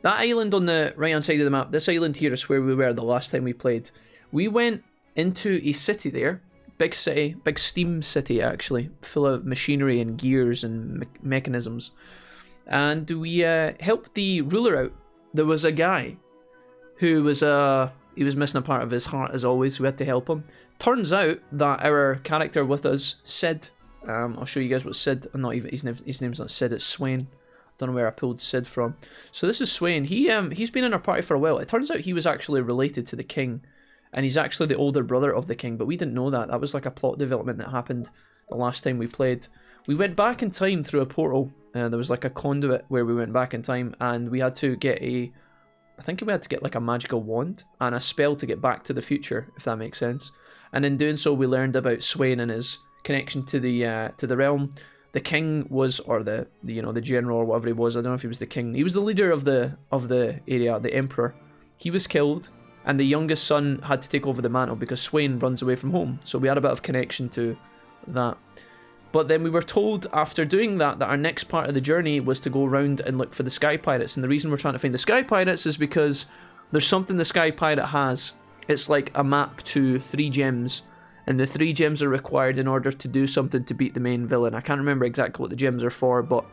That island on the right hand side of the map, this island here is where we were the last time we played. We went into a city there, big city, big steam city actually, full of machinery and gears and mechanisms. And we helped the ruler out. There was a guy who was he was missing a part of his heart as always, so we had to help him. Turns out that our character with us, Sid, I'll show you guys what Sid, not even his name's not Sid, it's Swain. Don't know where I pulled Sid from. So this is Swain. He's been in our party for a while. It turns out he was actually related to the king, and he's actually the older brother of the king, but we didn't know that. That was like a plot development that happened the last time we played. We went back in time through a portal. There was like a conduit where we went back in time, and we had to get I think we had to get like a magical wand and a spell to get back to the future, if that makes sense. And in doing so, we learned about Swain and his connection to the realm. The king was, or the general or whatever he was. I don't know if he was the king. He was the leader of the area, the emperor. He was killed, and the youngest son had to take over the mantle because Swain runs away from home. So we had a bit of connection to that. But then we were told after doing that our next part of the journey was to go around and look for the Sky Pirates. And the reason we're trying to find the Sky Pirates is because there's something the Sky Pirate has. It's like a map to 3 gems. And the 3 gems are required in order to do something to beat the main villain. I can't remember exactly what the gems are for, but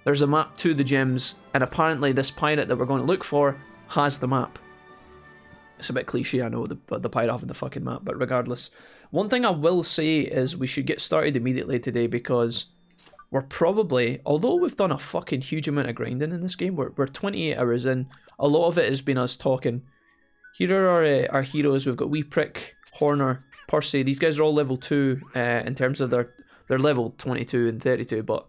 there's a map to the gems. And apparently this pirate that we're going to look for has the map. It's a bit cliche, I know, the pirate having the fucking map, but regardless. One thing I will say is we should get started immediately today because we're probably, although we've done a fucking huge amount of grinding in this game, we're 28 hours in. A lot of it has been us talking. Here are our heroes. We've got Wee Prick, Horner, Percy. These guys are all level 2 in terms of they're level 22 and 32, but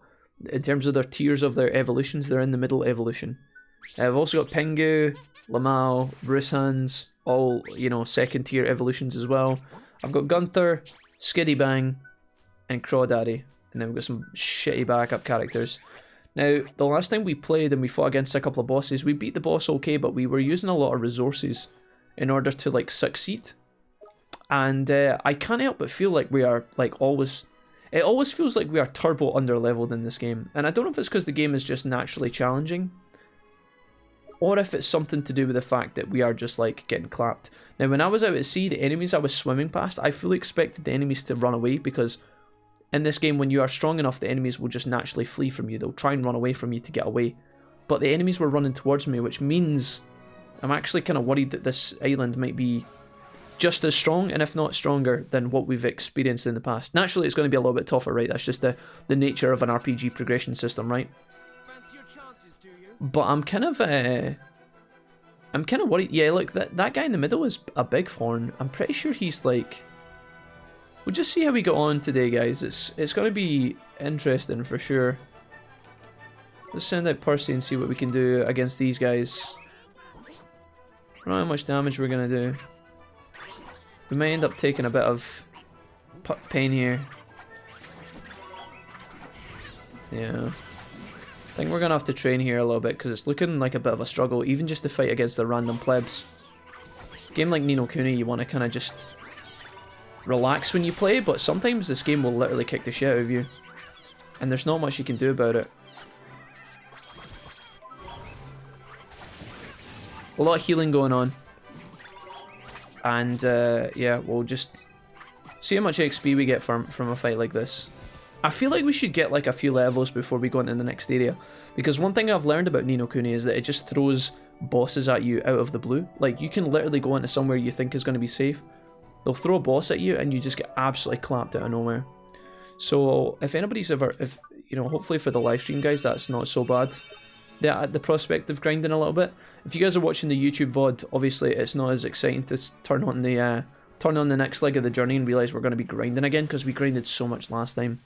in terms of their tiers of their evolutions, they're in the middle evolution. I've also got Pingu, Lamau, Bruce Hands, all, second tier evolutions as well. I've got Gunther, Skiddy Bang, and Crawdaddy. And then we've got some shitty backup characters. Now, the last time we played and we fought against a couple of bosses, we beat the boss okay, but we were using a lot of resources in order to, succeed. And I can't help but feel like we are, always... It always feels like we are turbo under-leveled in this game. And I don't know if it's because the game is just naturally challenging, or if it's something to do with the fact that we are just, getting clapped. Now, when I was out at sea, the enemies I was swimming past, I fully expected the enemies to run away, because in this game, when you are strong enough, the enemies will just naturally flee from you. They'll try and run away from you to get away. But the enemies were running towards me, which means I'm actually kind of worried that this island might be just as strong, and if not stronger, than what we've experienced in the past. Naturally, it's going to be a little bit tougher, right? That's just the nature of an RPG progression system, right? But I'm kind of worried. Yeah, look, that guy in the middle is a big horn. I'm pretty sure he's we'll just see how we get on today, guys. It's going to be interesting for sure. Let's send out Percy and see what we can do against these guys. I don't know how much damage we're going to do. We might end up taking a bit of pain here. Yeah. I think we're going to have to train here a little bit because it's looking like a bit of a struggle, even just to fight against the random plebs. A game like Ni No Kuni, you want to kind of just relax when you play, but sometimes this game will literally kick the shit out of you. And there's not much you can do about it. A lot of healing going on. And yeah, we'll just see how much XP we get from a fight like this. I feel like we should get a few levels before we go into the next area, because one thing I've learned about Ni No Kuni is that it just throws bosses at you out of the blue. You can literally go into somewhere you think is going to be safe. They'll throw a boss at you and you just get absolutely clapped out of nowhere. So if anybody's ever, hopefully for the live stream guys, that's not so bad. The prospect of grinding a little bit. If you guys are watching the YouTube VOD, obviously it's not as exciting to turn on the next leg of the journey and realize we're going to be grinding again, because we grinded so much last time.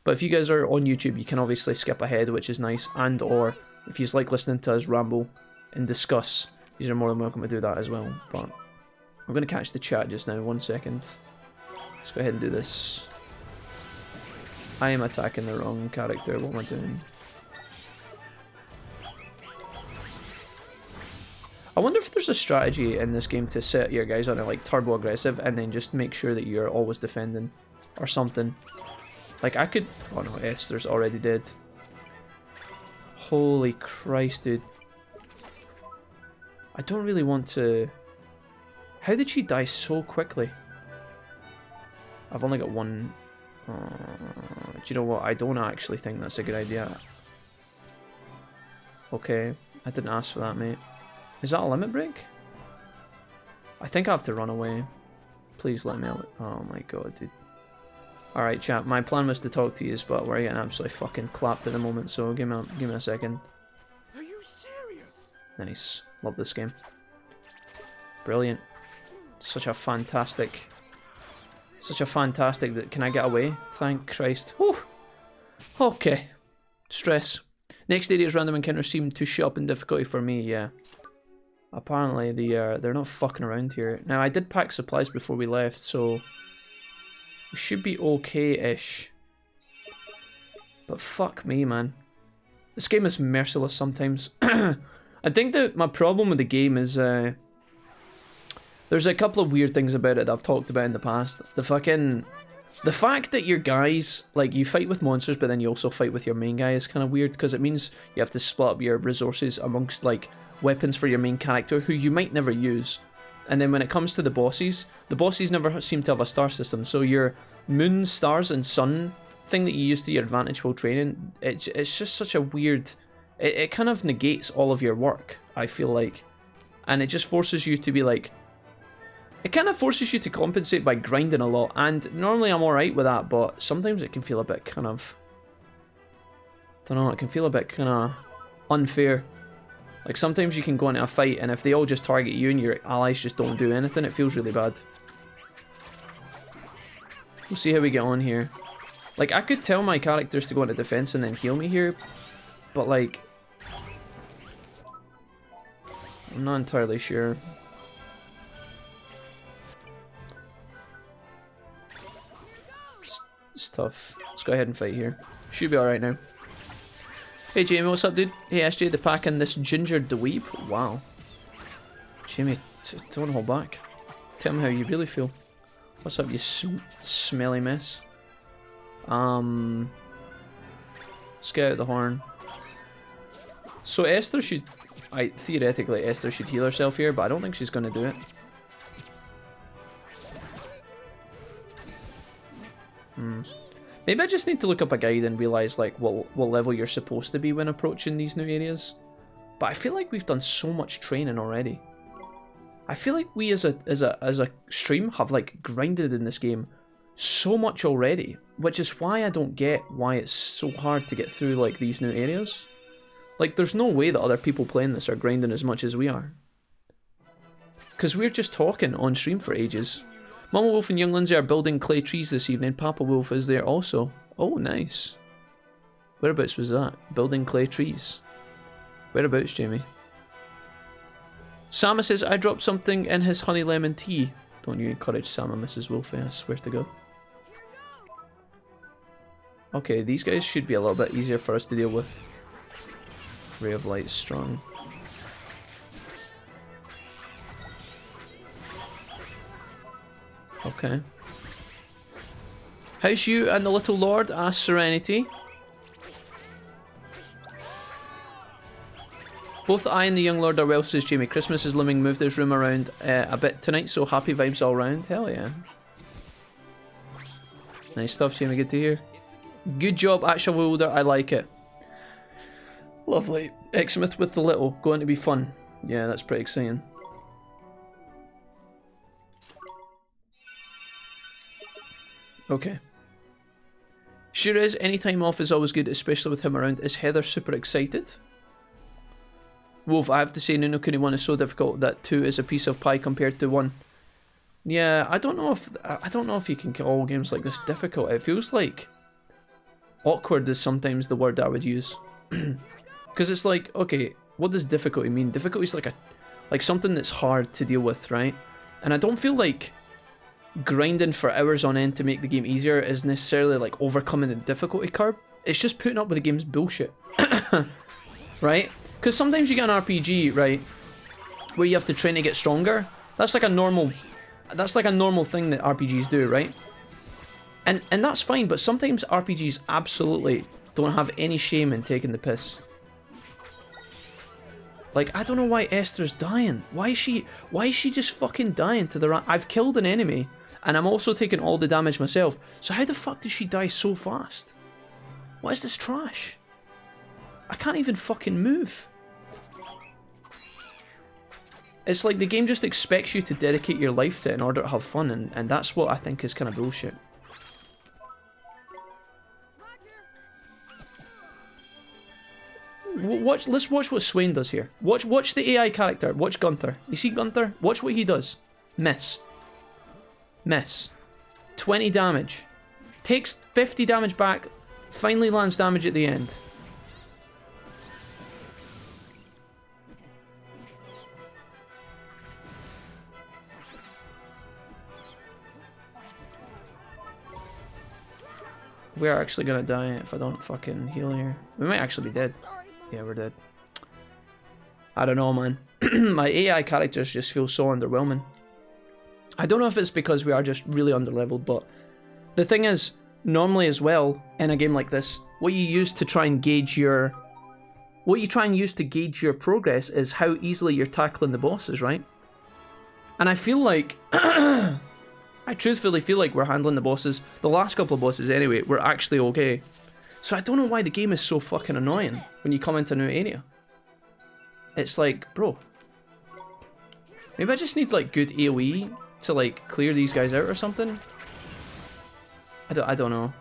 But if you guys are on YouTube, you can obviously skip ahead, which is nice. And or if you like listening to us ramble and discuss, you are more than welcome to do that as well. But I'm going to catch the chat just now. 1 second. Let's go ahead and do this. I am attacking the wrong character. What am I doing? I wonder if there's a strategy in this game to set your guys on it turbo aggressive and then just make sure that you're always defending or something. I could... Oh no, yes, there's already dead. Holy Christ, dude. I don't really want to... How did she die so quickly? I've only got one... do you know what? I don't actually think that's a good idea. Okay, I didn't ask for that, mate. Is that a limit break? I think I have to run away. Please let me out. Oh my god, dude. Alright, chat. My plan was to talk to you, but we're getting absolutely fucking clapped at the moment, so give me a second. Are you serious? Nice. Love this game. Brilliant. Such a fantastic... Can I get away? Thank Christ. Whew. Okay. Stress. Next area's random encounters seem to show up in difficulty for me, yeah. Apparently they're not fucking around here. Now I did pack supplies before we left, so we should be okay-ish. But fuck me, man. This game is merciless sometimes. I think that my problem with the game is there's a couple of weird things about it that I've talked about in the past. The fact that your guys, like, you fight with monsters, but then you also fight with your main guy is kind of weird, because it means you have to split up your resources amongst, like, weapons for your main character, who you might never use. And then when it comes to the bosses never seem to have a star system, so your moon, stars, and sun thing that you use to your advantage while training, it's just such a weird... It kind of negates all of your work, I feel like. And it just forces you to be, like... It kind of forces you to compensate by grinding a lot, and normally I'm alright with that, but sometimes it can feel a bit kind of... I don't know, it can feel a bit kind of unfair. Like, sometimes you can go into a fight, and if they all just target you and your allies just don't do anything, it feels really bad. We'll see how we get on here. Like, I could tell my characters to go into defense and then heal me here, but, like... I'm not entirely sure. It's tough. Let's go ahead and fight here. Should be alright now. Hey Jamie, what's up, dude? Hey SJ, to pack in this ginger dweeb. Wow. Jamie, don't hold back. Tell me how you really feel. What's up, you smelly mess? Let's get out the horn. So Esther should... theoretically, Esther should heal herself here, but I don't think she's going to do it. Maybe I just need to look up a guide and realise, like, what level you're supposed to be when approaching these new areas. But I feel like we've done so much training already. I feel like we as a stream have, like, grinded in this game so much already, which is why I don't get why it's so hard to get through, like, these new areas. Like, there's no way that other people playing this are grinding as much as we are. Because we're just talking on stream for ages. Mama Wolf and Young Lindsay are building clay trees this evening. Papa Wolf is there also. Oh, nice. Whereabouts was that? Building clay trees. Whereabouts, Jamie? Sama says, I dropped something in his honey lemon tea. Don't you encourage Sama, Mrs. Wolfie, I swear to God. Okay, these guys should be a little bit easier for us to deal with. Ray of Light strong. Okay. How's you and the little lord? Asked Serenity. Both I and the young lord are well, says Jamie. Christmas is looming. Moved his room around a bit tonight, so happy vibes all round. Hell yeah. Nice stuff, Jamie. Good to hear. Good job, actual Wilder. I like it. Lovely. Exmouth with the little. Going to be fun. Yeah, that's pretty exciting. Okay. Sure is. Any time off is always good, especially with him around. Is Heather super excited? Wolf, I have to say Ni No Kuni 1 is so difficult that 2 is a piece of pie compared to 1. Yeah, I don't know if you can call games like this difficult. It feels like awkward is sometimes the word I would use. Because it's like, okay, what does difficulty mean? Difficulty is like something that's hard to deal with, right? And I don't feel like grinding for hours on end to make the game easier is necessarily like overcoming the difficulty curve. It's just putting up with the game's bullshit. Right? Because sometimes you get an RPG, right, where you have to train to get stronger. That's like a normal thing that RPGs do, right? And that's fine, but sometimes RPGs absolutely don't have any shame in taking the piss. Like, I don't know why Esther's dying. Why is she just fucking dying to the I've killed an enemy, and I'm also taking all the damage myself. So how the fuck does she die so fast? What is this trash? I can't even fucking move. It's like the game just expects you to dedicate your life to it in order to have fun, and that's what I think is kind of bullshit. Let's watch what Swain does here. Watch the AI character. Watch Gunther. You see Gunther? Watch what he does. Miss. Miss. 20 damage. Takes 50 damage back. Finally lands damage at the end. We're actually gonna die if I don't fucking heal here. We might actually be dead. Yeah, we're dead. I don't know, man. My AI characters just feel so underwhelming. I don't know if it's because we are just really underleveled, but the thing is, normally as well, in a game like this, what you use to try and gauge your... What you try and use to gauge your progress is how easily you're tackling the bosses, right? And I feel like... I truthfully feel like we're handling the bosses, the last couple of bosses anyway, were actually okay. So I don't know why the game is so fucking annoying when you come into a new area. It's like, bro, maybe I just need like good AoE to like clear these guys out or something. I don't know.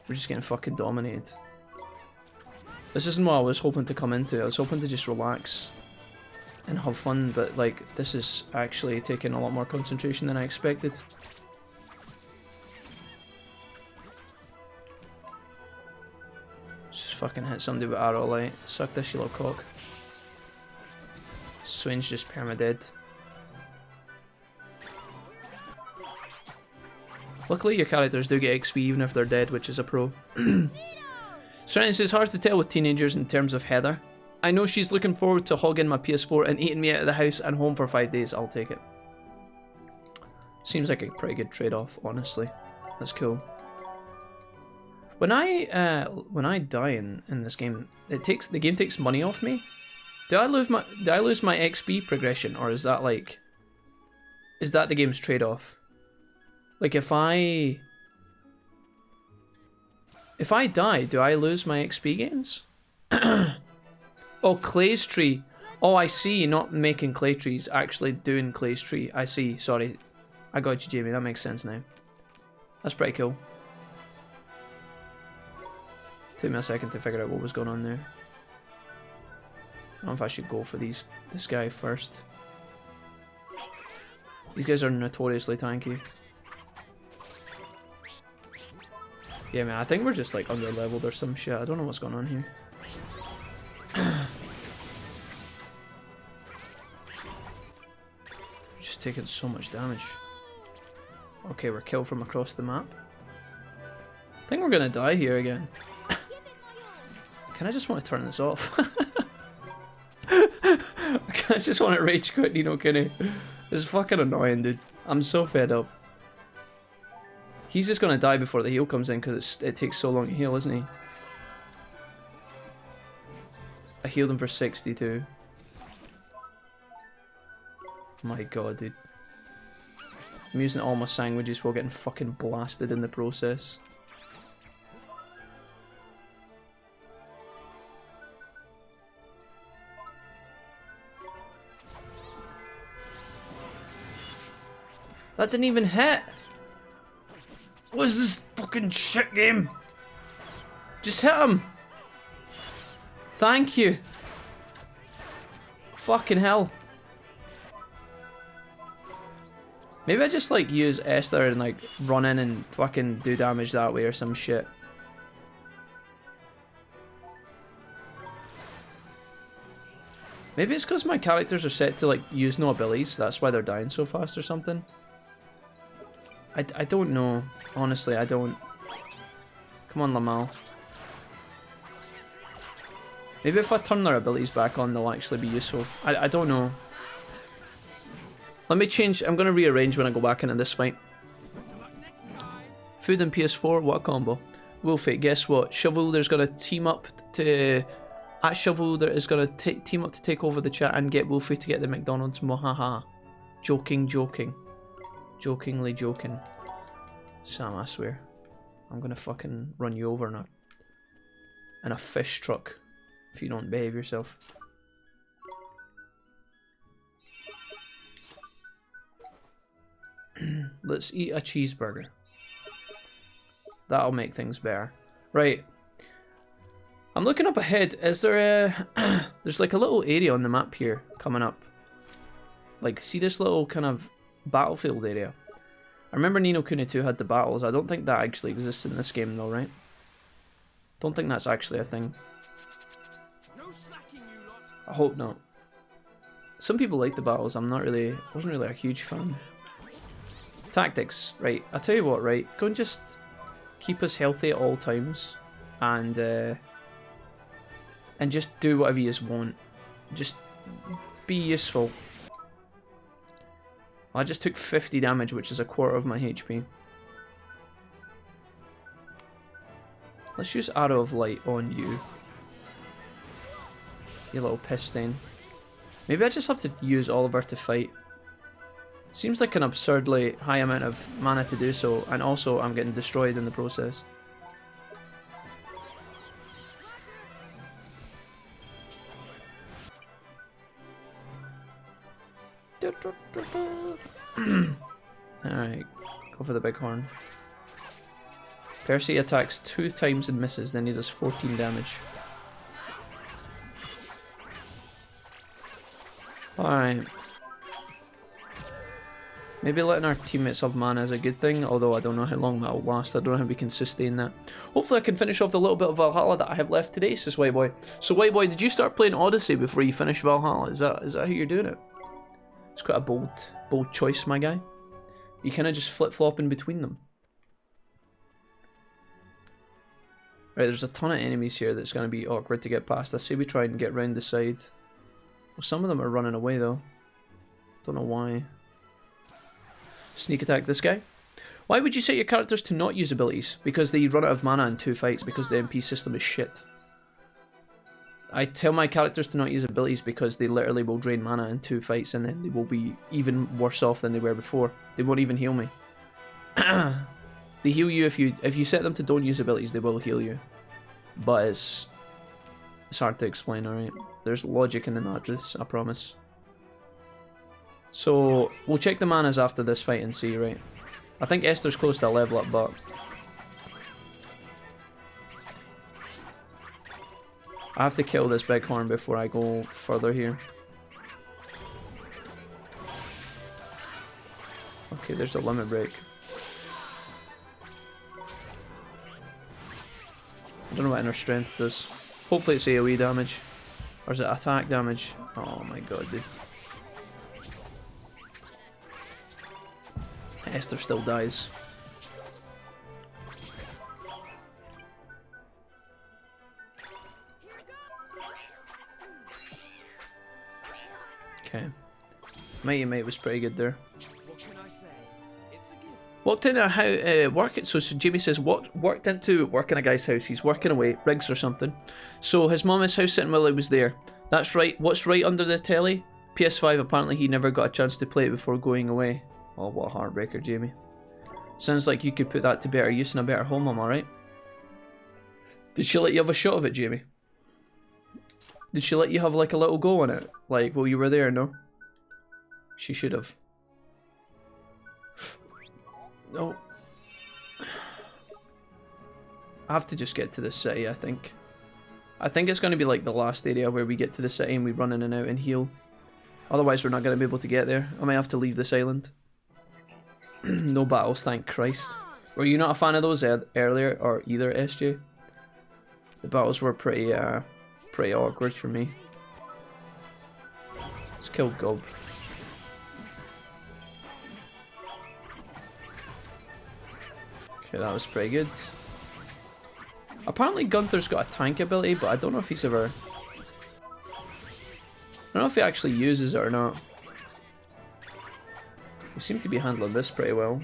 We're just getting fucking dominated. This isn't what I was hoping to come into. I was hoping to just relax and have fun, but like this is actually taking a lot more concentration than I expected. Just fucking hit somebody with arrow light. Suck this, you little cock. Swain's just perma-dead. Luckily your characters do get XP even if they're dead, which is a pro. Certainly it's hard to tell with teenagers in terms of Heather. I know she's looking forward to hogging my PS4 and eating me out of the house and home for 5 days. I'll take it. Seems like a pretty good trade-off, honestly. That's cool. When I die in this game, the game takes money off me. Do I lose my XP progression, or is that the game's trade-off? Like if I die, do I lose my XP gains? Oh, Clay's Tree. Oh, I see. Not making clay trees, actually doing Clay's Tree. I see. Sorry. I got you, Jamie. That makes sense now. That's pretty cool. Took me a second to figure out what was going on there. I don't know if I should go for this guy first. These guys are notoriously tanky. Yeah, man, I think we're just like under-leveled or some shit. I don't know what's going on here. Just taking so much damage. Okay, we're killed from across the map. I think we're gonna die here again. Can I just want to turn this off? I just want to rage quit Ni No Kuni. This is fucking annoying, dude. I'm so fed up. He's just gonna die before the heal comes in because it takes so long to heal, isn't he? I healed him for 62. My god, dude. I'm using all my sandwiches while getting fucking blasted in the process. That didn't even hit! What is this fucking shit game? Just hit him! Thank you! Fucking hell. Maybe I just like use Esther and like run in and fucking do damage that way or some shit. Maybe it's because my characters are set to like use no abilities, that's why they're dying so fast or something. I don't know. Honestly, I don't. Come on, Lamal. Maybe if I turn their abilities back on, they'll actually be useful. I don't know. Let me change. I'm going to rearrange when I go back into this fight. Food and PS4, what a combo. Wolfie, guess what? Shovelder's gonna team up to... At Shovelder is gonna team up to take over the chat and get Wolfie to get the McDonald's. Mohaha. Joking, joking. Jokingly joking. Sam, I swear. I'm gonna fucking run you over now. In a fish truck. If you don't behave yourself. Let's eat a cheeseburger. That'll make things better. Right. I'm looking up ahead. Is there a... There's like a little area on the map here coming up. Like, see this little kind of battlefield area? I remember Ni No Kuni 2 had the battles. I don't think that actually exists in this game though, right? Don't think that's actually a thing. No slacking, you lot. I hope not. Some people like the battles. I'm not really... wasn't really a huge fan. Tactics. Right. I'll tell you what, right? Go and just keep us healthy at all times. And just do whatever you want. Just be useful. I just took 50 damage, which is a quarter of my HP. Let's use Arrow of Light on you. You little piss stain. Maybe I just have to use Oliver to fight. Seems like an absurdly high amount of mana to do so, and also I'm getting destroyed in the process. Alright, go for the big horn. Percy attacks 2 times and misses, then he does 14 damage. Alright. Maybe letting our teammates have mana is a good thing, although I don't know how long that'll last. I don't know how we can sustain that. Hopefully I can finish off the little bit of Valhalla that I have left today, says White Boy. So White Boy, did you start playing Odyssey before you finish Valhalla? Is that how you're doing it? It's quite a bold choice, my guy. You kind of just flip-flop in between them. Right, there's a ton of enemies here that's going to be awkward to get past. I say we try and get round the side. Well, some of them are running away, though. Don't know why. Sneak attack this guy. Why would you set your characters to not use abilities? Because they run out of mana in 2 fights, because the MP system is shit. I tell my characters to not use abilities because they literally will drain mana in 2 fights and then they will be even worse off than they were before. They won't even heal me. They heal you if you set them to don't use abilities, they will heal you. But it's hard to explain, alright? There's logic in the madness, I promise. So, we'll check the manas after this fight and see, right? I think Esther's close to a level up, but... I have to kill this bighorn before I go further here. Okay, there's a limit break. I don't know what inner strength does. Hopefully it's AoE damage. Or is it attack damage? Oh my god, dude. Esther still dies. Okay. Mighty Mate was pretty good there. What can I say? It's a gift. Walked into how work it. So Jamie says worked into work in a guy's house. He's working away, Riggs or something. So his mum is house sitting while he was there. That's right. What's right under the telly? PS5. Apparently he never got a chance to play it before going away. Oh, what a heartbreaker, Jamie. Sounds like you could put that to better use in a better home, am I right? Did she let you have a shot of it, Jamie? Did she let you have like a little go on it? Like while you were there, no? She should have. No. I have to just get to this city, I think. I think it's going to be like the last area where we get to the city and we run in and out and heal. Otherwise we're not going to be able to get there. I might have to leave this island. No battles, thank Christ. Were you not a fan of those earlier, or either, SJ? The battles were pretty awkward for me. Let's kill Gob. Okay, that was pretty good. Apparently Gunther's got a tank ability, but I don't know if he's ever... I don't know if he actually uses it or not. We seem to be handling this pretty well.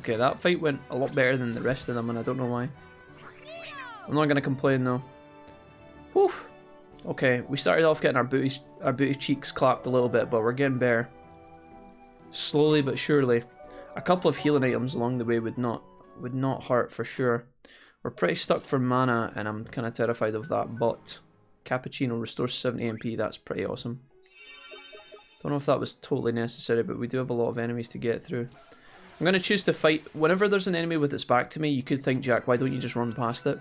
Okay, that fight went a lot better than the rest of them, and I don't know why. I'm not gonna complain though. Whew. Okay, we started off getting our booty cheeks clapped a little bit, but we're getting better. Slowly but surely. A couple of healing items along the way would not hurt for sure. We're pretty stuck for mana, and I'm kind of terrified of that, but Cappuccino restores 70 MP, that's pretty awesome. Don't know if that was totally necessary, but we do have a lot of enemies to get through. I'm going to choose to fight. Whenever there's an enemy with its back to me, you could think, Jack, why don't you just run past it?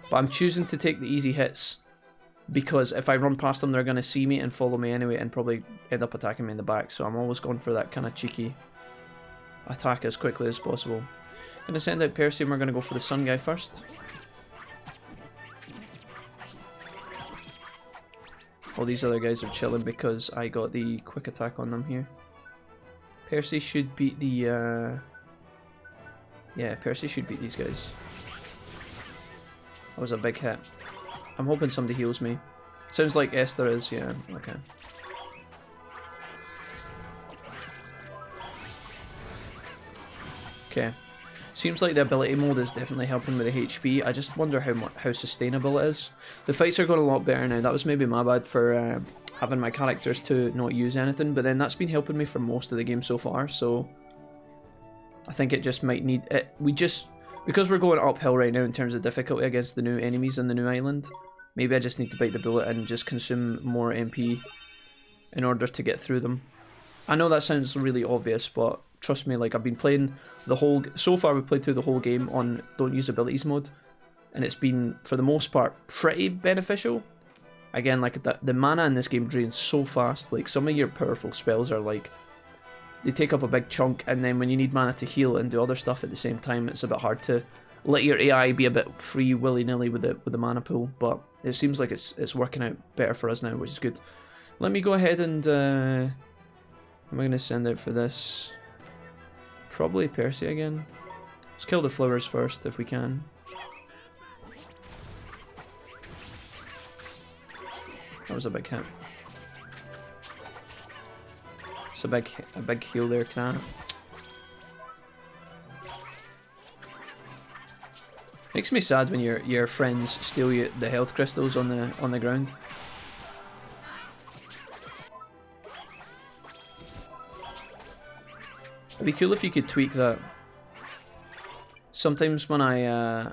But I'm choosing to take the easy hits, because if I run past them, they're going to see me and follow me anyway, and probably end up attacking me in the back, so I'm always going for that kind of cheeky attack as quickly as possible. I'm going to send out Percy, and we're going to go for the sun guy first. All these other guys are chilling because I got the quick attack on them here. Percy should beat the, yeah, Percy should beat these guys. That was a big hit. I'm hoping somebody heals me. Sounds like Esther is, yeah, okay. Okay. Seems like the ability mode is definitely helping with the HP. I just wonder how sustainable it is. The fights are going a lot better now. That was maybe my bad for having my characters to not use anything, but then that's been helping me for most of the game so far, so I think it just might need it. Because we're going uphill right now in terms of difficulty against the new enemies on the new island, maybe I just need to bite the bullet and just consume more MP in order to get through them. I know that sounds really obvious, but trust me, like, I've been playing the whole... So far, we've played through the whole game on Don't Use Abilities mode, and it's been, for the most part, pretty beneficial. Again, like, the mana in this game drains so fast. Like, some of your powerful spells are, like... They take up a big chunk, and then when you need mana to heal and do other stuff at the same time, it's a bit hard to let your AI be a bit free willy-nilly with the mana pool, but it seems like it's working out better for us now, which is good. Let me go ahead and... I'm going to send out for this... Probably Percy again. Let's kill the flowers first if we can. That was a big hit. It's a big heal there, can I? Makes me sad when your friends steal you the health crystals on the ground. It'd be cool if you could tweak that. Sometimes when I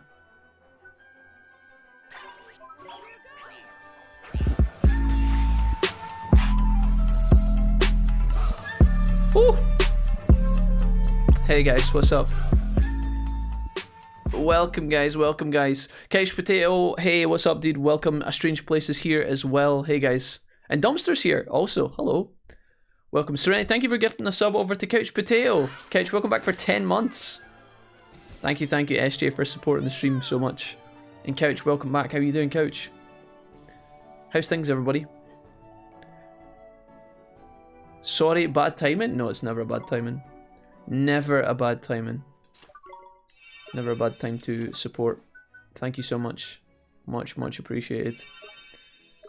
Ooh! Hey guys, what's up? Welcome guys, welcome guys. Couch Potato, hey, what's up dude? Welcome. A Strange Place is here as well. Hey guys. And Dumpster's here also. Hello. Welcome, Serenity. Thank you for gifting a sub over to Couch Potato. Couch, welcome back for 10 months. Thank you, SJ, for supporting the stream so much. And Couch, welcome back. How are you doing, Couch? How's things, everybody? Sorry, bad timing? No, it's never a bad timing. Never a bad timing. Never a bad time to support. Thank you so much. Much, much appreciated.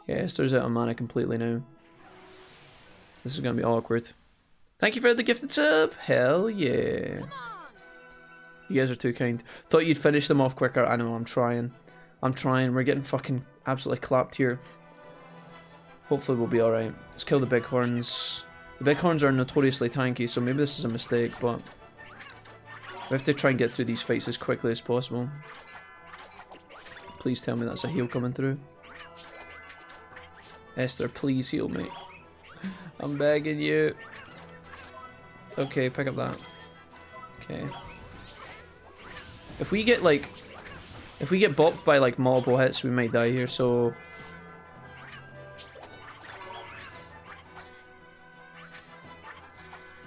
Yeah, Esther's out of mana completely now. This is going to be awkward. Thank you for the gifted sub. Hell yeah. You guys are too kind. Thought you'd finish them off quicker. I know, I'm trying. I'm trying. We're getting fucking absolutely clapped here. Hopefully we'll be alright. Let's kill the bighorns. The bighorns are notoriously tanky, so maybe this is a mistake, but we have to try and get through these fights as quickly as possible. Please tell me that's a heal coming through. Esther, please heal me. I'm begging you. Okay, pick up that. Okay. If we get bopped by like multiple hits, we might die here, so...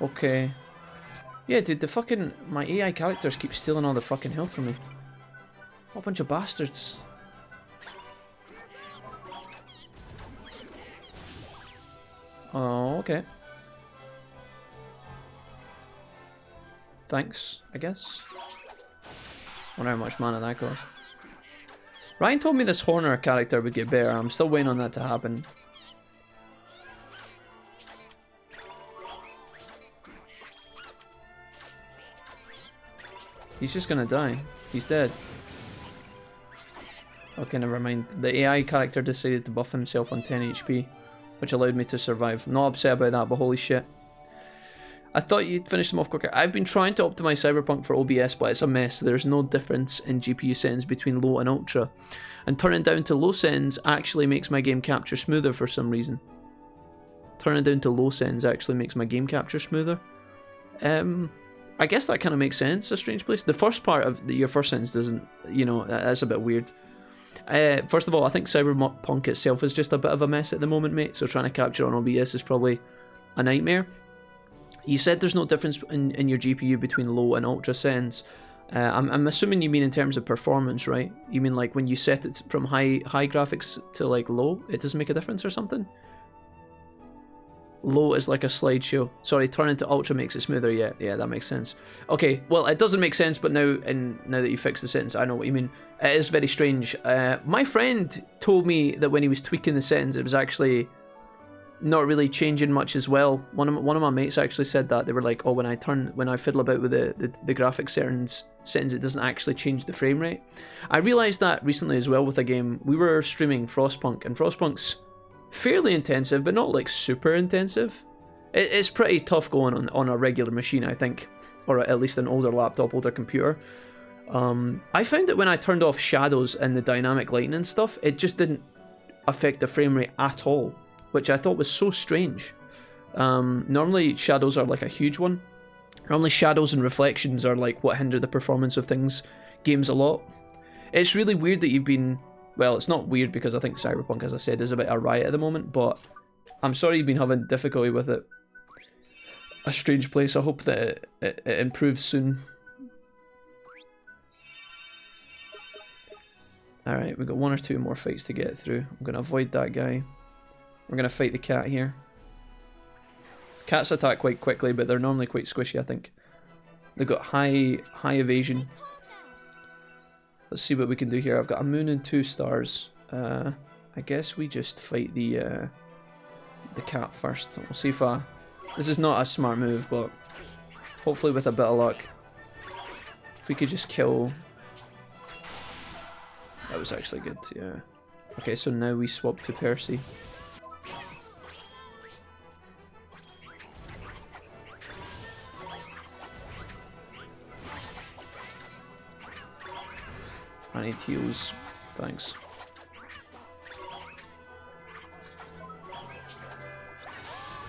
Okay. Yeah, dude, my AI characters keep stealing all the fucking health from me. What a bunch of bastards. Oh, okay. Thanks, I guess. Wonder how much mana that cost. Ryan told me this Horner character would get better. I'm still waiting on that to happen. He's just gonna die. He's dead. Okay, never mind. The AI character decided to buff himself on 10 HP, which allowed me to survive. Not upset about that, but holy shit. I thought you'd finish them off quicker. I've been trying to optimize Cyberpunk for OBS, but it's a mess. There's no difference in GPU settings between low and ultra. And turning down to low settings actually makes my game capture smoother for some reason. Turning down to low settings actually makes my game capture smoother. I guess that kind of makes sense, a strange place. The first part of your first sentence doesn't, you know, that's a bit weird. First of all, I think Cyberpunk itself is just a bit of a mess at the moment, mate, so trying to capture on OBS is probably a nightmare. You said there's no difference in your GPU between low and ultra settings. I'm assuming you mean in terms of performance, right? You mean like when you set it from high graphics to like low, it doesn't make a difference or something? Low is like a slideshow. Sorry, turning to ultra makes it smoother. Yeah, that makes sense. Okay, well, it doesn't make sense, but now that you fixed the sentence, I know what you mean. It is very strange. My friend told me that when he was tweaking the settings, it was actually not really changing much as well. One of my mates actually said that. They were like, oh, when I fiddle about with the graphics settings, it doesn't actually change the frame rate. I realised that recently as well with a game. We were streaming Frostpunk, and Frostpunk's fairly intensive, but not like super intensive. It's pretty tough going on a regular machine, I think, or at least an older laptop, older computer. I found that when I turned off shadows and the dynamic lighting and stuff, it just didn't affect the frame rate at all, which I thought was so strange. Normally shadows are like a huge one. Normally shadows and reflections are like what hinder the performance of games a lot. It's really weird that you've been... Well, it's not weird because I think Cyberpunk, as I said, is a bit a riot at the moment, but I'm sorry you've been having difficulty with it. A strange place. I hope that it improves soon. Alright, we've got one or two more fights to get through. I'm going to avoid that guy. We're going to fight the cat here. Cats attack quite quickly, but they're normally quite squishy, I think. They've got high evasion. Let's see what we can do here. I've got a moon and 2 stars. I guess we just fight the cat first. We'll see if this is not a smart move, but hopefully with a bit of luck, if we could just kill... That was actually good, yeah. Okay, so now we swap to Percy. I need heals, thanks.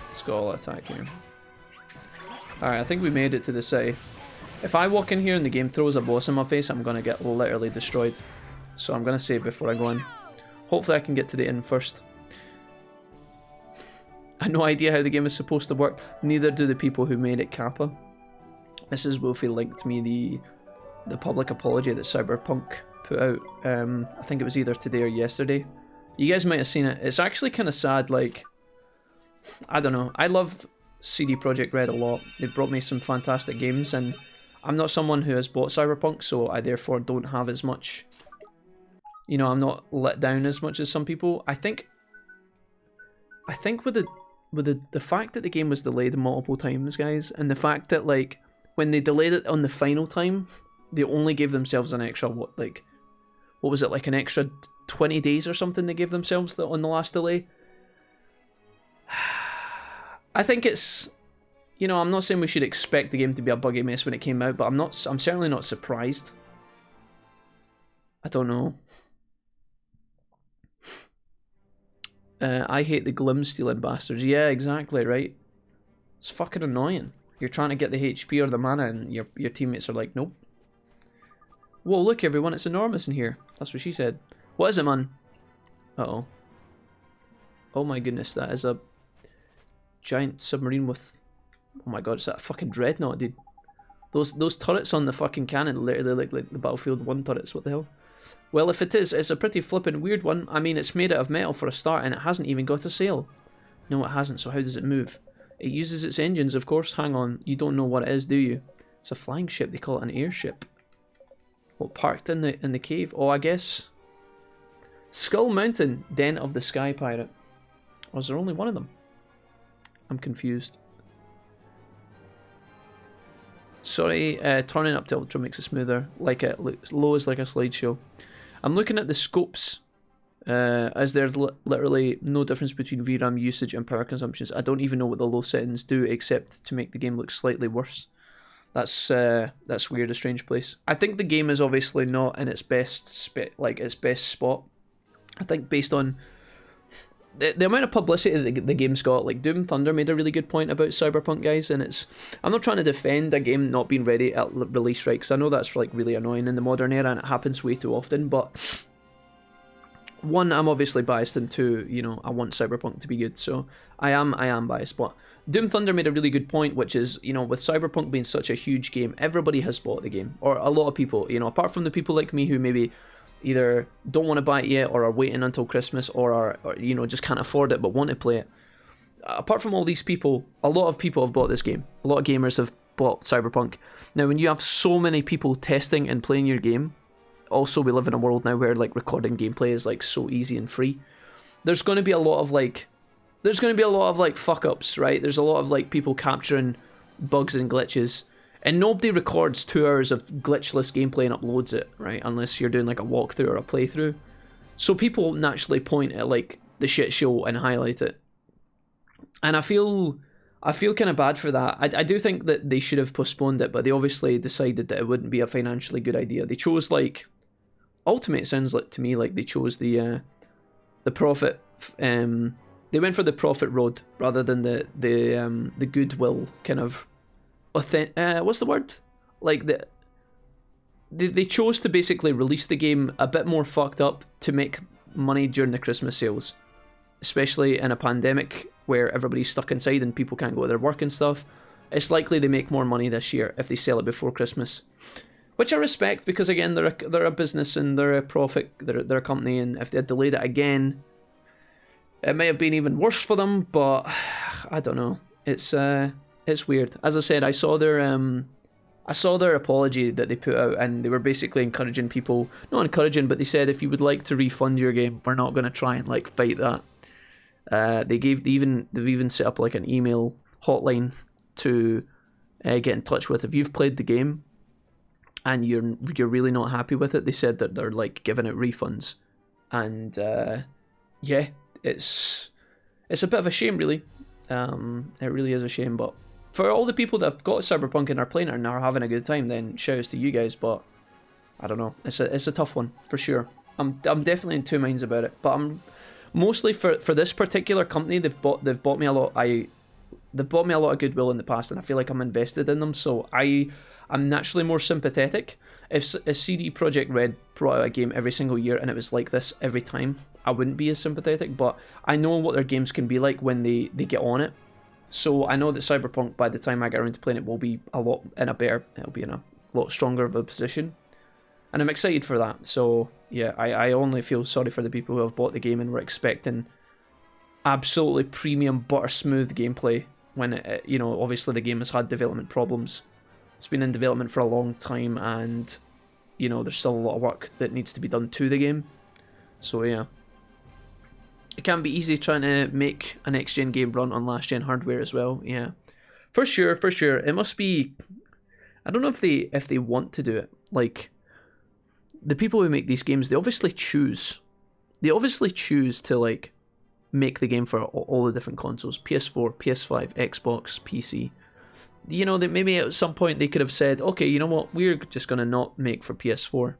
Let's go all attack here. Alright, I think we made it to the city. If I walk in here and the game throws a boss in my face, I'm gonna get literally destroyed. So I'm gonna save before I go in. Hopefully I can get to the inn first. I have no idea how the game is supposed to work. Neither do the people who made it Kappa. Mrs. Wolfie linked me the public apology that Cyberpunk put out. I think it was either today or yesterday. You guys might have seen it. It's actually kind of sad. Like, I don't know. I love CD Projekt Red a lot. They brought me some fantastic games, and I'm not someone who has bought Cyberpunk, so I therefore don't have as much. You know, I'm not let down as much as some people. I think with the fact that the game was delayed multiple times, guys, and the fact that like when they delayed it on the final time, they only gave themselves an extra what was it, like an extra 20 days or something they gave themselves on the last delay. I think it's, you know, I'm not saying we should expect the game to be a buggy mess when it came out, but I'm certainly not surprised. I don't know. I hate the glim stealing bastards. Yeah, exactly, right? It's fucking annoying. You're trying to get the HP or the mana and your teammates are like, nope. Whoa, look everyone, it's enormous in here. That's what she said. What is it, man? Uh-oh. Oh my goodness, that is a giant submarine with... Oh my god, is that a fucking dreadnought, dude? Those turrets on the fucking cannon literally look like the Battlefield 1 turrets, what the hell? Well, if it is, it's a pretty flippin' weird one. I mean, it's made out of metal for a start, and it hasn't even got a sail. No, it hasn't, so how does it move? It uses its engines, of course. Hang on, you don't know what it is, do you? It's a flying ship, they call it an airship. What, parked in the cave? Oh, I guess... Skull Mountain, Den of the Sky Pirate. Or is there only one of them? I'm confused. Sorry, turning up to ultra makes it smoother. Like it low is like a slideshow. I'm looking at the scopes, as there's literally no difference between VRAM usage and power consumptions. I don't even know what the low settings do except to make the game look slightly worse. That's weird, a strange place. I think the game is obviously not in its best spot. I think based on the amount of publicity that the game's got, like Doom Thunder made a really good point about Cyberpunk, guys, and I'm not trying to defend a game not being ready at release, right, because I know that's like really annoying in the modern era and it happens way too often, but one, I'm obviously biased, and two, you know, I want Cyberpunk to be good, so I am biased, but Doom Thunder made a really good point, which is, you know, with Cyberpunk being such a huge game, everybody has bought the game, or a lot of people, you know, apart from the people like me who maybe either don't want to buy it yet, or are waiting until Christmas, or you know, just can't afford it but want to play it. Apart from all these people, a lot of people have bought this game. A lot of gamers have bought Cyberpunk. Now, when you have so many people testing and playing your game, also we live in a world now where like recording gameplay is like so easy and free. There's going to be a lot of like fuck ups, right? There's a lot of like people capturing bugs and glitches. And nobody records 2 hours of glitchless gameplay and uploads it, right? Unless you're doing like a walkthrough or a playthrough. So people naturally point at like the shit show and highlight it. And I feel kind of bad for that. I do think that they should have postponed it, but they obviously decided that it wouldn't be a financially good idea. They chose like Ultimate sounds like to me like they chose the profit. They went for the profit road rather than the goodwill kind of. What's the word? Like they chose to basically release the game a bit more fucked up to make money during the Christmas sales, especially in a pandemic where everybody's stuck inside and people can't go to their work and stuff. It's likely they make more money this year if they sell it before Christmas, which I respect, because again they're a business and they're a profit, they're a company, and if they had delayed it again, it may have been even worse for them. But I don't know. It's weird. As I said, I saw their apology that they put out, and they were basically encouraging people, not encouraging, but they said if you would like to refund your game, we're not going to try and like fight that. They've even set up like an email hotline to get in touch with. If you've played the game and you're really not happy with it, they said that they're like giving out refunds, and yeah, it's a bit of a shame, really. It really is a shame, but for all the people that have got Cyberpunk and are playing it and are having a good time, then shouts to you guys. But I don't know, it's a tough one for sure. I'm definitely in two minds about it, but I'm mostly for this particular company. They've bought me a lot. They've bought me a lot of goodwill in the past, and I feel like I'm invested in them. So I'm naturally more sympathetic. If CD Projekt Red brought out a game every single year and it was like this every time, I wouldn't be as sympathetic. But I know what their games can be like when they get on it. So I know that Cyberpunk, by the time I get around to playing it, will be it'll be in a lot stronger of a position. And I'm excited for that. So yeah, I only feel sorry for the people who have bought the game and were expecting absolutely premium butter smooth gameplay when it, you know, obviously the game has had development problems. It's been in development for a long time, and you know, there's still a lot of work that needs to be done to the game. So yeah. It can be easy trying to make a next-gen game run on last-gen hardware as well, yeah. For sure. It must be... I don't know if they want to do it. Like, the people who make these games, they obviously choose to, like, make the game for all the different consoles. PS4, PS5, Xbox, PC. You know, that maybe at some point they could have said, okay, you know what, we're just going to not make for PS4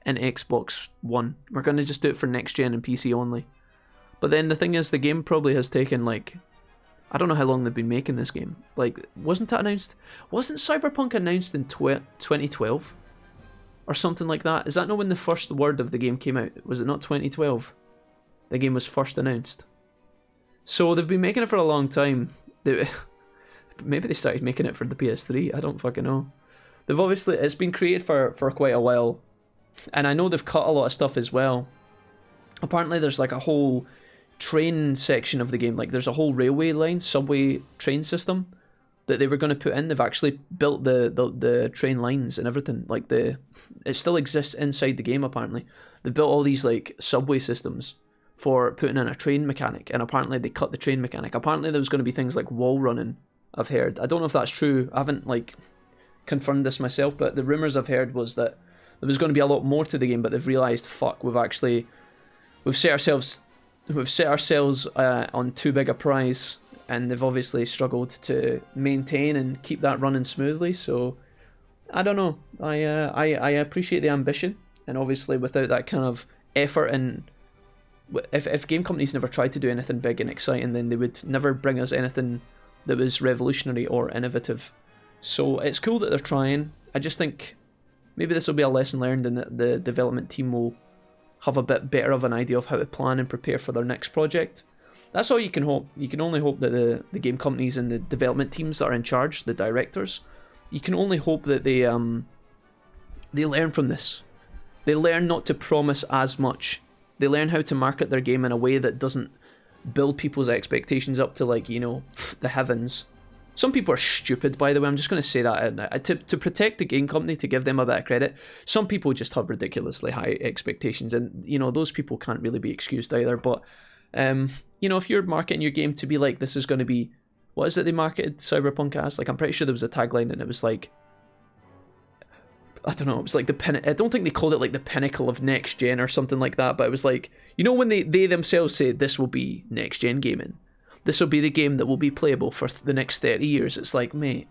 and Xbox One. We're going to just do it for next-gen and PC only. But then the thing is, the game probably has taken, like, I don't know how long they've been making this game. Like, wasn't Cyberpunk announced in 2012? Or something like that? Is that not when the first word of the game came out? Was it not 2012? The game was first announced. So they've been making it for a long time. Maybe they started making it for the PS3, I don't fucking know. It's been created for quite a while. And I know they've cut a lot of stuff as well. Apparently there's like a whole train section of the game, like there's a whole railway line, subway train system that they were going to put in. They've actually built the train lines and everything. Like it still exists inside the game apparently. They've built all these like subway systems for putting in a train mechanic, and apparently they cut the train mechanic. Apparently there was going to be things like wall running, I've heard. I don't know if that's true. I haven't like confirmed this myself, but the rumours I've heard was that there was going to be a lot more to the game, but they've realised, fuck, we've set ourselves on too big a prize, and they've obviously struggled to maintain and keep that running smoothly. So I don't know. I appreciate the ambition, and obviously without that kind of effort, and if game companies never tried to do anything big and exciting, then they would never bring us anything that was revolutionary or innovative. So it's cool that they're trying. I just think maybe this will be a lesson learned, and that the development team will have a bit better of an idea of how to plan and prepare for their next project. That's all you can hope. You can only hope that the game companies and the development teams that are in charge, the directors, you can only hope that they learn from this. They learn not to promise as much. They learn how to market their game in a way that doesn't build people's expectations up to, like, you know, the heavens. Some people are stupid, by the way. I'm just going to say that. To protect the game company, to give them a bit of credit, some people just have ridiculously high expectations, and, you know, those people can't really be excused either. But, you know, if you're marketing your game to be like, this is going to be, what is it they marketed Cyberpunk as? Like, I'm pretty sure there was a tagline, and it was like, I don't know, it was like I don't think they called it like the pinnacle of next gen or something like that, but it was like, you know, when they themselves say this will be next gen gaming, this will be the game that will be playable for the next 30 years. It's like, mate,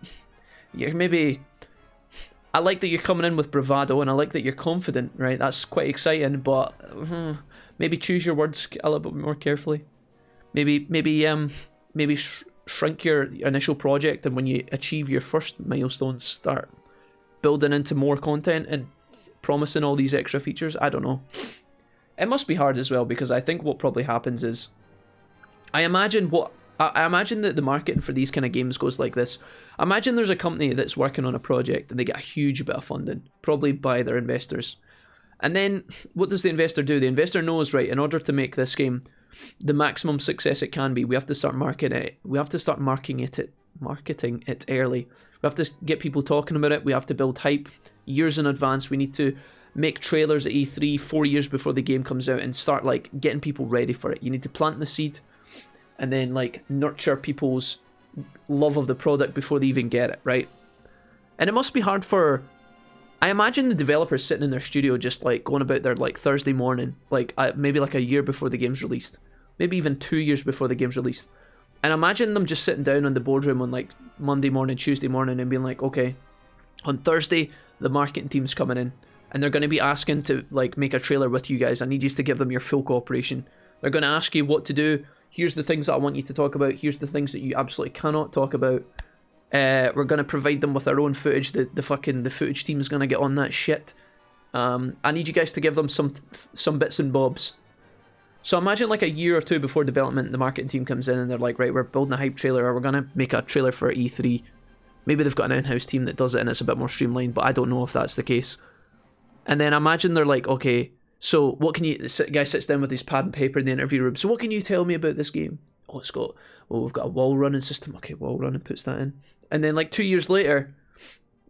you're maybe, I like that you're coming in with bravado, and I like that you're confident, right? That's quite exciting, but maybe choose your words a little bit more carefully. Maybe shrink your initial project, and when you achieve your first milestones, start building into more content and promising all these extra features. I don't know. It must be hard as well, because I think what probably happens is, I imagine that the marketing for these kind of games goes like this. Imagine there's a company that's working on a project, and they get a huge bit of funding, probably by their investors. And then what does the investor do? The investor knows, right, in order to make this game the maximum success it can be, we have to start marketing it. We have to start marketing it early. We have to get people talking about it. We have to build hype years in advance. We need to make trailers at E3 4 years before the game comes out, and start, like, getting people ready for it. You need to plant the seed, and then, like, nurture people's love of the product before they even get it, right? And it must be hard for, I imagine the developers sitting in their studio just, like, going about their, like, Thursday morning, like, maybe like a year before the game's released, maybe even 2 years before the game's released. And imagine them just sitting down in the boardroom on, like, Monday morning, Tuesday morning, and being like, okay, on Thursday, the marketing team's coming in, and they're going to be asking to, like, make a trailer with you guys. I need you to give them your full cooperation. They're going to ask you what to do. Here's the things that I want you to talk about. Here's the things that you absolutely cannot talk about. We're going to provide them with our own footage. The footage team is going to get on that shit. I need you guys to give them some bits and bobs. So imagine, like, a year or two before development, the marketing team comes in and they're like, right, we're building a hype trailer, or we're going to make a trailer for E3. Maybe they've got an in-house team that does it and it's a bit more streamlined, but I don't know if that's the case. And then imagine they're like, okay, so what can you... The guy sits down with his pad and paper in the interview room. So what can you tell me about this game? Oh, we've got a wall running system. Okay, wall running, puts that in. And then, like, 2 years later,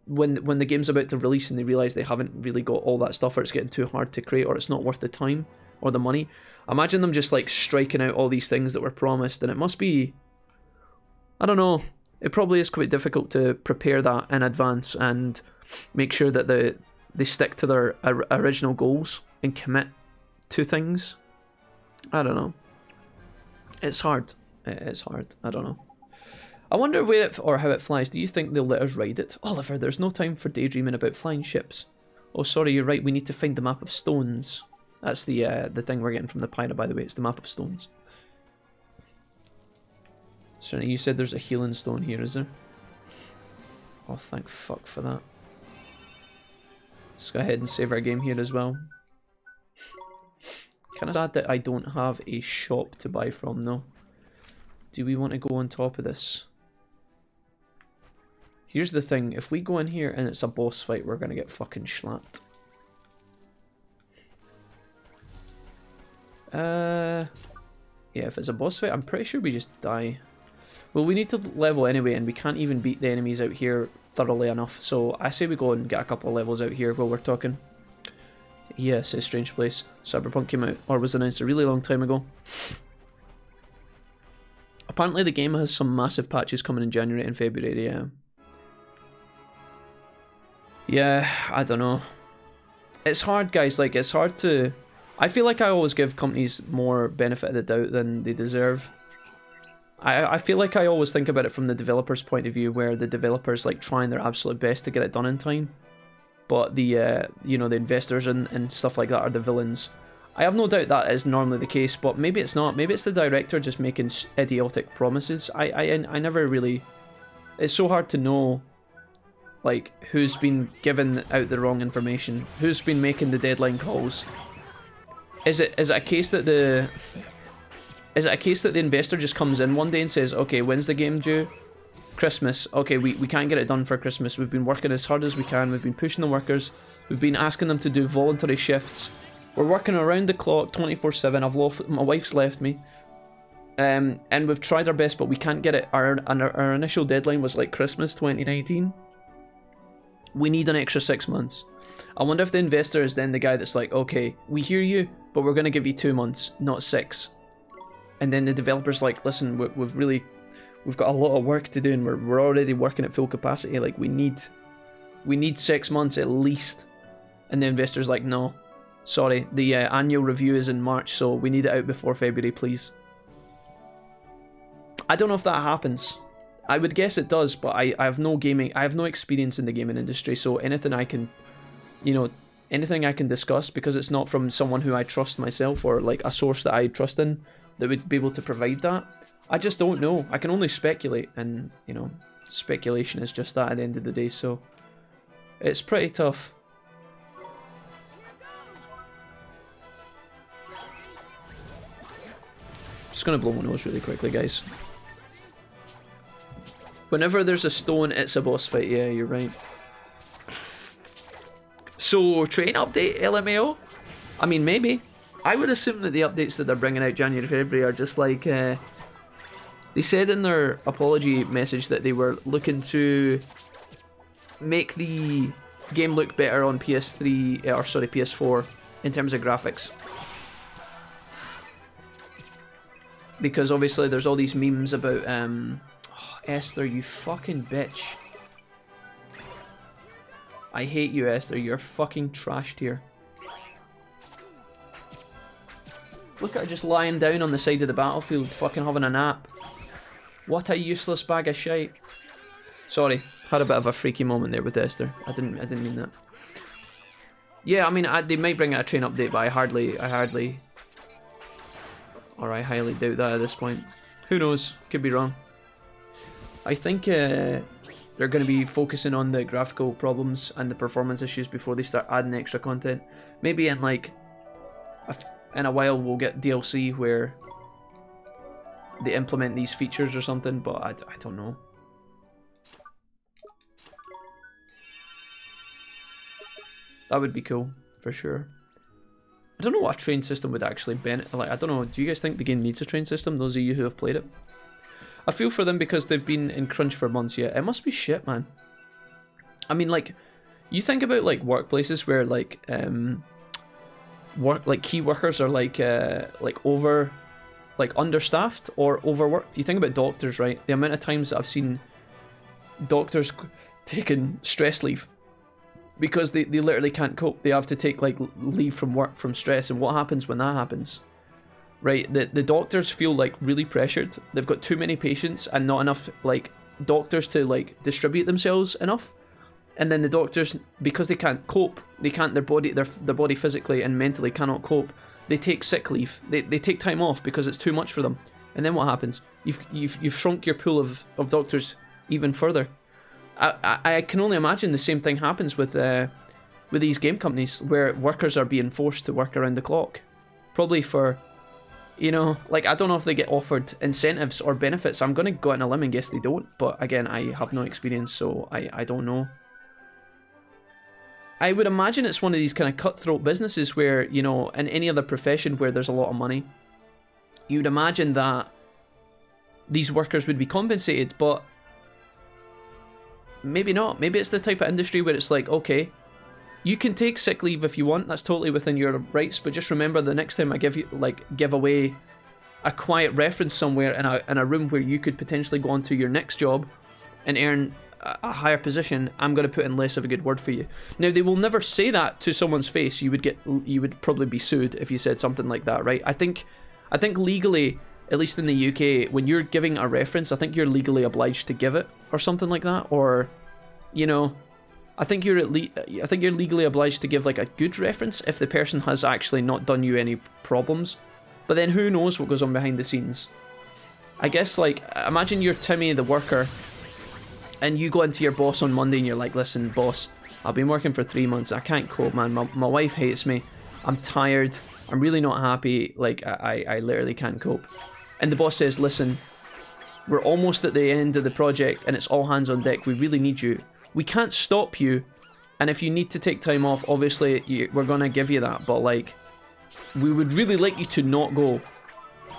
when the game's about to release and they realise they haven't really got all that stuff, or it's getting too hard to create, or it's not worth the time or the money, imagine them just, like, striking out all these things that were promised. And it must be, I don't know, it probably is quite difficult to prepare that in advance and make sure that they stick to their original goals and commit to things. I don't know. It's hard. It's hard. I don't know. I wonder where it, or how it flies. Do you think they'll let us ride it? Oliver, there's no time for daydreaming about flying ships. Oh, sorry, you're right. We need to find the map of stones. That's the thing we're getting from the pirate, by the way. It's the map of stones. So you said there's a healing stone here, is there? Oh, thank fuck for that. Let's go ahead and save our game here as well. Kind of sad that I don't have a shop to buy from, though. Do we want to go on top of this? Here's the thing. If we go in here and it's a boss fight, we're going to get fucking schlapped. Yeah, if it's a boss fight, I'm pretty sure we just die. Well, we need to level anyway, and we can't even beat the enemies out here thoroughly enough. So I say we go and get a couple of levels out here while we're talking. Yes, it's a strange place. Cyberpunk came out, or was announced a really long time ago. Apparently the game has some massive patches coming in January and February, yeah. Yeah, I don't know. It's hard, guys. Like, it's hard to... I feel like I always give companies more benefit of the doubt than they deserve. I feel like I always think about it from the developer's point of view, where the developer's like trying their absolute best to get it done in time, but the you know, the investors and stuff like that are the villains. I have no doubt that is normally the case, but maybe it's not. Maybe it's the director just making idiotic promises. I never really... It's so hard to know, like, who's been given out the wrong information, who's been making the deadline calls. Is it a case that the... Is it a case that the investor just comes in one day and says, okay, when's the game due? Christmas. Okay, we can't get it done for Christmas. We've been working as hard as we can. We've been pushing the workers. We've been asking them to do voluntary shifts. We're working around the clock, 24/7. My wife's left me. And we've tried our best, but we can't get it. Our initial deadline was like Christmas 2019. We need an extra 6 months. I wonder if the investor is then the guy that's like, okay, we hear you, but we're going to give you 2 months, not 6. And then the developer's like, listen, we've got a lot of work to do, and we're already working at full capacity. Like, we need 6 months at least. And the investor's like, no, sorry, the annual review is in March, so we need it out before February, please. I don't know if that happens. I would guess it does, but I have no experience in the gaming industry, so anything I can, you know, anything I can discuss, because it's not from someone who I trust myself or like a source that I trust in that would be able to provide that. I just don't know. I can only speculate, and, you know, speculation is just that at the end of the day, so it's pretty tough. Just gonna blow my nose really quickly, guys. Whenever there's a stone, it's a boss fight. Yeah, you're right. So, train update, LMAO? I mean, maybe. I would assume that the updates that they're bringing out January, February are just like... they said in their apology message that they were looking to make the game look better on PS3, or sorry, PS4, in terms of graphics. Because obviously there's all these memes about... oh, Esther, you fucking bitch. I hate you, Esther. You're fucking trashed here. Look at her just lying down on the side of the battlefield, fucking having a nap. What a useless bag of shite. Sorry, had a bit of a freaky moment there with Esther. I didn't mean that. Yeah, I mean, they might bring out a train update, but I highly doubt that at this point. Who knows? Could be wrong. I think they're going to be focusing on the graphical problems and the performance issues before they start adding extra content. Maybe in like in a while we'll get DLC where they implement these features or something, but I don't know. That would be cool, for sure. I don't know what a train system would actually benefit. Like, I don't know, do you guys think the game needs a train system, those of you who have played it? I feel for them because they've been in crunch for months yet. It must be shit, man. I mean, like, you think about, like, workplaces where, like, key workers are, like understaffed or overworked. You think about doctors, right? The amount of times that I've seen doctors taking stress leave because they literally can't cope. They have to take, like, leave from work from stress. And what happens when that happens? Right, the doctors feel like really pressured. They've got too many patients and not enough like doctors to like distribute themselves enough. And then the doctors, because they can't cope, they can't their body physically and mentally cannot cope. They take sick leave. They take time off because it's too much for them. And then what happens? You've shrunk your pool of doctors even further. I can only imagine the same thing happens with these game companies where workers are being forced to work around the clock, probably for. You know, like, I don't know if they get offered incentives or benefits. I'm going to go out on a limb and guess they don't. But again, I have no experience, so I don't know. I would imagine it's one of these kind of cutthroat businesses where, you know, in any other profession where there's a lot of money, you'd imagine that these workers would be compensated, but maybe not. Maybe it's the type of industry where it's like, okay, you can take sick leave if you want, that's totally within your rights, but just remember the next time I give away a quiet reference somewhere in a room where you could potentially go on to your next job and earn a higher position, I'm going to put in less of a good word for you. Now, they will never say that to someone's face. You would probably be sued if you said something like that, right? I think legally, at least in the UK, when you're giving a reference, I think you're legally obliged to give it or something like that, or, you know, I think you're legally obliged to give like a good reference if the person has actually not done you any problems. But then who knows what goes on behind the scenes? I guess, like, imagine you're Timmy the worker and you go into your boss on Monday and you're like, listen, boss, I've been working for 3 months. I can't cope, man. My wife hates me. I'm tired. I'm really not happy. Like, I literally can't cope. And the boss says, listen, we're almost at the end of the project and it's all hands on deck. We really need you. We can't stop you. And if you need to take time off, obviously, we're going to give you that. But, like, we would really like you to not go.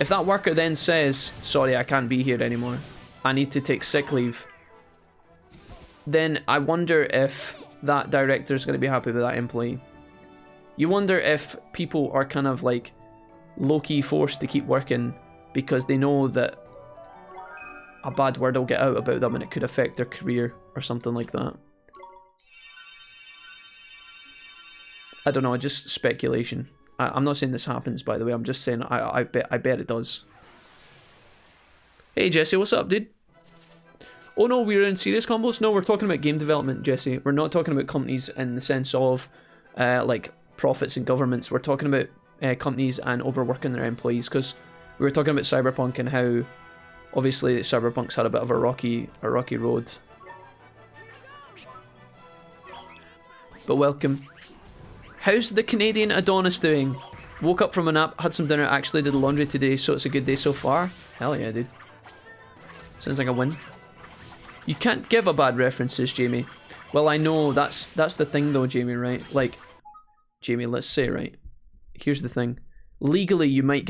If that worker then says, sorry, I can't be here anymore, I need to take sick leave, then I wonder if that director is going to be happy with that employee. You wonder if people are kind of like low-key forced to keep working because they know that a bad word will get out about them and it could affect their career or something like that. I don't know, just speculation. I'm not saying this happens, by the way. I'm just saying I bet it does. Hey, Jesse, what's up, dude? Oh, no, we're in serious combos? No, we're talking about game development, Jesse. We're not talking about companies in the sense of, like, profits and governments. We're talking about companies and overworking their employees, because we were talking about Cyberpunk and how, obviously, Cyberpunk's had a bit of a rocky road. But welcome. How's the Canadian Adonis doing? Woke up from a nap, had some dinner, actually did laundry today, so it's a good day so far. Hell yeah, dude. Sounds like a win. You can't give a bad references, Jamie. Well, I know, that's the thing though, Jamie, right? Like, Jamie, let's say, right? Here's the thing. Legally, you might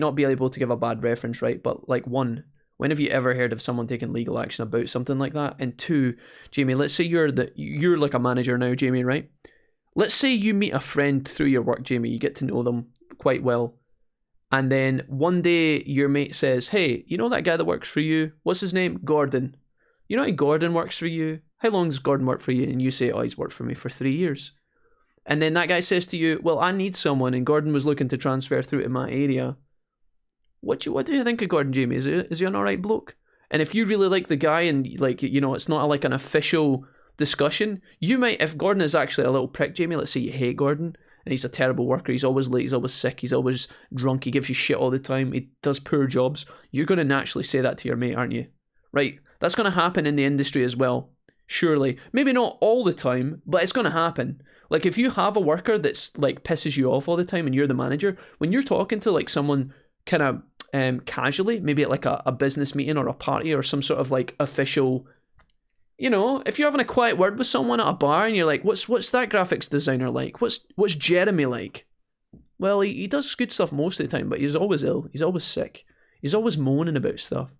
not be able to give a bad reference, right? But, like, one, when have you ever heard of someone taking legal action about something like that? And two, Jamie, let's say you're like a manager now, Jamie, right? Let's say you meet a friend through your work, Jamie. You get to know them quite well. And then one day your mate says, hey, you know that guy that works for you? What's his name? Gordon. You know how Gordon works for you? How long does Gordon work for you? And you say, oh, he's worked for me for 3 years. And then that guy says to you, well, I need someone. And Gordon was looking to transfer through to my area. What do you think of Gordon, Jamie? Is he an alright bloke? And if you really like the guy and, like, you know, it's not like an official discussion, you might, if Gordon is actually a little prick, Jamie, let's say you hate Gordon and he's a terrible worker, he's always late, he's always sick, he's always drunk, he gives you shit all the time, he does poor jobs, you're going to naturally say that to your mate, aren't you? Right? That's going to happen in the industry as well, surely. Maybe not all the time, but it's going to happen. Like, if you have a worker that's, like, pisses you off all the time and you're the manager, when you're talking to, like, someone kind of casually, maybe at, like, a business meeting or a party or some sort of, like, official, you know, if you're having a quiet word with someone at a bar and you're like, what's that graphics designer like? What's Jeremy like? Well, he does good stuff most of the time, but he's always ill. He's always sick. He's always moaning about stuff.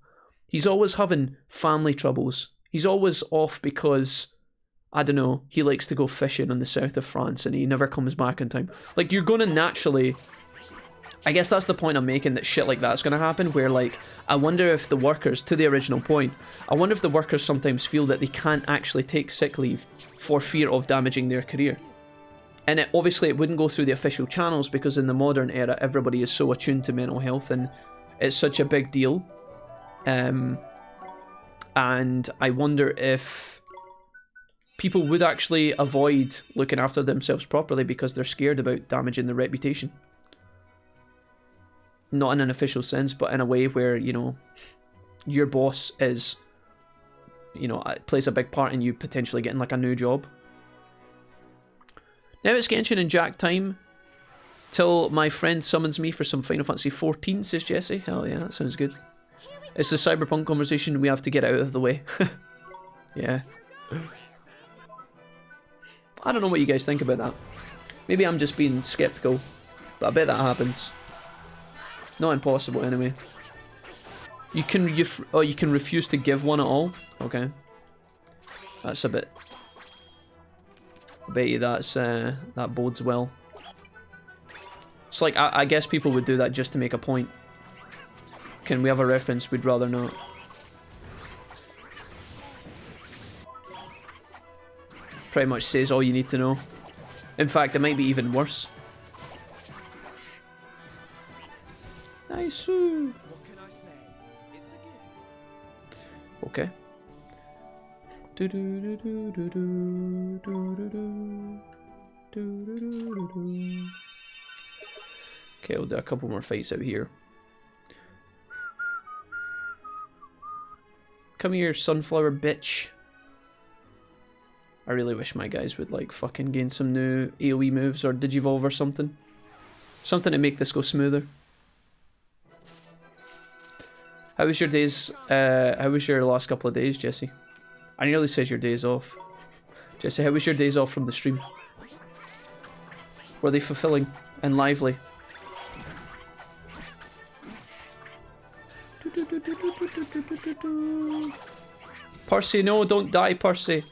He's always having family troubles. He's always off because, I don't know, he likes to go fishing in the south of France and he never comes back in time. Like, you're going to naturally, I guess that's the point I'm making, that shit like that's going to happen, where, like, I wonder if the workers, to the original point, I wonder if the workers sometimes feel that they can't actually take sick leave for fear of damaging their career. And obviously it wouldn't go through the official channels because in the modern era everybody is so attuned to mental health and it's such a big deal. And I wonder if people would actually avoid looking after themselves properly because they're scared about damaging their reputation. Not in an official sense, but in a way where, you know, your boss is, you know, plays a big part in you potentially getting, like, a new job. Now it's Genshin and Jack time. Till my friend summons me for some Final Fantasy 14, says Jesse. Hell yeah, that sounds good. It's the Cyberpunk conversation, we have to get out of the way. Yeah. I don't know what you guys think about that. Maybe I'm just being skeptical, but I bet that happens. Not impossible, anyway. You can refuse to give one at all? Okay. That's a bit... I bet you that bodes well. It's like, I guess people would do that just to make a point. Can we have a reference? We'd rather not. Pretty much says all you need to know. In fact, it might be even worse. Nice. What can I say? It's a gift. Okay. Okay, we'll do a couple more fights out here. Come here, sunflower bitch. I really wish my guys would like fucking gain some new AoE moves or Digivolve or something. Something to make this go smoother. How was your days? How was your last couple of days, Jesse? I nearly said your days off. Jesse, how was your days off from the stream? Were they fulfilling and lively? Percy, no, don't die, Percy.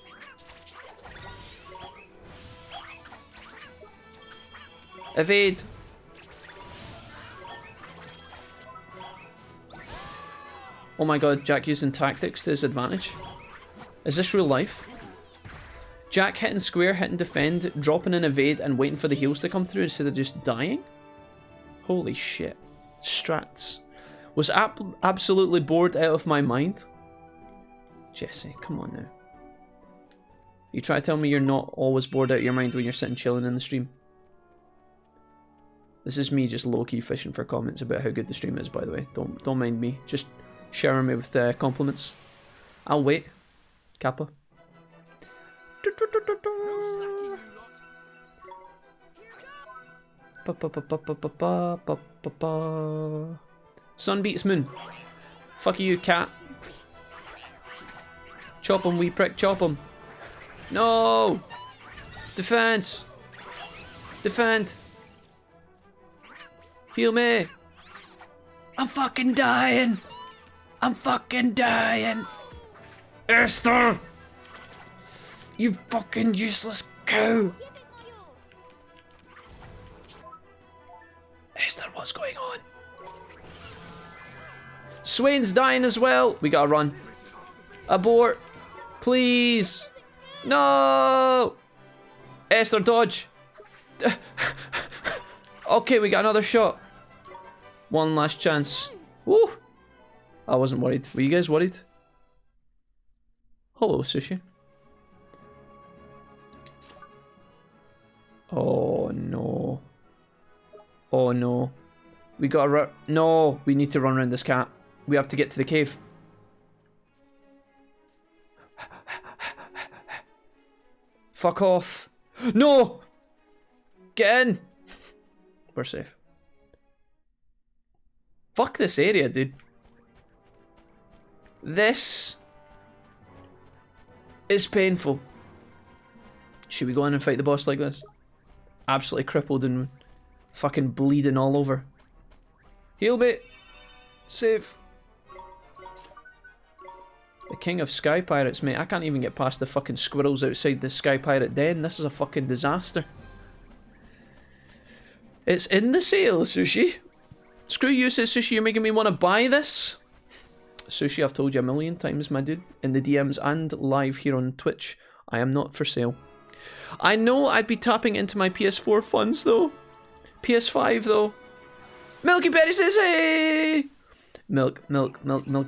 Evade. Oh my god, Jack using tactics to his advantage. Is this real life? Jack hitting square, hitting defend, dropping an evade, and waiting for the heals to come through instead of just dying? Holy shit. Strats. Was absolutely bored out of my mind. Jesse, come on now. You try to tell me you're not always bored out of your mind when you're sitting chilling in the stream. This is me just low-key fishing for comments about how good the stream is, by the way. Don't mind me. Just shower me with compliments. I'll wait. Kappa. No slacking, you lot. Sun beats moon. Fuck you, cat. Chop him, wee prick, chop him. No! Defense! Defend! Heal me! I'm fucking dying! I'm fucking dying! Esther! You fucking useless cow! Esther, what's going on? Swain's dying as well! We gotta run. Abort! Please! No! Esther, dodge! Okay, we got another shot. One last chance. Woo! I wasn't worried. Were you guys worried? Hello, Sushi. Oh no. Oh no. We gotta run. No, we need to run around this cat. We have to get to the cave. Fuck off. No! Get in! We're safe. Fuck this area, dude. This is painful. Should we go in and fight the boss like this? Absolutely crippled and fucking bleeding all over. Heal me. Save. The king of sky pirates, mate. I can't even get past the fucking squirrels outside the sky pirate den. This is a fucking disaster. It's in the sale, Sushi. Screw you, says Sushi. You're making me want to buy this. Sushi, I've told you a million times, my dude, in the DMs and live here on Twitch, I am not for sale. I know I'd be tapping into my PS4 funds, though. PS5, though. Milky Berry says, hey! Milky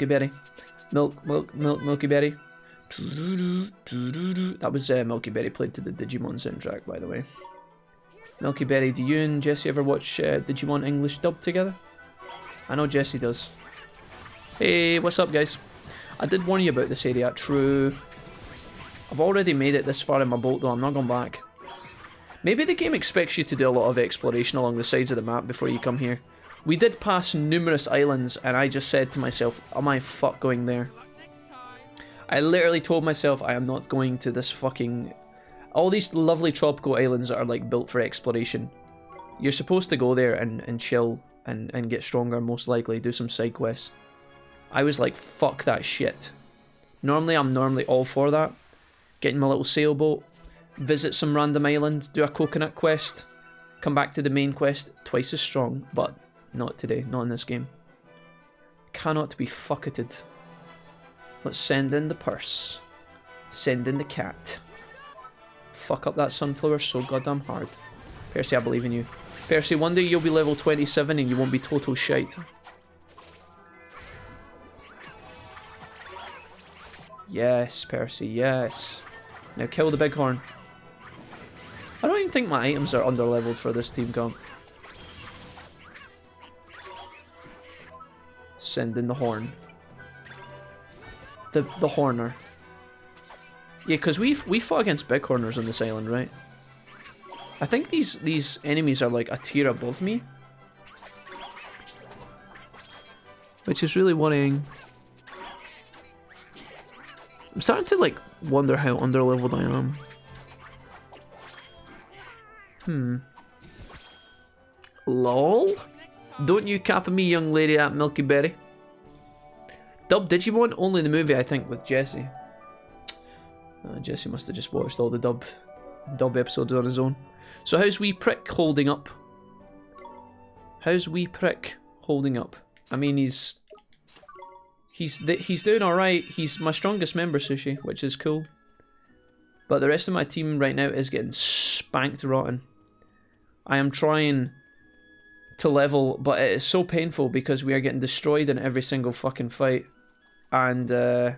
Berry. Milky Berry. That was Milky Berry played to the Digimon soundtrack, by the way. Milky Berry, do you and Jesse ever watch Digimon English dub together? I know Jesse does. Hey, what's up, guys? I did warn you about this area, true. I've already made it this far in my boat, though. I'm not going back. Maybe the game expects you to do a lot of exploration along the sides of the map before you come here. We did pass numerous islands, and I just said to myself, am I fuck going there? I literally told myself I am not going to this fucking... All these lovely tropical islands that are like built for exploration. You're supposed to go there and chill and get stronger, most likely, do some side quests. I was like, fuck that shit. Normally, I'm all for that. Get in my little sailboat, visit some random island, do a coconut quest, come back to the main quest, twice as strong, but not today, not in this game. Cannot be fucketed. Let's send in the purse. Send in the cat. fuck up that sunflower so goddamn hard. Percy, I believe in you. Percy, one day you'll be level 27 and you won't be total shite. Yes, Percy, yes. Now kill the bighorn. I don't even think my items are underleveled for this team comp. Send in the horn. The horner. Yeah, because we fought against bighorners on this island, right? I think these enemies are like a tier above me. Which is really worrying. I'm starting to like wonder how underleveled I am. LOL? Don't you cap me, young lady at Milky Berry. Dub Digimon? Only the movie, I think, with Jesse. Jesse must have just watched all the dub episodes on his own. So how's wee prick holding up? How's wee prick holding up? I mean, he's doing alright. He's my strongest member, Sushi, which is cool. But the rest of my team right now is getting spanked rotten. I am trying to level, but it is so painful because we are getting destroyed in every single fucking fight. And, oh,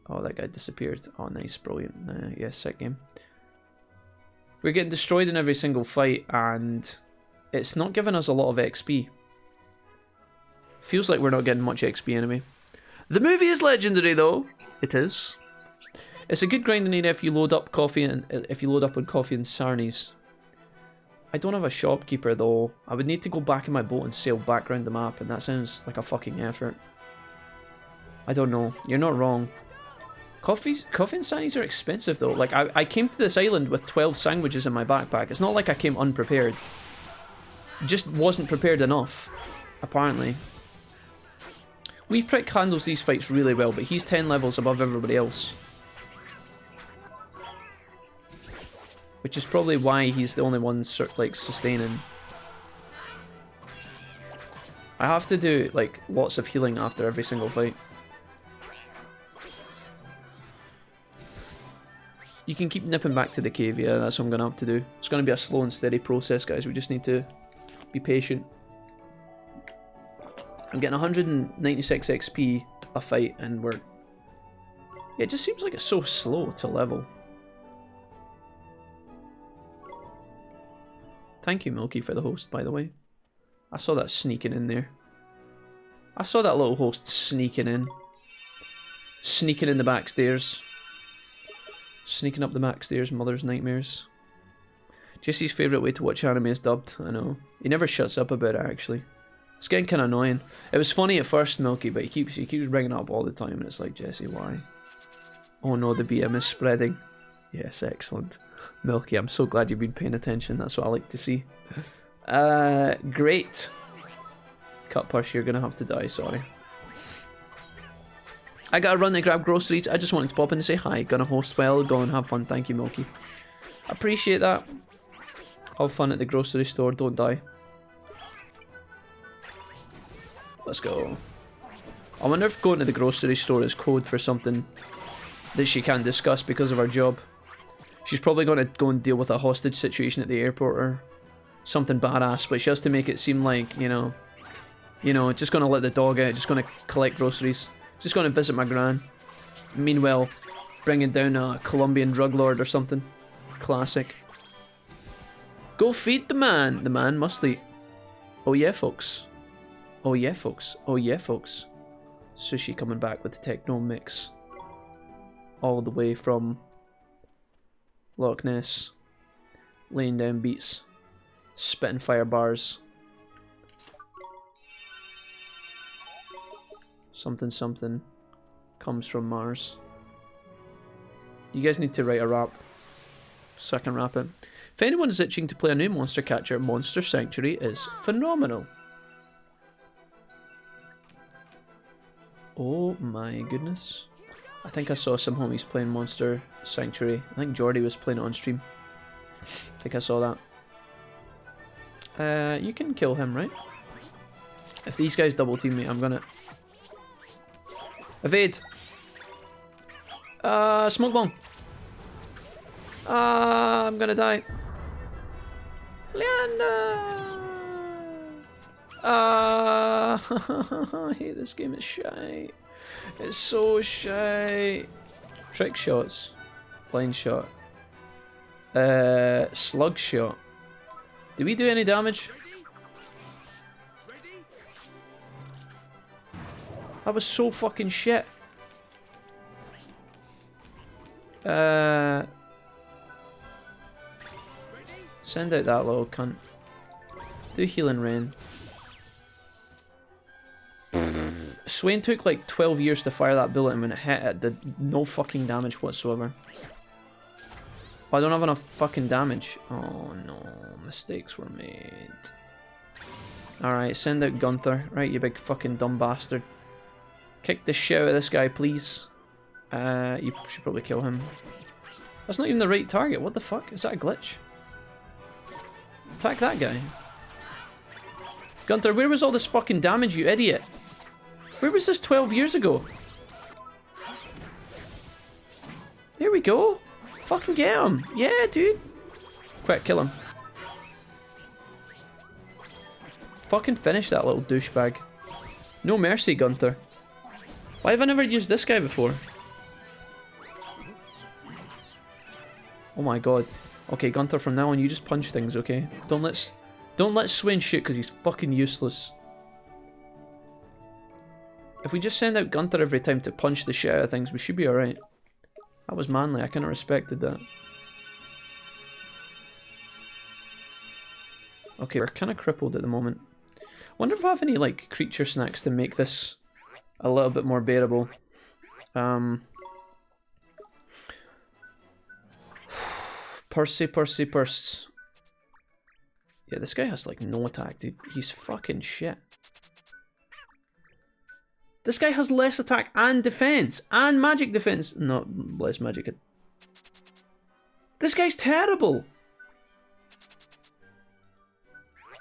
that guy disappeared. Oh, nice, brilliant. Yeah, sick game. We're getting destroyed in every single fight, and it's not giving us a lot of XP. Feels like we're not getting much XP anyway. The movie is legendary, though. It is. It's a good grinding area if you load up coffee and on coffee and sarnies. I don't have a shopkeeper though. I would need to go back in my boat and sail back around the map, and that sounds like a fucking effort. I don't know. You're not wrong. Coffee and sarnies are expensive though. Like I came to this island with 12 sandwiches in my backpack. It's not like I came unprepared. Just wasn't prepared enough, apparently. Wee Prick handles these fights really well, but he's 10 levels above everybody else. Which is probably why he's the only one like sustaining. I have to do like lots of healing after every single fight. You can keep nipping back to the cave, yeah, that's what I'm gonna have to do. It's gonna be a slow and steady process, guys. We just need to be patient. I'm getting 196 XP a fight, and we're... Yeah, it just seems like it's so slow to level. Thank you, Milky, for the host, by the way. I saw that sneaking in there. I saw that little host sneaking in. Sneaking in the back stairs. Sneaking up the back stairs, mother's nightmares. Jesse's favourite way to watch anime is dubbed, I know. He never shuts up about it, actually. It's getting kind of annoying. It was funny at first, Milky, but he keeps bringing it up all the time, and it's like, Jesse, why? Oh no, the BM is spreading. Yes, excellent. Milky, I'm so glad you've been paying attention. That's what I like to see. Great. Cut Push, you're gonna have to die, sorry. I gotta run to grab groceries. I just wanted to pop in and say hi. Gonna host well, go and have fun. Thank you, Milky. Appreciate that. Have fun at the grocery store, don't die. Let's go. I wonder if going to the grocery store is code for something that she can't discuss because of her job. She's probably going to go and deal with a hostage situation at the airport or something badass, but she has to make it seem like, you know, just going to let the dog out, just going to collect groceries, just going to visit my gran. Meanwhile, bringing down a Colombian drug lord or something. Classic. Go feed the man. The man must eat. Oh yeah, folks. Oh yeah, folks. Oh yeah, folks. Sushi coming back with the techno mix. All the way from Loch Ness. Laying down beats. Spitting fire bars. Something something comes from Mars. You guys need to write a rap so I can rap it. If anyone is itching to play a new monster catcher, Monster Sanctuary is phenomenal. Oh my goodness. I think I saw some homies playing Monster Sanctuary. I think Jordy was playing it on stream. I think I saw that. You can kill him, right? If these guys double team me, I'm gonna... Evade! Smoke bomb! Ah, I'm gonna die. Leander! Ah, I hate this game, it's shy. It's so shy. Trick shots. Blind shot. Slug shot. Did we do any damage? That was so fucking shit. Send out that little cunt. Do healing rain. Swain took like 12 years to fire that bullet, and when it hit, it did no fucking damage whatsoever. Oh, I don't have enough fucking damage. Oh no, mistakes were made. Alright, send out Gunther. Right, you big fucking dumb bastard. Kick the shit out of this guy, please. You should probably kill him. That's not even the right target. What the fuck? Is that a glitch? Attack that guy. Gunther, where was all this fucking damage, you idiot? Where was this 12 years ago? There we go. Fucking get him. Yeah, dude. Quick, kill him. Fucking finish that little douchebag. No mercy, Gunther. Why have I never used this guy before? Oh my god. Okay, Gunther, from now on you just punch things, okay? Don't let Swain shoot because he's fucking useless. If we just send out Gunther every time to punch the shit out of things, we should be alright. That was manly, I kinda respected that. Okay, we're kinda crippled at the moment. Wonder if I have any, like, creature snacks to make this a little bit more bearable. Purse. Yeah, this guy has, like, no attack, dude. He's fucking shit. This guy has less attack and defense and magic defense. No, less magic. This guy's terrible.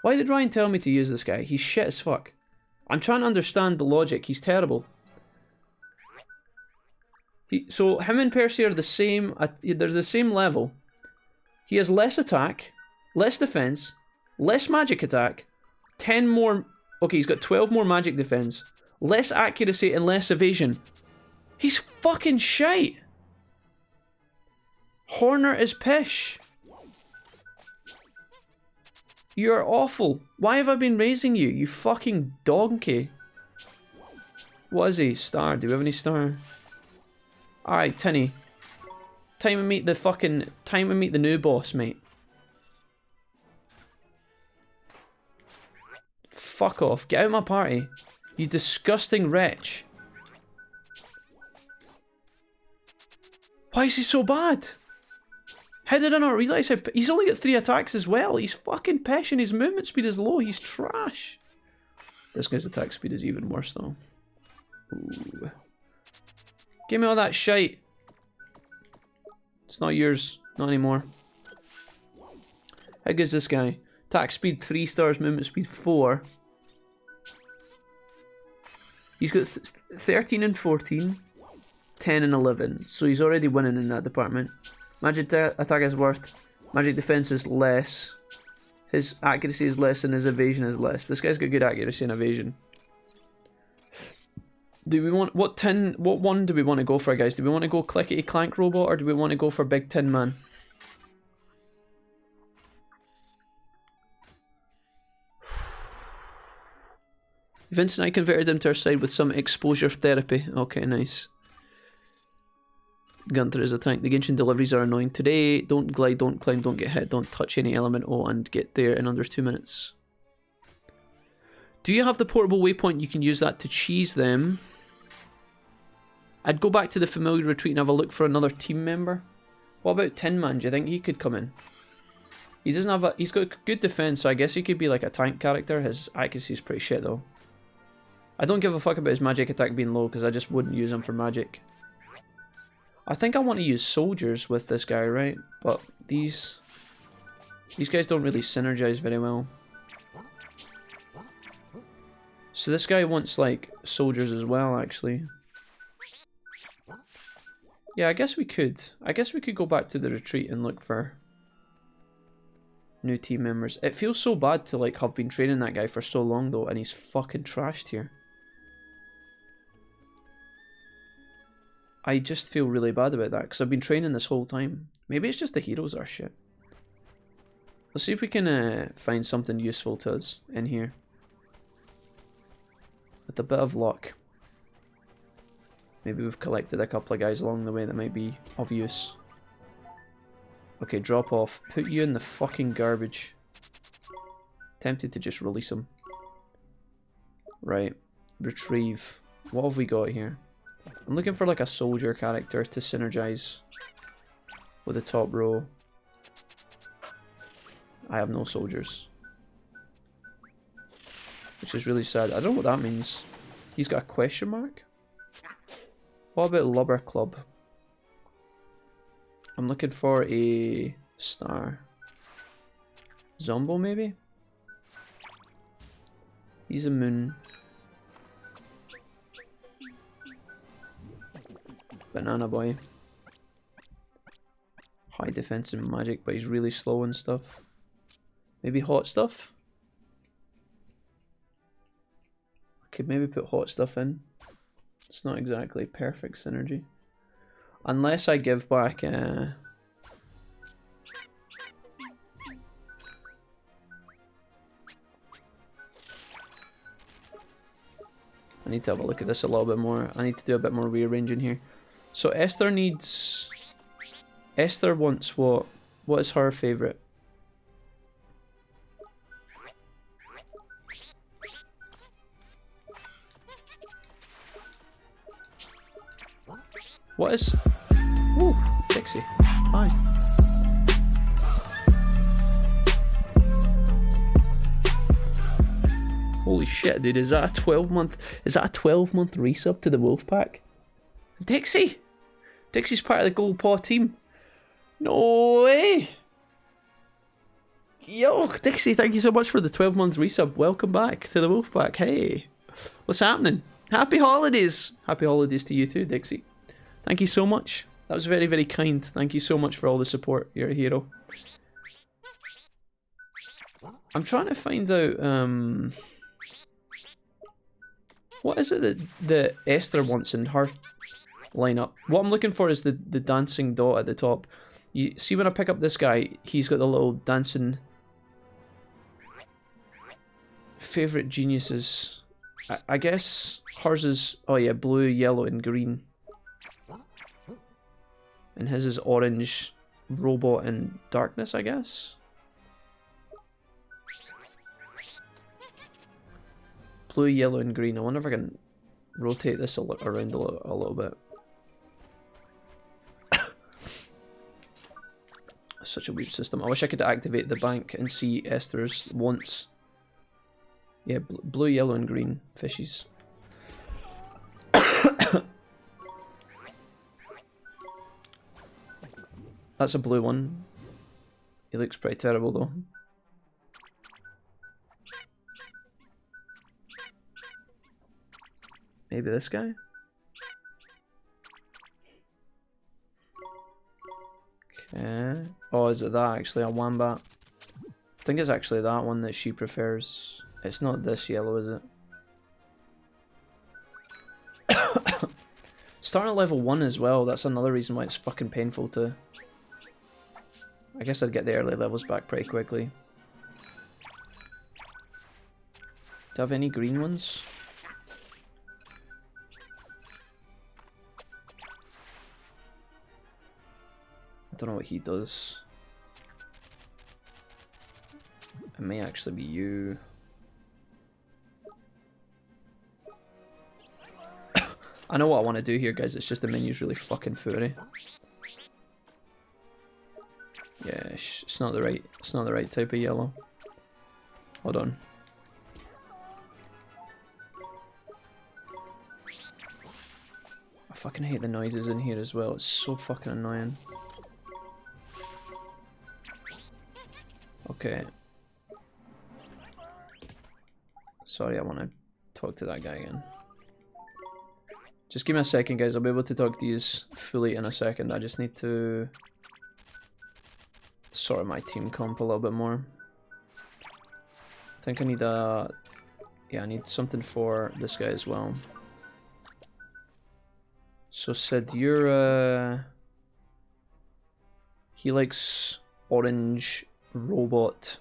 Why did Ryan tell me to use this guy? He's shit as fuck. I'm trying to understand the logic. He's terrible. So him and Percy are the same. They're the same level. He has less attack, less defense, less magic attack, 10 more. Okay, he's got 12 more magic defense. Less accuracy and less evasion. He's fucking shite. Horner is pish. You're awful. Why have I been raising you, you fucking donkey? What is he? Star. Do we have any star? Alright, Tinny. Time to meet the new boss, mate. Fuck off. Get out of my party. You disgusting wretch. Why is he so bad? How did I not realise how... He's only got 3 attacks as well. He's fucking pish and his movement speed is low. He's trash. This guy's attack speed is even worse though. Ooh. Give me all that shite. It's not yours. Not anymore. How good is this guy? Attack speed 3 stars, movement speed 4. He's got 13 and 14, 10 and 11. So he's already winning in that department. Magic attack is worth. Magic defense is less. His accuracy is less and his evasion is less. This guy's got good accuracy and evasion. Do we want... What one do we want to go for, guys? Do we want to go clickety clank robot or do we want to go for big tin man? Vince and I converted him to our side with some exposure therapy. Okay, nice. Gunther is a tank. The Genshin deliveries are annoying today. Don't glide, don't climb, don't get hit, don't touch any element. Oh, and get there in under 2 minutes. Do you have the portable waypoint? You can use that to cheese them. I'd go back to the familiar retreat and have a look for another team member. What about Tin Man? Do you think he could come in? He doesn't have a... He's got good defense, so I guess he could be like a tank character. His accuracy is pretty shit though. I don't give a fuck about his magic attack being low because I just wouldn't use him for magic. I think I want to use soldiers with this guy, right? But these guys don't really synergize very well. So this guy wants like soldiers as well, actually. Yeah, I guess we could. I guess we could go back to the retreat and look for new team members. It feels so bad to like have been training that guy for so long though, and he's fucking trashed here. I just feel really bad about that because I've been training this whole time. Maybe it's just the heroes are shit. Let's see if we can find something useful to us in here. With a bit of luck. Maybe we've collected a couple of guys along the way that might be of use. Okay, drop off. Put you in the fucking garbage. Tempted to just release him. Right. Retrieve. What have we got here? I'm looking for like a soldier character to synergize with the top row. I have no soldiers. Which is really sad. I don't know what that means. He's got a question mark? What about Lubber Club? I'm looking for a star. Zombo maybe? He's a moon. Banana boy. High defense and magic, but he's really slow and stuff. Maybe hot stuff? I could maybe put hot stuff in. It's not exactly perfect synergy. Unless I give back I need to have a look at this a little bit more. I need to do a bit more rearranging here. So Esther needs... Esther wants what? What is her favourite? What is... Woo! Dixie. Hi. Holy shit, dude, is that a 12-month... Is that a 12-month resub to the Wolfpack? Dixie! Dixie's part of the Gold Paw team. No way! Yo, Dixie, thank you so much for the 12-month resub. Welcome back to the Wolfpack. Hey, what's happening? Happy holidays! Happy holidays to you too, Dixie. Thank you so much. That was very, very kind. Thank you so much for all the support. You're a hero. I'm trying to find out, what is it that Esther wants in her lineup? What I'm looking for is the dancing dot at the top. You see when I pick up this guy, he's got the little dancing... Favourite geniuses. I guess hers is... Oh yeah, blue, yellow and green. And his is orange, robot and darkness, I guess? Blue, yellow and green. I wonder if I can rotate this around a little bit. Such a weird system. I wish I could activate the bank and see Esther's wants. Yeah, blue, yellow and green fishies. That's a blue one. He looks pretty terrible though. Maybe this guy? Okay. Oh, is it that actually? A wombat? I think it's actually that one that she prefers. It's not this yellow, is it? Starting at level 1 as well, that's another reason why it's fucking painful to... I guess I'd get the early levels back pretty quickly. Do I have any green ones? I don't know what he does. It may actually be you. I know what I want to do here, guys. It's just the menu's really fucking footy. Yeah, it's not the right type of yellow. Hold on. I fucking hate the noises in here as well. It's so fucking annoying. Okay. Sorry, I want to talk to that guy again. Just give me a second, guys. I'll be able to talk to you fully in a second. I just need to sort my team comp a little bit more. I think I need a... Yeah, I need something for this guy as well. So Sid, you're he likes orange, robot,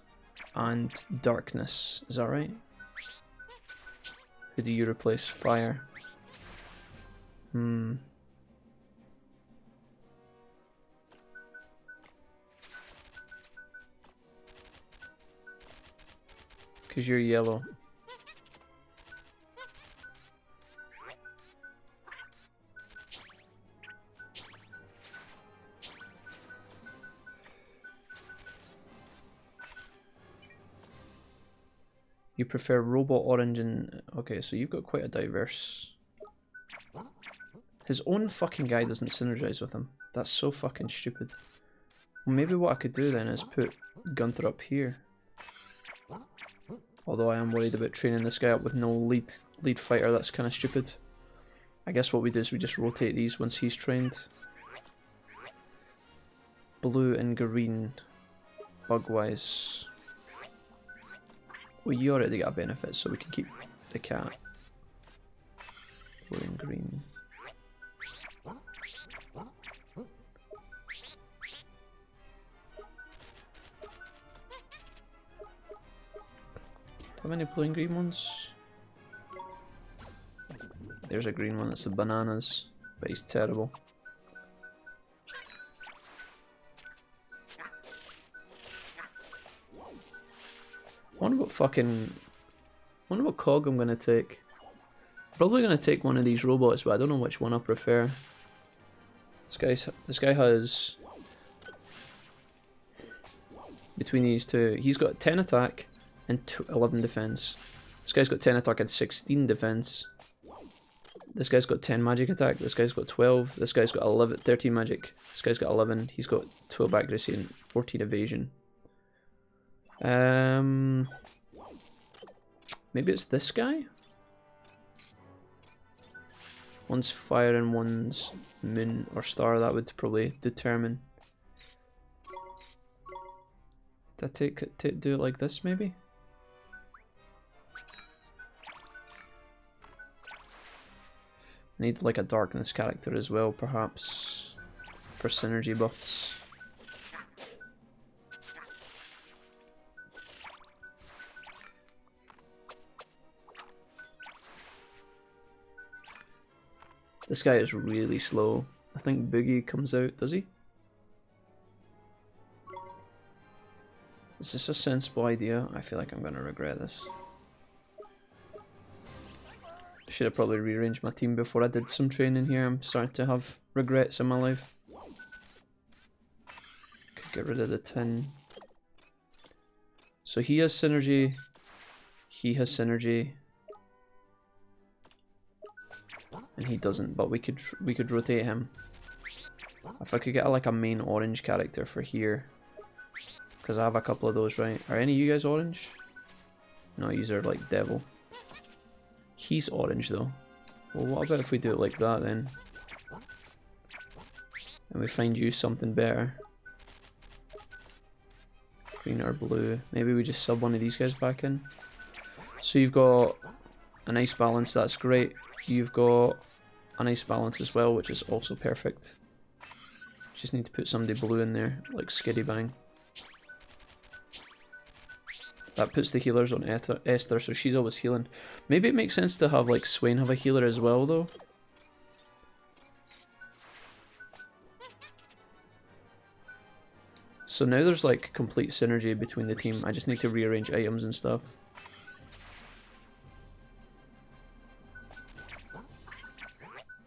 and darkness. Is that right? Who do you replace? Fire. Because you're yellow. You prefer robot, orange, and... Okay, so you've got quite a diverse... His own fucking guy doesn't synergize with him. That's so fucking stupid. Well, maybe what I could do then is put Gunther up here. Although I am worried about training this guy up with no lead fighter. That's kind of stupid. I guess what we do is we just rotate these once he's trained. Blue and green. Bug-wise. Well, you already got a benefit, so we can keep the cat. Blue and green. How many blue and green ones? There's a green one, that's the bananas, but he's terrible. I wonder what cog I'm gonna take. Probably gonna take one of these robots, but I don't know which one I prefer. This guy has between these two. He's got 10 attack and 11 defense. This guy's got 10 attack and 16 defense. This guy's got 10 magic attack. This guy's got 12. This guy's got 13 magic. This guy's got 11. He's got 12 accuracy and 14 evasion. Maybe it's this guy? One's fire and one's moon or star. That would probably determine. Did I do it like this maybe? I need like a darkness character as well, perhaps, for synergy buffs. This guy is really slow. I think Boogie comes out, does he? Is this a sensible idea? I feel like I'm going to regret this. Should have probably rearranged my team before I did some training here. I'm starting to have regrets in my life. Could get rid of the tin. So he has synergy. He has synergy. And he doesn't, but we could rotate him. If I could get like a main orange character for here. Because I have a couple of those, right? Are any of you guys orange? No, these are like devil. He's orange though. Well, what about if we do it like that then? And we find you something better. Green or blue. Maybe we just sub one of these guys back in. So you've got a nice balance, that's great. You've got a nice balance as well, which is also perfect. Just need to put somebody blue in there, like Skiddy Bang. That puts the healers on Esther, so she's always healing. Maybe it makes sense to have like Swain have a healer as well though. So now there's like complete synergy between the team. I just need to rearrange items and stuff.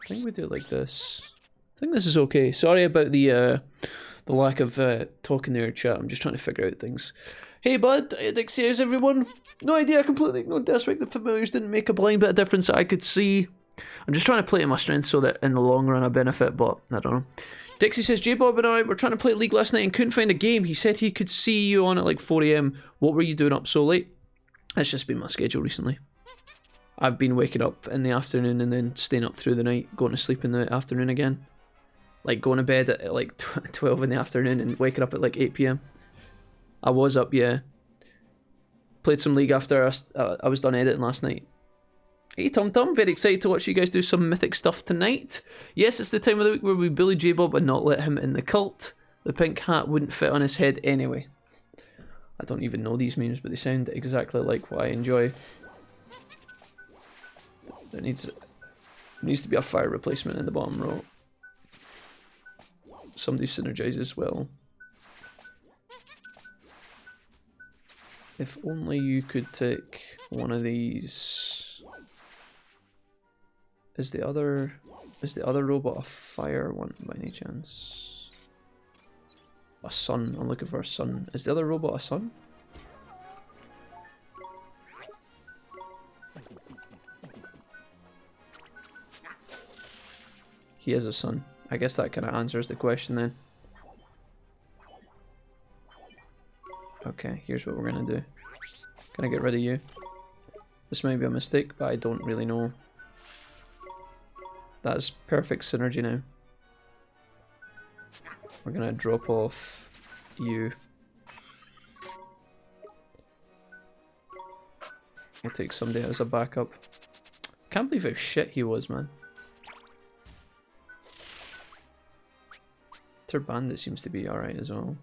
I think we do it like this. I think this is okay. Sorry about the lack of talking there in chat. I'm just trying to figure out things. Hey bud, Dixie, how's everyone? No idea, I completely ignored the aspect of familiars didn't make a blind bit of difference that I could see. I'm just trying to play to my strengths so that in the long run I benefit, but I don't know. Dixie says, J-Bob and I were trying to play League last night and couldn't find a game. He said he could see you on at like 4 AM. What were you doing up so late? That's just been my schedule recently. I've been waking up in the afternoon and then staying up through the night, going to sleep in the afternoon again. Like going to bed at like 12 in the afternoon and waking up at like 8 PM. I was up, yeah. Played some League after I was done editing last night. Hey Tom Tom, very excited to watch you guys do some mythic stuff tonight. Yes, it's the time of the week where we bully J-Bob and not let him in the cult. The pink hat wouldn't fit on his head anyway. I don't even know these memes, but they sound exactly like what I enjoy. There needs to be a fire replacement in the bottom row. Somebody synergizes well. If only you could take one of these. Is the other robot a fire one by any chance? A sun. I'm looking for a sun. Is the other robot a sun? He is a sun. I guess that kind of answers the question then. Okay, here's what we're gonna do. Can I get rid of you? This may be a mistake, but I don't really know. That's perfect synergy now. We're gonna drop off you. We'll take somebody as a backup. Can't believe how shit he was, man. Their bandit seems to be alright as well.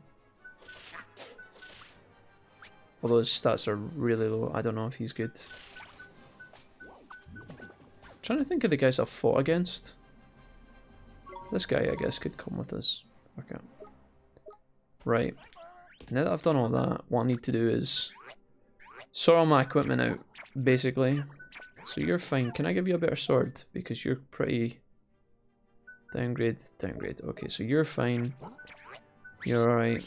Although his stats are really low, I don't know if he's good. Trying to think of the guys I've fought against. This guy, I guess, could come with us. Okay. Right. Now that I've done all that, what I need to do is sort all my equipment out, basically. So you're fine. Can I give you a better sword? Because you're pretty... Downgrade, downgrade. Okay, so you're fine. You're alright.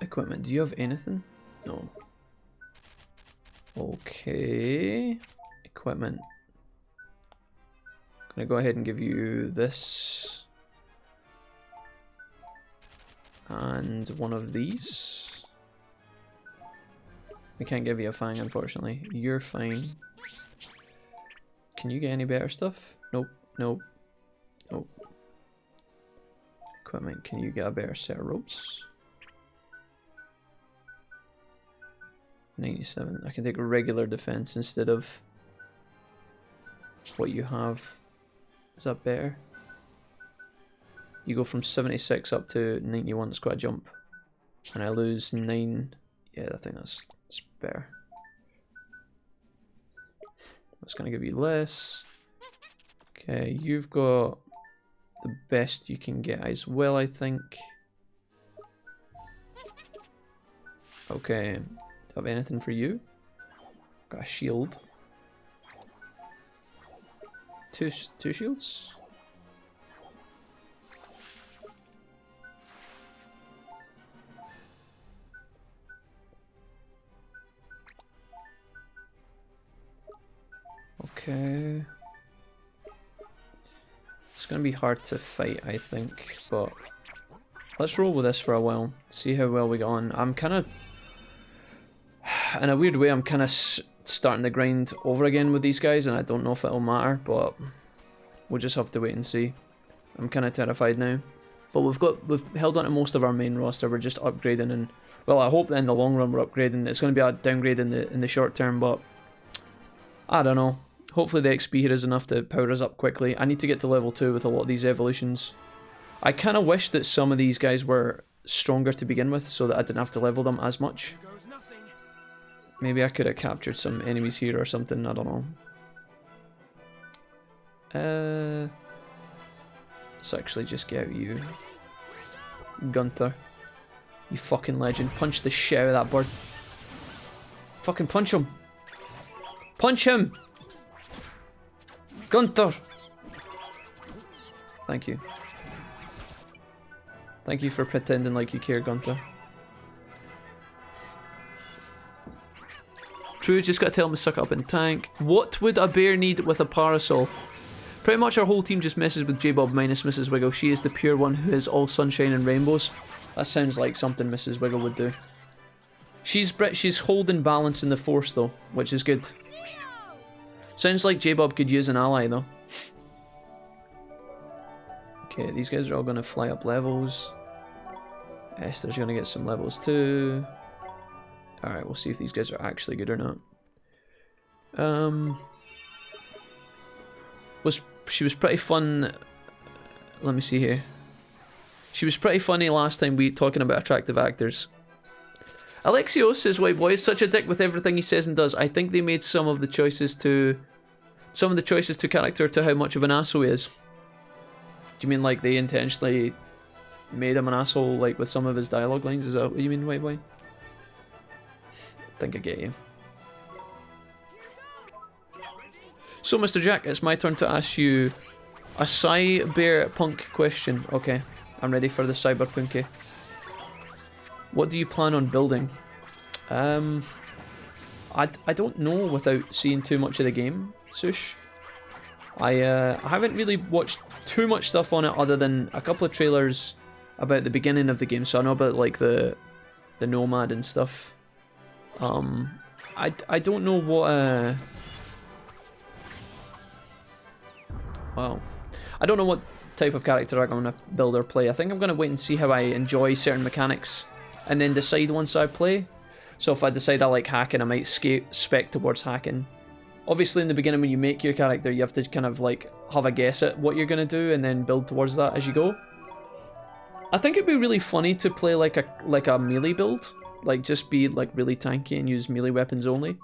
Equipment. Do you have anything? No. Okay. Equipment. Gonna go ahead and give you this. And one of these. We can't give you a fang, unfortunately. You're fine. Can you get any better stuff? Nope, nope. Nope. Equipment, can you get a better set of ropes? 97. I can take a regular defense instead of what you have. Is that better? You go from 76 up to 91, it's quite a jump. And I lose 9. Yeah, I think that's better. That's going to give you less. Okay, you've got the best you can get as well, I think. Okay, do I have anything for you? Got a shield. Two shields? Okay. It's going to be hard to fight, I think, but let's roll with this for a while, see how well we get on. I'm kind of, in a weird way, I'm kind of starting to grind over again with these guys, and I don't know if it'll matter, but we'll just have to wait and see. I'm kind of terrified now, but we've held on to most of our main roster. We're just upgrading, and well, I hope that in the long run we're upgrading. It's going to be a downgrade in the short term, but I don't know. Hopefully the XP here is enough to power us up quickly. I need to get to level 2 with a lot of these evolutions. I kind of wish that some of these guys were stronger to begin with, so that I didn't have to level them as much. Maybe I could have captured some enemies here or something, I don't know. Let's actually just get out you. Gunther. You fucking legend. Punch the shit out of that bird. Fucking punch him. Punch him! Gunther! Thank you. Thank you for pretending like you care, Gunther. True, just gotta tell him to suck up in tank. What would a bear need with a parasol? Pretty much our whole team just messes with J-Bob minus Mrs. Wiggle. She is the pure one who is all sunshine and rainbows. That sounds like something Mrs. Wiggle would do. She's holding balance in the force though, which is good. Sounds like J-Bob could use an ally though. Okay, these guys are all going to fly up levels. Esther's going to get some levels too. Alright, we'll see if these guys are actually good or not. She was pretty fun. Let me see here. She was pretty funny last time we talking about attractive actors. Alexios says, "Why boy is such a dick with everything he says and does. I think they made some of the choices to character to how much of an asshole he is." Do you mean like they intentionally made him an asshole, like with some of his dialogue lines? Is that what you mean, White Boy? I think I get you. So, Mr. Jack, it's my turn to ask you a cyberpunk question. Okay, I'm ready for the cyberpunky. What do you plan on building? I don't know without seeing too much of the game, Sush. I haven't really watched too much stuff on it other than a couple of trailers about the beginning of the game, so I know about like the nomad and stuff. I don't know what wow. I don't know what type of character I'm gonna build or play. I think I'm gonna wait and see how I enjoy certain mechanics and then decide once I play. So if I decide I like hacking, I might spec towards hacking. Obviously in the beginning when you make your character, you have to kind of like have a guess at what you're gonna do and then build towards that as you go. I think it'd be really funny to play like a melee build. Like just be like really tanky and use melee weapons only.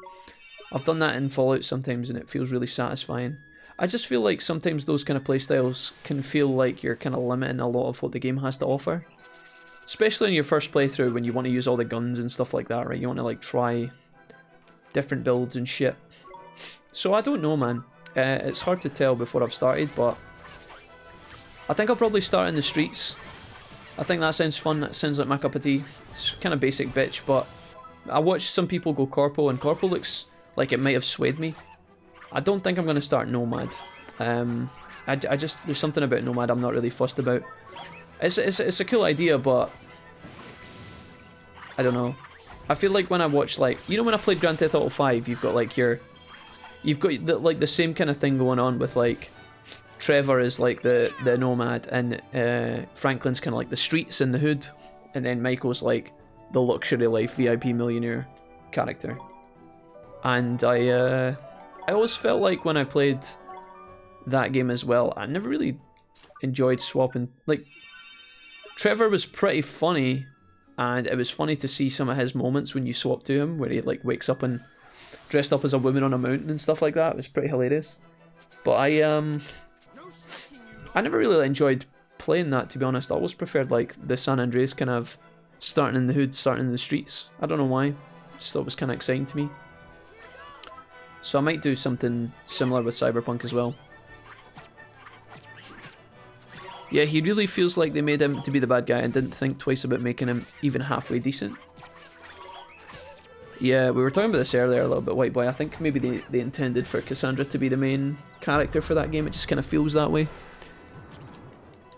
I've done that in Fallout sometimes and it feels really satisfying. I just feel like sometimes those kind of playstyles can feel like you're kind of limiting a lot of what the game has to offer. Especially in your first playthrough when you want to use all the guns and stuff like that, right? You want to like try different builds and shit. So I don't know, man. It's hard to tell before I've started, but I think I'll probably start in the streets. I think that sounds fun. That sounds like my cup of tea. It's kind of basic bitch, but I watched some people go Corpo, and Corpo looks like it might have swayed me. I don't think I'm going to start Nomad. I just, there's something about Nomad I'm not really fussed about. It's a cool idea, but I don't know. I feel like when I watch, like, you know when I played Grand Theft Auto 5, you've got the same kind of thing going on with like Trevor is like the nomad and Franklin's kind of like the streets and the hood, and then Michael's like the luxury life VIP millionaire character. And I always felt like when I played that game as well, I never really enjoyed swapping. Like, Trevor was pretty funny, and it was funny to see some of his moments when you swap to him, where he like wakes up and dressed up as a woman on a mountain and stuff like that. It was pretty hilarious. But I never really enjoyed playing that, to be honest. I always preferred like the San Andreas kind of starting in the hood, starting in the streets. I don't know why. Just thought it was kind of exciting to me. So I might do something similar with Cyberpunk as well. Yeah, he really feels like they made him to be the bad guy and didn't think twice about making him even halfway decent. Yeah, we were talking about this earlier a little bit, White Boy. I think maybe they intended for Cassandra to be the main character for that game. It just kind of feels that way.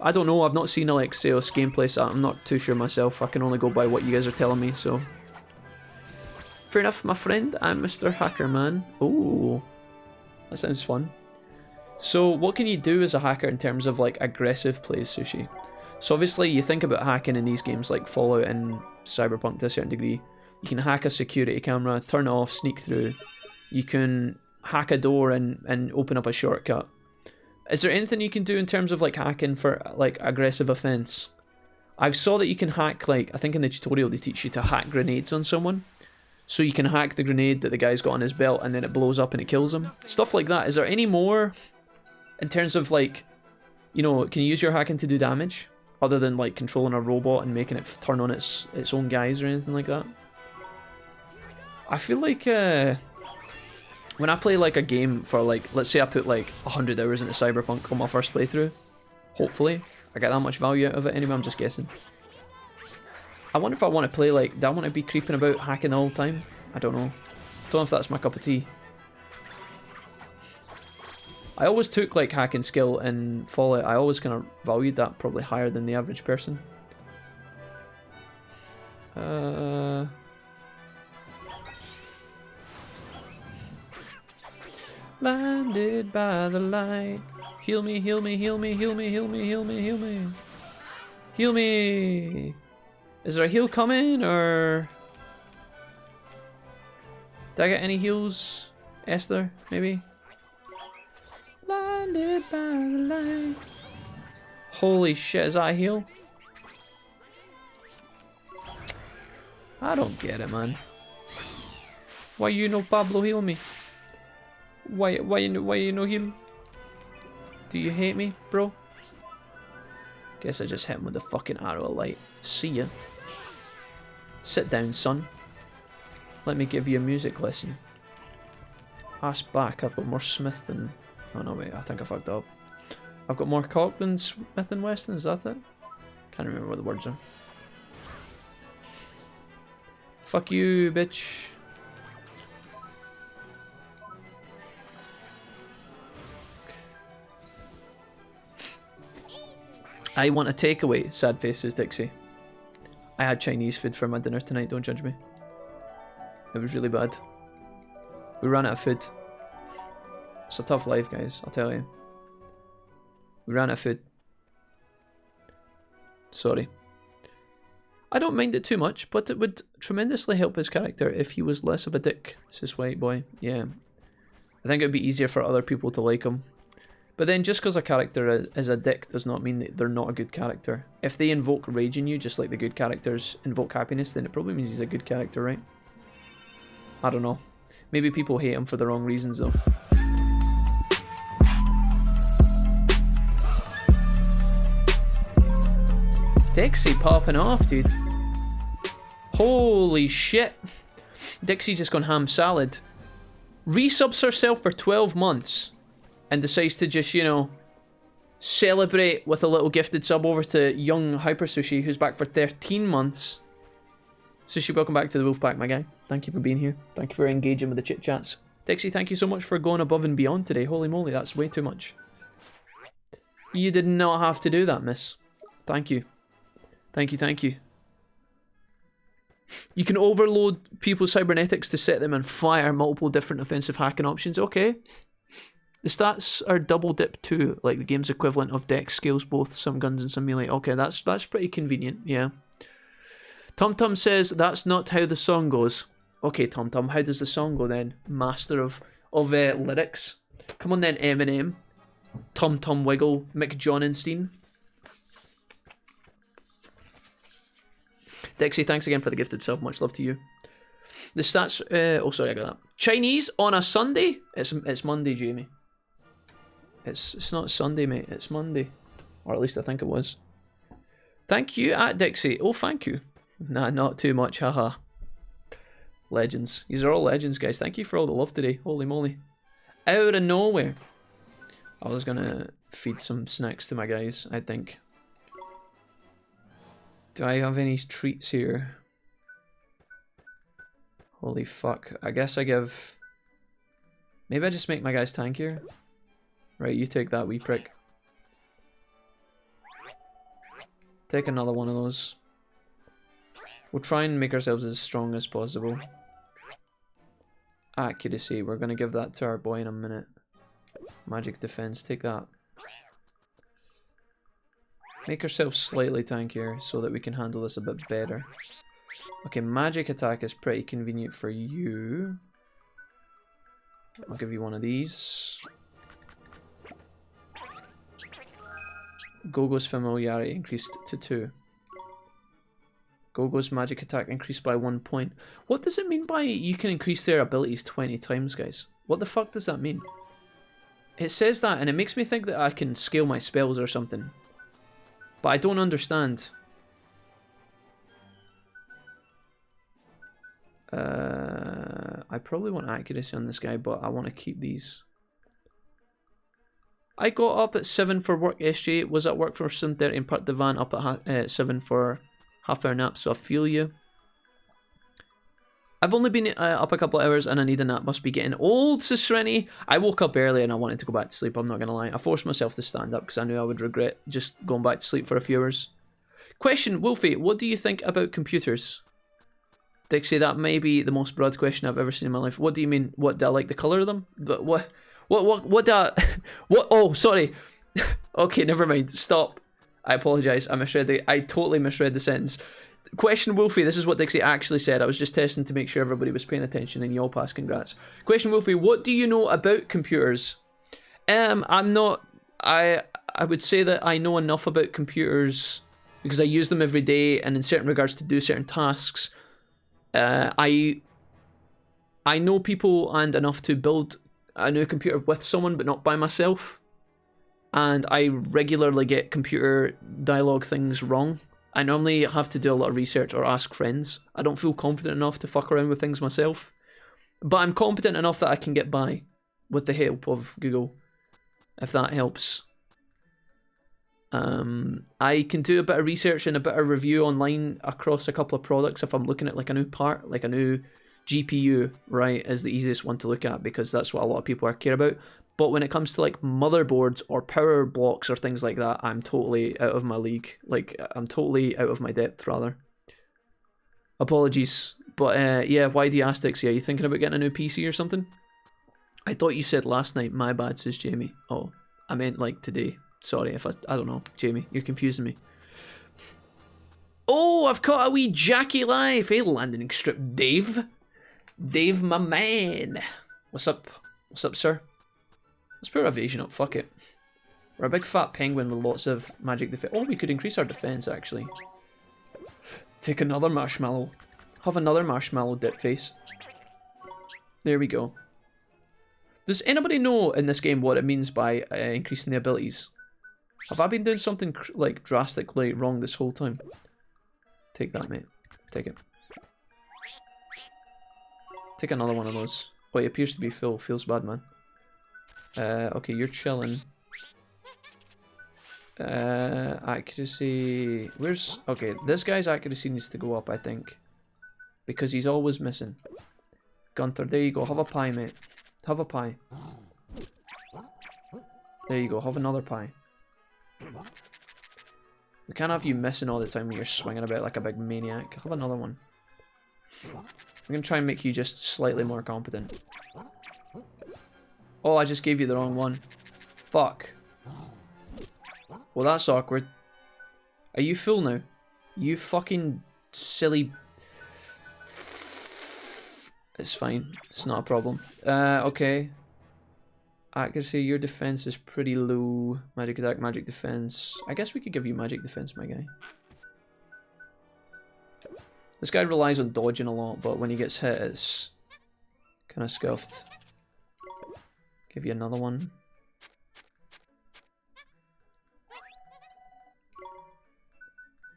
I don't know, I've not seen Alexios gameplay, so I'm not too sure myself. I can only go by what you guys are telling me, so... Fair enough, my friend. I'm Mr. Hackerman. Ooh, that sounds fun. So, what can you do as a hacker in terms of, like, aggressive plays, Sushi? So obviously, you think about hacking in these games like Fallout and Cyberpunk to a certain degree. You can hack a security camera, turn it off, sneak through. You can hack a door and open up a shortcut. Is there anything you can do in terms of like hacking for like aggressive offense? I've saw that you can hack, like, I think in the tutorial they teach you to hack grenades on someone. So you can hack the grenade that the guy's got on his belt and then it blows up and it kills him. Stuff like that. Is there any more in terms of like, you know, can you use your hacking to do damage? Other than like controlling a robot and making it turn on its own guys or anything like that? I feel like when I play like a game for like, let's say I put like 100 hours into Cyberpunk on my first playthrough, hopefully I get that much value out of it. Anyway, I'm just guessing. I wonder if I want to play like, do I want to be creeping about hacking all the time? I don't know. Don't know if that's my cup of tea. I always took like hacking skill in Fallout. I always kind of valued that probably higher than the average person. Blinded by the light. Heal me, heal me, heal me, heal me, heal me, heal me, heal me. Heal me. Is there a heal coming, or... Did I get any heals? Esther, maybe? Blinded by the light. Holy shit, is that a heal? I don't get it, man. Why you no Pablo heal me? Why you no heal? Do you hate me, bro? Guess I just hit him with the fucking arrow of light. See ya. Sit down, son. Let me give you a music lesson. Ass back, I've got more Smith than... Oh no, wait, I think I fucked up. I've got more cock than Smith and Weston, is that it? Can't remember what the words are. Fuck you, bitch. I want a takeaway, sad face says Dixie. I had Chinese food for my dinner tonight, don't judge me. It was really bad. We ran out of food. It's a tough life, guys, I'll tell you. We ran out of food. Sorry. I don't mind it too much, but it would tremendously help his character if he was less of a dick, says White Boy. Yeah. I think it would be easier for other people to like him. But then just because a character is a dick does not mean that they're not a good character. If they invoke rage in you, just like the good characters invoke happiness, then it probably means he's a good character, right? I don't know. Maybe people hate him for the wrong reasons, though. Dixie popping off, dude. Holy shit. Dixie just gone ham salad. Resubs herself for 12 months. And decides to just, you know, celebrate with a little gifted sub over to young Hyper Sushi, who's back for 13 months. Sushi, welcome back to the Wolfpack, my guy. Thank you for being here. Thank you for engaging with the chit chats. Dixie, thank you so much for going above and beyond today. Holy moly, that's way too much. You did not have to do that, miss. Thank you. Thank you, thank you. You can overload people's cybernetics to set them on fire, multiple different offensive hacking options. Okay. The stats are double dip too, like the game's equivalent of dex scales both some guns and some melee. Okay, that's pretty convenient, yeah. TomTom says that's not how the song goes. Okay, TomTom, how does the song go then? Master of lyrics. Come on then, Eminem. TomTom Wiggle, Mick Jonenstein. Dixie, thanks again for the gifted sub. Much love to you. The stats. Oh, sorry, I got that. Chinese on a Sunday. It's Monday, Jamie. It's not Sunday, mate. It's Monday, or at least I think it was. Thank you, at Dixie. Oh, thank you. Nah, not too much. Haha. Legends. These are all legends, guys. Thank you for all the love today. Holy moly. Out of nowhere. I was gonna feed some snacks to my guys, I think. Do I have any treats here? Holy fuck. I guess I give... Maybe I just make my guys tankier. Right, you take that, wee prick. Take another one of those. We'll try and make ourselves as strong as possible. Accuracy, we're going to give that to our boy in a minute. Magic defense, take that. Make ourselves slightly tankier so that we can handle this a bit better. Okay, magic attack is pretty convenient for you. I'll give you one of these. Gogo's familiarity increased to 2. Gogo's magic attack increased by 1 point. What does it mean by you can increase their abilities 20 times, guys? What the fuck does that mean? It says that and it makes me think that I can scale my spells or something. But I don't understand. I probably want accuracy on this guy, but I want to keep these. I got up at 7 for work, SJ. Was at work for 7:30 and parked the van up at 7 for half-hour nap, so I feel you. I've only been up a couple of hours and I need a nap. Must be getting old, says Serenity. I woke up early and I wanted to go back to sleep, I'm not going to lie. I forced myself to stand up because I knew I would regret just going back to sleep for a few hours. Question, Wolfie, what do you think about computers? Dixie, that may be the most broad question I've ever seen in my life. What do you mean? What, do I like the colour of them? But What what, oh, sorry. Okay, never mind, stop. I apologise, I totally misread the sentence. Question Wolfie, this is what Dixie actually said. I was just testing to make sure everybody was paying attention, and you all passed, congrats. Question Wolfie, what do you know about computers? I'm not, I would say that I know enough about computers because I use them every day, and in certain regards to do certain tasks. I know people and enough to build a new computer with someone, but not by myself. And I regularly get computer dialogue things wrong. I normally have to do a lot of research or ask friends. I don't feel confident enough to fuck around with things myself. But I'm competent enough that I can get by with the help of Google, if that helps. I can do a bit of research and a bit of review online across a couple of products if I'm looking at like a new part, like a new GPU, right, is the easiest one to look at because that's what a lot of people care about. But when it comes to like motherboards or power blocks or things like that, I'm totally out of my league. Like, I'm totally out of my depth, rather. Apologies. But yeah, why do you ask, Dixie? Are you thinking about getting a new PC or something? I thought you said last night. My bad, says Jamie. Oh, I meant like today. Sorry if I don't know. Jamie, you're confusing me. Oh, I've caught a wee Jackie live. Hey, landing strip Dave. Dave, my man. What's up? What's up, sir? Let's put our evasion up, fuck it. We're a big fat penguin with lots of magic defense. Oh, we could increase our defense, actually. Take another marshmallow. Have another marshmallow dip face. There we go. Does anybody know in this game what it means by increasing the abilities? Have I been doing something like drastically wrong this whole time? Take that, mate. Take it. Take another one of those. Oh, it appears to be full. Feels bad, man. Okay, you're chilling. Accuracy. Where's... Okay, this guy's accuracy needs to go up, I think. Because he's always missing. Gunther, there you go. Have a pie, mate. Have a pie. There you go. Have another pie. We can't have you missing all the time when you're swinging about like a big maniac. Have another one. I'm going to try and make you just slightly more competent. Oh, I just gave you the wrong one. Fuck. Well, that's awkward. Are you full now? You fucking silly... It's fine. It's not a problem. Okay. Accuracy, your defense is pretty low. Magic attack, magic defense. I guess we could give you magic defense, my guy. This guy relies on dodging a lot, but when he gets hit, it's kind of scuffed. Give you another one.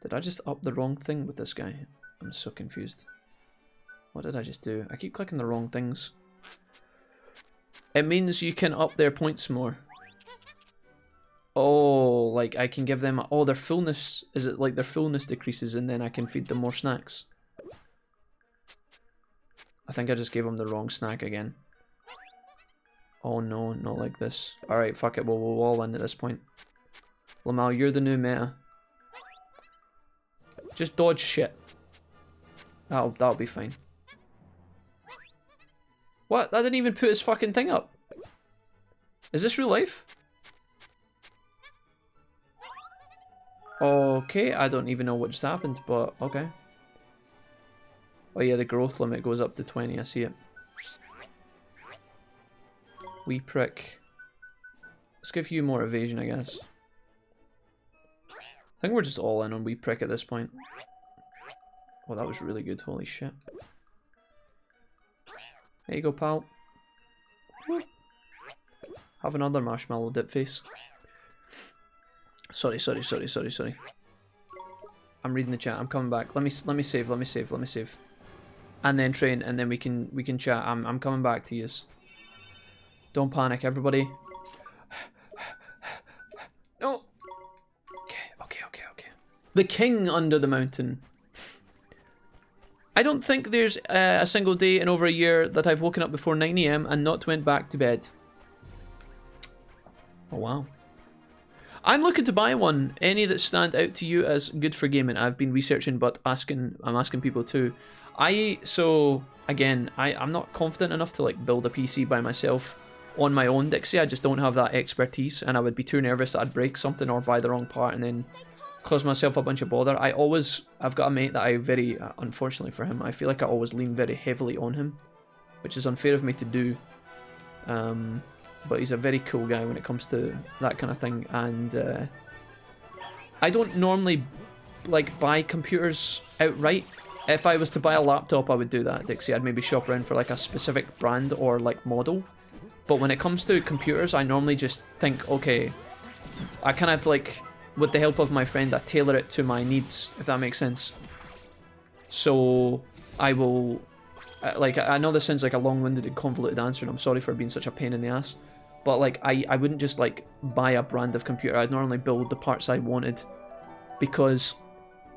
Did I just up the wrong thing with this guy? I'm so confused. What did I just do? I keep clicking the wrong things. It means you can up their points more. Oh, like I can give them... Oh, their fullness... Is it like their fullness decreases and then I can feed them more snacks? I think I just gave them the wrong snack again. Oh no, not like this. Alright, fuck it, we'll all in at this point. Lamal, you're the new meta. Just dodge shit. That'll be fine. What? That didn't even put his fucking thing up. Is this real life? Okay, I don't even know what just happened, but okay. Oh yeah, the growth limit goes up to 20, I see it. Wee prick. Let's give you more evasion, I guess. I think we're just all in on wee prick at this point. Oh, that was really good, holy shit. There you go, pal. Have another marshmallow dip face. Sorry. I'm reading the chat. I'm coming back. Let me save. And then train, and then we can chat. I'm coming back to yous. Don't panic, everybody. No. Okay. The king under the mountain. I don't think there's a single day in over a year that I've woken up before 9 AM and not went back to bed. Oh wow. I'm looking to buy one. Any that stand out to you as good for gaming? I've been researching, but I'm asking people too. I'm not confident enough to like build a PC by myself. on my own, Dixie. I just don't have that expertise, and I would be too nervous that I'd break something or buy the wrong part and then cause myself a bunch of bother. I've got a mate that I very, unfortunately for him, I feel like I always lean very heavily on him, which is unfair of me to do. But he's a very cool guy when it comes to that kind of thing, and I don't normally like buy computers outright. If I was to buy a laptop, I would do that, Dixie. I'd maybe shop around for like a specific brand or like model. But when it comes to computers, I normally just think, okay, I kind of like, with the help of my friend, I tailor it to my needs, if that makes sense. So I will, like, I know this sounds like a long-winded and convoluted answer, and I'm sorry for being such a pain in the ass. But like, I wouldn't just like buy a brand of computer. I'd normally build the parts I wanted, because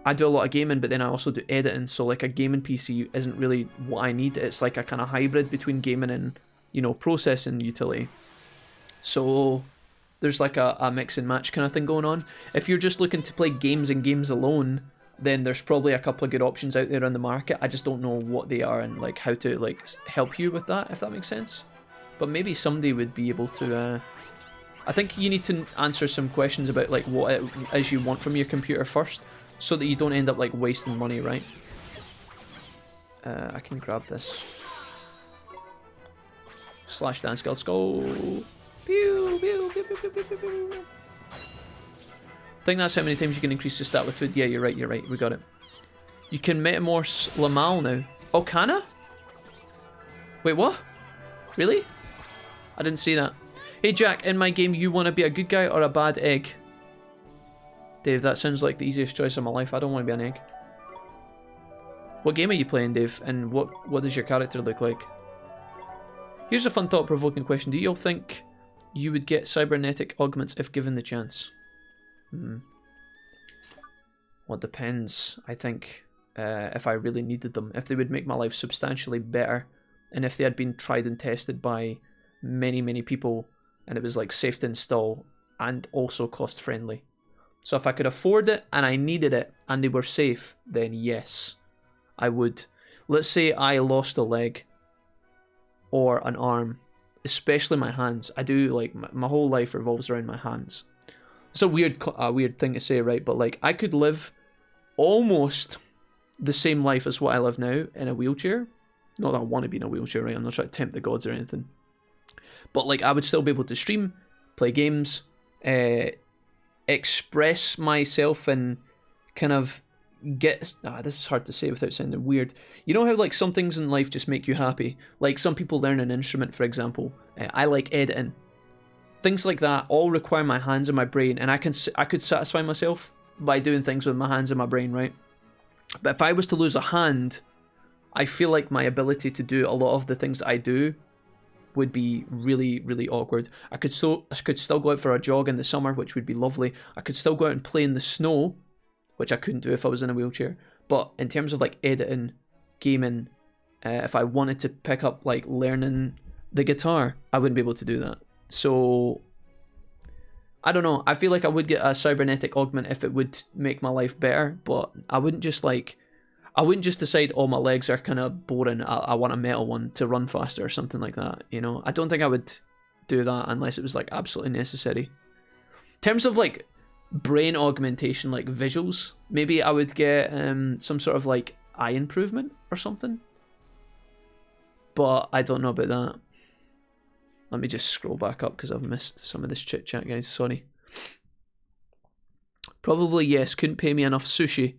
I do a lot of gaming, but then I also do editing, so like a gaming PC isn't really what I need. It's like a kind of hybrid between gaming and, you know, processing utility. So there's like a mix and match kind of thing going on. If you're just looking to play games and games alone, then there's probably a couple of good options out there on the market. I just don't know what they are and like how to like help you with that, if that makes sense. But maybe somebody would be able to, I think you need to answer some questions about like what it is you want from your computer first, so that you don't end up like wasting money, right? I can grab this. Slash dance, let's go. Pew, pew, pew, pew, pew, pew, pew, pew. I think that's how many times you can increase the stat with food. Yeah, you're right, we got it. You can metamorphose Lamal now. Oh, can I? Wait, what? Really? I didn't see that. Hey Jack, in my game, you want to be a good guy or a bad egg? Dave, that sounds like the easiest choice of my life. I don't want to be an egg. What game are you playing, Dave? And what does your character look like? Here's a fun thought-provoking question. Do you all think you would get cybernetic augments if given the chance? Well, it depends. I think if I really needed them. If they would make my life substantially better, and if they had been tried and tested by many, many people, and it was like safe to install and also cost-friendly. So if I could afford it and I needed it and they were safe, then yes, I would. Let's say I lost a leg or an arm, especially my hands. I do, like, my whole life revolves around my hands. It's a weird thing to say, right? But like, I could live almost the same life as what I live now in a wheelchair. Not that I want to be in a wheelchair, right? I'm not trying to tempt the gods or anything. But like, I would still be able to stream, play games, express myself and kind of get... this is hard to say without sounding weird. You know how like some things in life just make you happy? Like some people learn an instrument, for example. I like editing. Things like that all require my hands and my brain, and I could satisfy myself by doing things with my hands and my brain, right? But if I was to lose a hand, I feel like my ability to do a lot of the things that I do would be really, really awkward. I could still go out for a jog in the summer, which would be lovely. I could still go out and play in the snow, which I couldn't do if I was in a wheelchair. But in terms of like editing, gaming, if I wanted to pick up like learning the guitar, I wouldn't be able to do that. So I don't know. I feel like I would get a cybernetic augment if it would make my life better, but I wouldn't just decide, oh, my legs are kind of boring, I want a metal one to run faster or something like that, you know? I don't think I would do that unless it was, like, absolutely necessary. In terms of, like, brain augmentation, like visuals, maybe I would get some sort of, like, eye improvement or something. But I don't know about that. Let me just scroll back up because I've missed some of this chit-chat, guys. Sorry. Probably yes. Couldn't pay me enough sushi.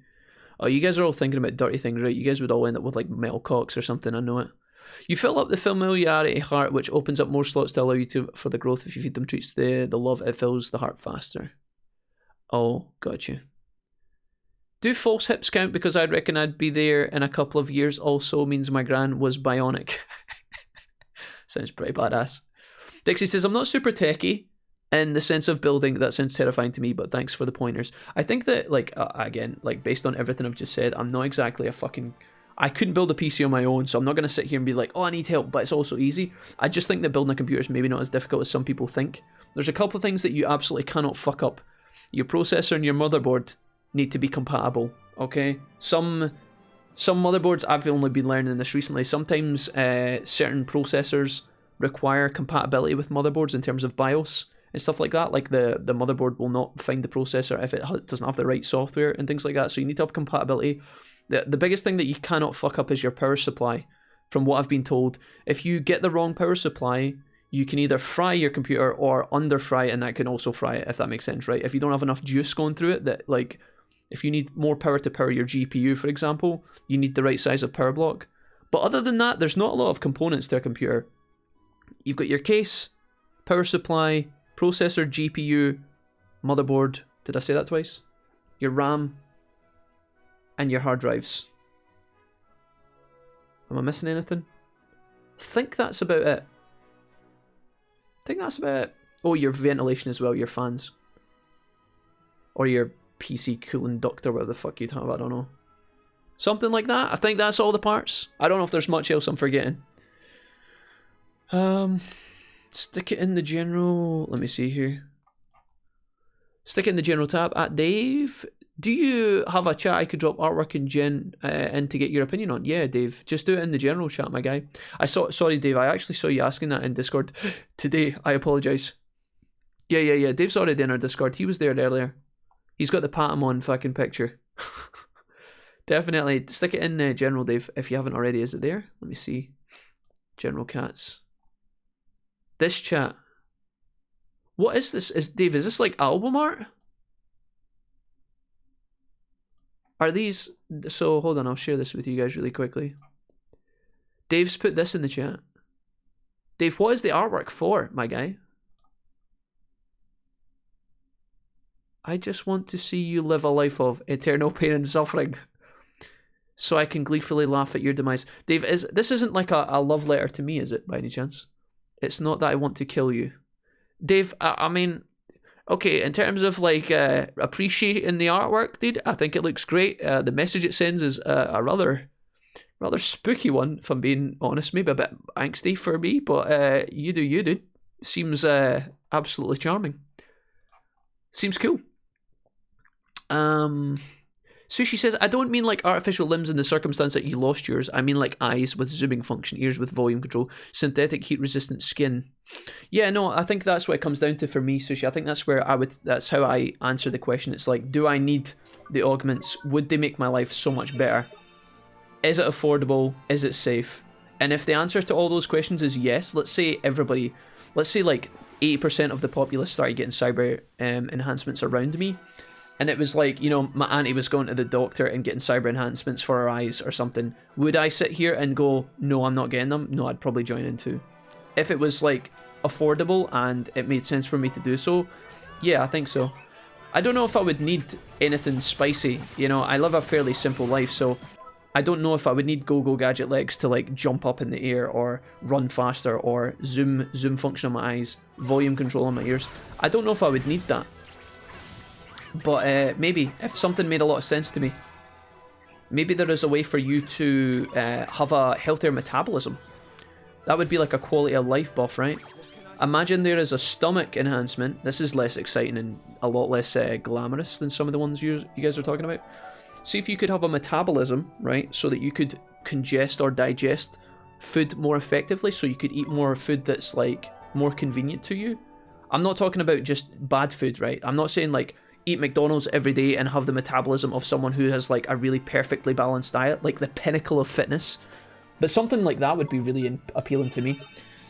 Oh, you guys are all thinking about dirty things, right? You guys would all end up with like metal cocks or something, I know it. You fill up the familiarity heart, which opens up more slots to allow you to for the growth. If you feed them treats the love, it fills the heart faster. Oh, got you. Do false hips count? Because I'd reckon I'd be there in a couple of years. Also means my gran was bionic. Sounds pretty badass. Dixie says, I'm not super techie in the sense of building. That sounds terrifying to me, but thanks for the pointers. I think that, like, again, like, based on everything I've just said, I'm not exactly a fucking... I couldn't build a PC on my own, so I'm not going to sit here and be like, oh, I need help, but it's also easy. I just think that building a computer is maybe not as difficult as some people think. There's a couple of things that you absolutely cannot fuck up. Your processor and your motherboard need to be compatible, okay? Some motherboards, I've only been learning this recently, sometimes certain processors require compatibility with motherboards in terms of BIOS and stuff like that. Like the motherboard will not find the processor if it doesn't have the right software and things like that. So you need to have compatibility. The biggest thing that you cannot fuck up is your power supply. From what I've been told, if you get the wrong power supply, you can either fry your computer or under fry it, and that can also fry it, if that makes sense, right? If you don't have enough juice going through it, that like, if you need more power to power your GPU, for example, you need the right size of power block. But other than that, there's not a lot of components to a computer. You've got your case, power supply, processor, GPU, motherboard, did I say that twice? Your RAM, and your hard drives. Am I missing anything? I think that's about it. Oh, your ventilation as well, your fans. Or your PC cooling duct or whatever the fuck you'd have, I don't know. Something like that. I think that's all the parts. I don't know if there's much else I'm forgetting. Stick it in the general... Let me see here. Stick it in the general tab. At Dave... Do you have a chat I could drop artwork and Jen in to get your opinion on? Yeah, Dave. Just do it in the general chat, my guy. Sorry, Dave. I actually saw you asking that in Discord today. I apologise. Yeah. Dave's already in our Discord. He was there earlier. He's got the Patamon fucking picture. Definitely. Stick it in general, Dave, if you haven't already. Is it there? Let me see. General cats. This chat. What is this? Dave, is this like album art? Are these... So, hold on, I'll share this with you guys really quickly. Dave's put this in the chat. Dave, what is the artwork for, my guy? I just want to see you live a life of eternal pain and suffering, so I can gleefully laugh at your demise. Dave, this isn't like a love letter to me, is it, by any chance? It's not that I want to kill you. Dave, I mean... Okay, in terms of like appreciating the artwork, dude, I think it looks great. The message it sends is a rather spooky one, if I'm being honest. Maybe a bit angsty for me, but you do you, dude. Seems absolutely charming. Seems cool. Sushi says, I don't mean like artificial limbs in the circumstance that you lost yours. I mean like eyes with zooming function, ears with volume control, synthetic heat resistant skin. Yeah, no, I think that's what it comes down to for me, Sushi. I think that's how I answer the question. It's like, do I need the augments? Would they make my life so much better? Is it affordable? Is it safe? And if the answer to all those questions is yes, let's say like 80% of the populace started getting cyber enhancements around me. And it was like, you know, my auntie was going to the doctor and getting cyber enhancements for her eyes or something. Would I sit here and go, no, I'm not getting them? No, I'd probably join in too. If it was like affordable and it made sense for me to do so, yeah, I think so. I don't know if I would need anything spicy. You know, I live a fairly simple life, so I don't know if I would need go-go gadget legs to like jump up in the air or run faster or zoom function on my eyes, volume control on my ears. I don't know if I would need that. But maybe, if something made a lot of sense to me, maybe there is a way for you to have a healthier metabolism. That would be like a quality of life buff, right? Imagine there is a stomach enhancement. This is less exciting and a lot less glamorous than some of the ones you guys are talking about. See if you could have a metabolism, right? So that you could congest or digest food more effectively, so you could eat more food that's like more convenient to you. I'm not talking about just bad food, right? I'm not saying like eat McDonald's every day and have the metabolism of someone who has like a really perfectly balanced diet, like the pinnacle of fitness. But something like that would be really appealing to me.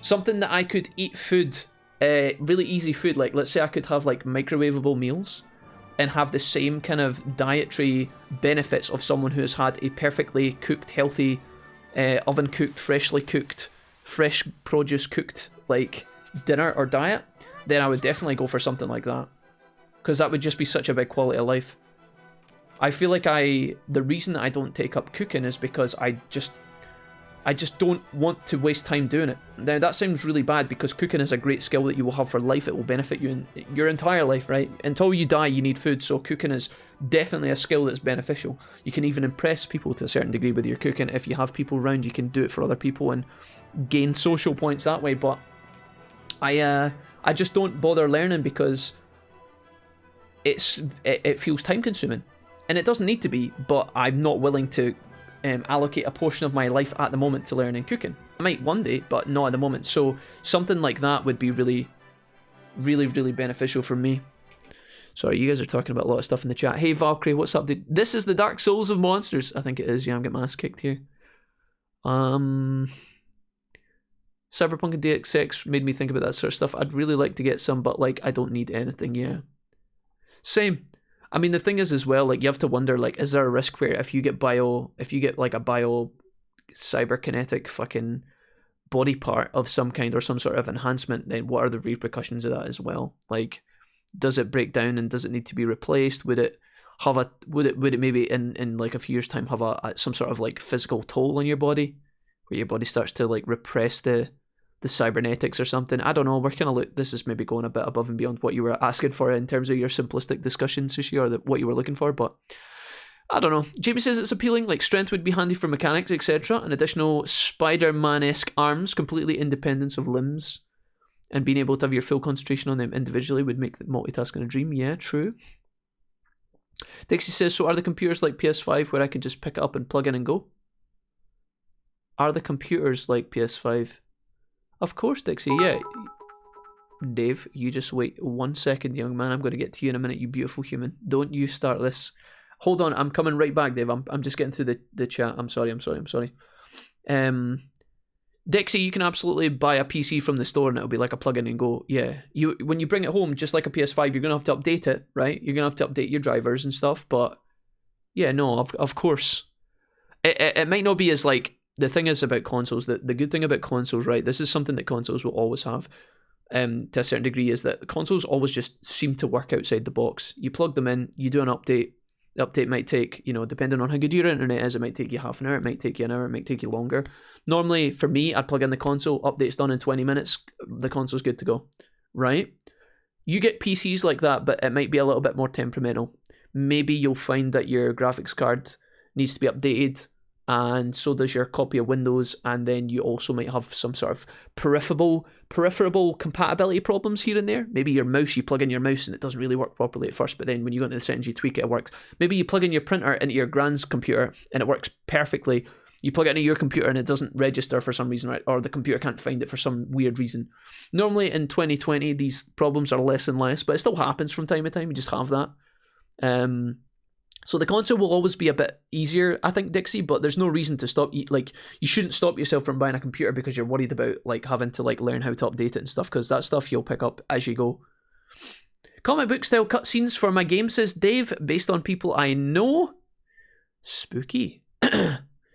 Something that I could eat food, really easy food, like let's say I could have like microwavable meals and have the same kind of dietary benefits of someone who has had a perfectly cooked, healthy, oven cooked, freshly cooked, fresh produce cooked like dinner or diet, then I would definitely go for something like that. Because that would just be such a big quality of life. I feel like the reason that I don't take up cooking is because I just don't want to waste time doing it. Now that sounds really bad because cooking is a great skill that you will have for life. It will benefit you in your entire life, right? Until you die, you need food, so cooking is definitely a skill that's beneficial. You can even impress people to a certain degree with your cooking. If you have people around, you can do it for other people and gain social points that way. But I just don't bother learning because it feels time consuming, and it doesn't need to be, but I'm not willing to allocate a portion of my life at the moment to learning cooking. I might one day, but not at the moment. So something like that would be really, really beneficial for me. Sorry, you guys are talking about a lot of stuff in the chat. Hey Valkyrie, what's up, dude? This is the Dark Souls of monsters. I think it is. Yeah, I'm getting my ass kicked here. Cyberpunk and DX6 made me think about that sort of stuff. I'd really like to get some, but like I don't need anything. Yeah, same. I mean, the thing is as well, like you have to wonder, like, is there a risk where if you get like a bio cyberkinetic fucking body part of some kind or some sort of enhancement, then what are the repercussions of that as well? Like, does it break down and does it need to be replaced? Would it have a would it maybe in like a few years time have some sort of like physical toll on your body, where your body starts to like repress the cybernetics or something? I don't know. We're kind of this is maybe going a bit above and beyond what you were asking for in terms of your simplistic discussion, Sushi, or what you were looking for, but I don't know. Jamie says it's appealing, like strength would be handy for mechanics, etc. And additional Spider-Man-esque arms, completely independence of limbs, and being able to have your full concentration on them individually would make multitasking a dream. Yeah, true. Dixie says, so are the computers like PS5 where I can just pick it up and plug in and go? Are the computers like PS5? Of course, Dixie, yeah. Dave, you just wait 1 second, young man. I'm going to get to you in a minute, you beautiful human. Don't you start this. Hold on, I'm coming right back, Dave. I'm just getting through the chat. I'm sorry. Dixie, you can absolutely buy a PC from the store and it'll be like a plug in and go. Yeah, when you bring it home, just like a PS5, you're going to have to update it, right? You're going to have to update your drivers and stuff, but yeah, no, of course. It might not be as like, the thing is about consoles, the good thing about consoles, right, this is something that consoles will always have, to a certain degree, is that consoles always just seem to work outside the box. You plug them in, you do an update. The update might take, depending on how good your internet is, it might take you half an hour, it might take you an hour, it might take you longer. Normally, for me, I'd plug in the console, update's done in 20 minutes, the console's good to go, right? You get PCs like that, but it might be a little bit more temperamental. Maybe you'll find that your graphics card needs to be updated, and so does your copy of Windows, and then you also might have some sort of peripheral compatibility problems here and there. Maybe your mouse, you plug in your mouse and it doesn't really work properly at first, but then when you go into the settings, you tweak it, it works. Maybe you plug in your printer into your grand's computer and it works perfectly. You plug it into your computer and it doesn't register for some reason, right? Or the computer can't find it for some weird reason. Normally in 2020, these problems are less and less, but it still happens from time to time. You just have that. So the console will always be a bit easier, I think, Dixie, but there's no reason to stop. Like, you shouldn't stop yourself from buying a computer because you're worried about like having to like learn how to update it and stuff, because that stuff you'll pick up as you go. Comic book style cutscenes for my game, says Dave, based on people I know. Spooky.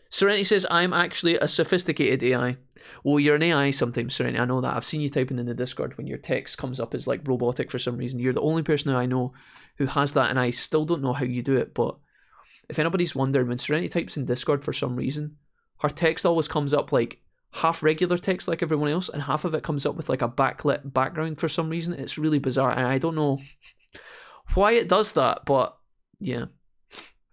Serenity says, I'm actually a sophisticated AI. Well, you're an AI sometimes, Serenity. I know that. I've seen you typing in the Discord when your text comes up as like robotic for some reason. You're the only person who I know who has that, and I still don't know how you do it. But if anybody's wondering, when Serenity types in Discord for some reason, her text always comes up like half regular text like everyone else, and half of it comes up with like a backlit background for some reason. It's really bizarre, and I don't know why it does that, but yeah.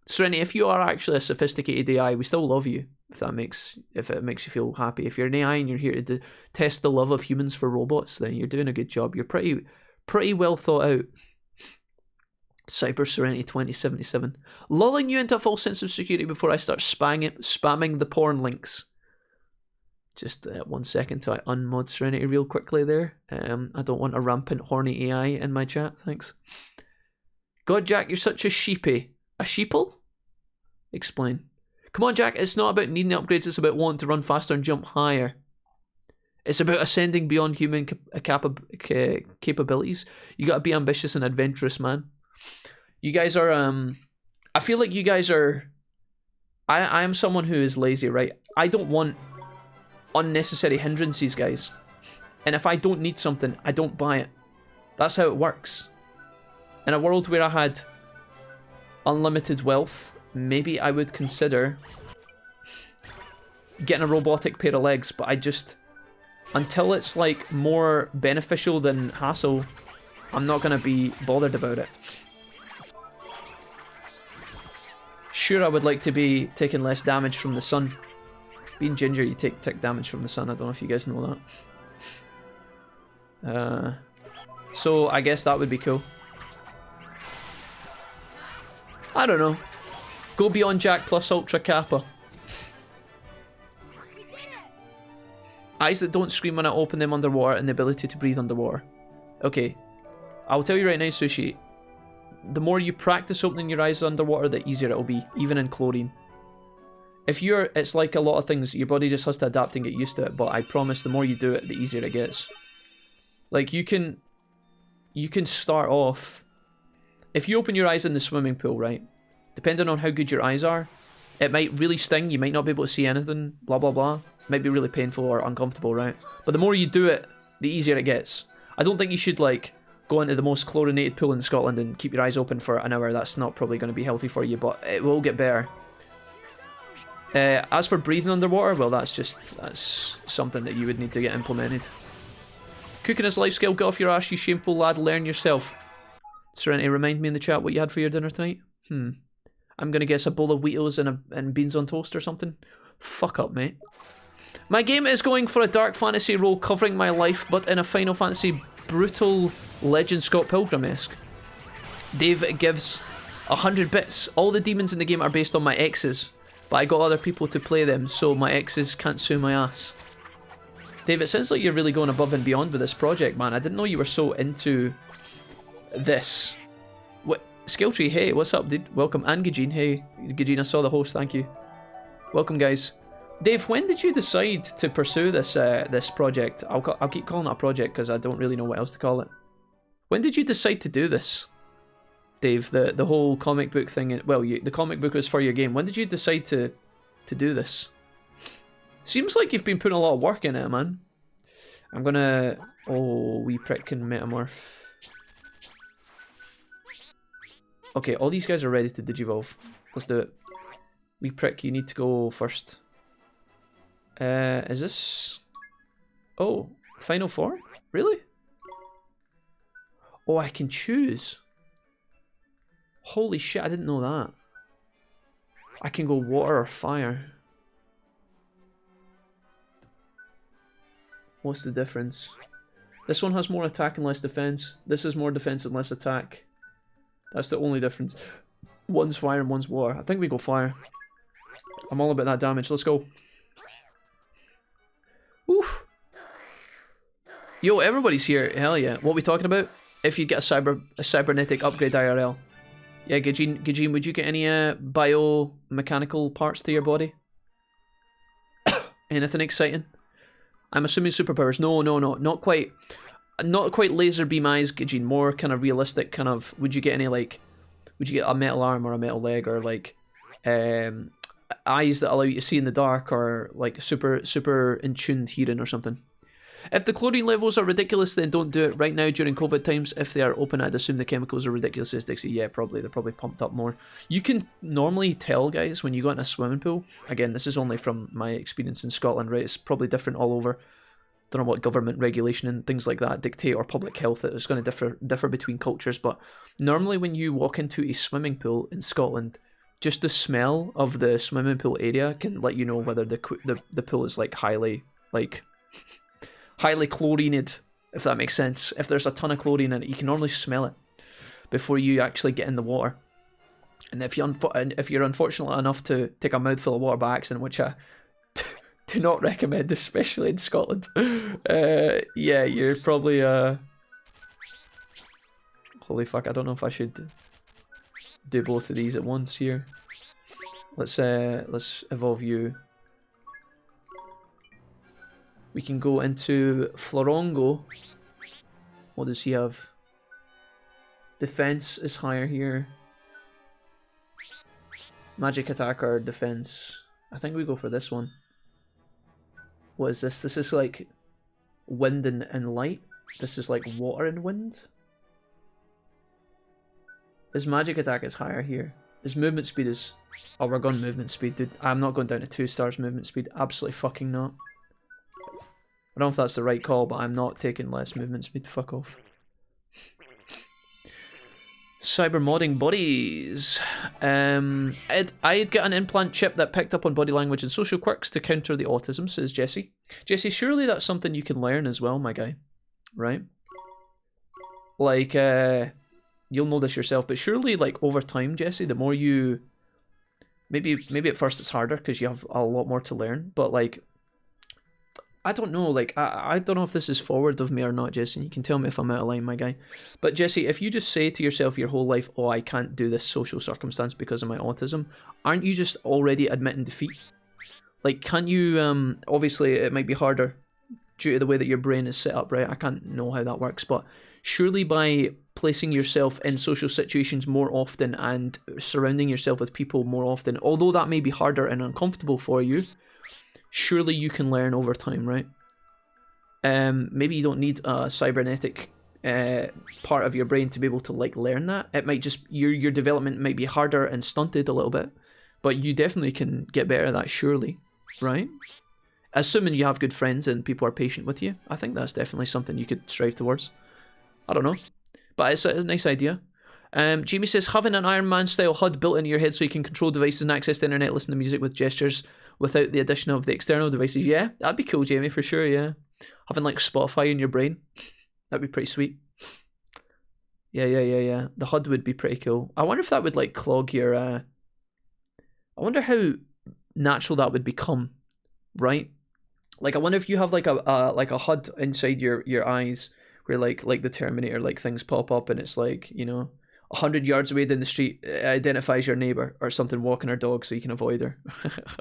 Serenity, if you are actually a sophisticated AI, we still love you. If it makes you feel happy. If you're an AI and you're here to test the love of humans for robots, then you're doing a good job. You're pretty well thought out. Cyber Serenity 2077. Lulling you into a false sense of security before I start spamming the porn links. Just 1 second till I unmod Serenity real quickly there. I don't want a rampant horny AI in my chat, thanks. God, Jack, you're such a sheepy. A sheeple? Explain. Come on, Jack, it's not about needing upgrades, it's about wanting to run faster and jump higher. It's about ascending beyond human capabilities. You gotta be ambitious and adventurous, man. You guys are, I feel like you guys are, I am someone who is lazy, right? I don't want unnecessary hindrances, guys. And if I don't need something, I don't buy it. That's how it works. In a world where I had unlimited wealth, maybe I would consider getting a robotic pair of legs, but I just, until it's like more beneficial than hassle, I'm not going to be bothered about it. Sure, I would like to be taking less damage from the sun. Being ginger, you take tick damage from the sun. I don't know if you guys know that. So I guess that would be cool. I don't know. Go beyond Jack plus Ultra Kappa. Eyes that don't scream when I open them underwater, and the ability to breathe underwater. Okay. I'll tell you right now, Sushi. The more you practice opening your eyes underwater, the easier it'll be, even in chlorine. It's like a lot of things, your body just has to adapt and get used to it, but I promise the more you do it, the easier it gets. Like, you can start off, if you open your eyes in the swimming pool, right, depending on how good your eyes are, it might really sting, you might not be able to see anything, blah blah blah, it might be really painful or uncomfortable, right, but the more you do it, the easier it gets. I don't think you should, like, go into the most chlorinated pool in Scotland and keep your eyes open for an hour. That's not probably going to be healthy for you, but it will get better. As for breathing underwater, well, that's something that you would need to get implemented. Cooking is a life skill. Get off your ass, you shameful lad. Learn yourself. Serenity, remind me in the chat what you had for your dinner tonight. I'm going to guess a bowl of Wheatos and beans on toast or something. Fuck up, mate. My game is going for a dark fantasy role covering my life, but in a Final Fantasy brutal Legend Scott Pilgrim-esque. Dave gives 100 bits. All the demons in the game are based on my exes, but I got other people to play them, so my exes can't sue my ass. Dave, it sounds like you're really going above and beyond with this project, man. I didn't know you were so into this. What? Skilltree, hey, what's up, dude? Welcome. And Gajin, hey. Gajin, I saw the host, thank you. Welcome, guys. Dave, when did you decide to pursue this this project? I'll keep calling it a project because I don't really know what else to call it. When did you decide to do this, Dave? The whole comic book thing. Well, the comic book was for your game. When did you decide to do this? Seems like you've been putting a lot of work in it, man. I'm gonna... Oh, wee prick can metamorph. Okay, all these guys are ready to digivolve. Let's do it. Wee prick, you need to go first. Is this... Oh, final form? Really? Oh, I can choose. Holy shit, I didn't know that. I can go water or fire. What's the difference? This one has more attack and less defense. This is more defense and less attack. That's the only difference. One's fire and one's water. I think we go fire. I'm all about that damage. Let's go. Oof. Yo, everybody's here. Hell yeah. What are we talking about? If you get a cybernetic upgrade IRL. Yeah, Gajin, would you get any biomechanical parts to your body? Anything exciting? I'm assuming superpowers. No, not quite. Not quite laser beam eyes, Gajin. More kind of realistic. Kind of. Would you get any like? Would you get a metal arm or a metal leg or like, eyes that allow you to see in the dark or like super in tuned hearing or something? If the chlorine levels are ridiculous, then don't do it right now during COVID times. If they are open, I'd assume the chemicals are ridiculous as Dixie. Yeah, probably. They're probably pumped up more. You can normally tell, guys, when you go in a swimming pool. Again, this is only from my experience in Scotland, right? It's probably different all over. Don't know what government regulation and things like that dictate or public health. It's going to differ between cultures. But normally when you walk into a swimming pool in Scotland, just the smell of the swimming pool area can let you know whether the pool is like highly chlorinated, if that makes sense. If there's a ton of chlorine in it, you can normally smell it before you actually get in the water. And if you're unfortunate enough to take a mouthful of water by accident, which I do not recommend, especially in Scotland, yeah, you're probably holy fuck, I don't know if I should do both of these at once here. Let's evolve you. We can go into Florongo. What does he have? Defense is higher here. Magic attack or defense. I think we go for this one. What is this? This is like wind and light. This is like water and wind. His magic attack is higher here. His movement speed is... Oh, we're going movement speed, dude. I'm not going down to 2 stars movement speed. Absolutely fucking not. I don't know if that's the right call, but I'm not taking less movement speed. Fuck off. Cyber modding bodies. I'd get an implant chip that picked up on body language and social quirks to counter the autism, says Jesse. Jesse, surely that's something you can learn as well, my guy. Right? Like, you'll know this yourself, but surely, like, over time, Jesse, the more you... Maybe at first it's harder because you have a lot more to learn, but, like, I don't know, like, I don't know if this is forward of me or not, Jesse. You can tell me if I'm out of line, my guy. But Jesse, if you just say to yourself your whole life, oh, I can't do this social circumstance because of my autism, aren't you just already admitting defeat? Like, can't you, obviously it might be harder due to the way that your brain is set up, right? I can't know how that works, but surely by placing yourself in social situations more often and surrounding yourself with people more often, although that may be harder and uncomfortable for you, surely you can learn over time, right? Maybe you don't need a cybernetic part of your brain to be able to like learn that. It might just, your development might be harder and stunted a little bit, but you definitely can get better at that, surely, right? Assuming you have good friends and people are patient with you, I think that's definitely something you could strive towards. I don't know, but it's a nice idea. Jamie says, having an Iron Man style HUD built into your head so you can control devices and access the internet, listen to music with gestures without the addition of the external devices. Yeah, that'd be cool, Jamie, for sure, yeah. Having like Spotify in your brain, that'd be pretty sweet. Yeah. The HUD would be pretty cool. I wonder if that would like clog your... I wonder how natural that would become, right? Like, I wonder if you have like a HUD inside your eyes where like the Terminator, like things pop up and it's like, you know, 100 yards away down the street, it identifies your neighbour or something walking her dog so you can avoid her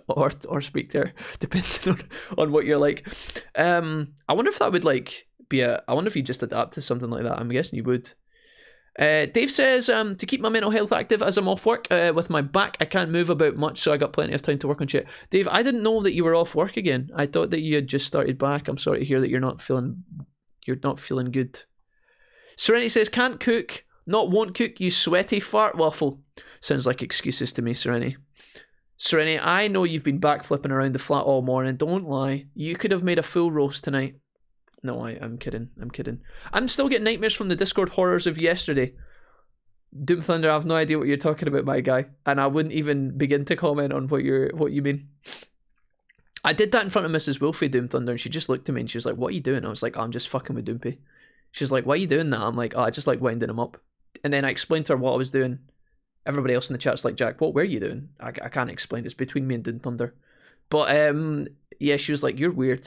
or speak to her, depending on what you're like. I wonder if that would like be I wonder if you just adapt to something like that. I'm guessing you would. Dave says, to keep my mental health active as I'm off work with my back, I can't move about much, so I got plenty of time to work on shit. Dave, I didn't know that you were off work again. I thought that you had just started back. I'm sorry to hear that you're not feeling good. Serenity says, can't cook, not won't cook, you sweaty fart waffle. Sounds like excuses to me, Serenity. Serenity, I know you've been backflipping around the flat all morning. Don't lie. You could have made a full roast tonight. No, I'm kidding. I'm still getting nightmares from the Discord horrors of yesterday. Doom Thunder, I have no idea what you're talking about, my guy, and I wouldn't even begin to comment on what you mean. I did that in front of Mrs. Wolfie, Doom Thunder, and she just looked at me and she was like, "What are you doing?" I was like, "I'm just fucking with Doompy." She's like, "Why are you doing that?" I'm like, "Oh, I just like winding him up." And then I explained to her what I was doing. Everybody else in the chat's like, "Jack, what were you doing?" I can't explain. It's between me and Doom Thunder. But yeah, she was like, "You're weird."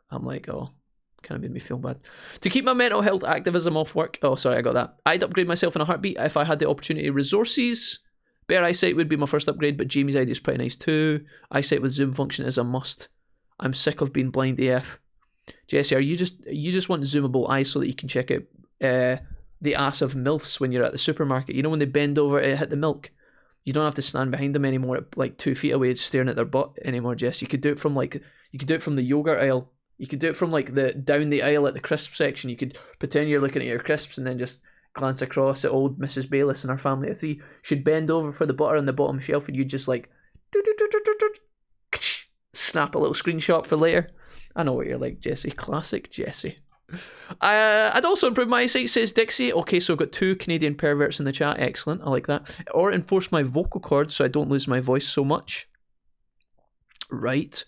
I'm like, "Oh." Kind of made me feel bad. To keep my mental health active as I'm off work. Oh, sorry, I got that. I'd upgrade myself in a heartbeat if I had the opportunity. Resources. Better eyesight would be my first upgrade, but Jamie's idea is pretty nice too. Eyesight with zoom function is a must. I'm sick of being blind AF. Jesse, you just want zoomable eyes so that you can check out the ass of MILFs when you're at the supermarket. You know when they bend over to hit the milk? You don't have to stand behind them anymore at like 2 feet away staring at their butt anymore, Jess. You could do it from the yogurt aisle. You could do it from like down the aisle at the crisp section. You could pretend you're looking at your crisps and then just glance across at old Mrs. Bayless and her family of 3. She'd bend over for the butter on the bottom shelf and you'd just like snap a little screenshot for later. I know what you're like, Jesse. Classic Jesse. I'd also improve my eyesight, says Dixie. Okay, so I've got 2 Canadian perverts in the chat. Excellent, I like that. Or enforce my vocal cords so I don't lose my voice so much. Right.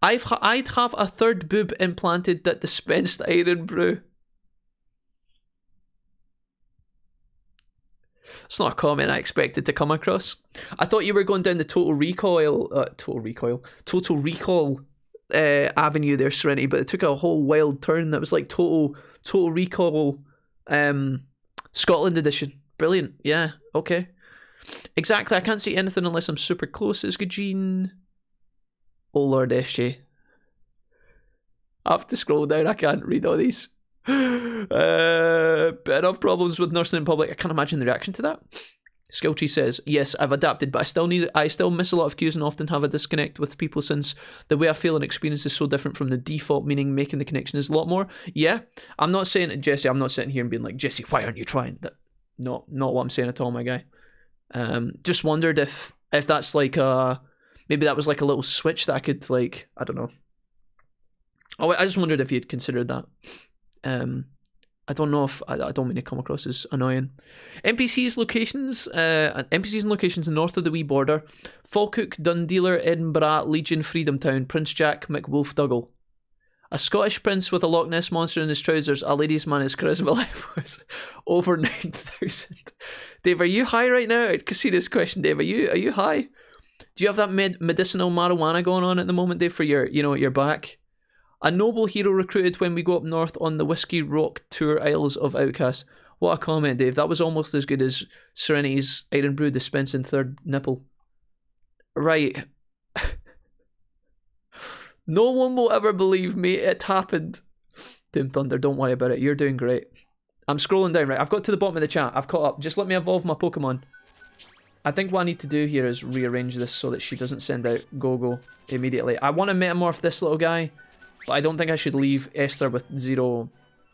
I'd have a 3rd boob implanted that dispensed iron brew. It's not a comment I expected to come across. I thought you were going down the Total Recall avenue there, Serenity, but it took a whole wild turn. That was like Total Recall Scotland edition. Brilliant. Yeah, okay. Exactly, I can't see anything unless I'm super close, says Gajeen. Oh Lord, SJ. I have to scroll down, I can't read all these. But enough problems with nursing in public. I can't imagine the reaction to that. Skilltree says, yes, I've adapted, but I still miss a lot of cues and often have a disconnect with people since the way I feel and experience is so different from the default, meaning making the connection is a lot more. Yeah, I'm not saying, Jesse, I'm not sitting here and being like, Jesse, why aren't you trying? That, not what I'm saying at all, my guy. Just wondered if that's like maybe that was like a little switch that I could like, I don't know. Oh, I just wondered if you'd considered that. I don't know if I don't mean to come across as annoying. NPCs and locations north of the wee border: Falkirk, Dundealer, Edinburgh, Legion, Freedom Town, Prince Jack, McWolf-Duggle. A Scottish prince with a Loch Ness monster in his trousers. A ladies' man, his charisma level was over 9,000. Dave, are you high right now? I can see this question, Dave. Are you high? Do you have that medicinal marijuana going on at the moment, Dave, for your back? A noble hero recruited when we go up north on the Whiskey Rock Tour Isles of Outcast. What a comment, Dave. That was almost as good as Serenity's Iron Brew dispensing third nipple. Right. No one will ever believe me. It happened. Doom Thunder, don't worry about it. You're doing great. I'm scrolling down, right? I've got to the bottom of the chat. I've caught up. Just let me evolve my Pokemon. I think what I need to do here is rearrange this so that she doesn't send out Go-Go immediately. I want to metamorph this little guy, but I don't think I should leave Esther with 0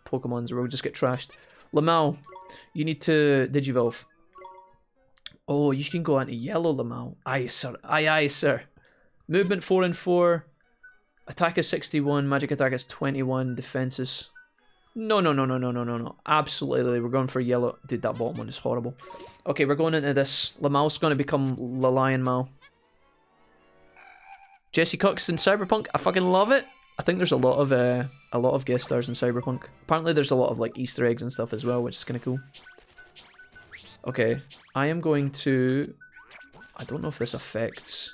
Pokemons or we'll just get trashed. Lamau, you need to Digivolve. Oh, you can go into yellow, Lamau. Aye, sir. Aye, aye, sir. Movement 4 and 4. Attack is 61. Magic attack is 21. Defenses. No. Absolutely, we're going for yellow. Dude, that bottom one is horrible. Okay, we're going into this. Lamau's going to become Lion Mao. Jesse Cox in Cyberpunk. I fucking love it. I think there's a lot of guest stars in Cyberpunk. Apparently, there's a lot of like Easter eggs and stuff as well, which is kind of cool. Okay, I am going to. I don't know if this affects.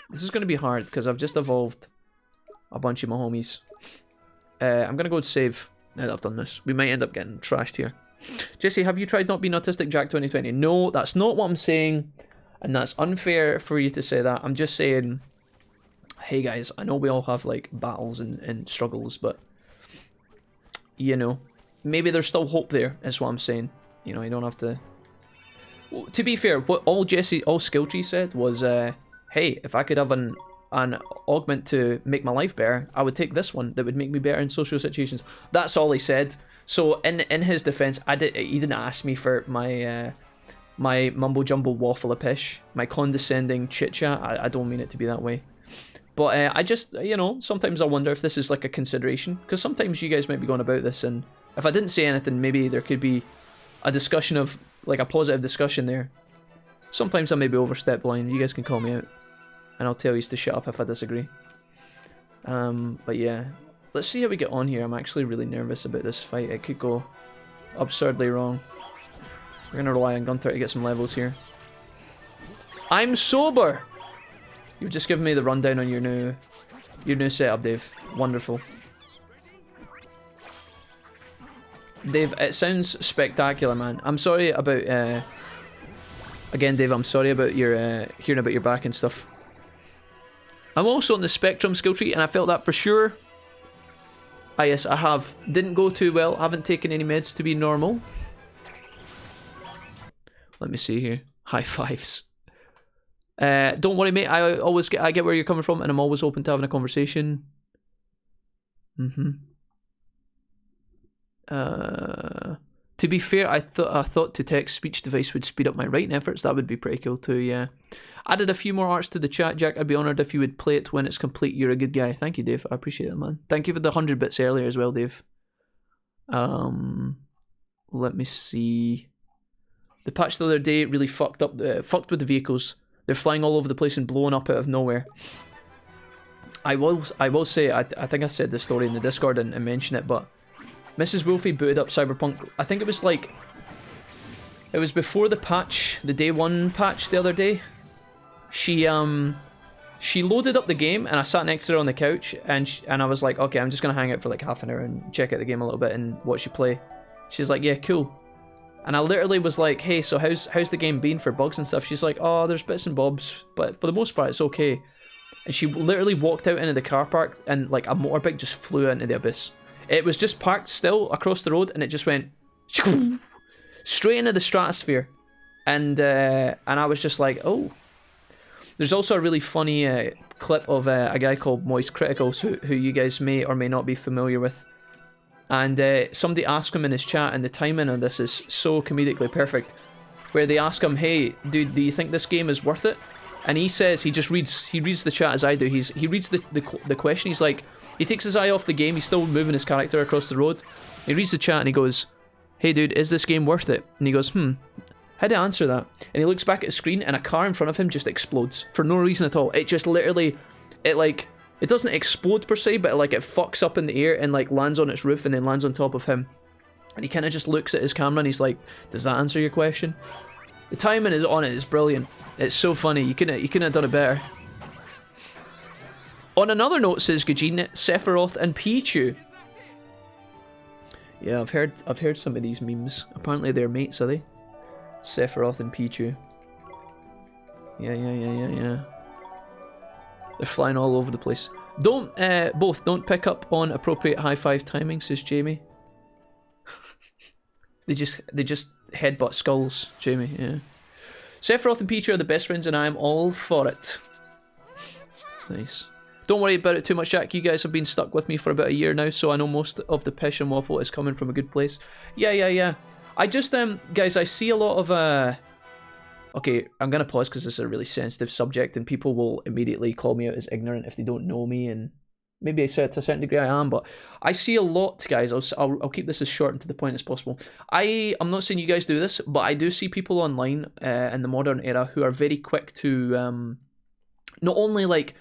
This is going to be hard because I've just evolved a bunch of my homies. I'm going to go to save now that I've done this. We might end up getting trashed here. Jesse, have you tried not being autistic, Jack 2020? No, that's not what I'm saying. And that's unfair for you to say that. I'm just saying, hey guys, I know we all have like battles and struggles, but you know, maybe there's still hope there, is what I'm saying. You know, you don't have to... Well, to be fair, what all Skilltree said was, hey, if I could have an augment to make my life better, I would take this one that would make me better in social situations. That's all he said. So in his defense, he didn't ask me for my my mumbo jumbo waffle of pish, my condescending chit chat. I don't mean it to be that way. But I just, you know, sometimes I wonder if this is like a consideration, because sometimes you guys might be going about this, and if I didn't say anything, maybe there could be a discussion of, like a positive discussion there. Sometimes I maybe overstep the line. You guys can call me out, and I'll tell you to shut up if I disagree. But yeah, let's see how we get on here. I'm actually really nervous about this fight. It could go absurdly wrong. We're gonna rely on Gunther to get some levels here. I'm sober! You've just given me the rundown on your new setup, Dave. Wonderful. Dave, it sounds spectacular, man. I'm sorry about, again, Dave, I'm sorry about your, hearing about your back and stuff. I'm also on the Spectrum skill tree, and I felt that for sure. Ah, yes, I have. Didn't go too well. Haven't taken any meds to be normal. Let me see here. High fives. Don't worry, mate. I get where you're coming from, and I'm always open to having a conversation. To be fair, I thought to text speech device would speed up my writing efforts. That would be pretty cool too. Yeah. Added a few more arts to the chat, Jack. I'd be honoured if you would play it when it's complete. You're a good guy. Thank you, Dave. I appreciate it, man. Thank you for the 100 bits earlier as well, Dave. Let me see. The patch the other day really fucked with the vehicles. They're flying all over the place and blowing up out of nowhere. I will say, I think I said this story in the Discord and mentioned it, but Mrs. Wolfie booted up Cyberpunk. I think it was like, it was before the patch, the day one patch the other day. She loaded up the game, and I sat next to her on the couch, and I was like, okay, I'm just gonna hang out for like half an hour and check out the game a little bit and watch you play. She's like, yeah, cool. And I literally was like, hey, so how's the game been for bugs and stuff? She's like, oh, there's bits and bobs, but for the most part, it's okay. And she literally walked out into the car park, and like a motorbike just flew into the abyss. It was just parked still across the road, and it just went straight into the stratosphere. And I was just like, oh. There's also a really funny clip of a guy called Moist Criticals, who you guys may or may not be familiar with. And somebody asked him in his chat, and the timing on this is so comedically perfect, where they ask him, hey, dude, do you think this game is worth it? And he says, he reads the chat as I do. He reads the question. He's like, he takes his eye off the game. He's still moving his character across the road. He reads the chat and he goes, hey, dude, is this game worth it? And he goes, how do I answer that? And he looks back at the screen, and a car in front of him just explodes for no reason at all. It just literally, it doesn't explode per se, but it fucks up in the air and like lands on its roof and then lands on top of him. And he kind of just looks at his camera and he's like, does that answer your question? The timing is on it is brilliant. It's so funny. You couldn't have done it better. On another note, says Gajin, Sephiroth and Pichu. Yeah, I've heard some of these memes. Apparently they're mates, are they? Sephiroth and Pichu. Yeah. They're flying all over the place. Don't pick up on appropriate high five timing, says Jamie. they just headbutt skulls, Jamie, yeah. Sephiroth and Pichu are the best friends and I'm all for it. Nice. Don't worry about it too much, Jack. You guys have been stuck with me for about a year now, so I know most of the pish and waffle is coming from a good place. Yeah. I just, guys, I see a lot of, okay, I'm going to pause because this is a really sensitive subject and people will immediately call me out as ignorant if they don't know me, and maybe I say to a certain degree I am, but I see a lot, guys. I'll keep this as short and to the point as possible. I'm not saying you guys do this, but I do see people online in the modern era who are very quick to not only, like,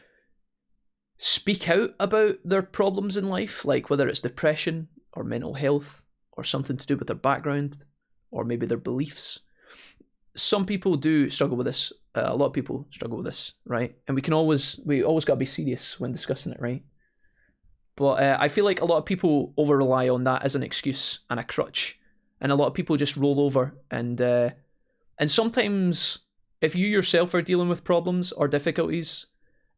speak out about their problems in life, like whether it's depression or mental health or something to do with their background or maybe their beliefs. Some people do struggle with this. A lot of people struggle with this, right? And we always got to be serious when discussing it, right? But I feel like a lot of people over rely on that as an excuse and a crutch, and a lot of people just roll over. And sometimes if you yourself are dealing with problems or difficulties,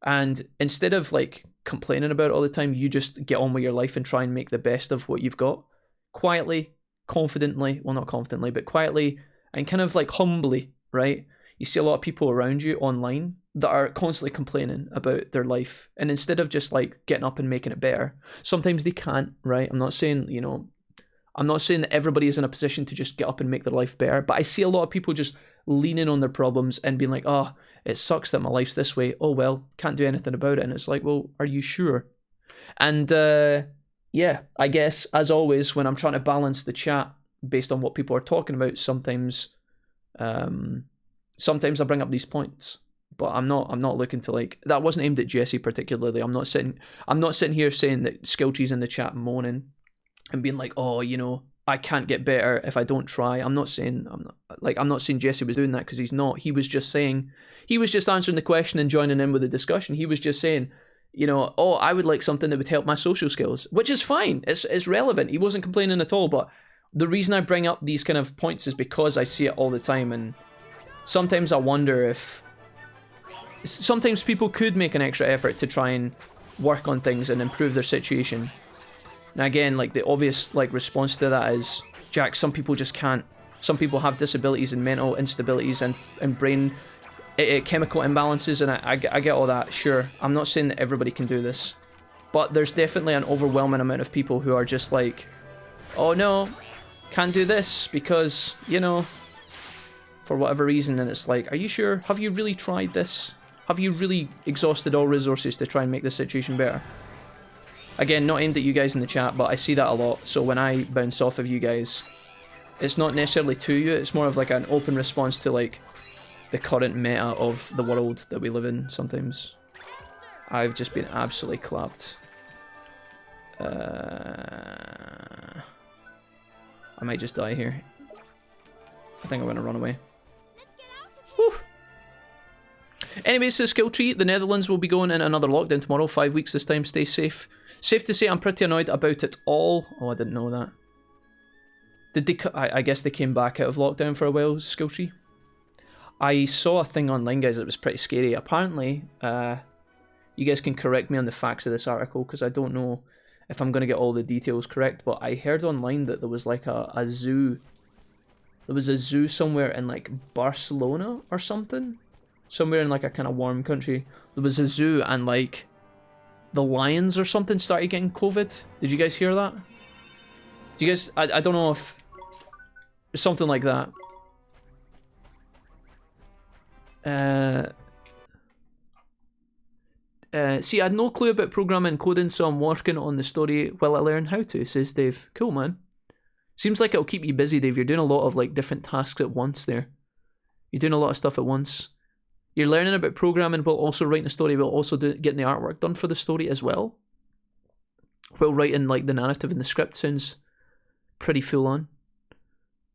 and instead of like complaining about it all the time, you just get on with your life and try and make the best of what you've got, quietly, confidently, well, not confidently, but quietly and kind of like humbly, right? You see a lot of people around you online that are constantly complaining about their life, and instead of just like getting up and making it better, sometimes they can't, right? I'm not saying that everybody is in a position to just get up and make their life better, but I see a lot of people just leaning on their problems and being like, oh, it sucks that my life's this way. Oh, well, can't do anything about it. And it's like, well, are you sure? And yeah, I guess, as always, when I'm trying to balance the chat based on what people are talking about, sometimes I bring up these points. But I'm not looking to, like, that wasn't aimed at Jesse particularly. I'm not sitting here saying that Skilltree's in the chat moaning and being like, oh, I can't get better if I don't try. I'm not saying Jesse was doing that, because he's not. He was just answering the question and joining in with the discussion. He was just saying, oh, I would like something that would help my social skills, which is fine. It's relevant. He wasn't complaining at all. But the reason I bring up these kind of points is because I see it all the time, and sometimes I wonder if sometimes people could make an extra effort to try and work on things and improve their situation. Now again, like, the obvious response to that is, Jack, some people just can't. Some people have disabilities and mental instabilities and brain chemical imbalances, and I get all that, sure. I'm not saying that everybody can do this, but there's definitely an overwhelming amount of people who are just like, oh no, can't do this because, for whatever reason, and it's like, are you sure? Have you really tried this? Have you really exhausted all resources to try and make the situation better? Again, not aimed at you guys in the chat, but I see that a lot, so when I bounce off of you guys, it's not necessarily to you, it's more of like an open response to like the current meta of the world that we live in sometimes. I've just been absolutely clapped. I might just die here. I think I'm gonna run away. Whew. Anyway, says Skilltree, the Netherlands will be going in another lockdown tomorrow, 5 weeks this time, stay safe. Safe to say I'm pretty annoyed about it all. Oh, I didn't know that. Did they, I guess they came back out of lockdown for a while, Skilltree? I saw a thing online, guys, that was pretty scary. Apparently, you guys can correct me on the facts of this article, because I don't know if I'm going to get all the details correct, but I heard online that there was like a zoo. There was a zoo somewhere in like Barcelona or something. Somewhere in like a kind of warm country. There was a zoo and like the lions or something started getting COVID. Did you guys hear that? Do you guys, I don't know if something like that. See, I had no clue about programming and coding, so I'm working on the story while I learn how to, says Dave. Cool, man. Seems like it'll keep you busy, Dave. You're doing a lot of like different tasks at once there. You're doing a lot of stuff at once. You're learning about programming while also writing a story, while also getting the artwork done for the story as well. While writing like the narrative and the script. Sounds pretty full on.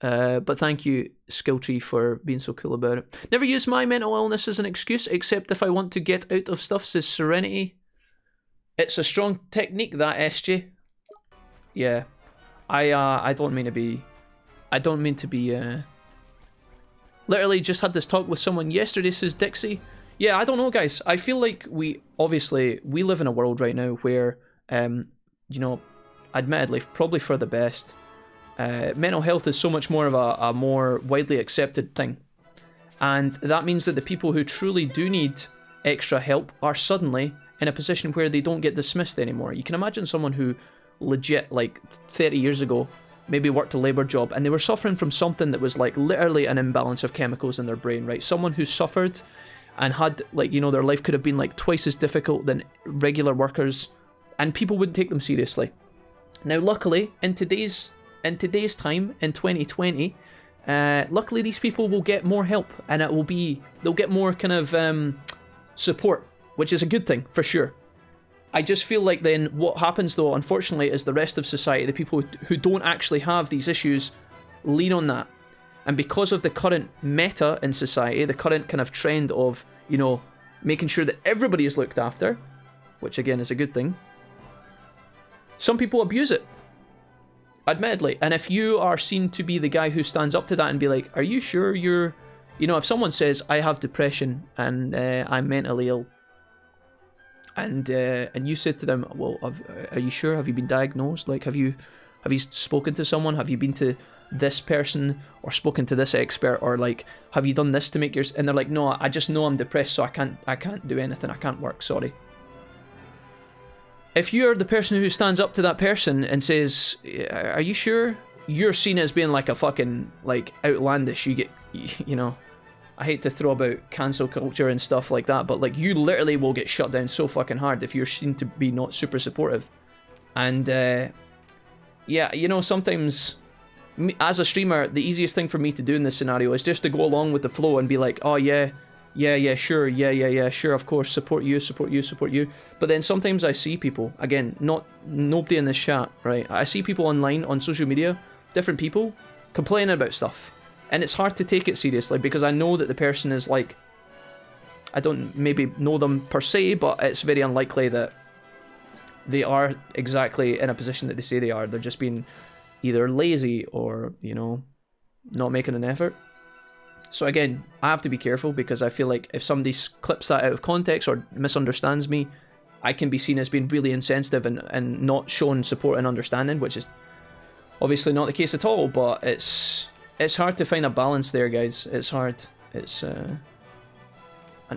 But thank you, Skilltree, for being so cool about it. Never use my mental illness as an excuse, except if I want to get out of stuff, says Serenity. It's a strong technique, that, SJ. Yeah. I don't mean to be... Literally just had this talk with someone yesterday, says Dixie. Yeah, I don't know, guys. I feel like we live in a world right now where, you know, admittedly, probably for the best, mental health is so much more of a more widely accepted thing. And that means that the people who truly do need extra help are suddenly in a position where they don't get dismissed anymore. You can imagine someone who legit, like 30 years ago, maybe worked a labour job and they were suffering from something that was like literally an imbalance of chemicals in their brain, right? Someone who suffered and had, like, you know, their life could have been like twice as difficult than regular workers, and people wouldn't take them seriously. Now, luckily, in today's time, in 2020, luckily these people will get more help, and they'll get more kind of support, which is a good thing for sure. I just feel like then what happens though, unfortunately, is the rest of society, the people who don't actually have these issues, lean on that. And because of the current meta in society, the current kind of trend of, you know, making sure that everybody is looked after, which again is a good thing, some people abuse it, admittedly. And if you are seen to be the guy who stands up to that and be like, are you sure you're, you know, if someone says, I have depression and I'm mentally ill, and you said to them, well, are you sure? Have you been diagnosed? Like, have you spoken to someone? Have you been to this person or spoken to this expert, or like, have you done this to make yours? And they're like, no, I just know I'm depressed, so I can't do anything. I can't work. Sorry. If you're the person who stands up to that person and says, are you sure? You're seen as being like a fucking, like, outlandish. You get, you know, I hate to throw about cancel culture and stuff like that, but like, you literally will get shut down so fucking hard if you're seen to be not super supportive. And yeah, you know, sometimes as a streamer, the easiest thing for me to do in this scenario is just to go along with the flow and be like, oh yeah, sure, yeah, sure, of course, support you. But then sometimes I see people, again, nobody in this chat, right? I see people online, on social media, different people, complaining about stuff. And it's hard to take it seriously because I know that the person is like, I don't maybe know them per se, but it's very unlikely that they are exactly in a position that they say they are. They're just being either lazy or, you know, not making an effort. So again, I have to be careful because I feel like if somebody clips that out of context or misunderstands me, I can be seen as being really insensitive and not showing support and understanding, which is obviously not the case at all, but it's hard to find a balance there, guys. It's hard. It's an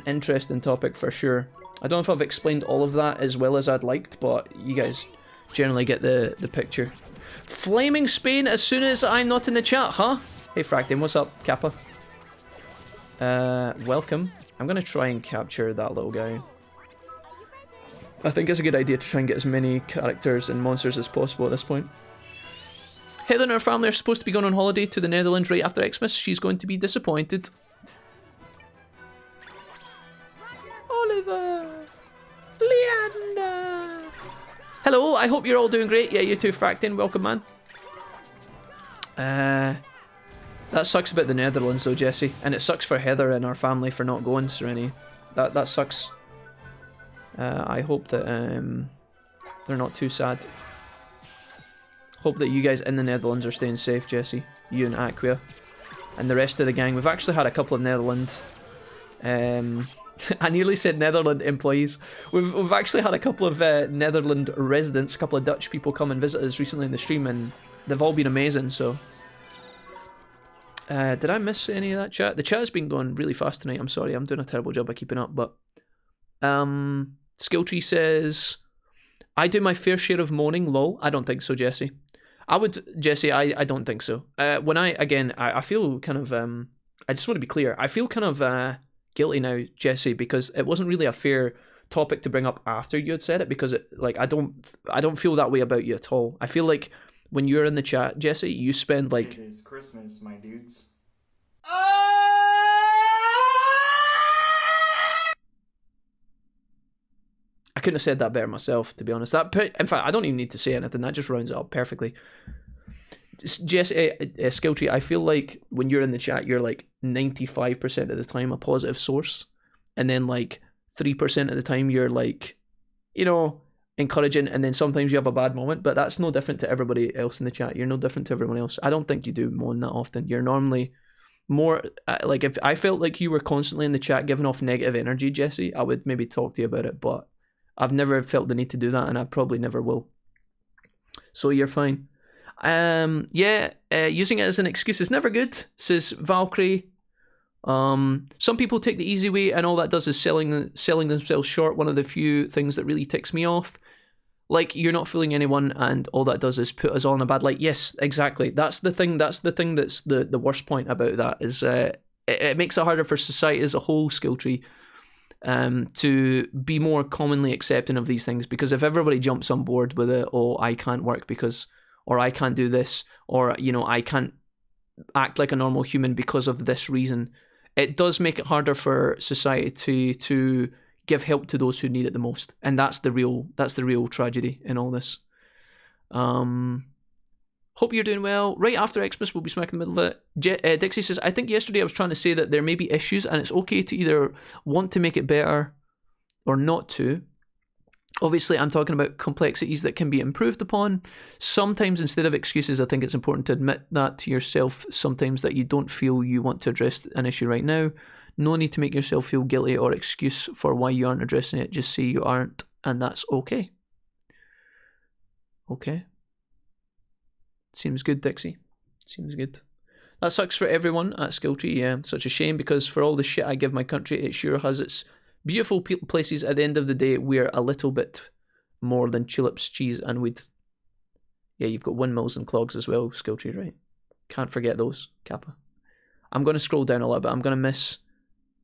interesting topic for sure. I don't know if I've explained all of that as well as I'd liked, but you guys generally get the picture. Flaming Spain as soon as I'm not in the chat, huh? Hey Fractin, what's up, Kappa? Welcome. I'm gonna try and capture that little guy. I think it's a good idea to try and get as many characters and monsters as possible at this point. Heather and her family are supposed to be going on holiday to the Netherlands right after Xmas. She's going to be disappointed. Oliver! Leander! Hello, I hope you're all doing great. Yeah, you too, Fractin. Welcome, man. That sucks about the Netherlands though, Jesse. And it sucks for Heather and her family for not going, Serenity. That sucks. I hope that they're not too sad. Hope that you guys in the Netherlands are staying safe, Jesse. You and Aquia. And the rest of the gang. We've actually had a couple of Netherlands... I nearly said Netherlands employees. We've actually had a couple of Netherlands residents, a couple of Dutch people come and visit us recently in the stream, and they've all been amazing, so... did I miss any of that chat? The chat has been going really fast tonight. I'm sorry, I'm doing a terrible job of keeping up, but... Skilltree says... I do my fair share of moaning, lol. I don't think so, Jesse. Jesse, I don't think so. I feel kind of, I just want to be clear. I feel kind of guilty now, Jesse, because it wasn't really a fair topic to bring up after you had said it, because it, like, I don't feel that way about you at all. I feel like when you're in the chat, Jesse, you spend like... It is Christmas, my dudes. I couldn't have said that better myself, to be honest. In fact, I don't even need to say anything. That just rounds it up perfectly. Jesse, Skilltree, I feel like when you're in the chat, you're like 95% of the time a positive source, and then like 3% of the time you're like, you know, encouraging, and then sometimes you have a bad moment. But that's no different to everybody else in the chat. You're no different to everyone else. I don't think you do moan that often. You're normally more like, if I felt like you were constantly in the chat giving off negative energy, Jesse, I would maybe talk to you about it. But I've never felt the need to do that, and I probably never will. So you're fine. Using it as an excuse is never good, says Valkyrie. Some people take the easy way, and all that does is selling themselves short. One of the few things that really ticks me off. Like, you're not fooling anyone, and all that does is put us all in a bad light. Yes, exactly. That's the thing that's the worst point about that, is it makes it harder for society as a whole, Skilltree, to be more commonly accepting of these things. Because if everybody jumps on board with it, oh, I can't work because, or I can't do this, or, you know, I can't act like a normal human because of this reason, it does make it harder for society to give help to those who need it the most. And that's the real tragedy in all this. Hope you're doing well. Right after Xmas, we'll be smack in the middle of it. Dixie says, I think yesterday I was trying to say that there may be issues, and it's okay to either want to make it better or not to. Obviously, I'm talking about complexities that can be improved upon. Sometimes, instead of excuses, I think it's important to admit that to yourself sometimes, that you don't feel you want to address an issue right now. No need to make yourself feel guilty or excuse for why you aren't addressing it. Just say you aren't, and that's okay. Okay. Seems good, Dixie. Seems good. That sucks for everyone at Skilltree, yeah. Such a shame, because for all the shit I give my country, it sure has its beautiful places. At the end of the day, we're a little bit more than tulips, cheese, and weed. Yeah, you've got windmills and clogs as well, Skilltree, right? Can't forget those, Kappa. I'm going to scroll down a little bit. I'm going to miss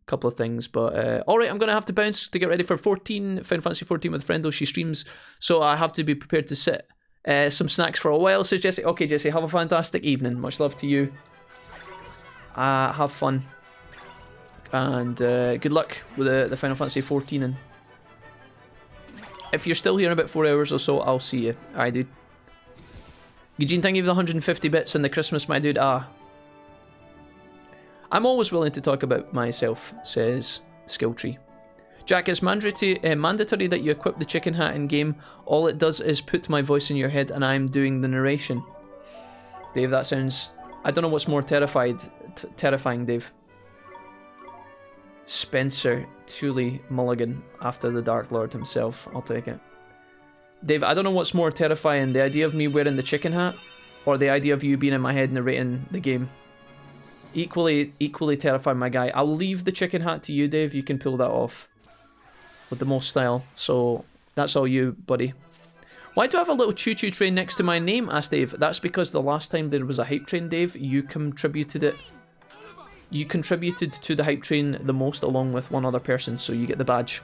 a couple of things, but alright, I'm going to have to bounce to get ready for Final Fantasy 14 with Friendo. She streams, so I have to be prepared to sit some snacks for a while, says Jesse. Okay, Jesse, have a fantastic evening. Much love to you. Have fun. And good luck with the Final Fantasy 14. And if you're still here in about 4 hours or so, I'll see you. Alright, dude. Eugene, thank you for the 150 bits and the Christmas, my dude. I'm always willing to talk about myself, says Skilltree. Jack, it's mandatory that you equip the chicken hat in game. All it does is put my voice in your head and I'm doing the narration. Dave, that sounds... I don't know what's more terrifying, Dave. Spencer Tully Mulligan, after the Dark Lord himself. I'll take it. Dave, I don't know what's more terrifying, the idea of me wearing the chicken hat, or the idea of you being in my head narrating the game. Equally terrifying, my guy. I'll leave the chicken hat to you, Dave. You can pull that off with the most style. So that's all you, buddy. Why do I have a little choo-choo train next to my name? Asked Dave. That's because the last time there was a hype train, Dave, you contributed it. You contributed to the hype train the most, along with one other person, so you get the badge.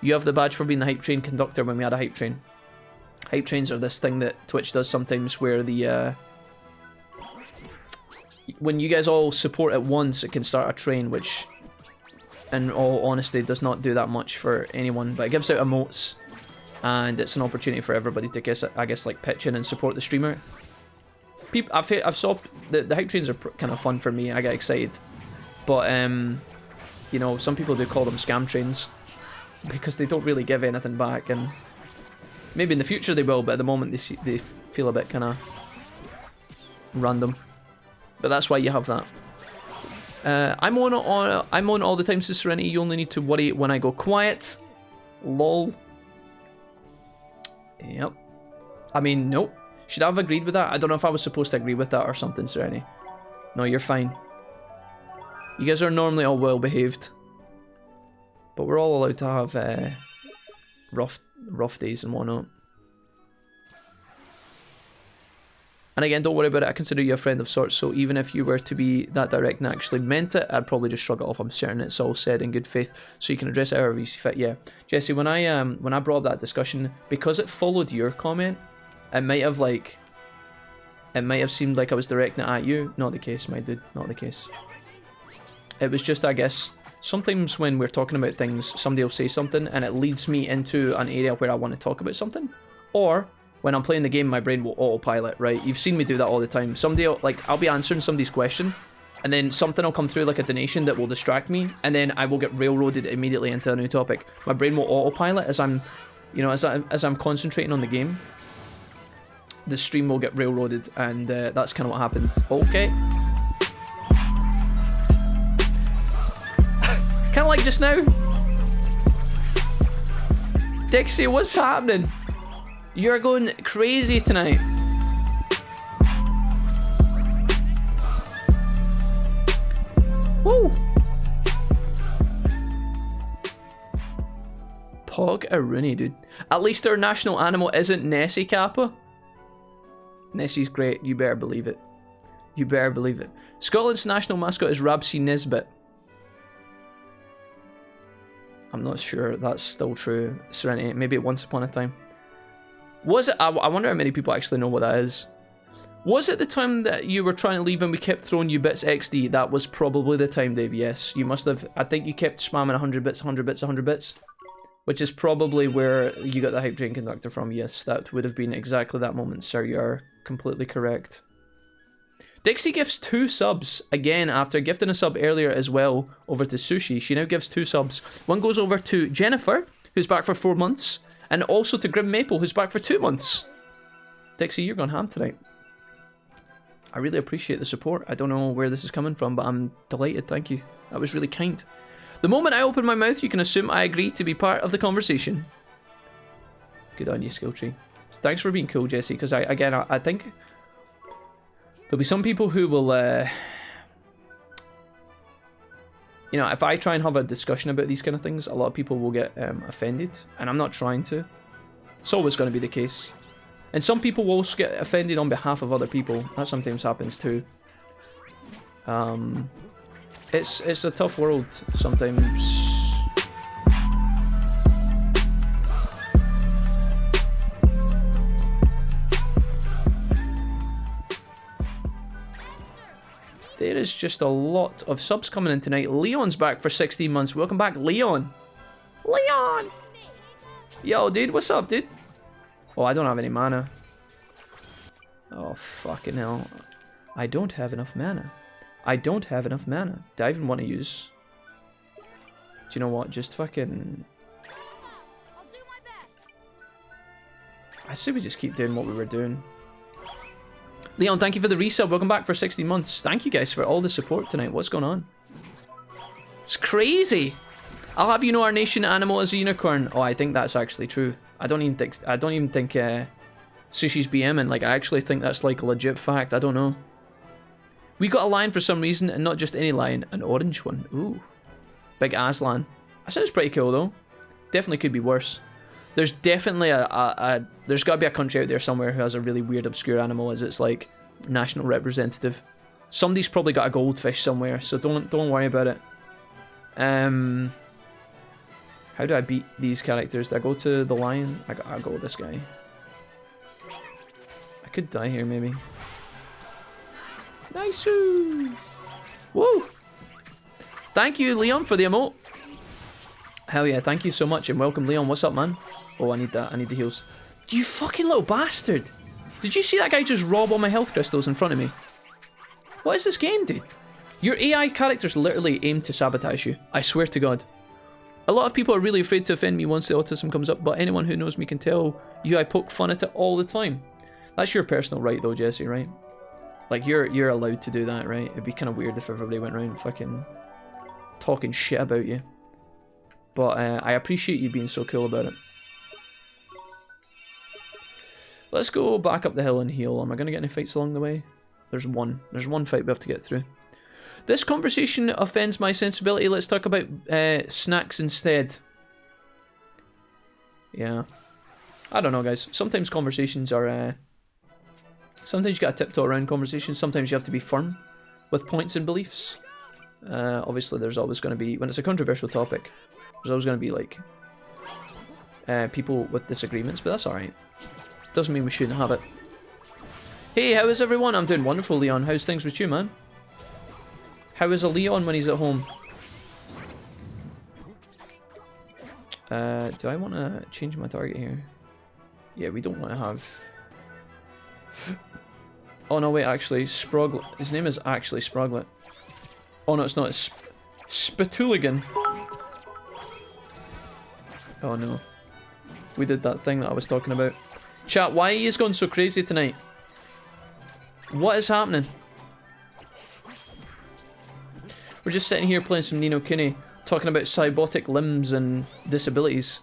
You have the badge for being the hype train conductor when we had a hype train. Hype trains are this thing that Twitch does sometimes, where the when you guys all support at once, it can start a train, which, in all honesty, does not do that much for anyone, but it gives out emotes, and it's an opportunity for everybody to, I guess, like, pitch in and support the streamer. I've saw the hype trains are kind of fun for me. I get excited, but you know, some people do call them scam trains because they don't really give anything back, and maybe in the future they will, but at the moment they feel a bit kind of random. But that's why you have that. I'm on all the time, says Serenity. You only need to worry when I go quiet. Lol. Yep. I mean, nope. Should I have agreed with that? I don't know if I was supposed to agree with that or something, Serenity. No, you're fine. You guys are normally all well behaved, but we're all allowed to have rough days and whatnot. And again, don't worry about it. I consider you a friend of sorts, so even if you were to be that direct and actually meant it, I'd probably just shrug it off. I'm certain it's all said in good faith, so you can address it however you see fit. Yeah, Jesse, when I brought up that discussion, because it followed your comment, it might have seemed like I was directing it at you. Not the case, my dude. Not the case. It was just, I guess, sometimes when we're talking about things, somebody will say something and it leads me into an area where I want to talk about something. Or when I'm playing the game, my brain will autopilot, right? You've seen me do that all the time. I'll be answering somebody's question, and then something will come through like a donation that will distract me, and then I will get railroaded immediately into a new topic. My brain will autopilot as I'm, as I'm concentrating on the game. The stream will get railroaded, and that's kind of what happened. Okay. Kind of like just now. Dixie, what's happening? You're going crazy tonight. Woo! Pog a Rooney, dude. At least our national animal isn't Nessie, Kappa. Nessie's great. You better believe it. You better believe it. Scotland's national mascot is Rabsy Nisbet. I'm not sure that's still true. Serenity, maybe once upon a time. Was it? I wonder how many people actually know what that is. Was it the time that you were trying to leave and we kept throwing you bits XD? That was probably the time, Dave. Yes, you must have. I think you kept spamming 100 bits, 100 bits, 100 bits. Which is probably where you got the hype train conductor from. Yes, that would have been exactly that moment, sir. You are completely correct. Dixie gifts 2 subs again after gifting a sub earlier as well over to Sushi. She now gives 2 subs. One goes over to Jennifer, who's back for 4 months, and also to Grim Maple, who's back for 2 months. Dixie, you're going ham tonight. I really appreciate the support. I don't know where this is coming from, but I'm delighted. Thank you. That was really kind. The moment I open my mouth, you can assume I agree to be part of the conversation. Good on you, Skilltree. Thanks for being cool, Jesse, because I think there'll be some people who will, if I try and have a discussion about these kind of things, a lot of people will get offended, and I'm not trying to. It's always going to be the case. And some people will also get offended on behalf of other people. That sometimes happens too. It's a tough world sometimes. There is just a lot of subs coming in tonight. Leon's back for 16 months. Welcome back, Leon. Leon! Yo, dude, what's up, dude? Oh, I don't have any mana. Oh, fucking hell. I don't have enough mana. I don't have enough mana. Do I even want to use... Do you know what? Just fucking... I say we just keep doing what we were doing. Leon, thank you for the resub. Welcome back for 60 months. Thank you guys for all the support tonight. What's going on? It's crazy. I'll have you know our nation animal is a unicorn. Oh, I think that's actually true. I don't even think Sushi's BMing. Like, I actually think that's like a legit fact. I don't know. We got a lion for some reason, and not just any lion, an orange one. Ooh. Big Aslan. That sounds pretty cool though. Definitely could be worse. There's definitely there's got to be a country out there somewhere who has a really weird, obscure animal as its like national representative. Somebody's probably got a goldfish somewhere, so don't worry about it. How do I beat these characters? Do I go to the lion? I'll go with this guy. I could die here maybe. Nice. Woo! Thank you, Leon, for the emote. Hell yeah, thank you so much and welcome, Leon. What's up, man? Oh, I need that. I need the heals. You fucking little bastard! Did you see that guy just rob all my health crystals in front of me? What is this game, dude? Your AI characters literally aim to sabotage you. I swear to God. A lot of people are really afraid to offend me once the autism comes up, but anyone who knows me can tell you I poke fun at it all the time. That's your personal right though, Jesse, right? Like, you're allowed to do that, right? It'd be kind of weird if everybody went around fucking talking shit about you. But I appreciate you being so cool about it. Let's go back up the hill and heal. Am I going to get any fights along the way? There's one. There's one fight we have to get through. This conversation offends my sensibility. Let's talk about snacks instead. Yeah. I don't know, guys. Sometimes conversations are... sometimes you got to tiptoe around conversations. Sometimes you have to be firm with points and beliefs. Obviously, there's always going to be... When it's a controversial topic, there's always going to be, like... people with disagreements, but that's alright. Doesn't mean we shouldn't have it. Hey, how is everyone? I'm doing wonderful, Leon. How's things with you, man? How is a Leon when he's at home? Do I want to change my target here? Yeah, we don't want to have... Oh no, wait, actually, Sproglet. His name is actually Sproglet. Oh no, it's not. It's Spatuligan. Oh no. We did that thing that I was talking about. Chat, why are you going so crazy tonight? What is happening? We're just sitting here playing some Ni No Kuni, talking about cybotic limbs and disabilities.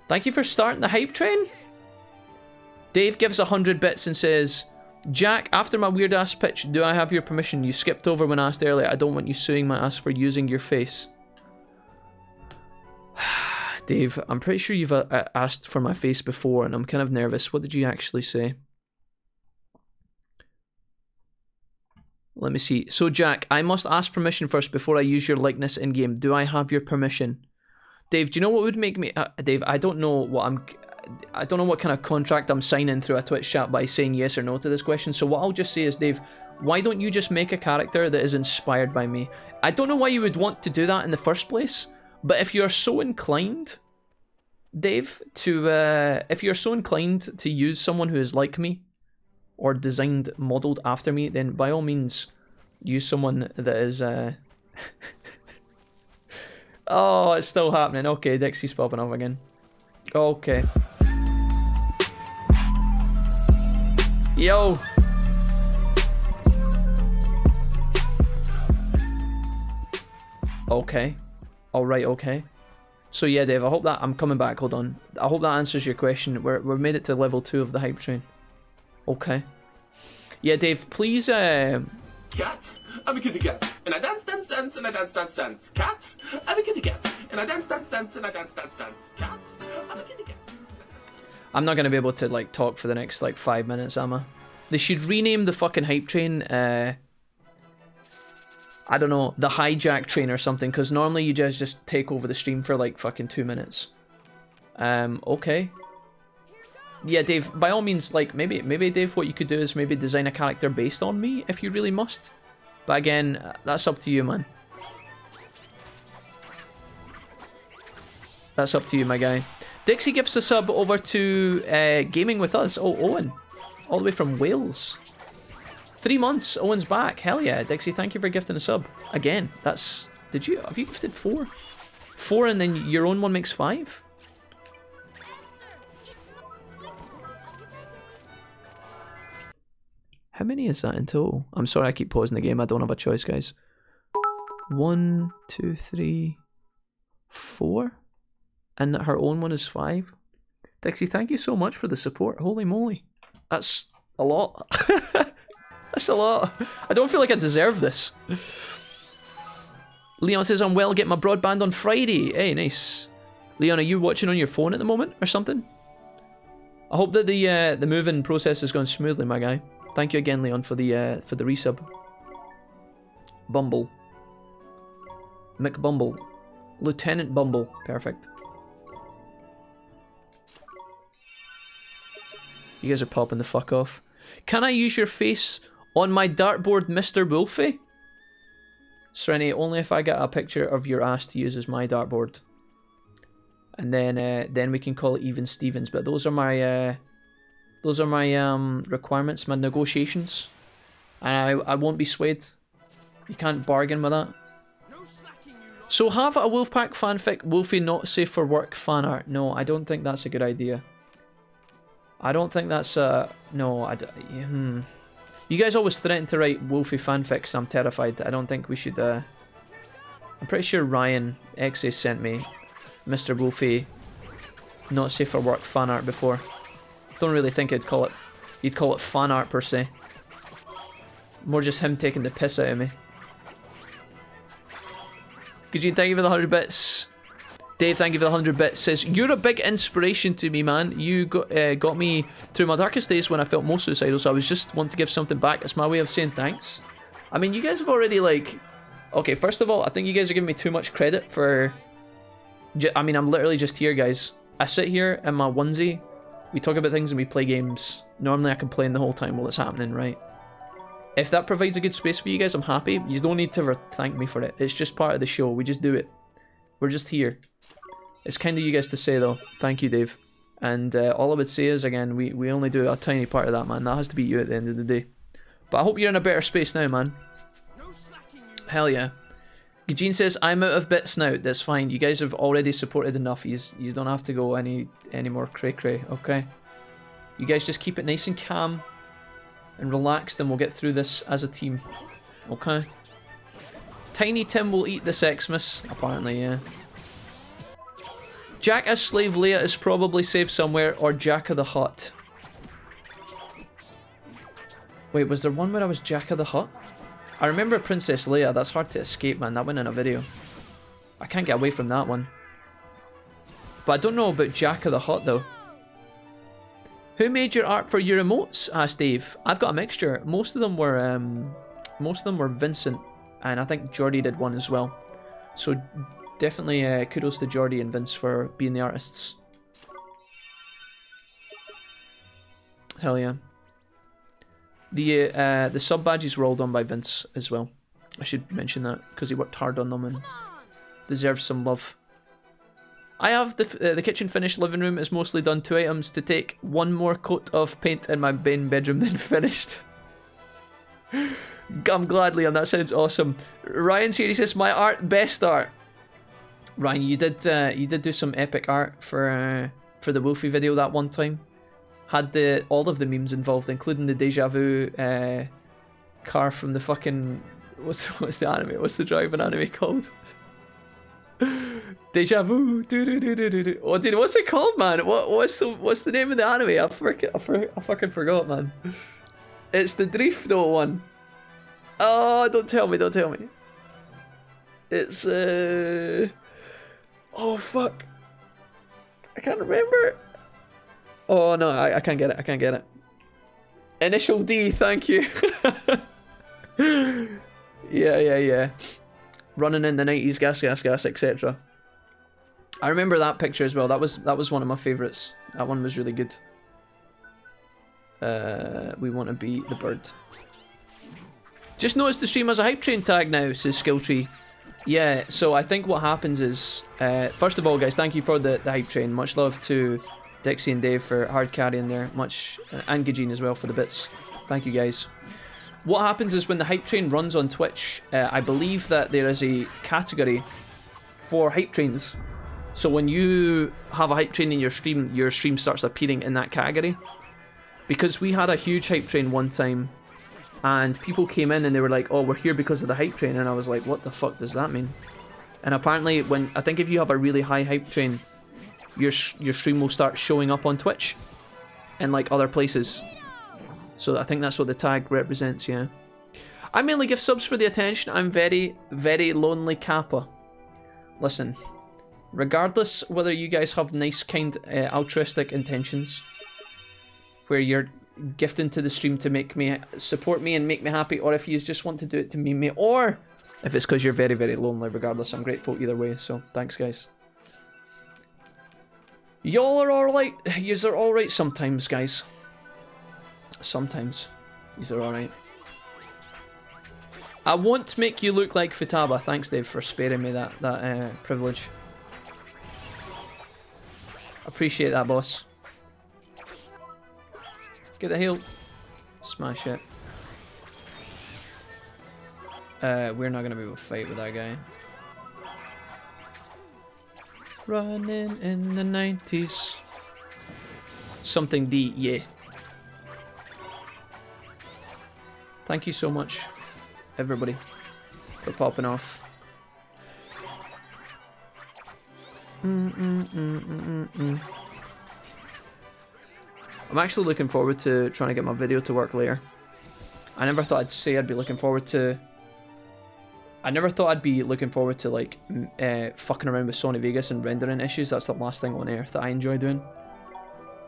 Thank you for starting the hype train. Dave gives 100 bits and says, Jack, after my weird ass pitch, do I have your permission? You skipped over when asked earlier. I don't want you suing my ass for using your face. Dave, I'm pretty sure you've asked for my face before and I'm kind of nervous. What did you actually say? Let me see. So Jack, I must ask permission first before I use your likeness in game. Do I have your permission? Dave, do you know what would make me... Dave, I don't know what kind of contract I'm signing through a Twitch chat by saying yes or no to this question. So what I'll just say is, Dave, why don't you just make a character that is inspired by me? I don't know why you would want to do that in the first place, but if you're so inclined, Dave, if you're so inclined to use someone who is like me, or designed, modelled after me, then by all means, use someone that is, Oh, it's still happening. Okay, Dixie's popping off again. Okay. Yo! Okay. Alright, okay. So yeah, Dave, I hope that... I'm coming back, hold on. I hope that answers your question. We've made it to level 2 of the hype train. Okay. Yeah, Dave, please, Cat, I'm a kitty cat, and I dance, dance, dance, and I dance, dance, dance. Cat, I'm a kitty cat, and I dance, dance, dance, and I dance, dance, dance. Cat, I'm a kitty cat. I'm not gonna be able to, like, talk for the next, like, 5 minutes, am I? They should rename the fucking hype train, I don't know, the hijack train or something, because normally you just take over the stream for, like, fucking 2 minutes. Okay. Yeah, Dave, by all means, like, maybe, Dave, what you could do is maybe design a character based on me, if you really must. But again, that's up to you, man. That's up to you, my guy. Dixie gives the sub over to Gaming With Us. Oh, Owen. All the way from Wales. 3 months, Owen's back. Hell yeah, Dixie, thank you for gifting a sub. Again, that's... Have you gifted 4? 4 and then your own one makes 5? How many is that in total? I'm sorry I keep pausing the game. I don't have a choice, guys. 1, 2, 3, 4? And her own one is 5? Dixie, thank you so much for the support. Holy moly. That's a lot. That's a lot. I don't feel like I deserve this. Leon says, I'm well, get my broadband on Friday. Hey, nice. Leon, are you watching on your phone at the moment or something? I hope that the moving process is going smoothly, my guy. Thank you again, Leon, for the resub. Bumble. McBumble. Lieutenant Bumble. Perfect. You guys are popping the fuck off. Can I use your face on my dartboard, Mr. Wolfie? Serenity, only if I get a picture of your ass to use as my dartboard. And then we can call it even Stevens. But those are my requirements, my negotiations. And I won't be swayed. You can't bargain with that. So have a Wolfpack fanfic, Wolfie not safe for work fan art. No, I don't think that's a good idea. I don't think that's no, You guys always threaten to write Wolfie fanfics. I'm terrified. I don't think we should, I'm pretty sure Ryan XA sent me Mr. Wolfie not safe for work fan art before. Don't really think you'd call it fan art per se. More just him taking the piss out of me. Gajin, thank you for the 100 bits. Dave, thank you for the 100 bits. Says, you're a big inspiration to me, man. You got me through my darkest days when I felt most suicidal, so I was just wanting to give something back. It's my way of saying thanks. I mean, you guys have already, like... Okay, first of all, I think you guys are giving me too much credit for... I mean, I'm literally just here, guys. I sit here in my onesie. We talk about things and we play games. Normally I complain the whole time while it's happening, right? If that provides a good space for you guys, I'm happy. You don't need to thank me for it. It's just part of the show. We just do it. We're just here. It's kind of you guys to say, though. Thank you, Dave. And all I would say is, again, we only do a tiny part of that, man. That has to be you at the end of the day. But I hope you're in a better space now, man. Hell yeah. Gajin says, I'm out of bits now. That's fine. You guys have already supported enough. You don't have to go any more cray-cray, okay? You guys just keep it nice and calm and relaxed, and we'll get through this as a team. Okay? Tiny Tim will eat this Xmas. Apparently, yeah. Jack as Slave Leia is probably safe somewhere, or Jack of the Hutt. Wait, was there one where I was Jack of the Hutt? I remember Princess Leia. That's hard to escape, man. That went in a video. I can't get away from that one. But I don't know about Jack of the Hutt, though. Who made your art for your emotes? Asked Dave. I've got a mixture. Most of them were Vincent, and I think Jordy did one as well. So definitely kudos to Jordy and Vince for being the artists. Hell yeah. The sub badges were all done by Vince as well. I should mention that because he worked hard on them and deserves some love. I have the kitchen finished. Living room is mostly done. 2 items to take. 1 more coat of paint in my main bedroom than finished. I'm glad, Liam. That sounds awesome. Ryan's here. He says, "My art, best art." Ryan, you did do some epic art for the Wolfie video that one time. Had all of the memes involved, including the deja vu car from the fucking what's the anime? What's the driving anime called? Deja vu. Oh, dude, what's it called, man? What's the name of the anime? I fucking forgot, man. It's the Drifto one. Oh, don't tell me. It's oh fuck. I can't remember. Oh no, I can't get it. Initial D, thank you. Yeah. Running in the 90s, gas, etc. I remember that picture as well. That was one of my favourites. That one was really good. We want to be the bird. Just noticed the stream has a hype train tag now, says Skilltree. Yeah, so I think what happens is, first of all, guys, thank you for the hype train. Much love to Dixie and Dave for hard carrying there. And Gajin as well for the bits. Thank you, guys. What happens is when the hype train runs on Twitch, I believe that there is a category for hype trains. So when you have a hype train in your stream starts appearing in that category. Because we had a huge hype train one time, and people came in and they were like, "Oh, we're here because of the hype train," and I was like, "What the fuck does that mean?" And apparently, I think if you have a really high hype train, your stream will start showing up on Twitch and like other places. So I think that's what the tag represents, yeah. I mainly give subs for the attention. I'm very, very lonely Kappa. Listen, regardless whether you guys have nice, kind, altruistic intentions, where you're gifting to the stream to support me and make me happy, or if you just want to do it to meme me, or if it's because you're very, very lonely, regardless, I'm grateful either way, so thanks, guys. Y'all are alright. Yous are alright sometimes, guys. Sometimes. These are alright. I won't make you look like Futaba. Thanks, Dave, for sparing me that privilege. Appreciate that, boss. Get the heal. Smash it. We're not going to be able to fight with that guy. Running in the 90s. Something D, yeah. Thank you so much, everybody, for popping off. I'm actually looking forward to trying to get my video to work later. I never thought I'd say I'd be looking forward to... I never thought I'd be looking forward to, like, fucking around with Sony Vegas and rendering issues. That's the last thing on earth that I enjoy doing.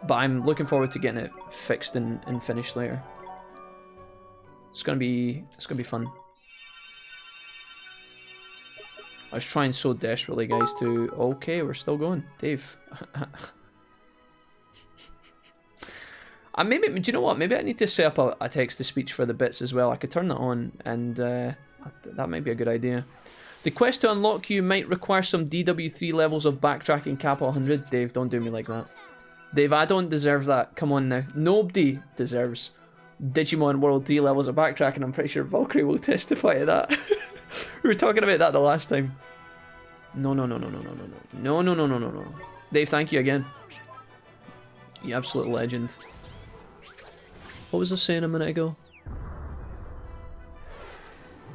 But I'm looking forward to getting it fixed and finished later. It's gonna be fun. I was trying so desperately, guys, to... Okay, we're still going. Dave. Maybe, do you know what? Maybe I need to set up a text-to-speech for the bits as well. I could turn that on, and that might be a good idea. The quest to unlock you might require some DW3 levels of backtracking Kappa 100. Dave, don't do me like that. Dave, I don't deserve that. Come on now. Nobody deserves Digimon World 3 levels of backtracking. I'm pretty sure Valkyrie will testify to that. We were talking about that the last time. No. No. Dave, thank you again. You absolute legend. What was I saying a minute ago?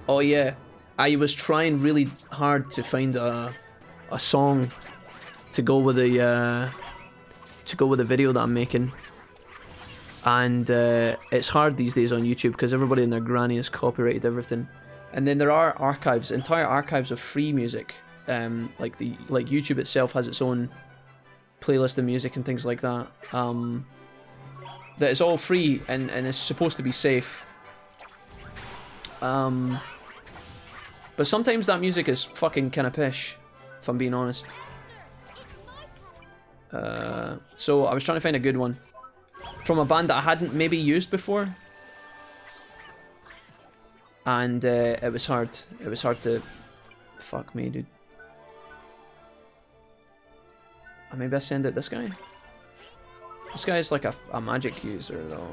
Oh yeah, I was trying really hard to find a song to go with the video that I'm making, and it's hard these days on YouTube because everybody and their granny has copyrighted everything. And then there are archives, entire archives of free music. Like YouTube itself has its own playlist of music and things like that. That is all free and is supposed to be safe. But sometimes that music is fucking kind of pish, if I'm being honest. So I was trying to find a good one from a band that I hadn't maybe used before, and it was hard. It was hard to. Fuck me, dude. Maybe I send it this guy. This guy is like a magic user though.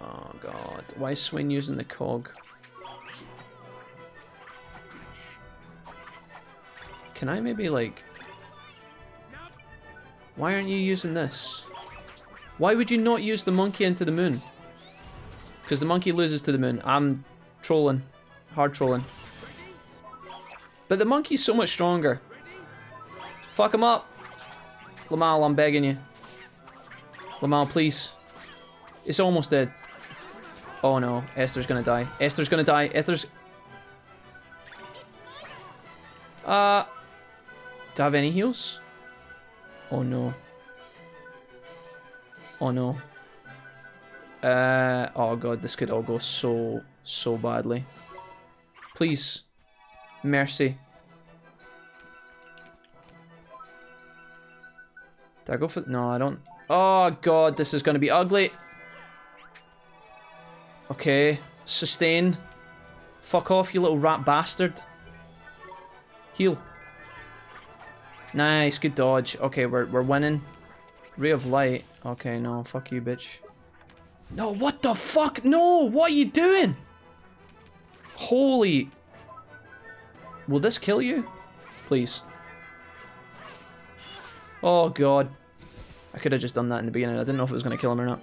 Oh god, why is Swing using the cog? Can I maybe like... Why aren't you using this? Why would you not use the monkey into the moon? Because the monkey loses to the moon. I'm trolling. Hard trolling. But the monkey's so much stronger. Fuck him up. Lamal, I'm begging you. Lamal, please. It's almost dead. Oh no, Esther's gonna die. Esther's gonna die. Esther's... Do I have any heals? Oh no. Oh no. Oh god, this could all go so badly. Please. Mercy. Did I go for... No, I don't... Oh god, this is gonna be ugly. Okay. Sustain. Fuck off, you little rat bastard. Heal. Nice, good dodge. Okay, we're winning. Ray of light. Okay, no, fuck you, bitch. No, what the fuck? No, what are you doing? Holy... Will this kill you? Please. Oh god. I could have just done that in the beginning. I didn't know if it was going to kill him or not.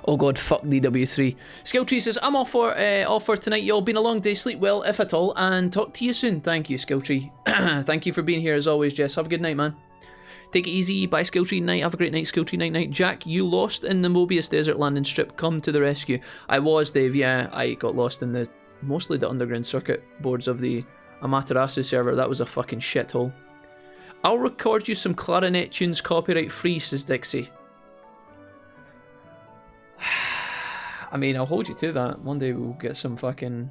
Oh god, fuck DW3. Skilltree says, I'm off for tonight, y'all. Been a long day, sleep well, if at all, and talk to you soon. Thank you, Skilltree. Thank you for being here as always, Jess. Have a good night, man. Take it easy. Bye, Skilltree. Night. Have a great night, Skilltree. Night, night. Jack, you lost in the Mobius Desert landing strip. Come to the rescue. I was, Dave. Yeah, I got lost in the mostly the underground circuit boards of the Amaterasu server. That was a fucking shithole. I'll record you some clarinet tunes copyright free, says Dixie. I mean, I'll hold you to that. One day we'll get some fucking...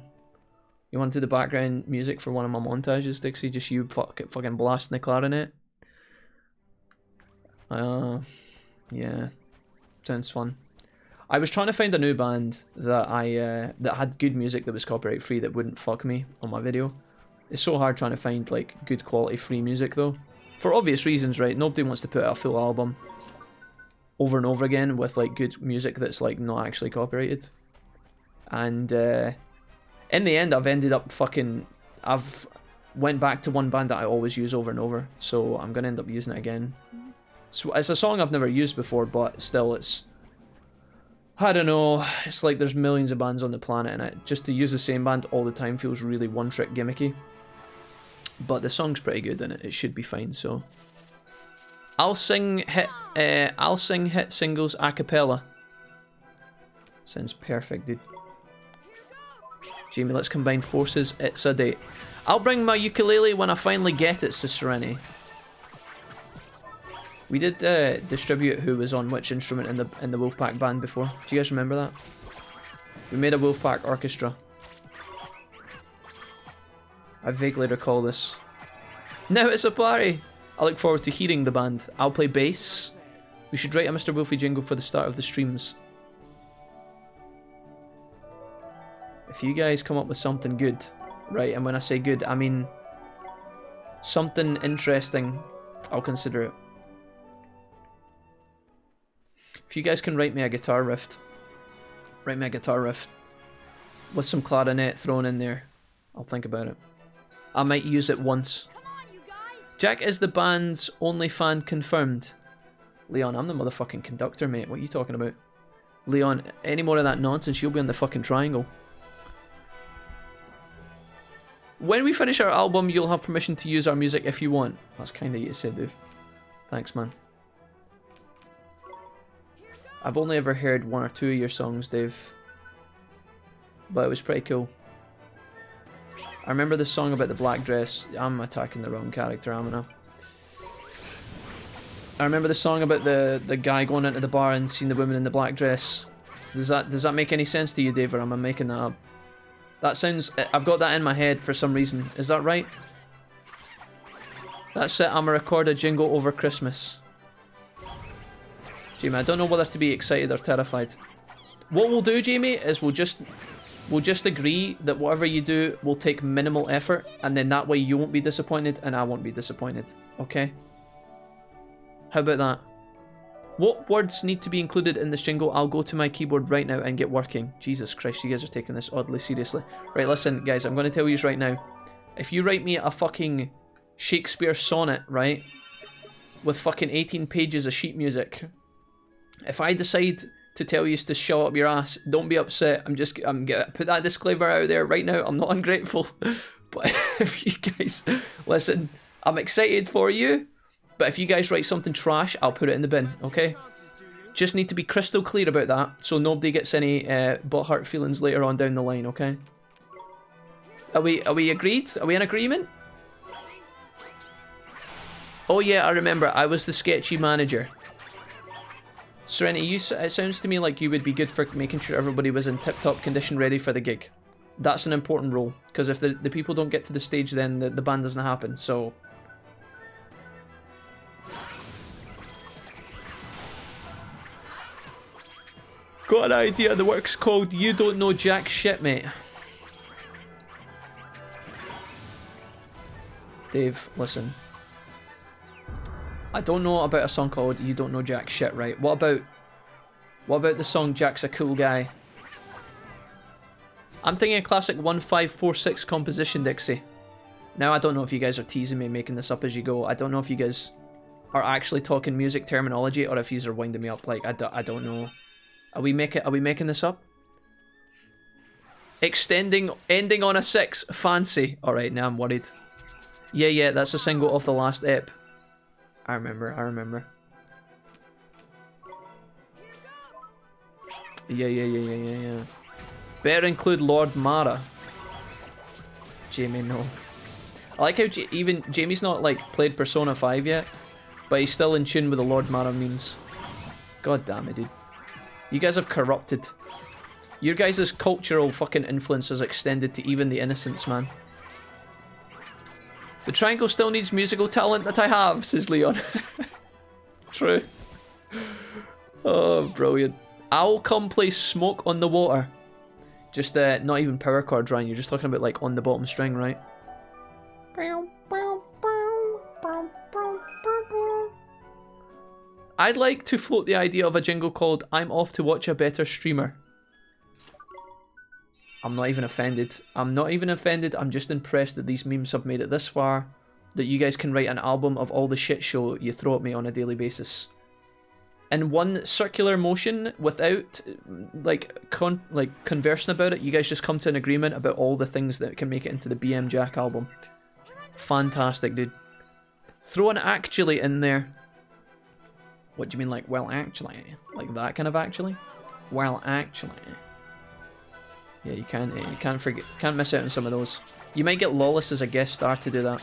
You want to do the background music for one of my montages, Dixie? Just you fucking blasting the clarinet? Yeah. Sounds fun. I was trying to find a new band that that had good music that was copyright free that wouldn't fuck me on my video. It's so hard trying to find like good quality free music though. For obvious reasons, right? Nobody wants to put out a full album over and over again with like good music that's like not actually copyrighted. And in the end I've ended up I've went back to one band that I always use over and over, so I'm gonna end up using it again. So it's a song I've never used before, but still it's... I don't know, it's like there's millions of bands on the planet and just to use the same band all the time feels really one-trick gimmicky. But the song's pretty good and it should be fine, so... I'll sing hit singles a cappella. Sounds perfect, dude. Jamie, let's combine forces, it's a date. I'll bring my ukulele when I finally get it, says Serenity. We did distribute who was on which instrument in the Wolfpack band before. Do you guys remember that? We made a Wolfpack orchestra. I vaguely recall this. Now it's a party! I look forward to hearing the band. I'll play bass. We should write a Mr. Wolfie jingle for the start of the streams. If you guys come up with something good, right, and when I say good, I mean something interesting, I'll consider it. If you guys can write me a guitar riff. Write me a guitar riff. With some clarinet thrown in there. I'll think about it. I might use it once. Jack is the band's only fan confirmed. Leon, I'm the motherfucking conductor, mate. What are you talking about? Leon, any more of that nonsense, you'll be on the fucking triangle. When we finish our album, you'll have permission to use our music if you want. That's kind of you to say, Dave. Thanks, man. I've only ever heard 1 or 2 of your songs, Dave. But it was pretty cool. I remember the song about the black dress. I'm attacking the wrong character, am I? I remember the song about the guy going into the bar and seeing the woman in the black dress. Does that make any sense to you, Dave, or am I making that up? That sounds... I've got that in my head for some reason. Is that right? That's it. I'm gonna record a jingle over Christmas. Jamie, I don't know whether to be excited or terrified. What we'll do, Jamie, is we'll just agree that whatever you do will take minimal effort, and then that way you won't be disappointed and I won't be disappointed. Okay? How about that? What words need to be included in this jingle? I'll go to my keyboard right now and get working. Jesus Christ, you guys are taking this oddly seriously. Right, listen, guys, I'm going to tell you right now. If you write me a fucking Shakespeare sonnet, right, with fucking 18 pages of sheet music, if I decide to tell you to shut up your ass, don't be upset. I'm gonna put that disclaimer out there right now. I'm not ungrateful. But if you guys, listen, I'm excited for you. But if you guys write something trash, I'll put it in the bin, okay? Just need to be crystal clear about that, so nobody gets any butthurt feelings later on down the line, okay? Are we agreed? Are we in agreement? Oh yeah, I remember. I was the sketchy manager. Serenity, it sounds to me like you would be good for making sure everybody was in tip-top condition ready for the gig. That's an important role, because if the people don't get to the stage, then the band doesn't happen, so... Got an idea, the work's called You Don't Know Jack Shit, mate. Dave, listen. I don't know about a song called You Don't Know Jack Shit, right? What about the song Jack's a Cool Guy? I'm thinking a classic 1546 composition, Dixie. Now, I don't know if you guys are teasing me, making this up as you go. I don't know if you guys are actually talking music terminology or if you are winding me up. Like, I don't know. Are we making this up? Ending on a 6. Fancy. Alright, now I'm worried. Yeah, that's a single off the last ep. I remember. Yeah. Better include Lord Mara. Jamie, no. I like how even Jamie's not like played Persona 5 yet, but he's still in tune with the Lord Mara memes. God damn it, dude. You guys have corrupted. Your guys' cultural fucking influence has extended to even the innocents, man. The triangle still needs musical talent that I have, says Leon. True. Oh, brilliant. I'll come play Smoke on the Water. Just not even power chords, Ryan. You're just talking about like on the bottom string, right? I'd like to float the idea of a jingle called I'm Off to Watch a Better Streamer. I'm not even offended. I'm just impressed that these memes have made it this far. That you guys can write an album of all the shit show you throw at me on a daily basis. In one circular motion, without conversing about it, you guys just come to an agreement about all the things that can make it into the BM Jack album. Fantastic, dude. Throw an actually in there. What do you mean, like, well, actually? Like that kind of actually? Well, actually. Yeah, you can't miss out on some of those. You might get Lawless as a guest star to do that.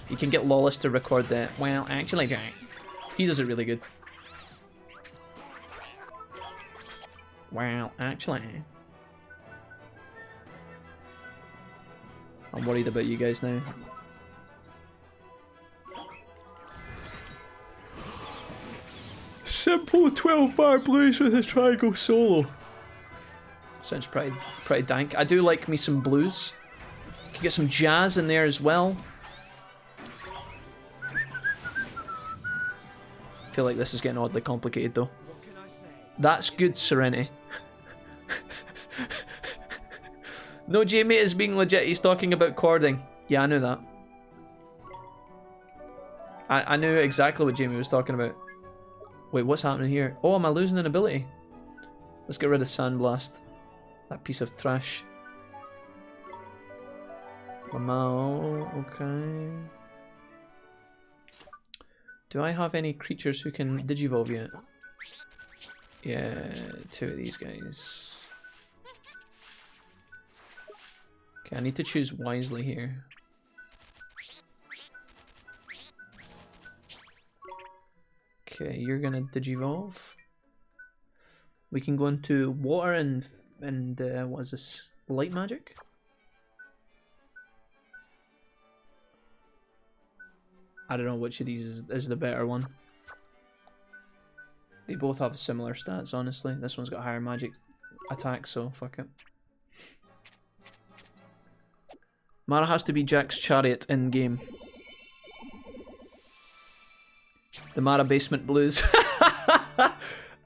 You can get Lawless to record that. Well, actually, Jack. He does it really good. Well, actually. I'm worried about you guys now. Simple 12-bar blues with a triangle solo. Sounds pretty dank. I do like me some blues. Can get some jazz in there as well. I feel like this is getting oddly complicated though. That's good, Serenity. No, Jamie is being legit. He's talking about cording. Yeah, I knew that. I knew exactly what Jamie was talking about. Wait, what's happening here? Oh, am I losing an ability? Let's get rid of Sandblast. That piece of trash. Lamau, okay. Do I have any creatures who can digivolve yet? Yeah, 2 of these guys. Okay, I need to choose wisely here. Okay, you're gonna digivolve. We can go into water and what is this? Light magic? I don't know which of these is the better one. They both have similar stats, honestly. This one's got higher magic attack, so fuck it. Mara has to be Jack's chariot in game. The Mara basement blues.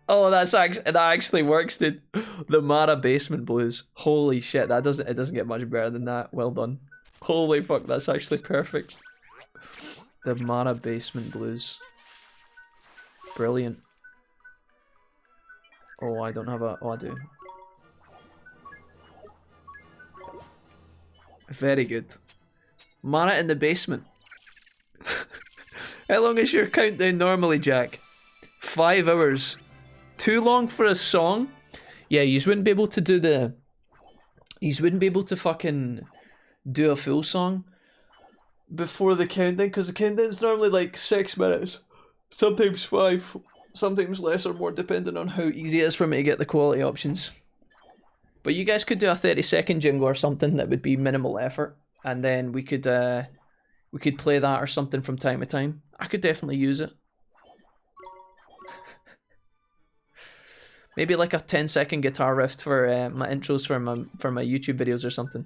Oh, that actually works, dude. The Mara basement blues. Holy shit, it doesn't get much better than that. Well done. Holy fuck, that's actually perfect. The Mara basement blues. Brilliant. Oh, I don't have a... Oh, I do. Very good. Mara in the basement. How long is your countdown normally, Jack? 5 hours. Too long for a song? Yeah, you wouldn't be able to do the... You wouldn't be able to fucking do a full song before the countdown, because the countdown's normally like 6 minutes. Sometimes 5. Sometimes less or more, depending on how easy it is for me to get the quality options. But you guys could do a 30-second jingle or something that would be minimal effort, and then we could play that or something from time to time. I could definitely use it. Maybe like a 10-second guitar riff for my intros for my YouTube videos or something.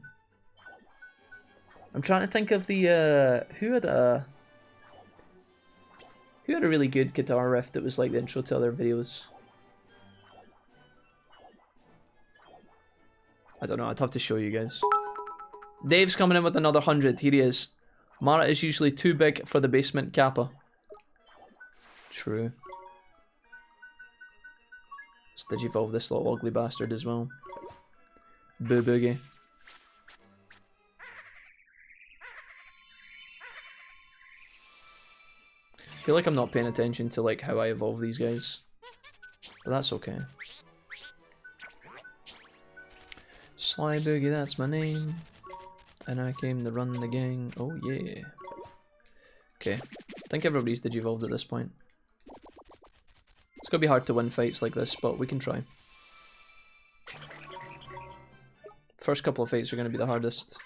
I'm trying to think of the who had a really good guitar riff that was like the intro to other videos. I don't know, I'd have to show you guys. Dave's coming in with another 100. Here he is. Mara is usually too big for the basement kappa. True. Let's digivolve this little ugly bastard as well. Boo boogie. I feel like I'm not paying attention to like how I evolve these guys. But that's okay. Sly Boogie, that's my name. And I came to run the gang. Oh yeah. Okay. I think everybody's digivolved at this point. It's gonna be hard to win fights like this, but we can try. First couple of fights are gonna be the hardest.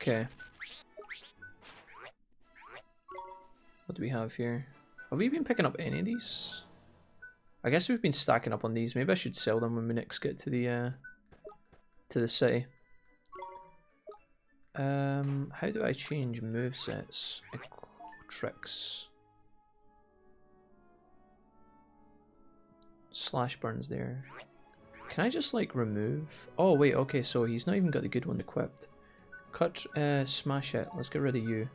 Okay. What do we have here? Have we been picking up any of these? I guess we've been stacking up on these. Maybe I should sell them when we next get to the city. How do I change movesets? Tricks. Slash burns there. Can I just like remove? Oh wait, okay, so he's not even got the good one equipped. Cut, smash it. Let's get rid of you.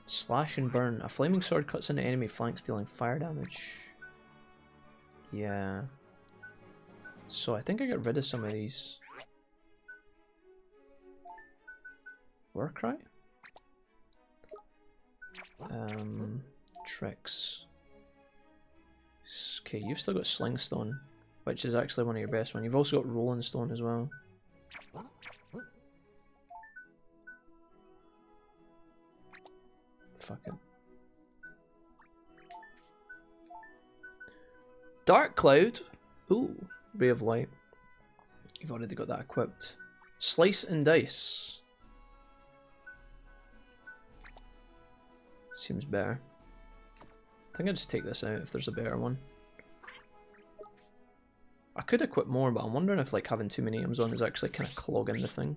Slash and burn. A flaming sword cuts into enemy flanks, dealing fire damage. Yeah. So I think I got rid of some of these. Warcry? Tricks. Okay, you've still got Slingstone, which is actually one of your best ones. You've also got Rolling Stone as well. Fuck it. Dark Cloud. Ooh, Ray of Light. You've already got that equipped. Slice and Dice. Seems better. I think I'll just take this out if there's a better one. I could equip more, but I'm wondering if like having too many items on is actually kind of clogging the thing.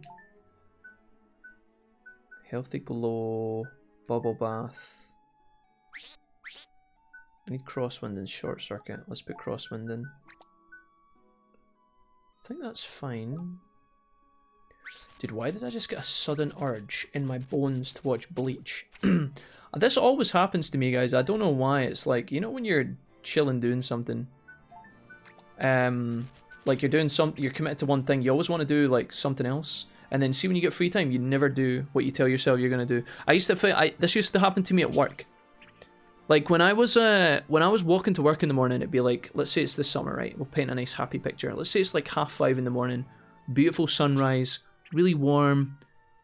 Healthy glow, bubble bath. I need crosswind and short circuit. Let's put crosswind in. I think that's fine. Dude, why did I just get a sudden urge in my bones to watch Bleach? This always happens to me, guys. I don't know why. It's like, you know when you're chilling doing something, like you're committed to one thing, you always want to do like something else, and then see when you get free time, you never do what you tell yourself you're gonna do. This used to happen to me at work. Like when I was walking to work in the morning, it'd be like, let's say it's the summer, right? We'll paint a nice happy picture. Let's say it's like 5:30 in the morning, beautiful sunrise, really warm.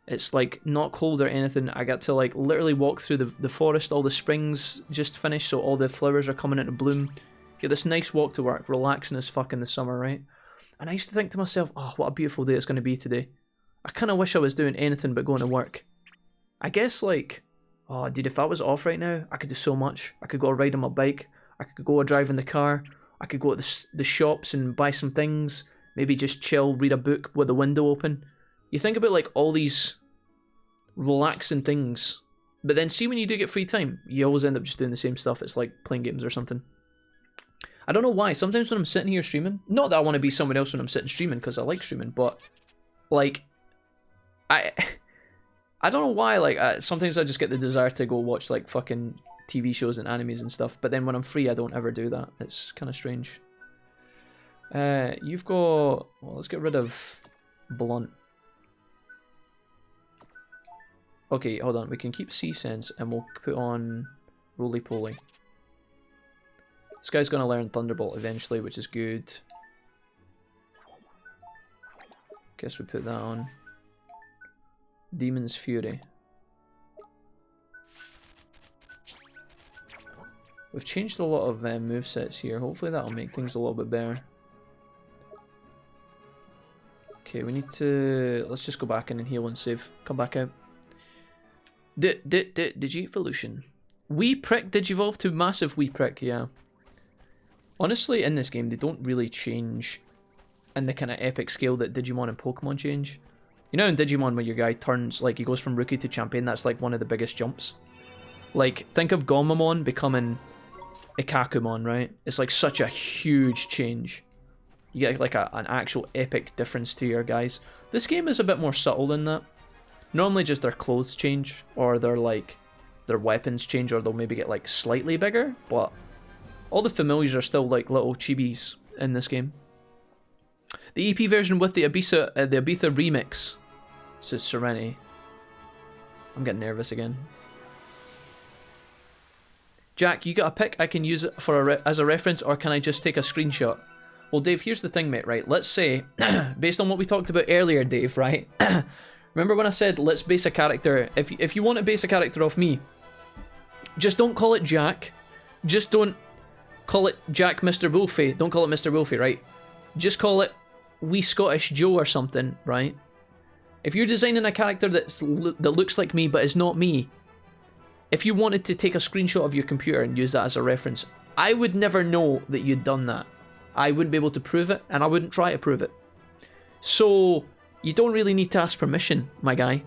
It's like not cold or anything. I got to like literally walk through the forest. All the springs just finished, so all the flowers are coming into bloom. Get this nice walk to work, relaxing as fuck in the summer, right? And I used to think to myself, oh, what a beautiful day it's going to be today. I kind of wish I was doing anything but going to work. I guess like, oh dude, if I was off right now, I could do so much. I could go ride on my bike. I could go drive in the car. I could go to the shops and buy some things. Maybe just chill, read a book with the window open. You think about like all these relaxing things, but then see when you do get free time, you always end up just doing the same stuff. It's like playing games or something. I don't know why. Sometimes when I'm sitting here streaming, not that I want to be someone else when I'm sitting streaming, because I like streaming, but like I don't know why. Like sometimes I just get the desire to go watch like fucking TV shows and animes and stuff, but then when I'm free, I don't ever do that. It's kind of strange. You've got, well, let's get rid of blunt. Okay, hold on. We can keep C-Sense and we'll put on Roly-Poly. This guy's going to learn Thunderbolt eventually, which is good. Guess we put that on. Demon's Fury. We've changed a lot of movesets here. Hopefully that'll make things a little bit better. Okay, we need to... Let's just go back in and heal and save. Come back out. Digi-evolution. Wee prick Digivolve to massive wee prick, yeah. Honestly, in this game, they don't really change in the kind of epic scale that Digimon and Pokemon change. You know in Digimon when your guy turns, like he goes from rookie to champion, that's like one of the biggest jumps. Like, think of Gomamon becoming Ikakumon, right? It's like such a huge change. You get like an actual epic difference to your guys. This game is a bit more subtle than that. Normally just their clothes change, or their weapons change, or they'll maybe get like slightly bigger, but all the familiars are still like little chibis in this game. The EP version with the Ibiza remix, says Serenity. I'm getting nervous again. Jack, you got a pic I can use it for as a reference, or can I just take a screenshot? Well, Dave, here's the thing, mate, right? Let's say, based on what we talked about earlier, Dave, right? Remember when I said, let's base a character, if you want to base a character off me, just don't call it Jack. Just don't call it Jack Mr. Wolfie. Don't call it Mr. Wolfie, right? Just call it Wee Scottish Joe or something, right? If you're designing a character that looks like me but is not me, if you wanted to take a screenshot of your computer and use that as a reference, I would never know that you'd done that. I wouldn't be able to prove it, and I wouldn't try to prove it. So, you don't really need to ask permission, my guy.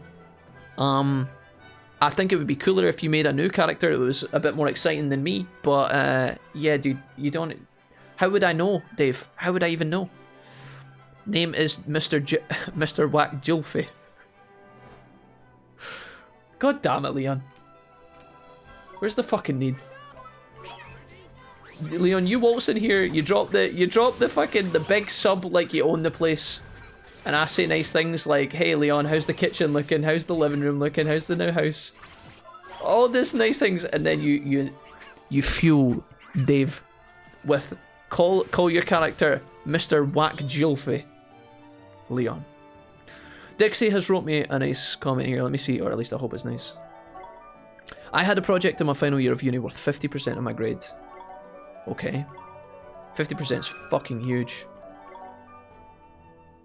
I think it would be cooler if you made a new character that was a bit more exciting than me, but yeah, dude, you don't... How would I know, Dave? How would I even know? Name is Mr. Whack Julfie. God damn it, Leon. Where's the fucking need? Leon, you waltz in here, you drop the big sub like you own the place. And I say nice things like, hey Leon, how's the kitchen looking? How's the living room looking? How's the new house? All this nice things, and then you fuel Dave with call your character Mr. Whack Julfie. Leon. Dixie has wrote me a nice comment here, let me see, or at least I hope it's nice. I had a project in my final year of uni worth 50% of my grade. Okay. 50% is fucking huge.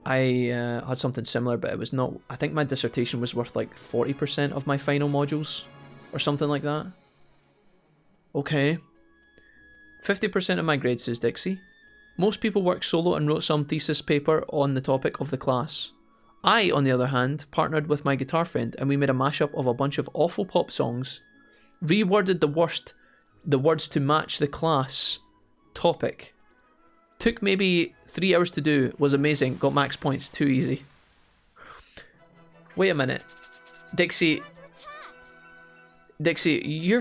I had something similar, but it was not... I think my dissertation was worth like 40% of my final modules, or something like that. Okay. 50% of my grade, says Dixie. Most people worked solo and wrote some thesis paper on the topic of the class. I, on the other hand, partnered with my guitar friend and we made a mashup of a bunch of awful pop songs, reworded the words to match the class topic. Took maybe 3 hours to do, was amazing, got max points, too easy. Wait a minute. Dixie, your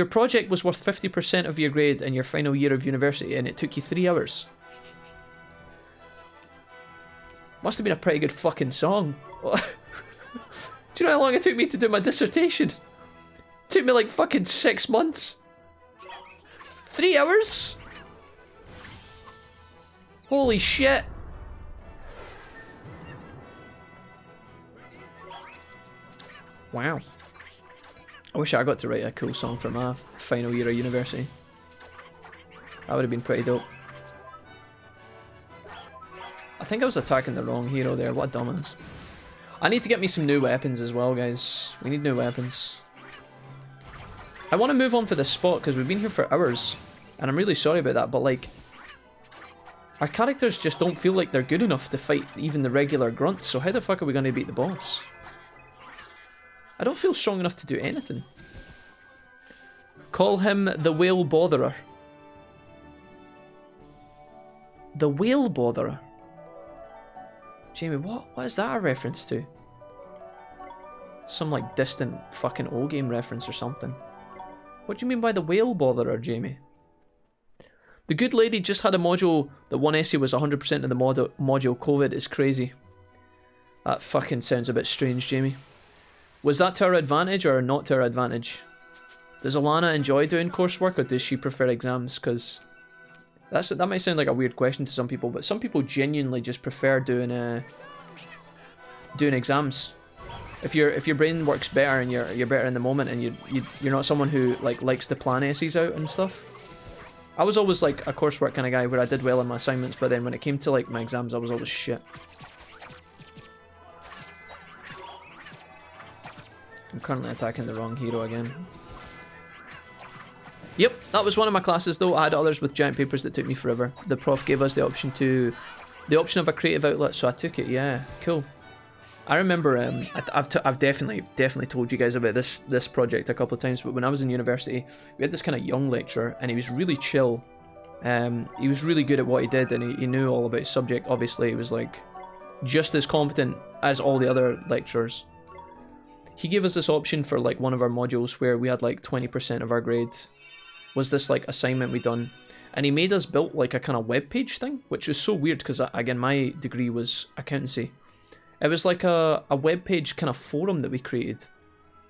project was worth 50% of your grade in your final year of university and it took you 3 hours. Must have been a pretty good fucking song. Do you know how long it took me to do my dissertation? It took me like fucking 6 months. 3 hours? Holy shit. Wow. I wish I got to write a cool song for my final year of university. That would have been pretty dope. I think I was attacking the wrong hero there, what a dumbass. I need to get me some new weapons as well, guys. We need new weapons. I want to move on for this spot because we've been here for hours. And I'm really sorry about that, but like... our characters just don't feel like they're good enough to fight even the regular grunts, so how the fuck are we going to beat the boss? I don't feel strong enough to do anything. Call him the Whale Botherer. The Whale Botherer? Jamie, what is that a reference to? Some like distant fucking old game reference or something. What do you mean by the Whale Botherer, Jamie? The good lady just had a module that one essay was 100% of the module. COVID is crazy. That fucking sounds a bit strange, Jamie. Was that to our advantage or not to our advantage? Does Alana enjoy doing coursework or does she prefer exams? Because that might sound like a weird question to some people, but some people genuinely just prefer doing exams. If your brain works better and you're better in the moment and you're not someone who like likes to plan essays out and stuff. I was always like a coursework kind of guy where I did well in my assignments, but then when it came to like my exams, I was always shit. I'm currently attacking the wrong hero again. Yep, that was one of my classes though. I had others with giant papers that took me forever. The prof gave us the option of a creative outlet, so I took it. Yeah, cool. I remember I've definitely told you guys about this project a couple of times, but when I was in university, we had this kind of young lecturer, and he was really chill. He was really good at what he did, and he knew all about his subject. Obviously, he was like just as competent as all the other lecturers. He gave us this option for like one of our modules where we had like 20% of our grade was this like assignment we done, and he made us build like a kind of web page thing, which was so weird because again my degree was accountancy. It was like a web page kind of forum that we created,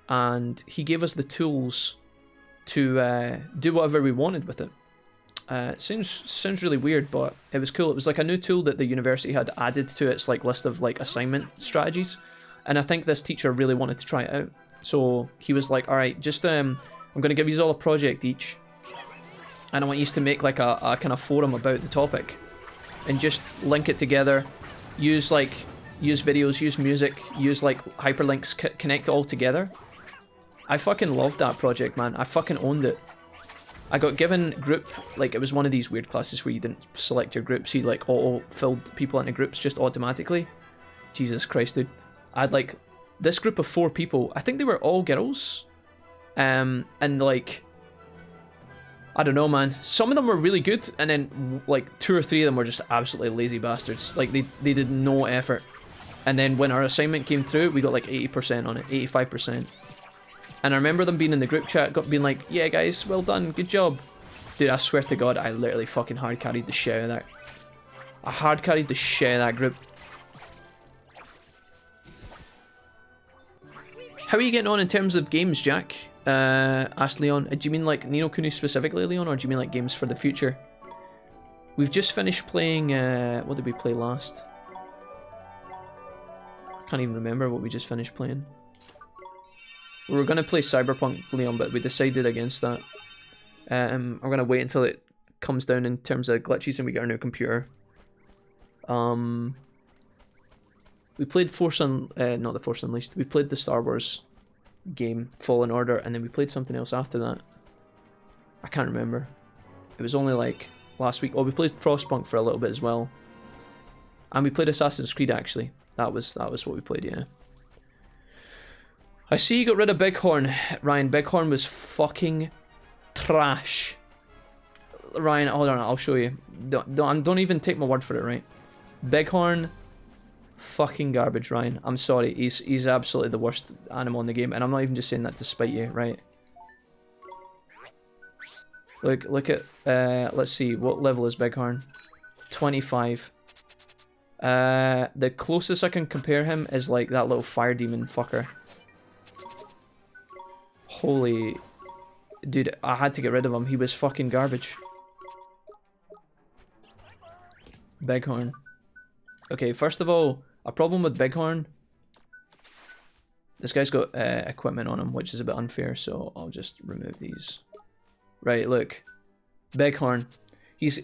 and he gave us the tools to do whatever we wanted with it. It sounds really weird, but it was cool. It was like a new tool that the university had added to its like list of like assignment strategies, and I think this teacher really wanted to try it out. So he was like, all right, just I'm going to give you all a project each, and I want you to make like a kind of forum about the topic, and just link it together, use videos, use music, use like hyperlinks, connect it all together. I fucking loved that project, man. I fucking owned it. I got given group, like it was one of these weird classes where you didn't select your groups, you like auto-filled people into groups just automatically. Jesus Christ, dude. I had like this group of 4 people, I think they were all girls, and like, I don't know, man. Some of them were really good, and then like 2 or 3 of them were just absolutely lazy bastards. Like they did no effort. And then when our assignment came through, we got like 80% on it, 85%. And I remember them being in the group chat, being like, yeah guys, well done, good job. Dude, I swear to God, I literally fucking hard carried the shit out of that. I hard carried the shit out of that group. How are you getting on in terms of games, Jack? Asked Leon. Do you mean like Ni No Kuni specifically, Leon, or do you mean like games for the future? We've just finished playing, what did we play last? Can't even remember what we just finished playing. We were going to play Cyberpunk, Leon, but we decided against that. I'm going to wait until it comes down in terms of glitches and we get our new computer. We played not the Force Unleashed. We played the Star Wars game, Fallen Order, and then we played something else after that. I can't remember. It was only like last week. Oh, we played Frostpunk for a little bit as well. And we played Assassin's Creed, actually. That was what we played, yeah. I see you got rid of Bighorn. Ryan, Bighorn was fucking trash. Ryan, hold on, I'll show you. Don't even take my word for it, right? Bighorn, fucking garbage, Ryan. I'm sorry, he's absolutely the worst animal in the game, and I'm not even just saying that to spite you, right? Look at, let's see, what level is Bighorn? 25. The closest I can compare him is like that little fire demon fucker. Holy... Dude, I had to get rid of him. He was fucking garbage. Bighorn. Okay, first of all, a problem with Bighorn. This guy's got equipment on him, which is a bit unfair, so I'll just remove these. Right, look. Bighorn.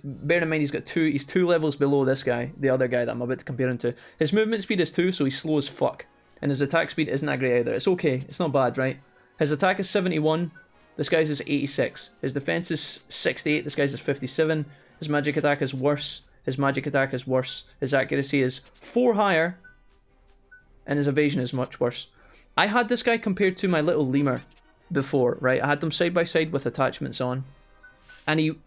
Bear in mind, he's two levels below this guy, the other guy that I'm about to compare him to. His movement speed is 2, so he's slow as fuck. And his attack speed isn't that great either. It's okay, it's not bad, right? His attack is 71, this guy's is 86. His defense is 68, this guy's is 57. His magic attack is worse, his magic attack is worse. His accuracy is 4 higher, and his evasion is much worse. I had this guy compared to my little lemur before, right? I had them side by side with attachments on. And he...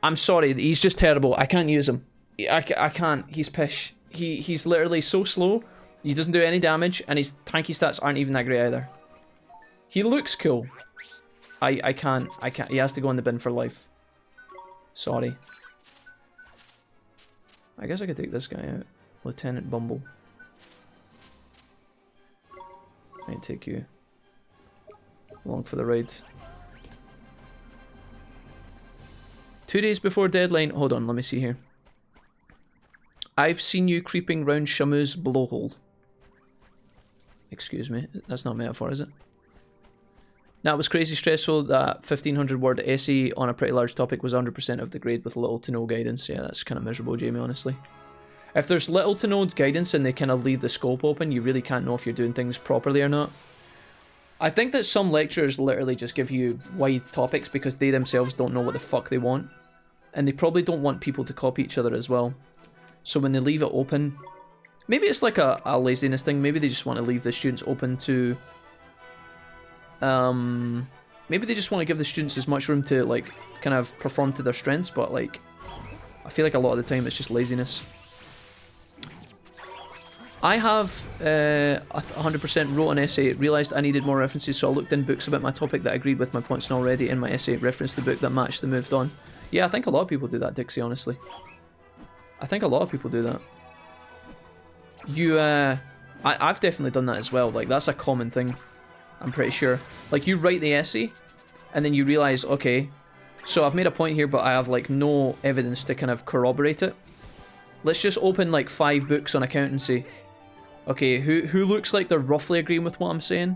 I'm sorry, he's just terrible. I can't use him. I can't. He's pish. He's literally so slow. He doesn't do any damage, and his tanky stats aren't even that great either. He looks cool. I can't. He has to go in the bin for life. Sorry. I guess I could take this guy out. Lieutenant Bumble. I'd take you along for the ride. 2 days before deadline. Hold on, let me see here. I've seen you creeping round Shamu's blowhole. Excuse me, that's not metaphor, is it? That was crazy stressful. That 1500 word essay on a pretty large topic was 100% of the grade with little to no guidance. Yeah, that's kind of miserable, Jamie, honestly. If there's little to no guidance and they kind of leave the scope open, you really can't know if you're doing things properly or not. I think that some lecturers literally just give you wide topics because they themselves don't know what the fuck they want. And they probably don't want people to copy each other as well. So when they leave it open, maybe it's like a laziness thing. Maybe they just want to leave the students open to... maybe they just want to give the students as much room to, like, kind of perform to their strengths. But, like, I feel like a lot of the time it's just laziness. I have 100% wrote an essay, realised I needed more references, so I looked in books about my topic that agreed with my points and already in my essay, referenced the book that matched, then moved on. Yeah, I think a lot of people do that, Dixie, honestly. I think a lot of people do that. I've definitely done that as well, like, that's a common thing, I'm pretty sure. Like, you write the essay, and then you realise, okay, so I've made a point here, but I have, like, no evidence to kind of corroborate it. Let's just open, like, 5 books on accountancy. Okay, who looks like they're roughly agreeing with what I'm saying?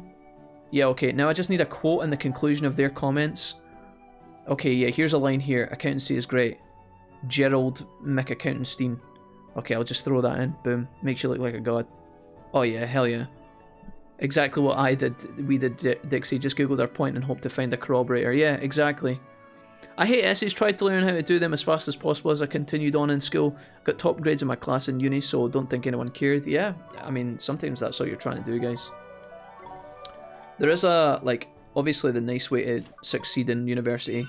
Yeah, okay, now I just need a quote in the conclusion of their comments. Okay, yeah, here's a line here. Accountancy is great. Gerald McAccountanstein. Okay, I'll just throw that in. Boom. Makes you look like a god. Oh yeah, hell yeah. Exactly what I did. We did, Dixie. Just googled our point and hoped to find a corroborator. Yeah, exactly. I hate essays. Tried to learn how to do them as fast as possible as I continued on in school. Got top grades in my class in uni, so don't think anyone cared. Yeah, I mean, sometimes that's what you're trying to do, guys. There is a, like, obviously the nice way to succeed in university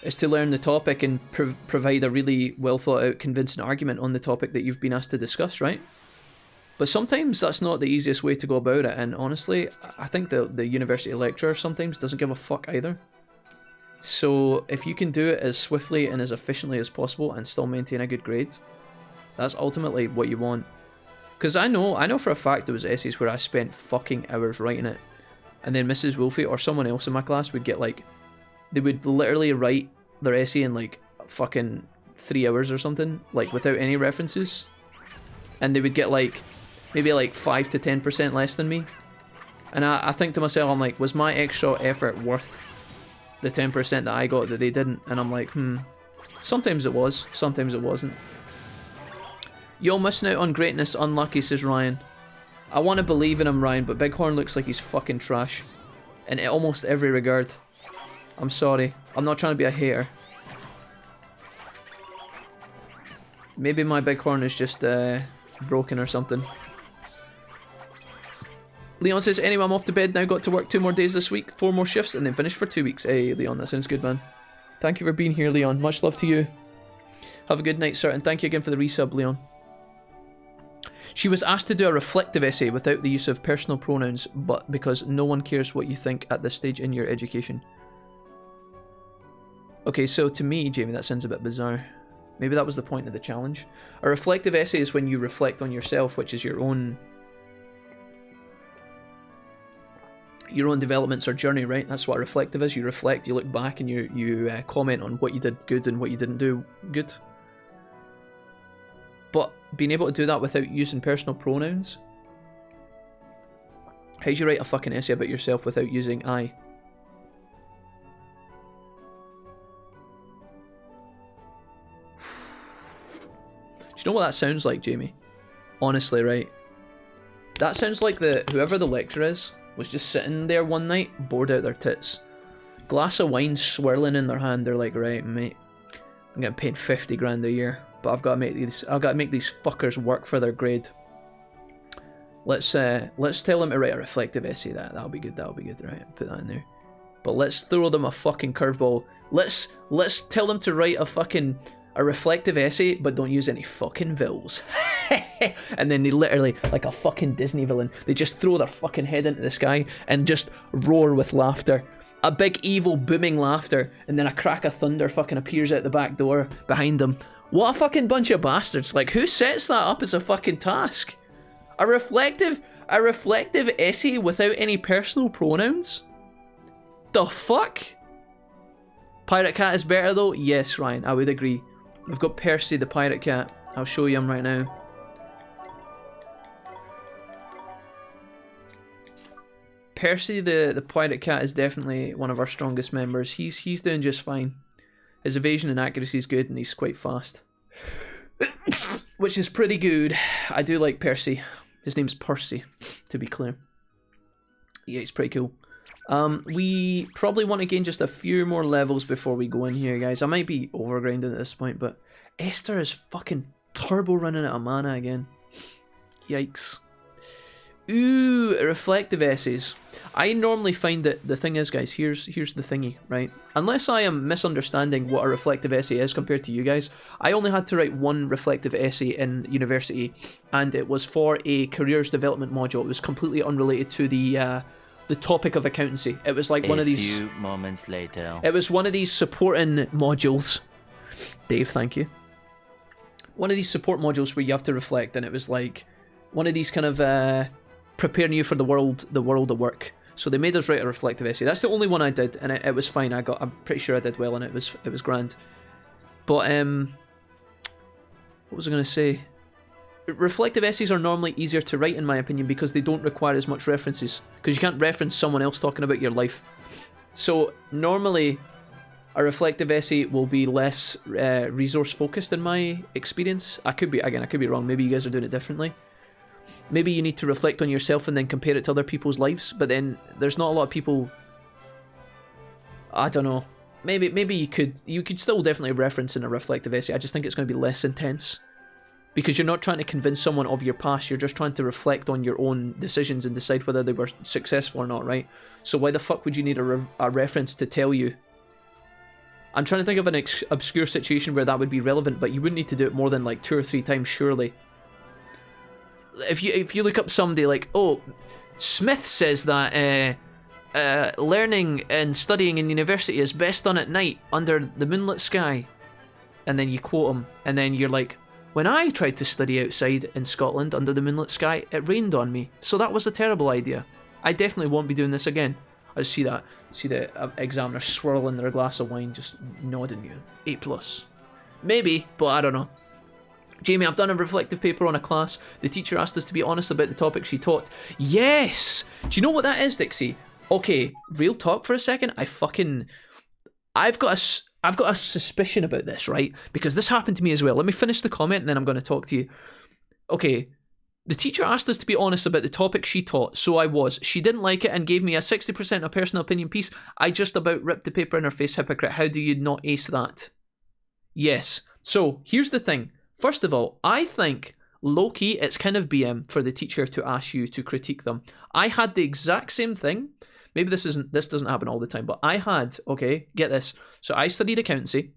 is to learn the topic and provide a really well thought out, convincing argument on the topic that you've been asked to discuss, right? But sometimes that's not the easiest way to go about it, and honestly, I think the university lecturer sometimes doesn't give a fuck either. So if you can do it as swiftly and as efficiently as possible and still maintain a good grade, that's ultimately what you want. Because I know for a fact there was essays where I spent fucking hours writing it, and then Mrs. Wolfie or someone else in my class would get, like, they would literally write their essay in like fucking 3 hours or something, like without any references, and they would get like maybe like 5 to 10% less than me. And I think to myself, I'm like, was my extra effort worth the 10% that I got that they didn't? And I'm like, sometimes it was, sometimes it wasn't. You're missing out on greatness, unlucky, says Ryan. I want to believe in him, Ryan, but Bighorn looks like he's fucking trash in almost every regard. I'm sorry, I'm not trying to be a hater. Maybe my bighorn is just broken or something. Leon says, anyway, I'm off to bed now. Got to work 2 more days this week, 4 more shifts, and then finish for 2 weeks. Hey, Leon, that sounds good, man. Thank you for being here, Leon. Much love to you. Have a good night, sir, and thank you again for the resub, Leon. She was asked to do a reflective essay without the use of personal pronouns, but because no one cares what you think at this stage in your education. Okay, so to me, Jamie, that sounds a bit bizarre. Maybe that was the point of the challenge. A reflective essay is when you reflect on yourself, which is your own developments or journey, right? That's what a reflective is. You reflect, you look back, and you comment on what you did good and what you didn't do good. But being able to do that without using personal pronouns? How do you write a fucking essay about yourself without using I? Do you know what that sounds like, Jamie? Honestly, right? That sounds like whoever the lecturer is was just sitting there one night, bored out their tits. Glass of wine swirling in their hand. They're like, right, mate, I'm getting paid 50 grand a year, but I've got to make these fuckers work for their grade. Let's tell them to write a reflective essay. That'll be good. Right, put that in there. But let's throw them a fucking curveball. Let's tell them to write a reflective essay, but don't use any fucking vowels. And then they literally, like a fucking Disney villain, they just throw their fucking head into the sky and just roar with laughter. A big evil booming laughter, and then a crack of thunder fucking appears out the back door behind them. What a fucking bunch of bastards. Like, who sets that up as a fucking task? A reflective essay without any personal pronouns? The fuck? Pirate Cat is better though? Yes, Ryan, I would agree. We've got Percy the Pirate Cat. I'll show you him right now. Percy the Pirate Cat is definitely one of our strongest members. He's doing just fine. His evasion and accuracy is good, and he's quite fast. Which is pretty good. I do like Percy. His name's Percy, to be clear. Yeah, he's pretty cool. We probably want to gain just a few more levels before we go in here, guys. I might be overgrinding at this point, but Esther is fucking turbo running out of mana again. Yikes. Ooh, reflective essays. I normally find that the thing is, guys, here's the thingy, right? Unless I am misunderstanding what a reflective essay is compared to you guys, I only had to write one reflective essay in university, and it was for a careers development module. It was completely unrelated to the topic of accountancy. It was like one of these. A few moments later. It was one of these supporting modules. Dave, thank you. One of these support modules where you have to reflect, and it was like one of these kind of preparing you for the world of work. So they made us write a reflective essay. That's the only one I did, and it was fine. I'm pretty sure I did well, and it was grand. But what was I gonna say? Reflective essays are normally easier to write, in my opinion, because they don't require as much references. Because you can't reference someone else talking about your life. So normally, a reflective essay will be less resource focused in my experience. I could be wrong. Maybe you guys are doing it differently. Maybe you need to reflect on yourself and then compare it to other people's lives. But then there's not a lot of people. I don't know. Maybe you could still definitely reference in a reflective essay. I just think it's going to be less intense. Because you're not trying to convince someone of your past, you're just trying to reflect on your own decisions and decide whether they were successful or not, right? So why the fuck would you need a reference to tell you? I'm trying to think of an obscure situation where that would be relevant, but you wouldn't need to do it more than like 2 or 3 times, surely. If you look up somebody like, oh, Smith says that learning and studying in university is best done at night under the moonlit sky, and then you quote him, and then you're like, when I tried to study outside in Scotland under the moonlit sky, it rained on me, so that was a terrible idea. I definitely won't be doing this again. I just see the examiner swirling their glass of wine, just nodding you. A+. Maybe, but I don't know. Jamie, I've done a reflective paper on a class. The teacher asked us to be honest about the topic she taught. Yes! Do you know what that is, Dixie? Okay, real talk for a second. I've got a suspicion about this, right? Because this happened to me as well. Let me finish the comment and then I'm going to talk to you. Okay, the teacher asked us to be honest about the topic she taught, so I was. She didn't like it and gave me a 60% of personal opinion piece. I just about ripped the paper in her face, hypocrite. How do you not ace that? Yes. So, here's the thing. First of all, I think low-key it's kind of BM for the teacher to ask you to critique them. I had the exact same thing. Maybe this doesn't happen all the time, but I had, okay, get this. So I studied accountancy.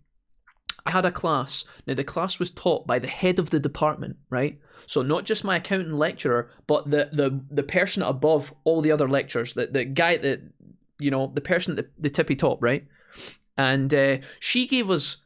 I had a class. Now the class was taught by the head of the department, right? So not just my accounting lecturer, but the person above all the other lecturers, the guy that, you know, the person at the tippy top, right? And she gave us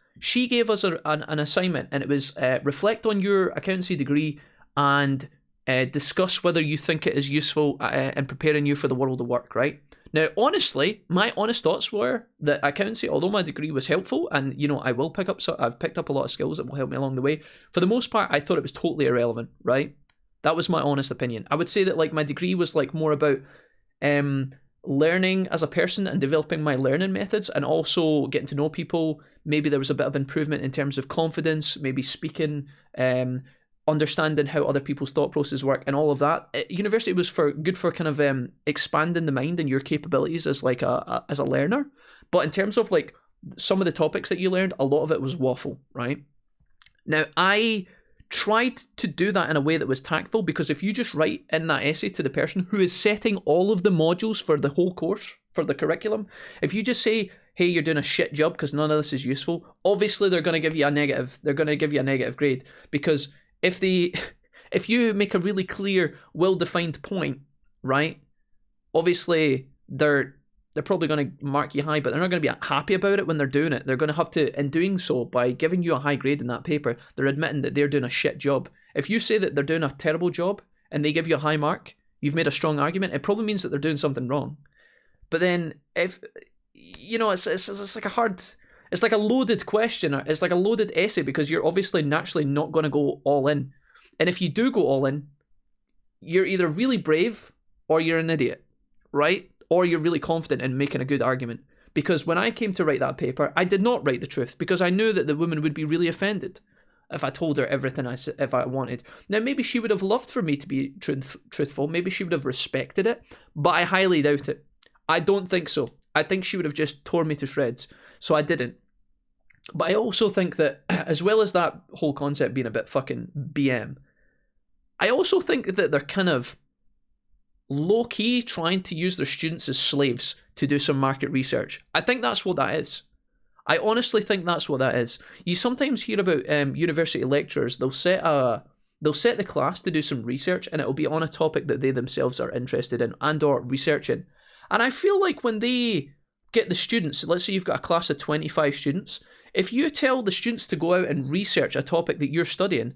an assignment, and it was reflect on your accountancy degree and discuss whether you think it is useful in preparing you for the world of work, right? Now, honestly, my honest thoughts were that accountancy, although my degree was helpful, and, you know, I've picked up a lot of skills that will help me along the way, for the most part, I thought it was totally irrelevant, right? That was my honest opinion. I would say that, like, my degree was, like, more about learning as a person and developing my learning methods, and also getting to know people. Maybe there was a bit of improvement in terms of confidence, maybe speaking, understanding how other people's thought processes work, and all of that. University was good for kind of expanding the mind and your capabilities as like as a learner. But in terms of like some of the topics that you learned, a lot of it was waffle, right? Now, I tried to do that in a way that was tactful, because if you just write in that essay to the person who is setting all of the modules for the whole course, for the curriculum, if you just say, hey, you're doing a shit job because none of this is useful, obviously they're going to give you a negative. They're going to give you a negative grade, because if you make a really clear, well-defined point, right, obviously they're probably going to mark you high, but they're not going to be happy about it when they're doing it. They're going to have to, in doing so, by giving you a high grade in that paper, they're admitting that they're doing a shit job. If you say that they're doing a terrible job and they give you a high mark, you've made a strong argument, it probably means that they're doing something wrong. But then, if, you know, it's like a hard... It's like a loaded question. It's like a loaded essay, because you're obviously naturally not going to go all in. And if you do go all in, you're either really brave or you're an idiot, right? Or you're really confident in making a good argument. Because when I came to write that paper, I did not write the truth, because I knew that the woman would be really offended if I told her everything if I wanted. Now, maybe she would have loved for me to be truthful. Maybe she would have respected it, but I highly doubt it. I don't think so. I think she would have just torn me to shreds. So I didn't. But I also think that, as well as that whole concept being a bit fucking BM, I also think that they're kind of low-key trying to use their students as slaves to do some market research. I think that's what that is. I honestly think that's what that is. You sometimes hear about university lecturers. They'll set the class to do some research, and it'll be on a topic that they themselves are interested in and or researching. And I feel like when they get the students, let's say you've got a class of 25 students, if you tell the students to go out and research a topic that you're studying,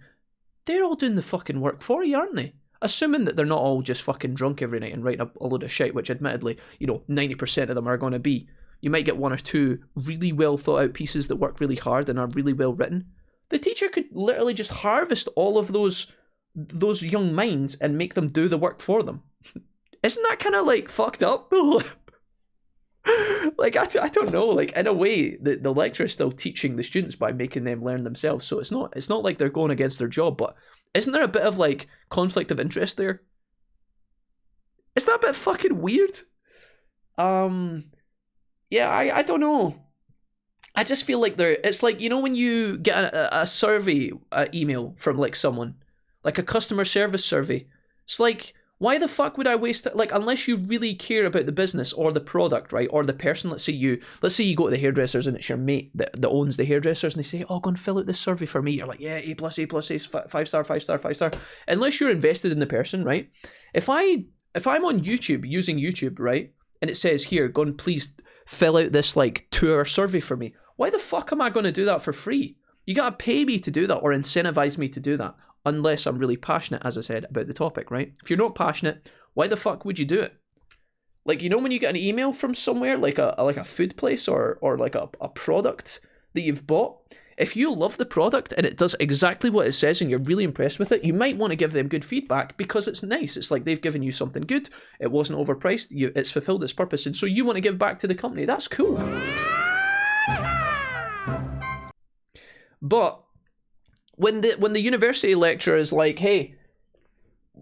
they're all doing the fucking work for you, aren't they? Assuming that they're not all just fucking drunk every night and writing a load of shit, which admittedly, you know, 90% of them are going to be. You might get one or two really well thought out pieces that work really hard and are really well written. The teacher could literally just harvest all of those young minds and make them do the work for them. Isn't that kind of like fucked up? Like, I don't know, like, in a way, the lecturer is still teaching the students by making them learn themselves, so it's not like they're going against their job, but isn't there a bit of, like, conflict of interest there? Isn't that a bit fucking weird? Yeah, I don't know. I just feel like it's like, you know, when you get a survey email from, like, someone, like a customer service survey, it's like, why the fuck would I waste it? Like, unless you really care about the business or the product, right? Or the person, let's say you go to the hairdressers and it's your mate that owns the hairdressers, and they say, oh, go and fill out this survey for me. You're like, yeah, A+, A+, 5 star, 5 star, 5 star. Unless you're invested in the person, right? If I'm on YouTube, using YouTube, right? And it says here, go and please fill out this like 2-hour survey for me. Why the fuck am I going to do that for free? You gotta pay me to do that or incentivize me to do that. Unless I'm really passionate, as I said, about the topic, right? If you're not passionate, why the fuck would you do it? Like, you know, when you get an email from somewhere, like a food place or like a product that you've bought, if you love the product and it does exactly what it says and you're really impressed with it, you might want to give them good feedback because it's nice. It's like they've given you something good. It wasn't overpriced. It's fulfilled its purpose. And so you want to give back to the company. That's cool. But when the university lecturer is like, hey,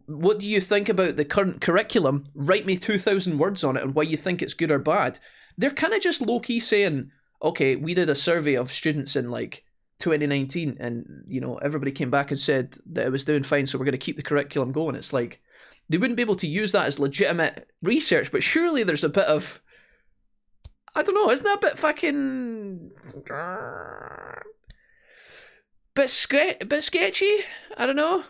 what do you think about the current curriculum? Write me 2,000 words on it and why you think it's good or bad. They're kind of just low-key saying, okay, we did a survey of students in like 2019, and you know everybody came back and said that it was doing fine, so we're going to keep the curriculum going. It's like they wouldn't be able to use that as legitimate research, but surely there's a bit of, I don't know, isn't that a bit fucking bit sketchy? I don't know.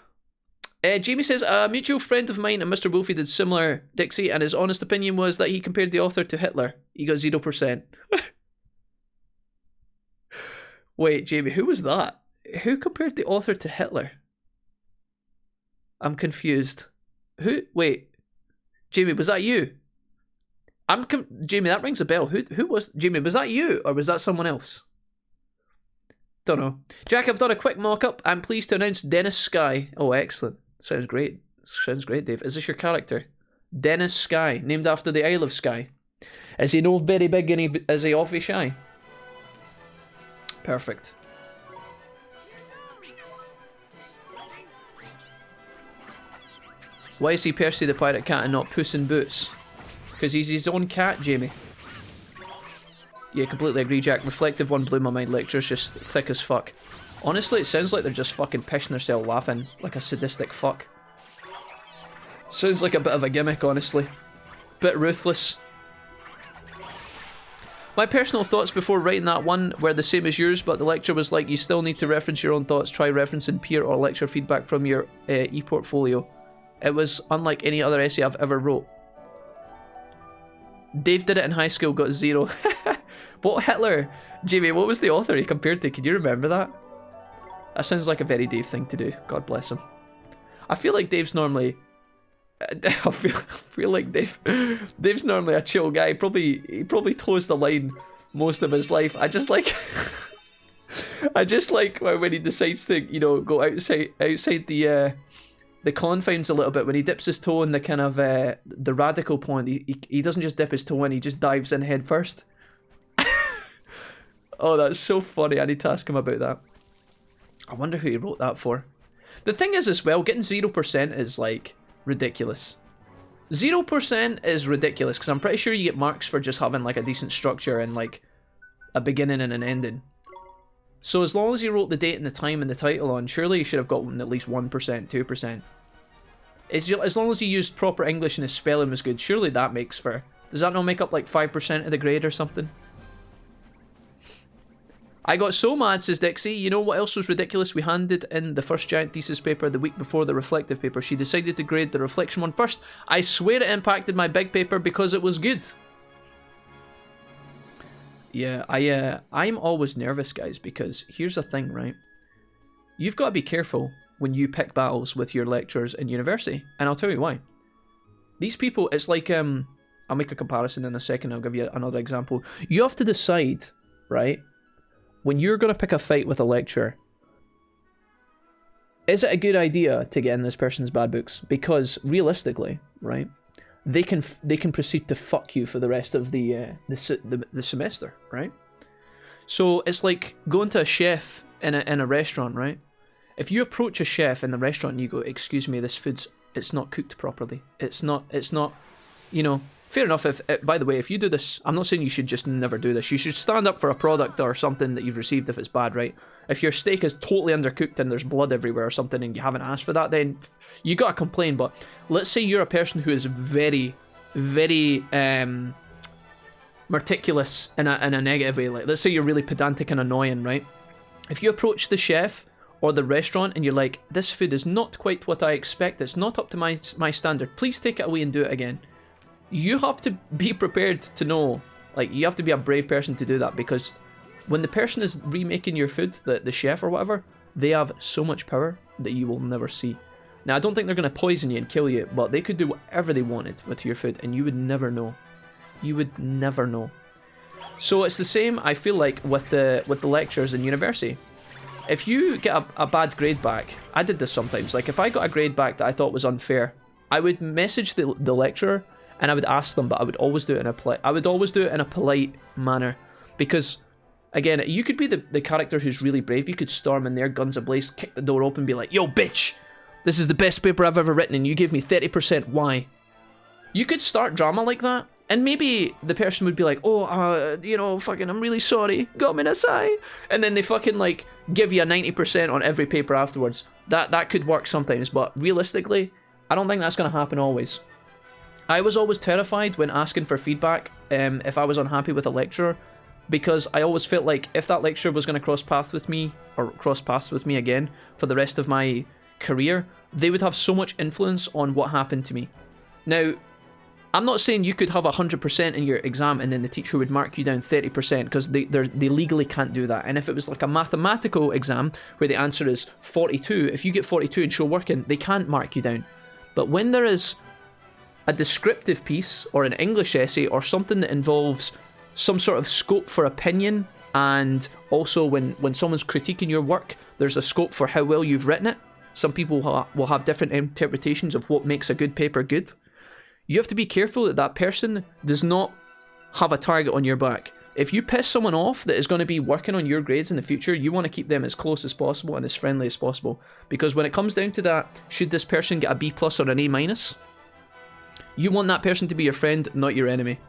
Jamie says, a mutual friend of mine and Mr. Wolfie did similar, Dixie, and his honest opinion was that he compared the author to Hitler. He got 0%. Wait, Jamie, who was that? Who compared the author to Hitler? I'm confused. Who? Wait. Jamie, was that you? Jamie, that rings a bell. Who was... Jamie, was that you, or was that someone else? Don't know. Jack, I've done a quick mock-up. I'm pleased to announce Dennis Sky. Oh, excellent. Sounds great. Sounds great, Dave. Is this your character? Dennis Sky, named after the Isle of Skye. Is he no very big and is he awfully shy? Perfect. Why is he Percy the Pirate Cat and not Puss in Boots? Because he's his own cat, Jamie. Yeah, completely agree, Jack. Reflective one blew my mind. Lecture's just thick as fuck. Honestly, it sounds like they're just fucking pissing themselves laughing like a sadistic fuck. Sounds like a bit of a gimmick, honestly. Bit ruthless. My personal thoughts before writing that one were the same as yours, but the lecture was like, you still need to reference your own thoughts. Try referencing peer or lecture feedback from your e-portfolio. It was unlike any other essay I've ever wrote. Dave did it in high school, got 0. What Hitler? Jamie, what was the author he compared to? Can you remember that? That sounds like a very Dave thing to do. God bless him. I feel like Dave's normally... I feel like Dave's normally a chill guy. He probably toes the line most of his life. I just like when he decides to, you know, go outside the confines a little bit, when he dips his toe in the kind of the radical point. He doesn't just dip his toe in, he just dives in head first. Oh, that's so funny. I need to ask him about that. I wonder who he wrote that for. The thing is as well, getting 0% is like ridiculous. 0% is ridiculous because I'm pretty sure you get marks for just having like a decent structure and like a beginning and an ending. So as long as you wrote the date and the time and the title on, surely you should have gotten at least 1%, 2%. As long as you used proper English and his spelling was good, surely that makes for... Does that not make up like 5% of the grade or something? I got so mad, says Dixie. You know what else was ridiculous? We handed in the first giant thesis paper the week before the reflective paper. She decided to grade the reflection one first. I swear it impacted my big paper because it was good. Yeah, I'm always nervous, guys, because here's the thing, right? You've got to be careful when you pick battles with your lecturers in university, and I'll tell you why. These people, it's like, I'll make a comparison in a second, I'll give you another example. You have to decide, right, when you're going to pick a fight with a lecturer, is it a good idea to get in this person's bad books? Because realistically, right, they can proceed to fuck you for the rest of the semester, right? So it's like going to a chef in a restaurant, right? If you approach a chef in the restaurant and you go, "Excuse me, this it's not cooked properly. It's not, you know." Fair enough. By the way, if you do this, I'm not saying you should just never do this. You should stand up for a product or something that you've received if it's bad, right? If your steak is totally undercooked and there's blood everywhere or something and you haven't asked for that, then you gotta complain. But let's say you're a person who is very, very meticulous in a negative way. Like, let's say you're really pedantic and annoying, right? If you approach the chef or the restaurant and you're like, "This food is not quite what I expect. It's not up to my standard. Please take it away and do it again." You have to be prepared to know, like, you have to be a brave person to do that, because when the person is remaking your food, the chef or whatever, they have so much power that you will never see. Now, I don't think they're going to poison you and kill you, but they could do whatever they wanted with your food, and you would never know. You would never know. So it's the same, I feel like, with the lectures in university. If you get a bad grade back, I did this sometimes, like, if I got a grade back that I thought was unfair, I would message the lecturer, and I would ask them, but I would always do it in a polite manner, because again, you could be the character who's really brave. You could storm in there, guns ablaze, kick the door open, be like, "Yo, bitch, this is the best paper I've ever written, and you gave me 30%. Why?" You could start drama like that, And maybe the person would be like, oh, you know, fucking, I'm really sorry, gomenasai. And then they fucking, like, give you a 90% on every paper afterwards. That could work sometimes, but realistically, I don't think that's going to happen always. I was always terrified when asking for feedback if I was unhappy with a lecturer, because I always felt like if that lecturer was going to cross paths with me again for the rest of my career, they would have so much influence on what happened to me. Now, I'm not saying you could have 100% in your exam and then the teacher would mark you down 30%, because they legally can't do that. And if it was like a mathematical exam where the answer is 42, if you get 42 and show working, they can't mark you down. But when there is a descriptive piece or an English essay or something that involves some sort of scope for opinion, and also when someone's critiquing your work, there's a scope for how well you've written it. Some people will have different interpretations of what makes a good paper good. You have to be careful that that person does not have a target on your back. If you piss someone off that is going to be working on your grades in the future, you want to keep them as close as possible and as friendly as possible. Because when it comes down to that, should this person get a B+ or an A-, you want that person to be your friend, not your enemy.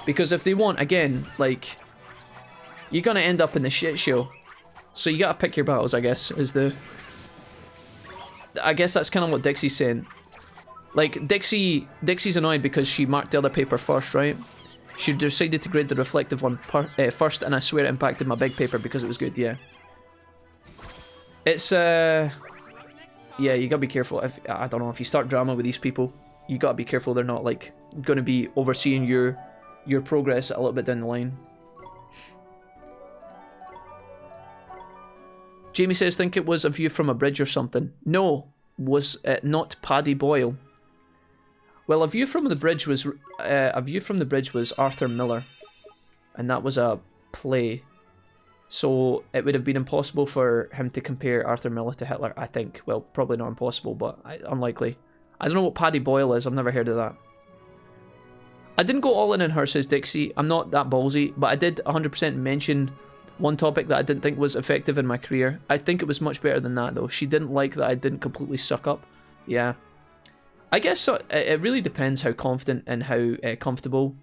Because if they won't, again, like, you're going to end up in the shit show. So you got to pick your battles, I guess, I guess that's kind of what Dixie's saying. Like, Dixie's annoyed because she marked the other paper first, right? She decided to grade the reflective one first, and I swear it impacted my big paper because it was good, yeah. It's, yeah, you gotta be careful. I don't know, if you start drama with these people, you gotta be careful they're not, like, gonna be overseeing your progress a little bit down the line. Jamie says, think it was A View from a Bridge or something. No, was it not Paddy Boyle? Well, A View from the Bridge was Arthur Miller, and that was a play. So it would have been impossible for him to compare Arthur Miller to Hitler, I think. Well, probably not impossible, but unlikely. I don't know what Paddy Boyle is. I've never heard of that. I didn't go all in on her, says Dixie. I'm not that ballsy, but I did 100% mention one topic that I didn't think was effective in my career. I think it was much better than that, though. She didn't like that I didn't completely suck up. Yeah. I guess it really depends how confident and how comfortable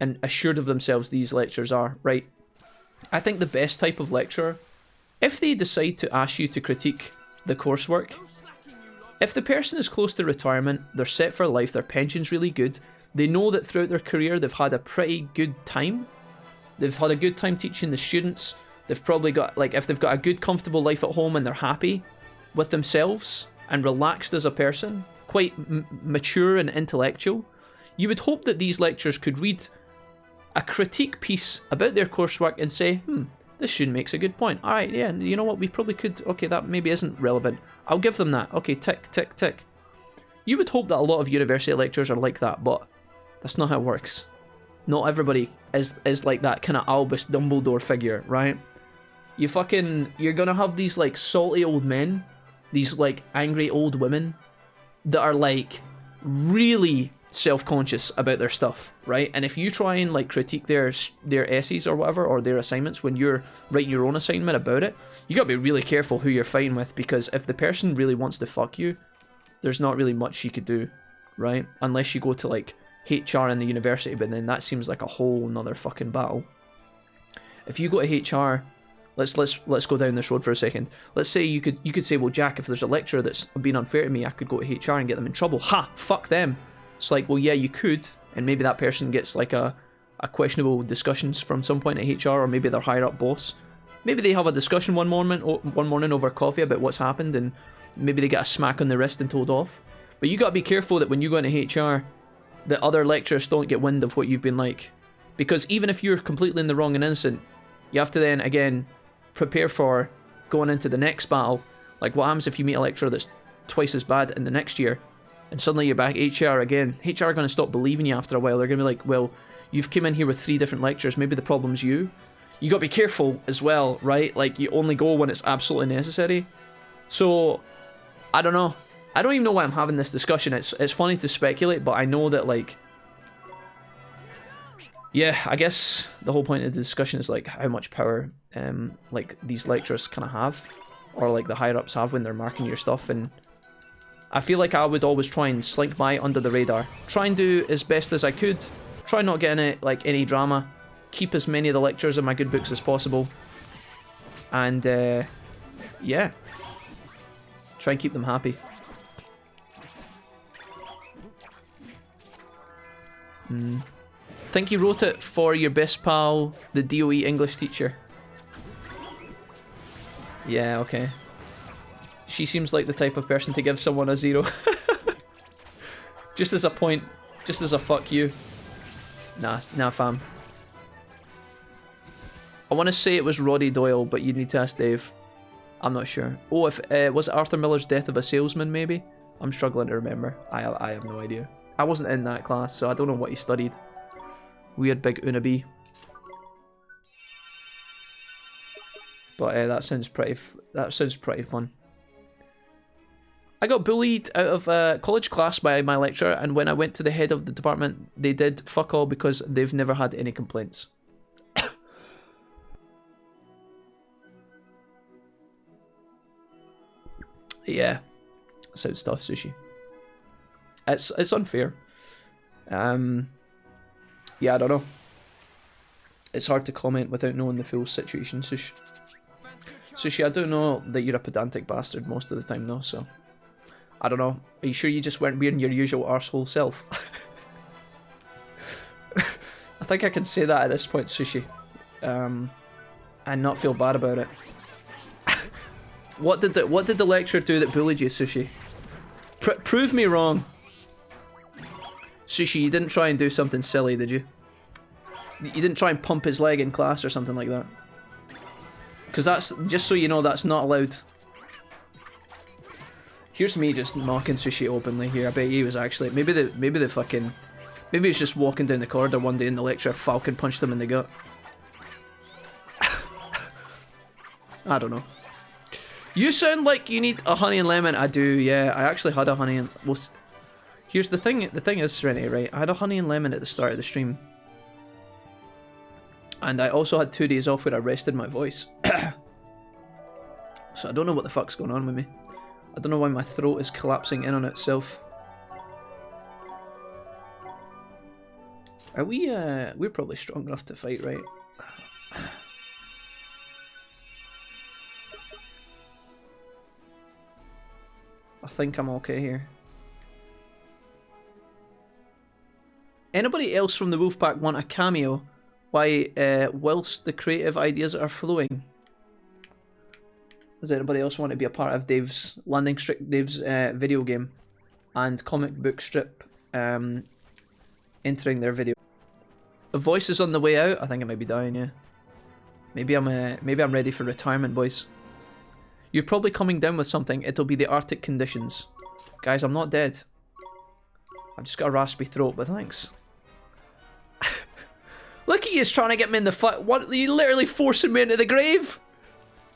and assured of themselves these lecturers are, right? I think the best type of lecturer, if they decide to ask you to critique the coursework, if the person is close to retirement, they're set for life, their pension's really good, they know that throughout their career they've had a pretty good time, they've had a good time teaching the students, they've probably got, like, if they've got a good comfortable life at home and they're happy with themselves and relaxed as a person, quite mature and intellectual, you would hope that these lecturers could read a critique piece about their coursework and say, this student makes a good point. Alright, yeah, you know what, we probably could, okay, that maybe isn't relevant. I'll give them that. Okay, tick, tick, tick. You would hope that a lot of university lecturers are like that, but that's not how it works. Not everybody is like that kind of Albus Dumbledore figure, right? You're gonna have these, like, salty old men, these, like, angry old women that are, like, really self-conscious about their stuff, right? And if you try and, like, critique their essays or whatever, or their assignments when you're writing your own assignment about it, you gotta be really careful who you're fighting with, because if the person really wants to fuck you, there's not really much you could do, right? Unless you go to, like, HR in the university, but then that seems like a whole nother fucking battle. If you go to HR, let's go down this road for a second. Let's say you could say, well, Jack, if there's a lecturer that's been unfair to me, I could go to HR and get them in trouble. Ha! Fuck them. It's like, well, yeah, you could, and maybe that person gets, like, a questionable discussions from some point at HR, or maybe their higher up boss. Maybe they have a discussion one morning over coffee about what's happened, and maybe they get a smack on the wrist and told off. But you gotta be careful that when you go into HR, that other lecturers don't get wind of what you've been like. Because even if you're completely in the wrong and innocent, you have to then, again, prepare for going into the next battle. Like, what happens if you meet a lecturer that's twice as bad in the next year, and suddenly you're back HR again? HR are going to stop believing you after a while. They're going to be like, well, you've come in here with 3 different lectures, maybe the problem's you. You got to be careful as well, right? Like, you only go when it's absolutely necessary. So, I don't know. I don't even know why I'm having this discussion. It's funny to speculate, but I know that, like, yeah, I guess the whole point of the discussion is, like, how much power, like, these lecturers kind of have, or, like, the higher-ups have when they're marking your stuff, and I feel like I would always try and slink by under the radar. Try and do as best as I could, Try not getting any drama. Keep as many of the lectures in my good books as possible. And, yeah. Try and keep them happy. Think you wrote it for your best pal, the DOE English teacher. Yeah, okay. She seems like the type of person to give someone a 0. Just as a point. Just as a fuck you. Nah fam. I want to say it was Roddy Doyle, but you need to ask Dave. I'm not sure. Oh, if was it Arthur Miller's Death of a Salesman, maybe? I'm struggling to remember. I have no idea. I wasn't in that class, so I don't know what he studied. Weird big Unabi. But that sounds pretty fun. I got bullied out of college class by my lecturer, and when I went to the head of the department, they did fuck all because they've never had any complaints. Yeah, sad stuff, Sushi. It's unfair. Yeah, I don't know. It's hard to comment without knowing the full situation, Sushi. Sushi, I do know that you're a pedantic bastard most of the time, though, so... I don't know. Are you sure you just weren't being your usual arsehole self? I think I can say that at this point, Sushi. And not feel bad about it. What did the lecturer do that bullied you, Sushi? Prove me wrong. Sushi, you didn't try and do something silly, did you? You didn't try and pump his leg in class or something like that? Because that's, just so you know, that's not allowed. Here's me just mocking Sushi openly here. I bet he was actually, maybe he was just walking down the corridor one day and the lecturer falcon punched him in the gut. I don't know. You sound like you need a honey and lemon. I do, yeah. I actually had a honey and... Well, here's the thing. The thing is, Serenity, right? I had a honey and lemon at the start of the stream. And I also had 2 days off where I rested my voice. So I don't know what the fuck's going on with me. I don't know why my throat is collapsing in on itself. Are we, we're probably strong enough to fight, right? I think I'm okay here. Anybody else from the Wolfpack want a cameo? Why, whilst the creative ideas are flowing? Does anybody else want to be a part of Dave's Landing Strip, Dave's video game and comic book strip entering their video? The voice is on the way out. I think I might be dying. Yeah. Maybe I'm ready for retirement, boys. You're probably coming down with something. It'll be the Arctic conditions, guys. I'm not dead. I've just got a raspy throat, but thanks. Look at you, trying to get me in the fight. What? You literally forcing me into the grave.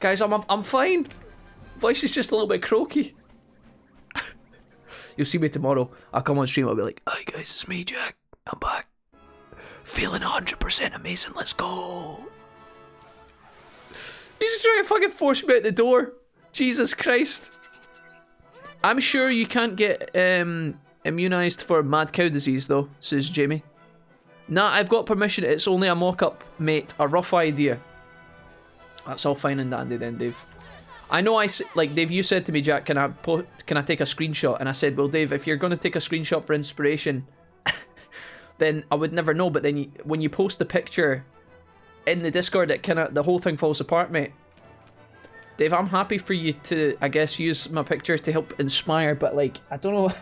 Guys, I'm fine. Voice is just a little bit croaky. You'll see me tomorrow. I'll come on stream. I'll be like, "Hi guys, it's me, Jack. I'm back. Feeling 100% amazing. Let's go." He's just trying to fucking force me out the door. Jesus Christ. I'm sure you can't get immunized for mad cow disease though, says Jamie. Nah, I've got permission. It's only a mock-up, mate. A rough idea. That's all fine and dandy then, Dave. I know like, Dave, you said to me, Jack, can I take a screenshot? And I said, well, Dave, if you're going to take a screenshot for inspiration, then I would never know. But then when you post the picture in the Discord, the whole thing falls apart, mate. Dave, I'm happy for you to, I guess, use my picture to help inspire, but, like, I don't know.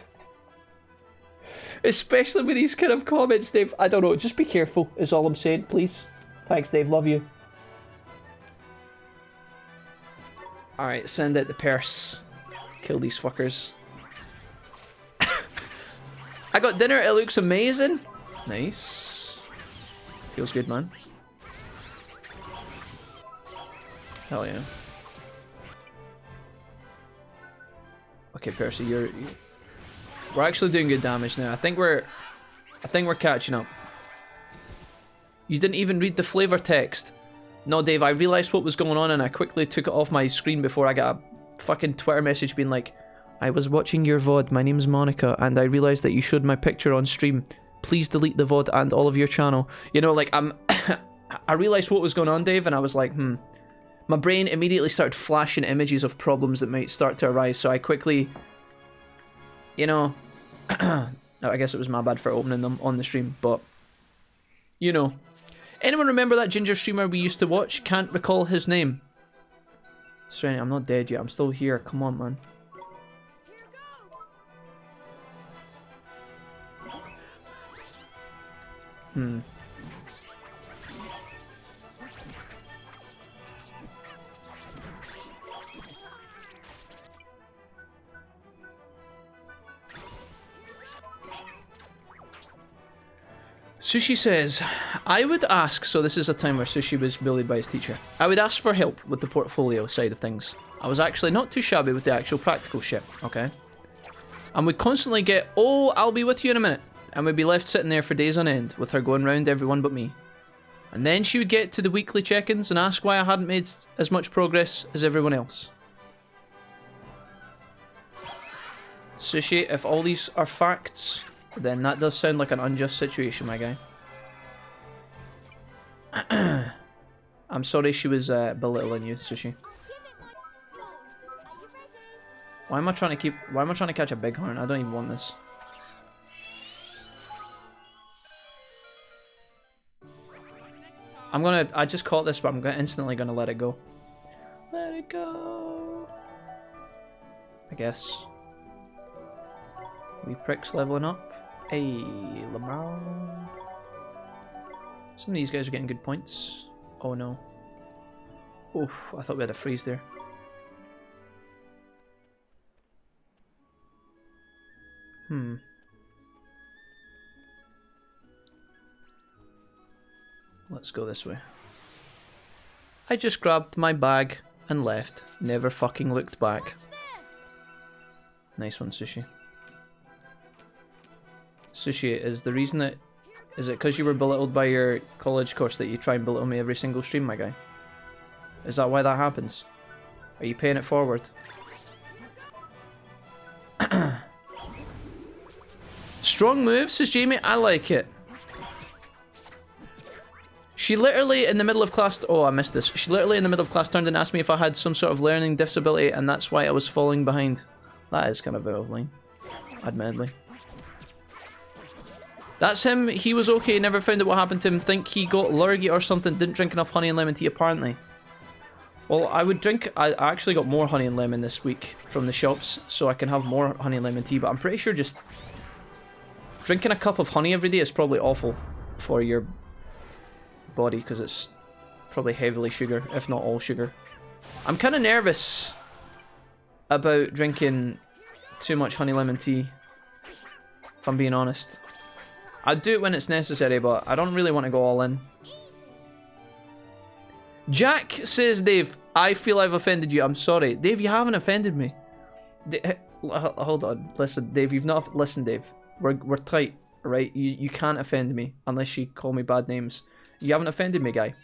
Especially with these kind of comments, Dave. I don't know. Just be careful, is all I'm saying, please. Thanks, Dave. Love you. Alright, send out the purse. Kill these fuckers. I got dinner. It looks amazing. Nice. Feels good, man. Hell yeah. Okay, Percy, we're actually doing good damage now. I think we're catching up. You didn't even read the flavor text. No, Dave, I realized what was going on and I quickly took it off my screen before I got a fucking Twitter message being like, I was watching your VOD, my name's Monica, and I realized that you showed my picture on stream. Please delete the VOD and all of your channel. You know, like, I realized what was going on, Dave, and I was like, My brain immediately started flashing images of problems that might start to arise, so I quickly, you know, I guess it was my bad for opening them on the stream, but, you know. Anyone remember that ginger streamer we used to watch? Can't recall his name. Sorry, I'm not dead yet. I'm still here. Come on, man. Sushi says, I would ask, so this is a time where Sushi was bullied by his teacher. I would ask for help with the portfolio side of things. I was actually not too shabby with the actual practical shit, okay? And we'd constantly get, oh, I'll be with you in a minute. And we'd be left sitting there for days on end with her going round everyone but me. And then she would get to the weekly check-ins and ask why I hadn't made as much progress as everyone else. Sushi, if all these are facts, then that does sound like an unjust situation, my guy. I'm sorry she was belittling you, Sushi. Why am I trying to catch a bighorn? I don't even want this. I just caught this, but I'm instantly gonna let it go. Let it go. I guess. We pricks leveling up. Hey, Lamar. Some of these guys are getting good points. Oh no. Oof, I thought we had a freeze there. Let's go this way. I just grabbed my bag and left. Never fucking looked back. Nice one, Sushi. Sushi, is the reason that... Is it because you were belittled by your college course that you try and belittle me every single stream, my guy? Is that why that happens? Are you paying it forward? Strong move, says Jamie. I like it. She literally in the middle of class... Oh, I missed this. She literally in the middle of class turned and asked me if I had some sort of learning disability, and that's why I was falling behind. That is kind of out of line, admittedly. That's him. He was okay. Never found out what happened to him. Think he got lurgy or something. Didn't drink enough honey and lemon tea, apparently. Well, I would drink... I actually got more honey and lemon this week from the shops, so I can have more honey and lemon tea, but I'm pretty sure just... Drinking a cup of honey every day is probably awful for your body, because it's probably heavily sugar, if not all sugar. I'm kind of nervous about drinking too much honey lemon tea, if I'm being honest. I'd do it when it's necessary, but I don't really want to go all in. Jack says, Dave, I feel I've offended you. I'm sorry. Dave, you haven't offended me. Hold on. Listen, Dave, you've not... Listen, Dave. We're tight, right? You can't offend me unless you call me bad names. You haven't offended me, guy.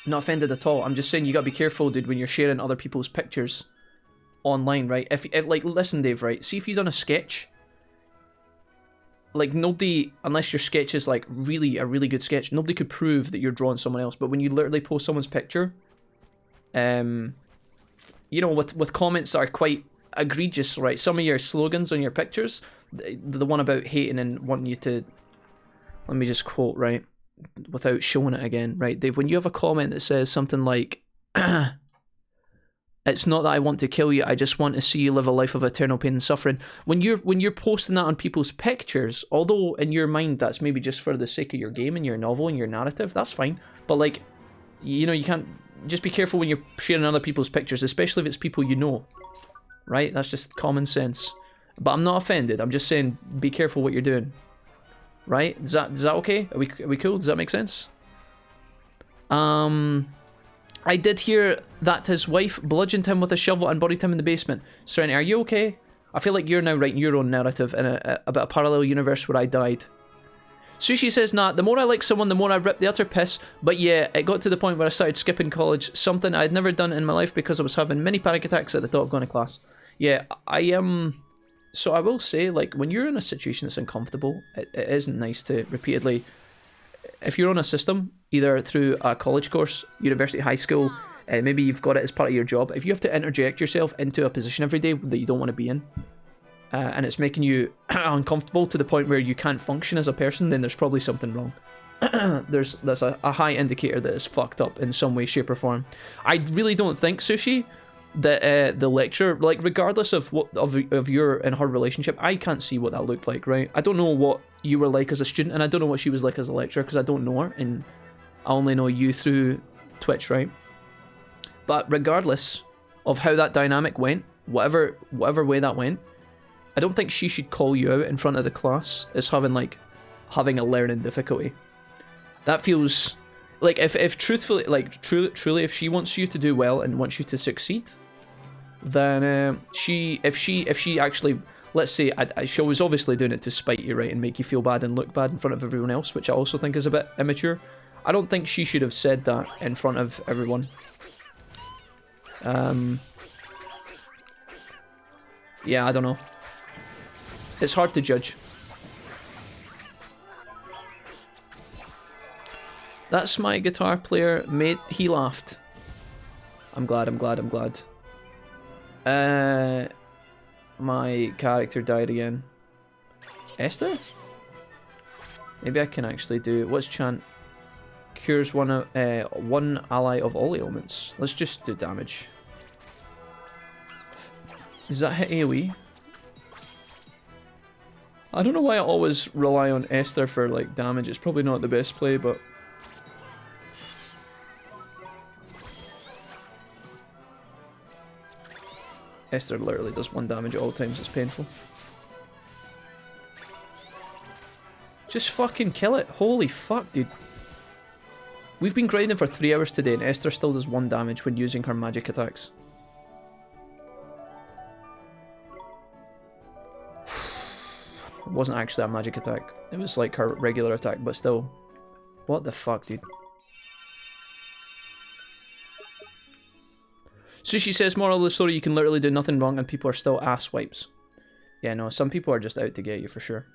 Not offended at all. I'm just saying you gotta be careful, dude, when you're sharing other people's pictures online, right? If like, listen, Dave, right? See if you've done a sketch. Like, nobody, unless your sketch is, like, really a really good sketch, nobody could prove that you're drawing someone else. But when you literally post someone's picture, you know, with comments that are quite egregious, right? Some of your slogans on your pictures, the one about hating and wanting you to, let me just quote, right? Without showing it again, right? Dave, when you have a comment that says something like, it's not that I want to kill you, I just want to see you live a life of eternal pain and suffering. When you're posting that on people's pictures, although in your mind that's maybe just for the sake of your game and your novel and your narrative, that's fine. But like, you know, you can't, just be careful when you're sharing other people's pictures, especially if it's people you know, right? That's just common sense. But I'm not offended. I'm just saying, be careful what you're doing. Right? Is that okay? Are we cool? Does that make sense? I did hear that his wife bludgeoned him with a shovel and buried him in the basement. Serenity, are you okay? I feel like you're now writing your own narrative in about a parallel universe where I died. Sushi says, nah, the more I like someone, the more I rip the utter piss. But yeah, it got to the point where I started skipping college, something I'd never done in my life because I was having many panic attacks at the thought of going to class. Yeah, So I will say, like, when you're in a situation that's uncomfortable, it isn't nice to repeatedly, if you're on a system, either through a college course, university, high school, maybe you've got it as part of your job, if you have to interject yourself into a position every day that you don't want to be in, and it's making you uncomfortable to the point where you can't function as a person, then there's probably something wrong. That's a high indicator that it's fucked up in some way, shape, or form. I really don't think, Sushi, that the lecture, like, regardless of what of your and her relationship, I can't see what that looked like, right? I don't know what you were like as a student, and I don't know what she was like as a lecturer, because I don't know her, and I only know you through Twitch, right? But regardless of how that dynamic went, whatever way that went, I don't think she should call you out in front of the class as having a learning difficulty. That feels like, if truthfully, like, truly, if she wants you to do well and wants you to succeed, then if she actually, let's say, she was obviously doing it to spite you, right, and make you feel bad and look bad in front of everyone else, which I also think is a bit immature. I don't think she should have said that in front of everyone. Yeah, I don't know. It's hard to judge. That's my guitar player, mate. He laughed. I'm glad. My character died again. Esther? Maybe I can actually do... What's chant? Cures one ally of all ailments. Let's just do damage. Does that hit AoE? I don't know why I always rely on Esther for, like, damage. It's probably not the best play, but... Esther literally does 1 damage at all times. It's painful. Just fucking kill it. Holy fuck, dude. We've been grinding for 3 hours today, and Esther still does 1 damage when using her magic attacks. It wasn't actually a magic attack. It was like her regular attack, but still. What the fuck, dude? Sushi says, moral of the story, you can literally do nothing wrong and people are still ass wipes. Yeah, no, some people are just out to get you for sure.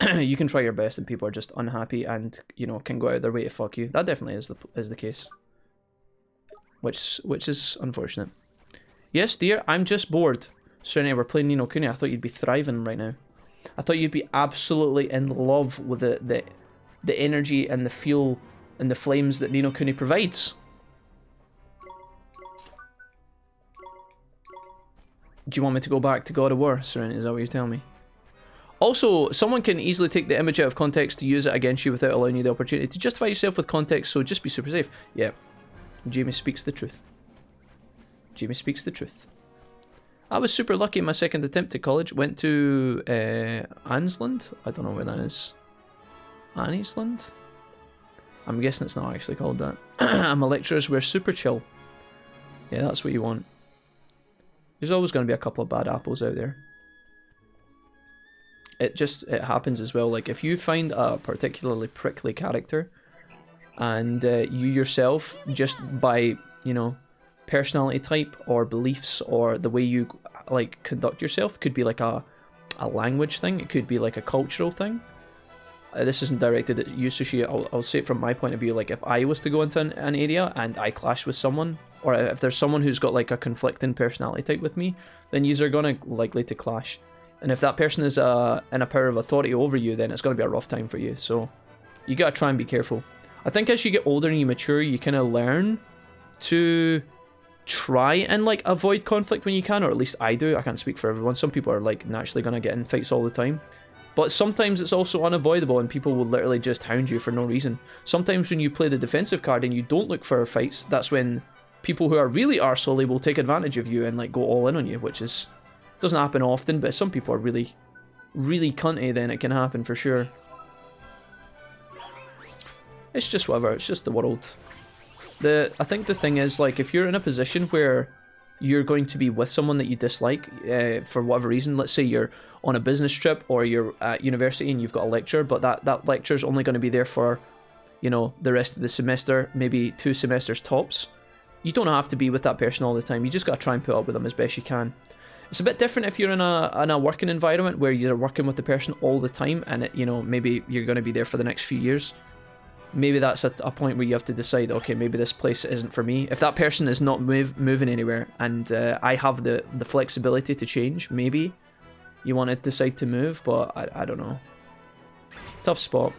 You can try your best and people are just unhappy and, you know, can go out of their way to fuck you. That definitely is the case. Which is unfortunate. Yes, dear, I'm just bored. Serenity, we're playing Ni No Kuni. I thought you'd be thriving right now. I thought you'd be absolutely in love with the energy and the feel and the flames that Ni No Kuni provides. Do you want me to go back to God of War, Serenity? Is that what you're telling me? Also, someone can easily take the image out of context to use it against you without allowing you the opportunity to justify yourself with context, so just be super safe. Yeah. Jamie speaks the truth. Jamie speaks the truth. I was super lucky in my second attempt at college. Went to Ansland? I don't know where that is. Anniesland? I'm guessing it's not actually called that. And my lecturers were super chill. Yeah, that's what you want. There's always going to be a couple of bad apples out there. It happens as well. Like, if you find a particularly prickly character, and you yourself, just by, you know, personality type or beliefs or the way you, like, conduct yourself, could be like a language thing, it could be like a cultural thing. This isn't directed at you, Sushi. I'll say it from my point of view. Like, if I was to go into an area and I clash with someone, or if there's someone who's got like a conflicting personality type with me, then yous are gonna likely to clash. And if that person is in a power of authority over you, then it's gonna be a rough time for you. So you gotta try and be careful. I think as you get older and you mature, you kind of learn to try and, like, avoid conflict when you can, or at least I do. I can't speak for everyone. Some people are, like, naturally gonna get in fights all the time. But sometimes it's also unavoidable and people will literally just hound you for no reason. Sometimes when you play the defensive card and you don't look for fights, that's when people who are really arseholy will take advantage of you and, like, go all in on you, which is... doesn't happen often, but if some people are really, really cunty, then it can happen for sure. It's just whatever, it's just the world. I think the thing is, like, if you're in a position where you're going to be with someone that you dislike, for whatever reason, let's say you're on a business trip or you're at university and you've got a lecture, but that lecture's only going to be there for, you know, the rest of the semester, maybe 2 semesters tops. You don't have to be with that person all the time, you just got to try and put up with them as best you can. It's a bit different if you're in a working environment where you're working with the person all the time, and it, you know, maybe you're going to be there for the next few years. Maybe that's a point where you have to decide, okay, maybe this place isn't for me. If that person is not moving anywhere, and I have the flexibility to change, maybe you want to decide to move, but I don't know. Tough spot.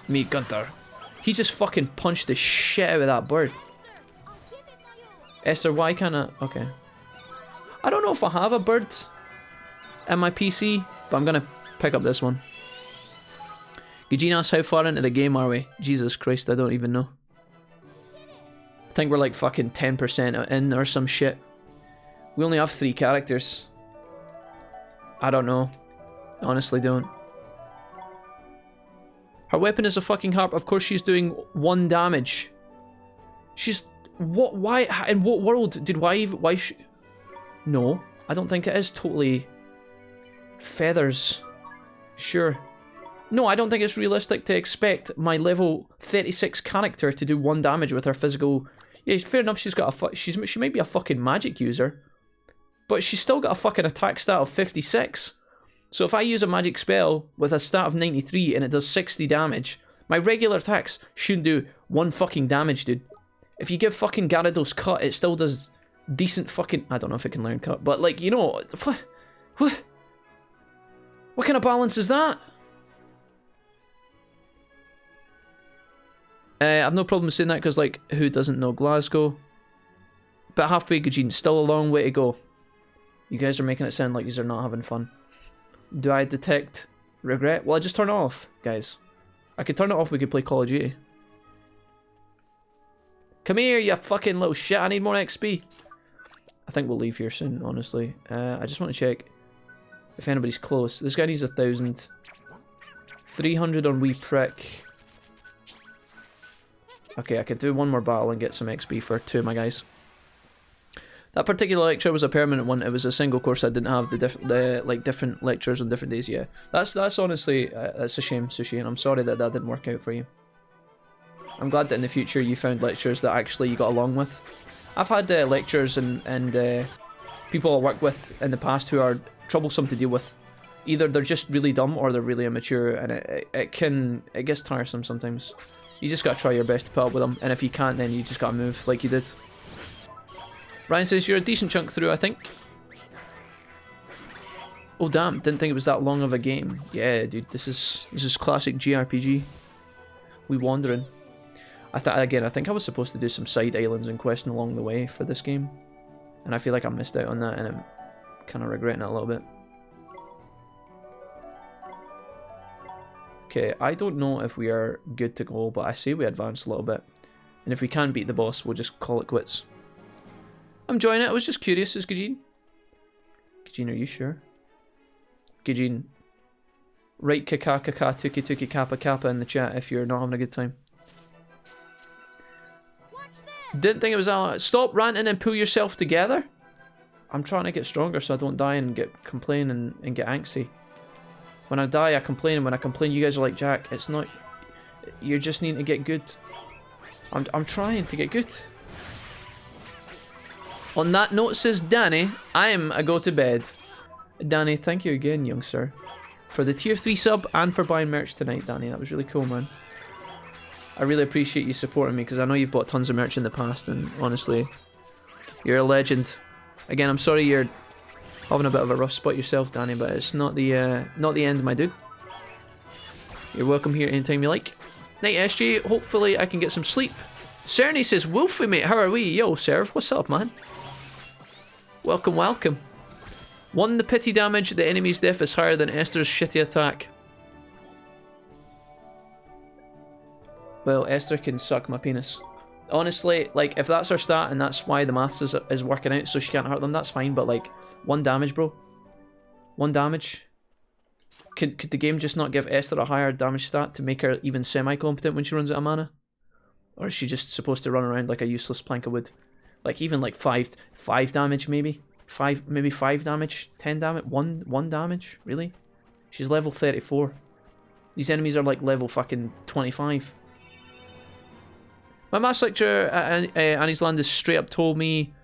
Meet Gunther. He just fucking punched the shit out of that bird. Esther, why can't I? Okay. I don't know if I have a bird in my PC, but I'm gonna pick up this one. Eugene asks, how far into the game are we? Jesus Christ, I don't even know. I think we're like fucking 10% in or some shit. We only have 3 characters. I don't know. Honestly don't. Her weapon is a fucking harp. Of course she's doing 1 damage. She's... What? Why? In what world did why no, I don't think it is totally feathers. Sure. No, I don't think it's realistic to expect my level 36 character to do 1 damage with her physical. Yeah, fair enough. She's got a she might be a fucking magic user, but she's still got a fucking attack stat of 56. So if I use a magic spell with a stat of 93 and it does 60 damage, my regular attacks shouldn't do 1 fucking damage, dude. If you give fucking Gyarados cut, it still does decent fucking... I don't know if it can learn cut, but like, you know... What kind of balance is that? I have no problem saying that because, like, who doesn't know Glasgow? But halfway, Gajin, still a long way to go. You guys are making it sound like you are not having fun. Do I detect regret? Well, I just turn it off, guys. I could turn it off, we could play Call of Duty. Come here, you fucking little shit, I need more XP. I think we'll leave here soon, honestly. I just want to check if anybody's close. This guy needs 1,000. 300 on wee prick. Okay, I could do 1 more battle and get some XP for 2 of my guys. That particular lecture was a permanent one. It was a single course. I didn't have the different lectures on different days. Yeah, that's honestly that's a shame, Sushi, and I'm sorry that didn't work out for you. I'm glad that in the future you found lectures that actually you got along with. I've had lectures and people I work with in the past who are troublesome to deal with. Either they're just really dumb or they're really immature, and it gets tiresome sometimes. You just gotta try your best to put up with them, and if you can't, then you just gotta move like you did. Ryan says you're a decent chunk through, I think. Oh damn, didn't think it was that long of a game. Yeah, dude, this is classic JRPG. We wandering. I think I was supposed to do some side islands and questing along the way for this game, and I feel like I missed out on that, and I'm kind of regretting it a little bit. Okay, I don't know if we are good to go, but I say we advance a little bit, and if we can beat the boss, we'll just call it quits. I'm enjoying it. I was just curious, is Gajin? Gajin, are you sure? Gajin, write kaka kaka tuki tuki kappa kappa in the chat if you're not having a good time. Didn't think it was that. Stop ranting and pull yourself together. I'm trying to get stronger so I don't die and complain and get angsty. When I die, I complain, and when I complain, you guys are like, Jack, it's not... You just need to get good. I'm trying to get good. On that note, says Danny, I'm a go to bed. Danny, thank you again, young sir, for the tier 3 sub and for buying merch tonight, Danny. That was really cool, man. I really appreciate you supporting me, because I know you've bought tons of merch in the past, and honestly, you're a legend. Again, I'm sorry you're having a bit of a rough spot yourself, Danny, but it's not the end, my dude. You're welcome here anytime you like. Night, SJ. Hopefully I can get some sleep. Cerny says, Wolfie, mate, how are we? Yo, Serve, what's up, man? Welcome, welcome. 1, the pity damage. The enemy's death is higher than Esther's shitty attack. Well, Esther can suck my penis. Honestly, like, if that's her stat and that's why the maths is working out so she can't hurt them, that's fine, but like, 1 damage, bro. 1 damage. Could the game just not give Esther a higher damage stat to make her even semi-competent when she runs out of mana? Or is she just supposed to run around like a useless plank of wood? Like, even like 5 damage, maybe? 5 damage? 10 damage? 1 damage? Really? She's level 34. These enemies are like level fucking 25. My maths lecturer at Annie's Land has straight up told me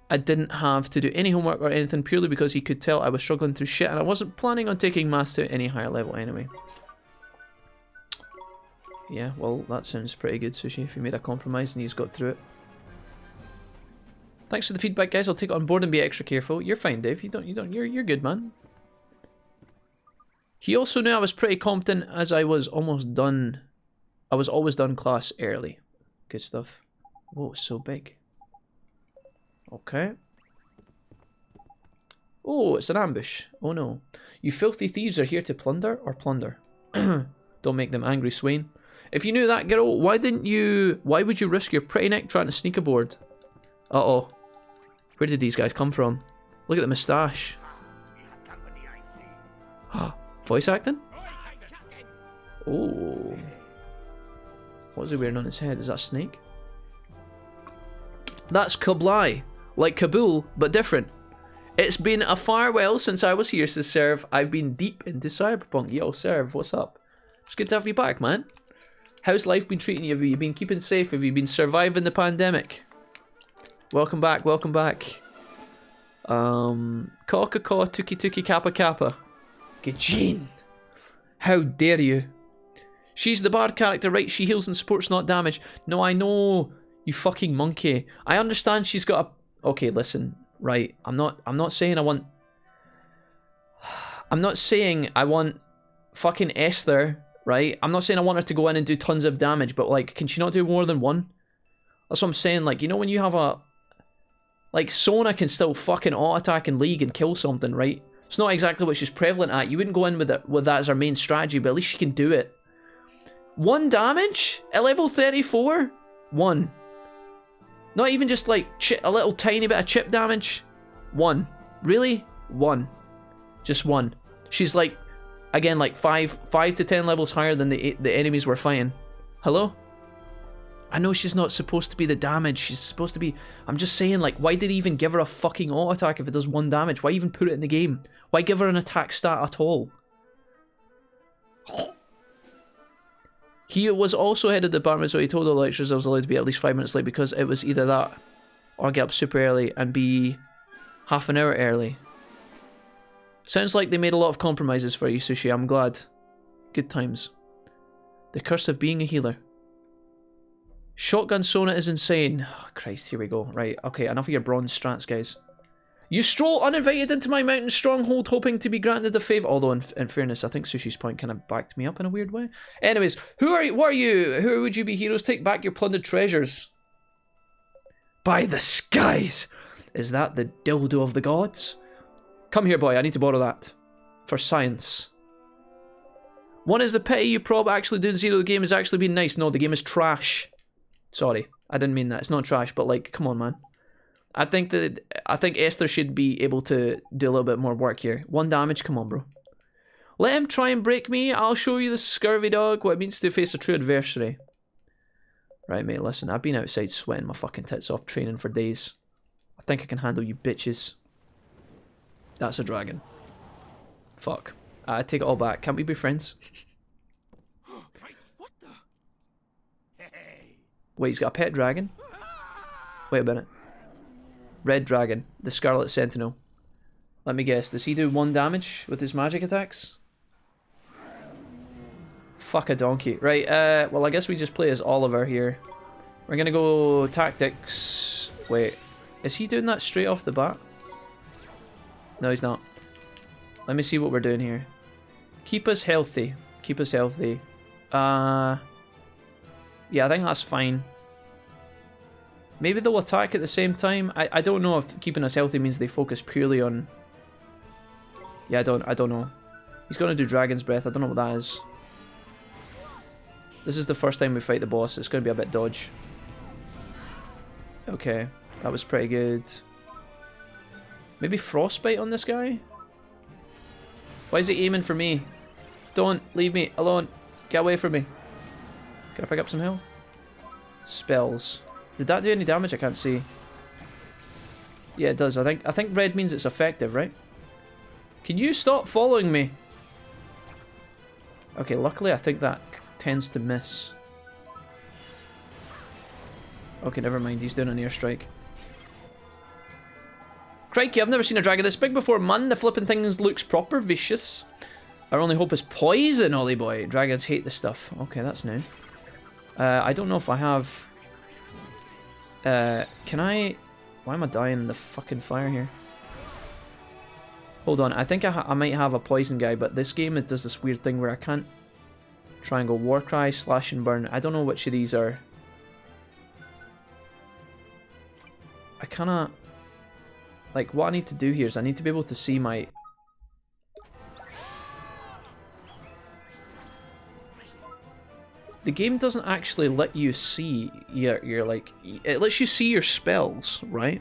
I didn't have to do any homework or anything purely because he could tell I was struggling through shit and I wasn't planning on taking maths to any higher level anyway. Yeah, well, that sounds pretty good, Sushi, if you made a compromise and he's got through it. Thanks for the feedback, guys. I'll take it on board and be extra careful. You're fine, Dave. You're good, man. He also knew I was pretty competent as I was almost done. I was always done class early. Good stuff. Whoa, it's so big. Okay. Oh, it's an ambush. Oh no. You filthy thieves are here to plunder or plunder. Don't make them angry, Swain. If you knew that, girl, why would you risk your pretty neck trying to sneak aboard? Uh-oh. Where did these guys come from? Look at the moustache. Voice acting? Oh. What's he wearing on his head? Is that a snake? That's Kabli. Like Kabul, but different. It's been a farewell since I was here to serve. I've been deep into Cyberpunk. Yo, Serve, what's up? It's good to have you back, man. How's life been treating you? Have you been keeping safe? Have you been surviving the pandemic? Welcome back, welcome back. Caw-caw-caw, tuki-tuki, kappa-kappa. Gajin. How dare you? She's the bard character, right? She heals and supports, not damage. No, I know, you fucking monkey. I understand she's got a... Okay, listen, right. I'm not saying I want... I'm not saying I want fucking Esther, right? I'm not saying I want her to go in and do tons of damage, but like, can she not do more than one? That's what I'm saying. Like, you know when you have a... Like, Sona can still fucking auto-attack in League and kill something, right? It's not exactly what she's prevalent at. You wouldn't go in with that as her main strategy, but at least she can do it. 1 damage? At level 34? 1. Not even just like a little tiny bit of chip damage? 1. Really? 1. Just 1. She's like, again, like 5 to 10 levels higher than the enemies we're fighting. Hello? I know she's not supposed to be the damage. She's supposed to be... I'm just saying, like, why did he even give her a fucking auto attack if it does 1 damage? Why even put it in the game? Why give her an attack stat at all? He was also head of the department, so he told the lecturers I was allowed to be at least 5 minutes late because it was either that or get up super early and be half an hour early. Sounds like they made a lot of compromises for you, Sushi. I'm glad. Good times. The curse of being a healer. Shotgun Sona is insane. Oh, Christ, here we go. Right, okay, enough of your bronze strats, guys. You stroll uninvited into my mountain stronghold hoping to be granted a favour. Although, in fairness, I think Sushi's point kind of backed me up in a weird way. Anyways, who are you? What are you? Who would you be heroes? Take back your plundered treasures. By the skies! Is that the dildo of the gods? Come here, boy. I need to borrow that. For science. One is the pity you prob actually doing zero. The game has actually been nice. No, the game is trash. Sorry, I didn't mean that. It's not trash, but like, come on, man. I think Esther should be able to do a little bit more work here. 1 damage, come on, bro. Let him try and break me. I'll show you the scurvy dog what it means to face a true adversary. Right, mate, listen, I've been outside sweating my fucking tits off training for days. I think I can handle you bitches. That's a dragon. Fuck. I take it all back. Can't we be friends? What the? Hey. Wait, he's got a pet dragon? Wait a minute. Red dragon, the Scarlet Sentinel. Let me guess, does he do 1 damage with his magic attacks? Fuck a donkey. Right, well I guess we just play as Oliver here. We're gonna go tactics. Wait, is he doing that straight off the bat? No, he's not. Let me see what we're doing here. Keep us healthy. Keep us healthy. Yeah, I think that's fine. Maybe they'll attack at the same time. I don't know if keeping us healthy means they focus purely on... Yeah, I don't know. He's gonna do Dragon's Breath. I don't know what that is. This is the first time we fight the boss. It's gonna be a bit dodge. Okay, that was pretty good. Maybe Frostbite on this guy? Why is he aiming for me? Don't leave me alone. Get away from me. Can I pick up some health? Spells. Did that do any damage? I can't see. Yeah, it does. I think red means it's effective, right? Can you stop following me? Okay, luckily I think that tends to miss. Okay, never mind. He's doing an airstrike. Crikey, I've never seen a dragon this big before, man. The flipping thing looks proper vicious. Our only hope is poison, Ollie boy. Dragons hate this stuff. Okay, that's new. I don't know if I have... can I... Why am I dying in the fucking fire here? Hold on, I think I might have a poison guy, but this game, it does this weird thing where I can't... Triangle, Warcry, Slash and Burn. I don't know which of these are... I kinda... Like, what I need to do here is I need to be able to see my... The game doesn't actually let you see your like... It lets you see your spells, right?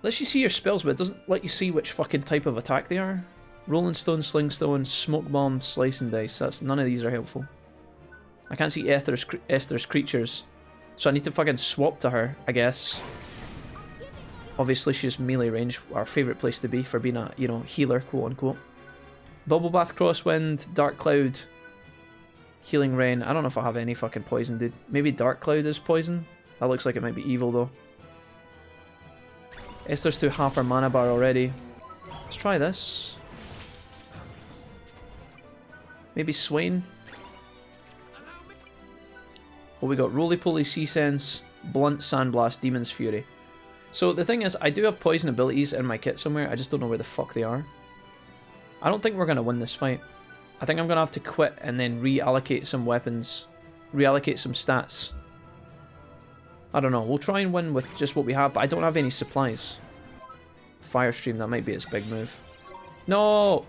Lets you see your spells, but it doesn't let you see which fucking type of attack they are. Rolling Stone, Sling Stone, Smoke Bomb, Slice and Dice. None of these are helpful. I can't see Esther's creatures. So I need to fucking swap to her, I guess. Obviously she's melee range, our favourite place to be for being a, you know, healer, quote unquote. Bubble Bath, Crosswind, Dark Cloud, Healing Rain. I don't know if I have any fucking poison, dude. Maybe Dark Cloud is poison? That looks like it might be evil though. Esther's through half her mana bar already. Let's try this. Maybe Swain. Oh, we got Roly Poly, Sea Sense, Blunt, Sandblast, Demon's Fury. So the thing is, I do have poison abilities in my kit somewhere, I just don't know where the fuck they are. I don't think we're going to win this fight. I think I'm going to have to quit and then reallocate some weapons, reallocate some stats. I don't know, we'll try and win with just what we have, but I don't have any supplies. Firestream, that might be its big move. No!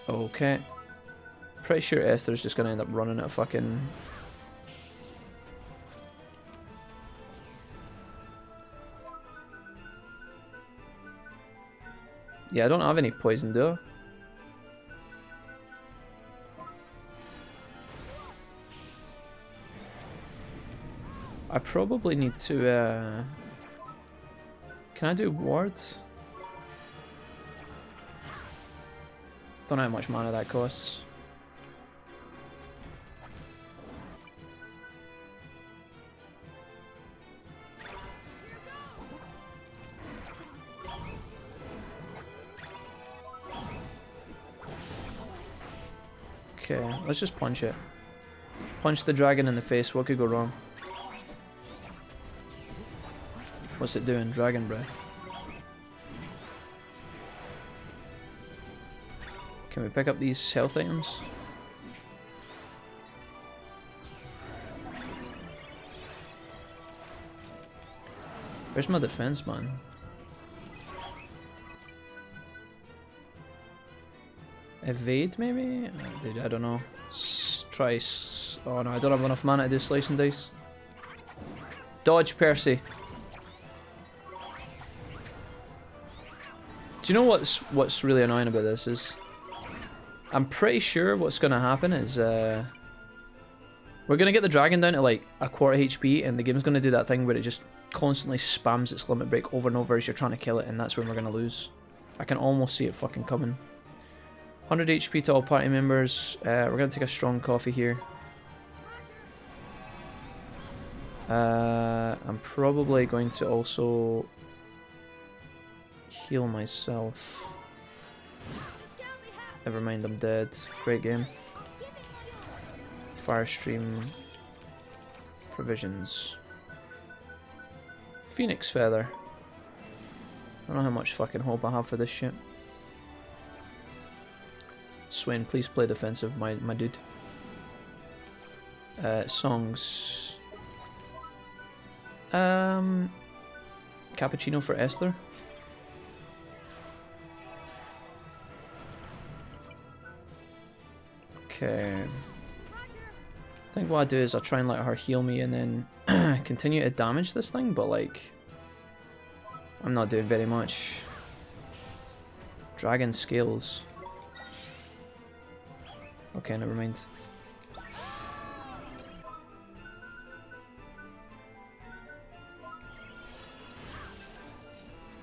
Okay. Pretty sure Esther's just going to end up running at fucking... Yeah, I don't have any poison, do I? I probably need to, Can I do wards? Don't know how much mana that costs. Okay, let's just punch it. Punch the dragon in the face, what could go wrong? What's it doing? Dragon breath. Can we pick up these health items? Where's my defense, man? Evade, maybe? Dude, I don't know. Try... Oh no, I don't have enough mana to do Slice and Dice. Dodge, Percy. Do you know what's really annoying about this is... I'm pretty sure what's going to happen is... we're going to get the dragon down to like a quarter HP and the game's going to do that thing where it just constantly spams its limit break over and over as you're trying to kill it, and that's when we're going to lose. I can almost see it fucking coming. 100 HP to all party members. We're going to take a strong coffee here. I'm probably going to also heal myself. Never mind, I'm dead. Great game. Firestream. Provisions. Phoenix Feather. I don't know how much fucking hope I have for this shit. Swain, please play defensive, my dude. Songs. Cappuccino for Esther. Okay. I think what I do is I'll try and let her heal me and then continue to damage this thing, but like... I'm not doing very much. Dragon Scales. Okay, never mind.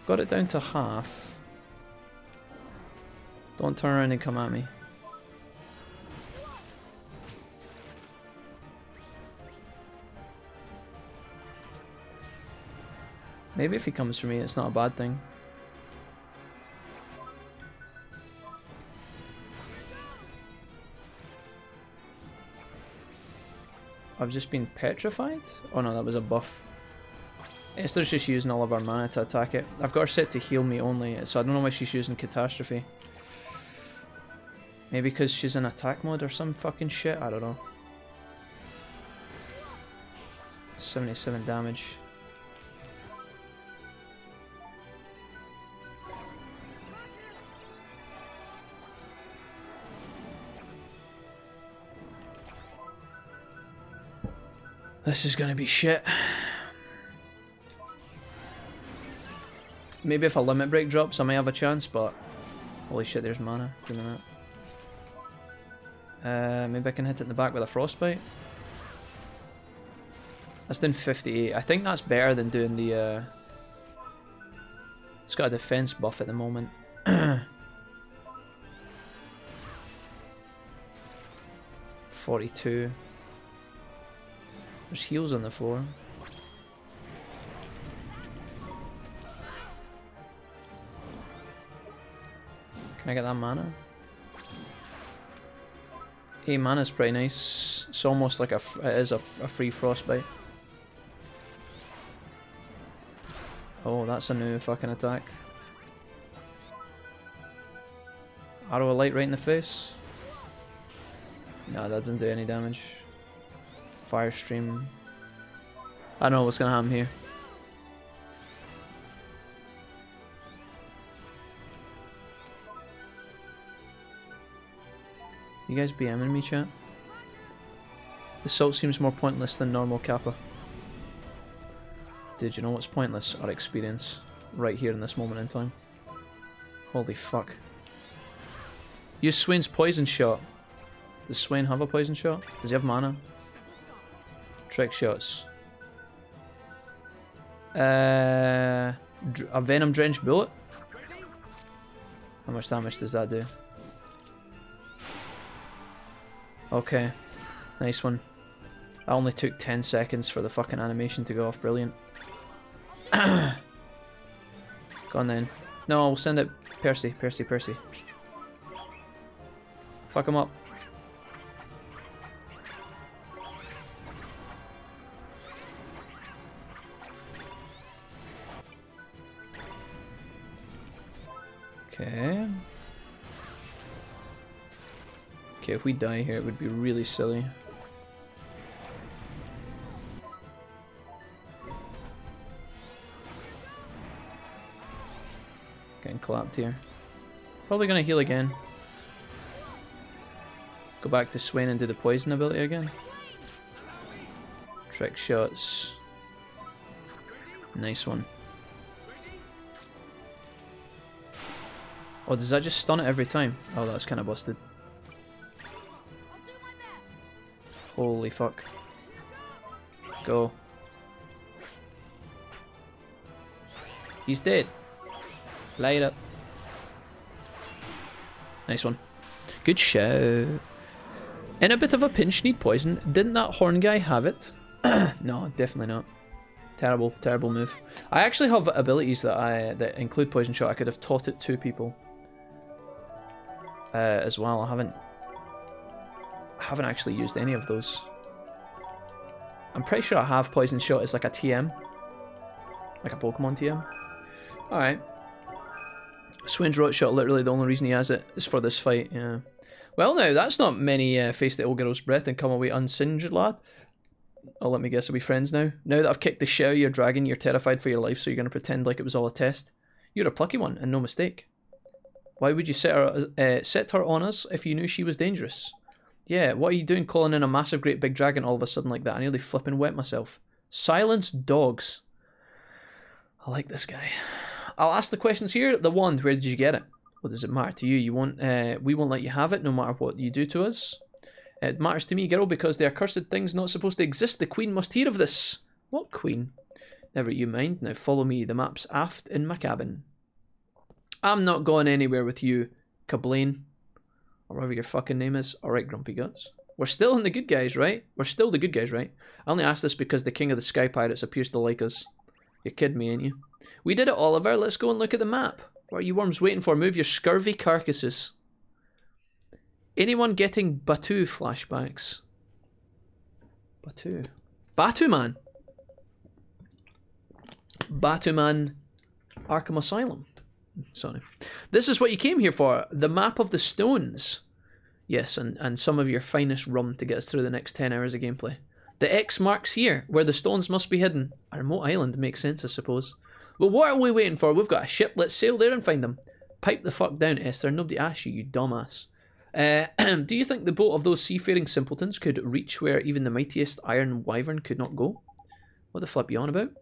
Got it down to half. Don't turn around and come at me. Maybe if he comes for me, it's not a bad thing. I've just been petrified? Oh no, that was a buff. Esther's just using all of our mana to attack it. I've got her set to heal me only, so I don't know why she's using Catastrophe. Maybe because she's in attack mode or some fucking shit, I don't know. 77 damage. This is gonna be shit. Maybe if a limit break drops, I may have a chance, but holy shit, there's mana. Give me that. Maybe I can hit it in the back with a frostbite. That's doing 58. I think that's better than doing the. It's got a defense buff at the moment. 42. There's heals on the floor. Can I get that mana? 8 mana's pretty nice. It's almost like it is a free frostbite. Oh, that's a new fucking attack. Arrow of light right in the face. No, that doesn't do any damage. Fire stream. I don't know what's gonna happen here. You guys BMing me, chat? The salt seems more pointless than normal Kappa. Dude, you know what's pointless? Our experience. Right here in this moment in time. Holy fuck. Use Swain's poison shot. Does Swain have a poison shot? Does he have mana? Trick shots. A venom drenched bullet? How much damage does that do? Okay. Nice one. I only took 10 seconds for the fucking animation to go off. Brilliant. Go on then. No, we'll send it. Percy. Fuck him up. Okay. Okay, if we die here, it would be really silly. Getting clapped here. Probably gonna heal again. Go back to Swain and do the poison ability again. Trick shots. Nice one. Oh, does that just stun it every time? Oh, that's kind of busted. Holy fuck. Go. He's dead. Light up. Nice one. Good show. In a bit of a pinch, need poison. Didn't that horn guy have it? No, definitely not. Terrible, terrible move. I actually have abilities that include poison shot. I could have taught it to people. As well. I haven't actually used any of those. I'm pretty sure I have poison shot as like a TM. Like a Pokemon TM. Alright. Swain's rot shot, literally the only reason he has it is for this fight, yeah. Well now, that's not many face the old girl's breath and come away unsinged, lad. Oh, let me guess, are we friends now? Now that I've kicked the shit out of your dragon, you're terrified for your life, so you're going to pretend like it was all a test. You're a plucky one, and no mistake. Why would you set her on us if you knew she was dangerous? Yeah, what are you doing calling in a massive great big dragon all of a sudden like that? I nearly flipping wet myself. Silence dogs. I like this guy. I'll ask the questions here. The wand, where did you get it? What does it matter to you? We won't let you have it no matter what you do to us. It matters to me, girl, because the accursed thing's not supposed to exist. The queen must hear of this. What queen? Never you mind. Now follow me. The map's aft in my cabin. I'm not going anywhere with you, Kablain. Or whatever your fucking name is. Alright, Grumpy Guts. We're still in the good guys, right? We're still the good guys, right? I only ask this because the king of the sky pirates appears to like us. You're kidding me, ain't you? We did it, Oliver. Let's go and look at the map. What are you worms waiting for? Move your scurvy carcasses. Anyone getting Batu flashbacks? Batu. Batuman. Batuman Arkham Asylum. Sorry. This is what you came here for. The map of the stones. Yes, and some of your finest rum to get us through the next 10 hours of gameplay. The X marks here, where the stones must be hidden. A remote island makes sense, I suppose. Well, what are we waiting for? We've got a ship. Let's sail there and find them. Pipe the fuck down, Esther. Nobody asked you, you dumbass. Do you think the boat of those seafaring simpletons could reach where even the mightiest iron wyvern could not go? What the flip you on about?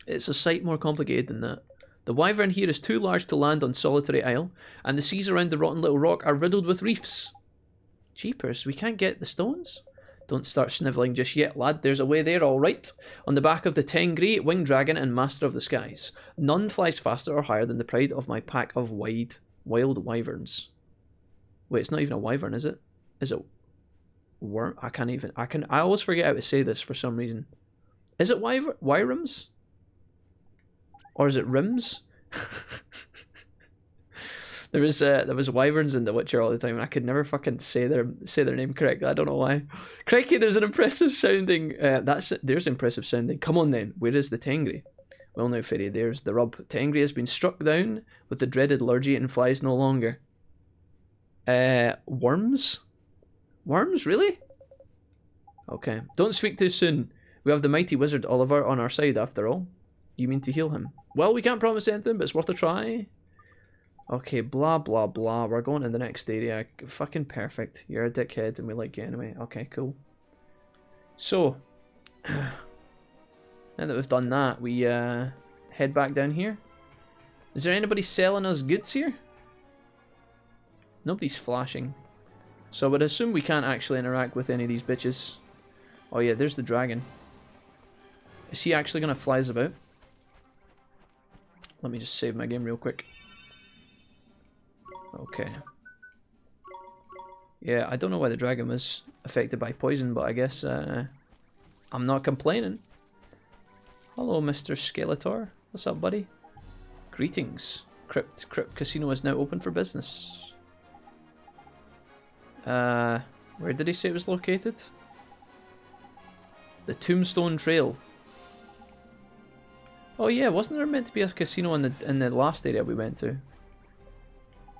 It's a sight more complicated than that. The wyvern here is too large to land on solitary isle, and the seas around the rotten little rock are riddled with reefs. Jeepers, we can't get the stones? Don't start snivelling just yet, lad. There's a way there, all right. On the back of the Tengri, Winged Dragon, and Master of the Skies. None flies faster or higher than the pride of my pack of wild wyverns. Wait, it's not even a wyvern, is it? Is it worm? I always forget how to say this for some reason. Is it wyrims? Or is it rims? There was wyverns in The Witcher all the time, and I could never fucking say their name correctly. I don't know why. Crikey, there's an impressive sounding. There's impressive sounding. Come on then. Where is the Tengri? Well now, Fairy, there's the rub. Tengri has been struck down with the dreaded lurgy and flies no longer. Worms? Worms, really? Okay. Don't speak too soon. We have the mighty wizard Oliver on our side after all. You mean to heal him? Well, we can't promise anything, but it's worth a try. Okay, blah, blah, blah. We're going to the next area. Fucking perfect. You're a dickhead and we like you anyway. Okay, cool. So, now that we've done that, we head back down here. Is there anybody selling us goods here? Nobody's flashing. So I would assume we can't actually interact with any of these bitches. Oh yeah, there's the dragon. Is he actually going to fly us about? Let me just save my game real quick. Okay. Yeah, I don't know why the dragon was affected by poison, but I guess I'm not complaining. Hello, Mr. Skeletor. What's up, buddy? Greetings. Crypt Casino is now open for business. Where did he say it was located? The Tombstone Trail. Oh yeah, wasn't there meant to be a casino in the last area we went to?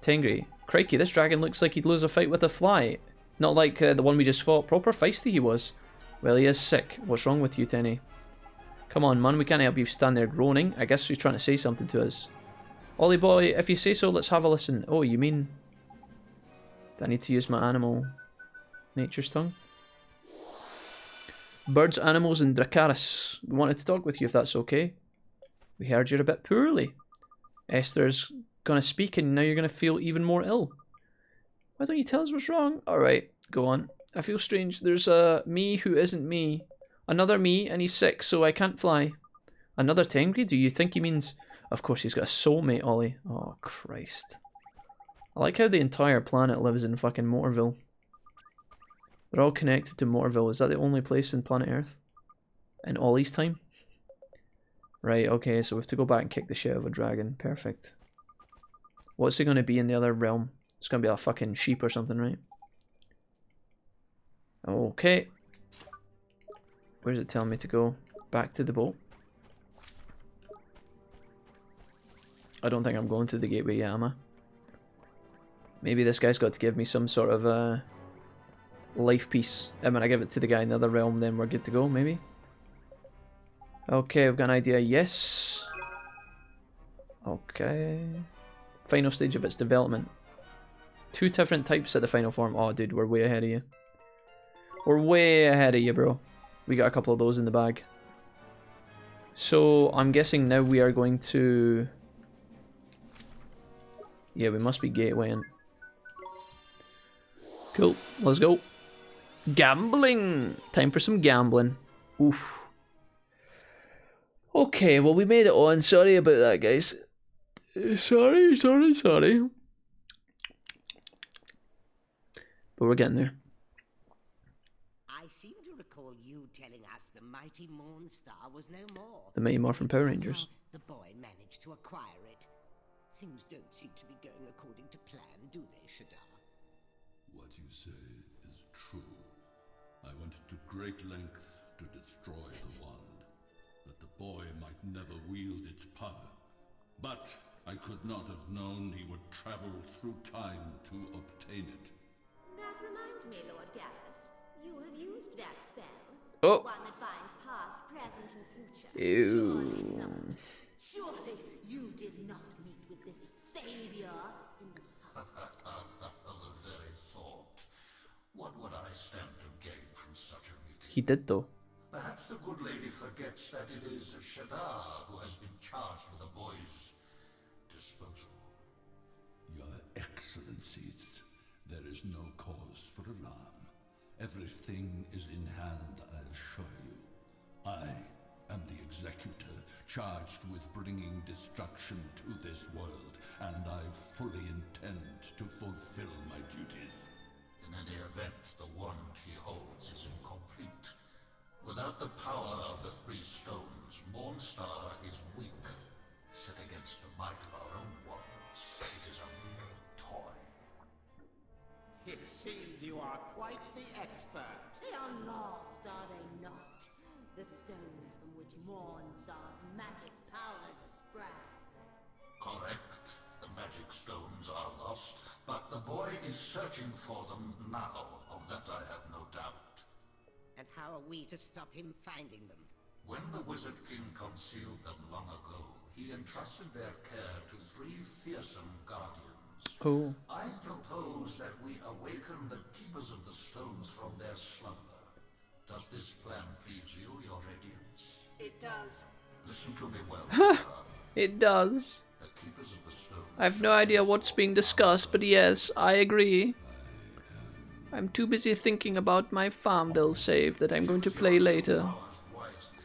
Tengri. Crikey, this dragon looks like he'd lose a fight with a fly. Not like the one we just fought. Proper feisty he was. Well, he is sick. What's wrong with you, Tenny? Come on, man. We can't help you stand there groaning. I guess he's trying to say something to us. Ollie boy, if you say so, let's have a listen. Oh, you mean... Do I need to use my animal nature's tongue? Birds, animals, and Dracarys. We wanted to talk with you if that's okay. We heard you're a bit poorly. Esther's gonna speak and now you're gonna feel even more ill. Why don't you tell us what's wrong? Alright, go on. I feel strange. There's a me who isn't me. Another me and he's sick so I can't fly. Another Tengri? Do you think he means... Of course he's got a soulmate, Ollie. Oh, Christ. I like how the entire planet lives in fucking Motorville. They're all connected to Motorville. Is that the only place in planet Earth? In Ollie's time? Right, okay, so we have to go back and kick the shit out of a dragon. Perfect. What's it going to be in the other realm? It's going to be a fucking sheep or something, right? Okay. Where's it telling me to go? Back to the boat. I don't think I'm going to the gateway yet, am I? Maybe this guy's got to give me some sort of life piece. And when I give it to the guy in the other realm, then we're good to go, maybe? Okay, I've got an idea. Yes. Okay. Final stage of its development. 2 different types of the final form. Oh, dude, we're way ahead of you. We're way ahead of you, bro. We got a couple of those in the bag. So, I'm guessing now we are going to... Yeah, we must be gatewaying. Cool, let's go. Gambling! Time for some gambling. Oof. Okay, well we made it on. Sorry about that, guys. Sorry. But we're getting there. I seem to recall you telling us the mighty Mornstar was no more. The Mighty Morphin Power Somehow Rangers. the boy managed to acquire it. Things don't seem to be going according to plan, do they, Shadar? What you say is true. I went to great lengths to destroy the wand, that the boy might never wield its power. But I could not have known he would travel through time to obtain it. That reminds me, Lord Garrus. You have used that spell. Oh. One that binds past, present, and future. Ew. Surely not. Surely you did not meet with this savior in the past. The very thought. What would I stand to gain from such a meeting? He did though. Perhaps the good lady forgets that it is Shadar who has been charged with the boy's disposal. Your Excellencies, there is no cause for alarm. Everything is in hand, I assure you. I am the executor charged with bringing destruction to this world, and I fully intend to fulfill my duties. In any event, the wand he holds is incomplete. Without the power of the three stones, Mornstar is weak. Set against the might of our own wands, it is a mere toy. It seems you are quite the expert. They are lost, are they not? The stones from which Mornstar's magic powers sprang. Correct. The magic stones are lost, but the boy is searching for them now. Of that I have no doubt. And how are we to stop him finding them? When the Wizard King concealed them long ago, he entrusted their care to 3 fearsome guardians. Oh. I propose that we awaken the Keepers of the Stones from their slumber. Does this plan please you, Your Radiance? It does. Listen to me well. It does. The Keepers of the Stones. I have no idea what's being discussed, but yes, I agree. I'm too busy thinking about my Farmville save that I'm going to play later. Powers wisely.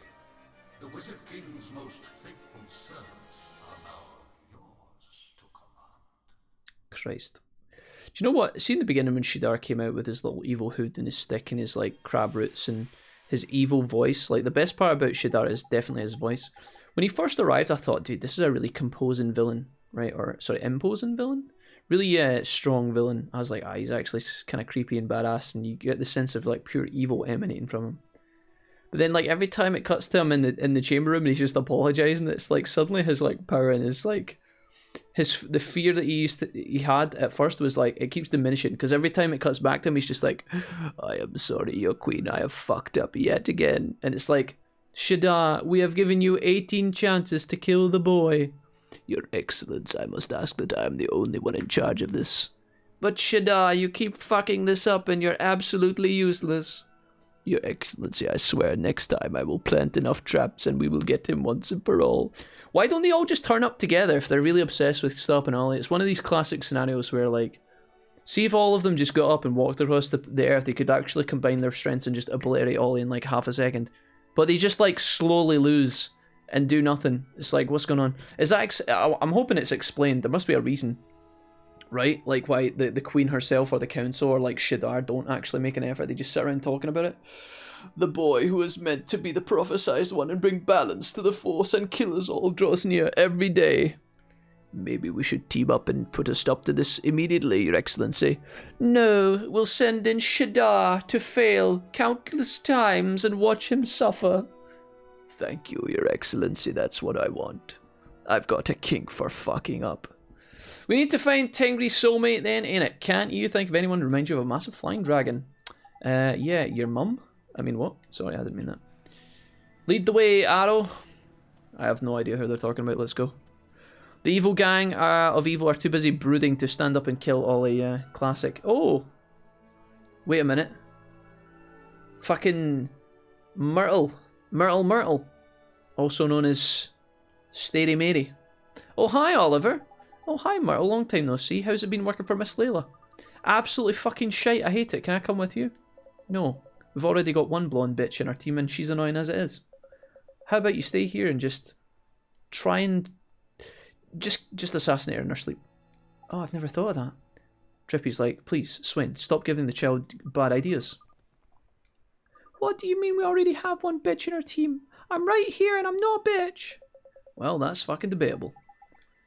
The Wizard King's most faithful servants are now yours to command. Christ. Do you know what? See in the beginning when Shadar came out with his little evil hood and his stick and his like crab roots and his evil voice, like the best part about Shadar is definitely his voice. When he first arrived, I thought, dude, this is a really composing villain, right? Or sorry, imposing villain? Really strong villain. I was like, he's actually kind of creepy and badass, and you get the sense of like pure evil emanating from him. But then like every time it cuts to him in the chamber room and he's just apologizing, it's like suddenly his like power and his like the fear that he had at first was like it keeps diminishing, because every time it cuts back to him he's just like, I am sorry, your queen, I have fucked up yet again. And it's like, Shadar, we have given you 18 chances to kill the boy. Your Excellence, I must ask that I am the only one in charge of this. But Shadar, you keep fucking this up and you're absolutely useless. Your Excellency, I swear next time I will plant enough traps and we will get him once and for all. Why don't they all just turn up together if they're really obsessed with stopping Ollie? It's one of these classic scenarios where like, see if all of them just got up and walked across the earth, they could actually combine their strengths and just obliterate Ollie in like half a second. But they just like slowly lose and do nothing. It's like, what's going on? Is that I'm hoping it's explained. There must be a reason, right? Like why the queen herself or the council or like Shadar don't actually make an effort. They just sit around talking about it. The boy who is meant to be the prophesized one and bring balance to the force and kill us all draws near every day. Maybe we should team up and put a stop to this immediately, Your Excellency. No, we'll send in Shadar to fail countless times and watch him suffer. Thank you, Your Excellency, that's what I want. I've got a kink for fucking up. We need to find Tengri's soulmate then, ain't it? Can't you think of anyone who reminds you of a massive flying dragon? Yeah, your mum? I mean, what? Sorry, I didn't mean that. Lead the way, Arrow. I have no idea who they're talking about, let's go. The evil gang of evil are too busy brooding to stand up and kill Ollie, classic. Oh! Wait a minute. Fucking Myrtle. Myrtle. Also known as Stary Mary. Oh, hi, Oliver. Oh, hi, Myrtle. Long time no see. How's it been working for Miss Layla? Absolutely fucking shite. I hate it. Can I come with you? No. We've already got one blonde bitch in our team and she's annoying as it is. How about you stay here and just try and just assassinate her in her sleep? Oh, I've never thought of that. Trippy's like, please, Swin, stop giving the child bad ideas. What do you mean we already have one bitch in our team? I'm right here and I'm not a bitch. Well, that's fucking debatable.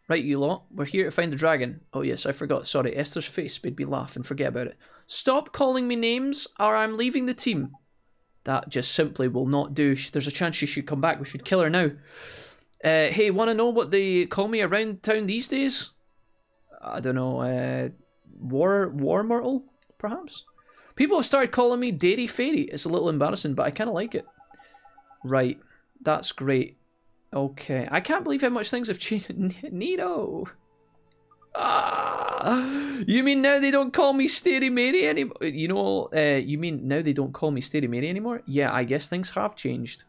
Right, you lot, we're here to find the dragon. Oh yes, I forgot. Sorry, Esther's face made me laugh and forget about it. Stop calling me names or I'm leaving the team. That just simply will not do. There's a chance she should come back. We should kill her now. Hey, want to know what they call me around town these days? I don't know. War Myrtle, perhaps? People have started calling me Dairy Fairy. It's a little embarrassing, but I kind of like it. Right, that's great. Okay, I can't believe how much things have changed. Nino! Ah, you mean now they don't call me Stary Mary anymore? You know, you mean now they don't call me Stary Mary anymore? Yeah, I guess things have changed.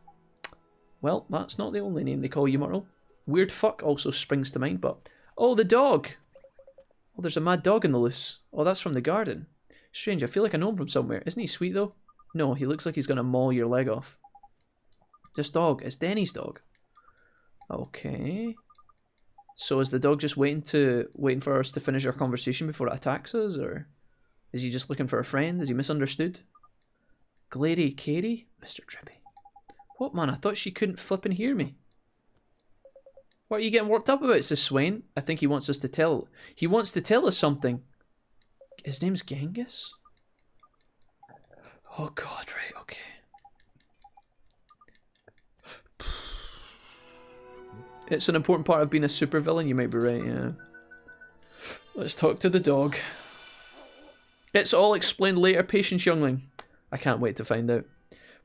Well, that's not the only name they call you, Myrtle. Weird fuck also springs to mind, but... Oh, the dog! Oh, there's a mad dog in the loose. Oh, that's from the garden. Strange, I feel like I know him from somewhere. Isn't he sweet, though? No, he looks like he's gonna maul your leg off. This dog, it's Denny's dog. Okay. So is the dog just waiting for us to finish our conversation before it attacks us, or is he just looking for a friend? Is he misunderstood? Glady Katie? Mr. Drippy. What, man? I thought she couldn't flip and hear me. What are you getting worked up about, says Swain? I think he wants us to tell... He wants to tell us something. His name's Genghis? Oh god, right, okay. It's an important part of being a supervillain, you might be right, yeah. Let's talk to the dog. It's all explained later, Patience Youngling. I can't wait to find out.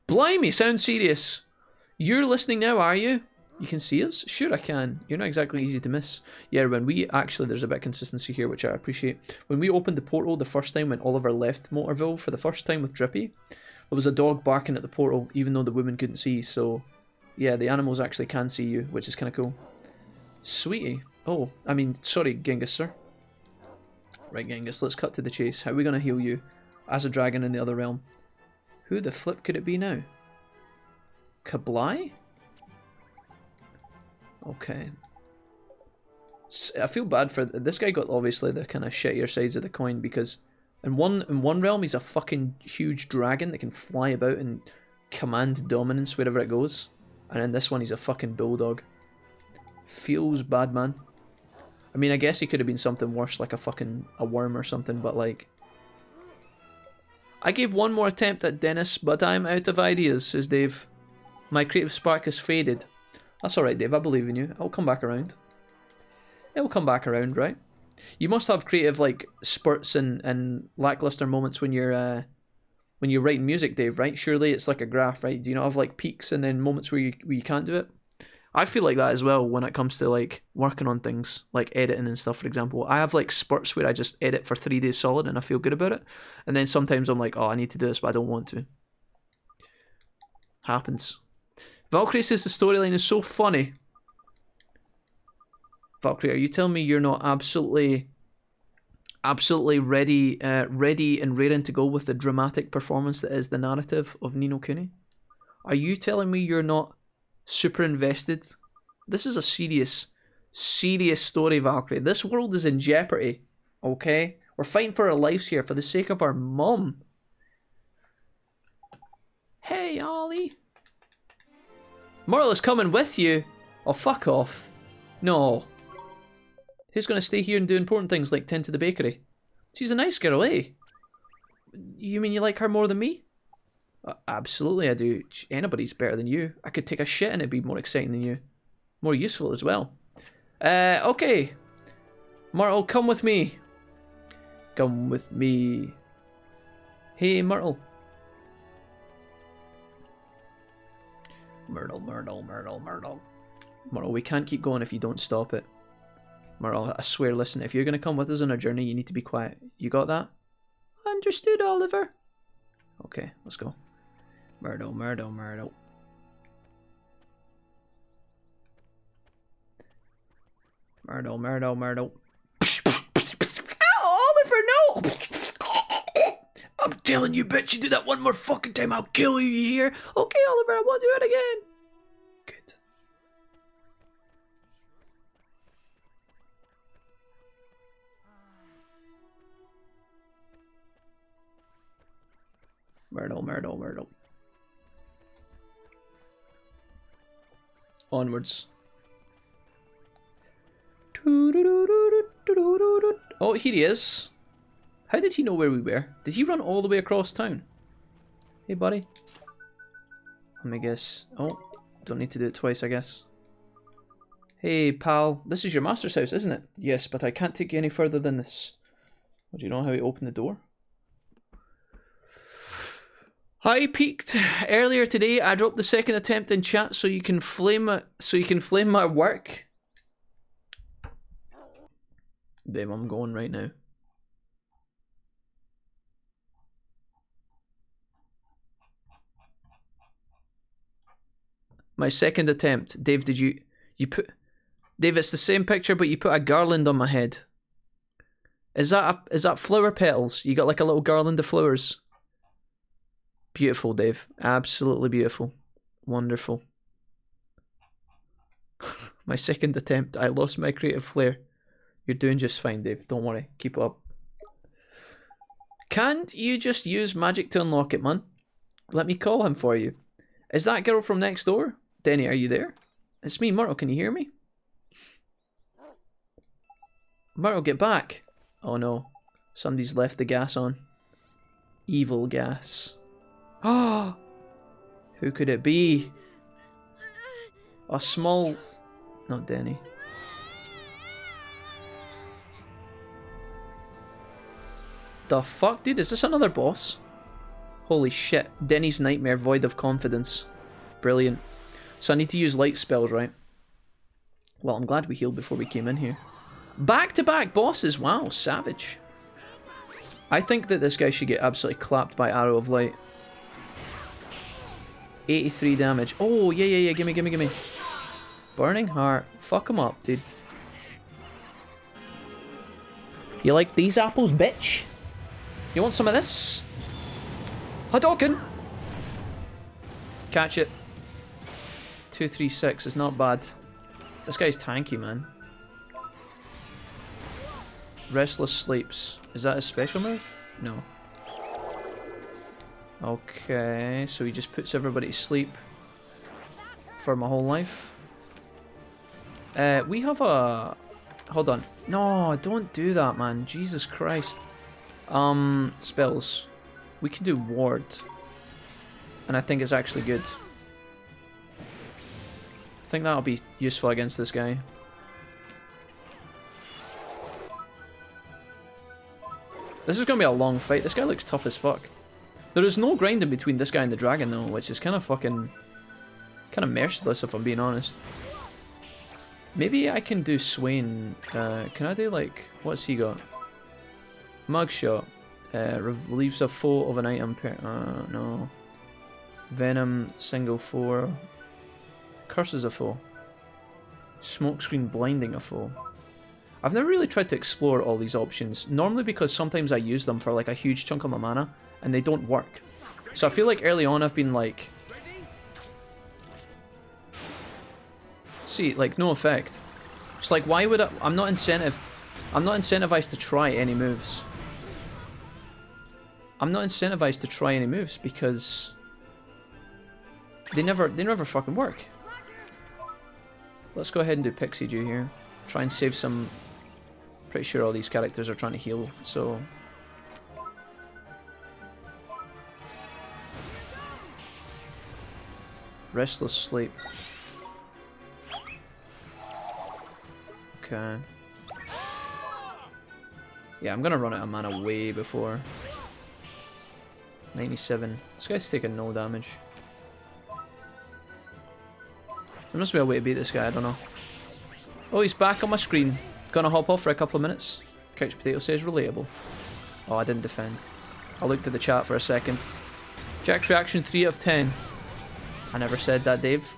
Blimey, sounds serious. You're listening now, are you? You can see us? Sure I can. You're not exactly easy to miss. Yeah, when we... Actually, there's a bit of consistency here, which I appreciate. When we opened the portal the first time when Oliver left Motorville for the first time with Drippy, there was a dog barking at the portal, even though the woman couldn't see, so... Yeah, the animals actually can see you, which is kind of cool. Sweetie. Oh, I mean, sorry, Genghis, sir. Right, Genghis, let's cut to the chase. How are we going to heal you? As a dragon in the other realm. Who the flip could it be now? Kablai? Okay. I feel bad for... This guy got obviously the kind of shittier sides of the coin because in one realm he's a fucking huge dragon that can fly about and command dominance wherever it goes. And in this one he's a fucking bulldog. Feels bad, man. I mean, I guess he could have been something worse, like a worm or something, but like... I gave one more attempt at Dennis, but I'm out of ideas, says Dave. My creative spark has faded. That's alright, Dave, I believe in you. I'll come back around. It'll come back around, right? You must have creative, like, spurts and lackluster moments when you're writing music, Dave, right? Surely it's like a graph, right? Do you not have, like, peaks and then moments where you can't do it? I feel like that as well when it comes to, like, working on things, like editing and stuff, for example. I have, like, spurts where I just edit for 3 days solid and I feel good about it. And then sometimes I'm like, oh, I need to do this, but I don't want to. Happens. Valkyrie says the storyline is so funny. Valkyrie, are you telling me you're not absolutely ready and raring to go with the dramatic performance that is the narrative of Ni No Kuni? Are you telling me you're not super invested? This is a serious story, Valkyrie. This world is in jeopardy, okay? We're fighting for our lives here for the sake of our mum. Hey, Ollie. Myrtle is coming with you. Oh, fuck off. No. Who's going to stay here and do important things like tend to the bakery? She's a nice girl, eh? You mean you like her more than me? Absolutely I do. Anybody's better than you. I could take a shit and it'd be more exciting than you. More useful as well. Okay. Myrtle, come with me. Come with me. Hey, Myrtle. Myrtle. Myrtle, we can't keep going if you don't stop it. Myrtle, I swear, listen, if you're going to come with us on our journey, you need to be quiet. You got that? Understood, Oliver. Okay, let's go. Myrtle. Myrtle, Ow, Oliver, no! I'm telling you, bitch, you do that one more fucking time, I'll kill you, you hear? Okay, Oliver, I won't do it again. Good. Myrtle. Onwards. Oh, here he is. How did he know where we were? Did he run all the way across town? Hey, buddy. Let me guess. Oh, don't need to do it twice, I guess. Hey, pal. This is your master's house, isn't it? Yes, but I can't take you any further than this. Well, do you know how he opened the door? I peaked earlier today. I dropped the second attempt in chat so you can flame my work. Babe, I'm going right now. My second attempt. Dave, did you put... Dave, it's the same picture, but you put a garland on my head. Is that flower petals? You got like a little garland of flowers. Beautiful, Dave. Absolutely beautiful. Wonderful. My second attempt. I lost my creative flair. You're doing just fine, Dave. Don't worry. Keep it up. Can't you just use magic to unlock it, man? Let me call him for you. Is that girl from next door? Denny, are you there? It's me, Myrtle. Can you hear me? Myrtle, get back. Oh no. Somebody's left the gas on. Evil gas. Ah! Who could it be? A small... Not Denny. The fuck, dude? Is this another boss? Holy shit. Denny's nightmare, void of confidence. Brilliant. So I need to use light spells, right? Well, I'm glad we healed before we came in here. Back-to-back bosses. Wow, savage. I think that this guy should get absolutely clapped by Arrow of Light. 83 damage. Oh, yeah. Gimme. Burning Heart. Fuck him up, dude. You like these apples, bitch? You want some of this? Hadouken! Catch it. 236 is not bad. This guy's tanky, man. Restless Sleeps. Is that his special move? No. Okay, so he just puts everybody to sleep for my whole life. We have a... Hold on. No, don't do that, man. Jesus Christ. Spells. We can do Ward. And I think it's actually good. I think that'll be useful against this guy. This is going to be a long fight. This guy looks tough as fuck. There is no grinding between this guy and the dragon though, which is kind of fucking... kind of merciless if I'm being honest. Maybe I can do Swain. Can I do like... what's he got? Mugshot. Relieves a foe of an item per... no. Venom, single 4. Curses a foe. Smokescreen blinding a foe. I've never really tried to explore all these options, normally because sometimes I use them for like a huge chunk of my mana, and they don't work. So I feel like early on I've been like... See, like, no effect. It's like, why would I... I'm not incentivized to try any moves. I'm not incentivized to try any moves because... They never fucking work. Let's go ahead and do Pixie Dew here. Try and save some... Pretty sure all these characters are trying to heal, so... Restless Sleep. Okay. Yeah, I'm gonna run out of mana way before. 97. This guy's taking no damage. There must be a way to beat this guy, I don't know. Oh, he's back on my screen. Gonna hop off for a couple of minutes. Couch Potato says relatable. Oh, I didn't defend. I looked at the chat for a second. Jack's reaction 3 out of 10. I never said that, Dave.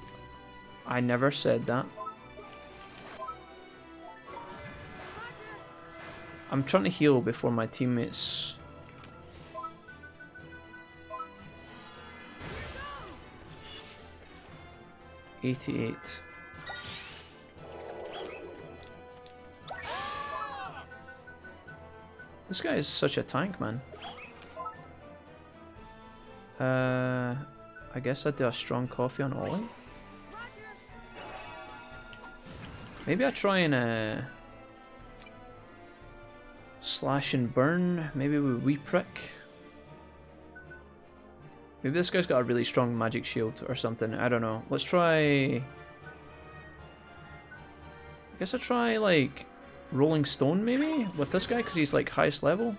I never said that. I'm trying to heal before my teammates... $88. This guy is such a tank, man. I guess I'd do a strong coffee on Ollie. Maybe I try and slash and burn. Maybe with wee prick. Maybe this guy's got a really strong magic shield or something. I don't know. Let's try. I guess I'll try like Rolling Stone maybe with this guy because he's like highest level.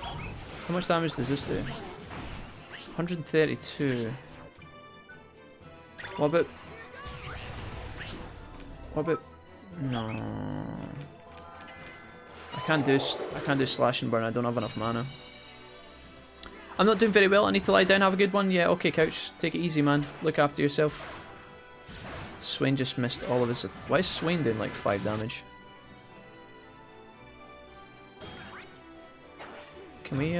How much damage does this do? 132. What about? No. I can't do slash and burn. I don't have enough mana. I'm not doing very well. I need to lie down. Have a good one. Yeah. Okay, Couch. Take it easy, man. Look after yourself. Swain just missed all of his. Why is Swain doing like 5 damage? Can we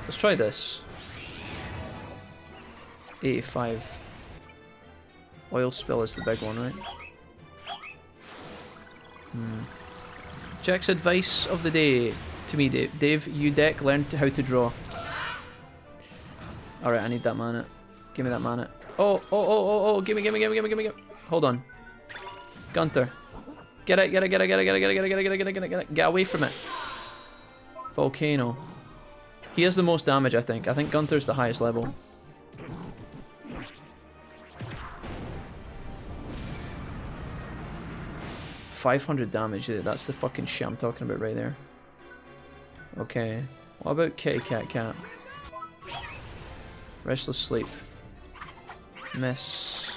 let's try this. 85. Oil spill is the big one, right? Jack's advice of the day to me, Dave. Dave, you deck learned how to draw. Alright, I need that mana. Give me that mana. Oh, gimme. Hold on. Gunther. Get it. Get away from it. Volcano. He has the most damage, I think. I think Gunther's the highest level. $500 damage. That's the fucking shit I'm talking about right there. Okay. What about Kitty Cat? Restless Sleep. Miss.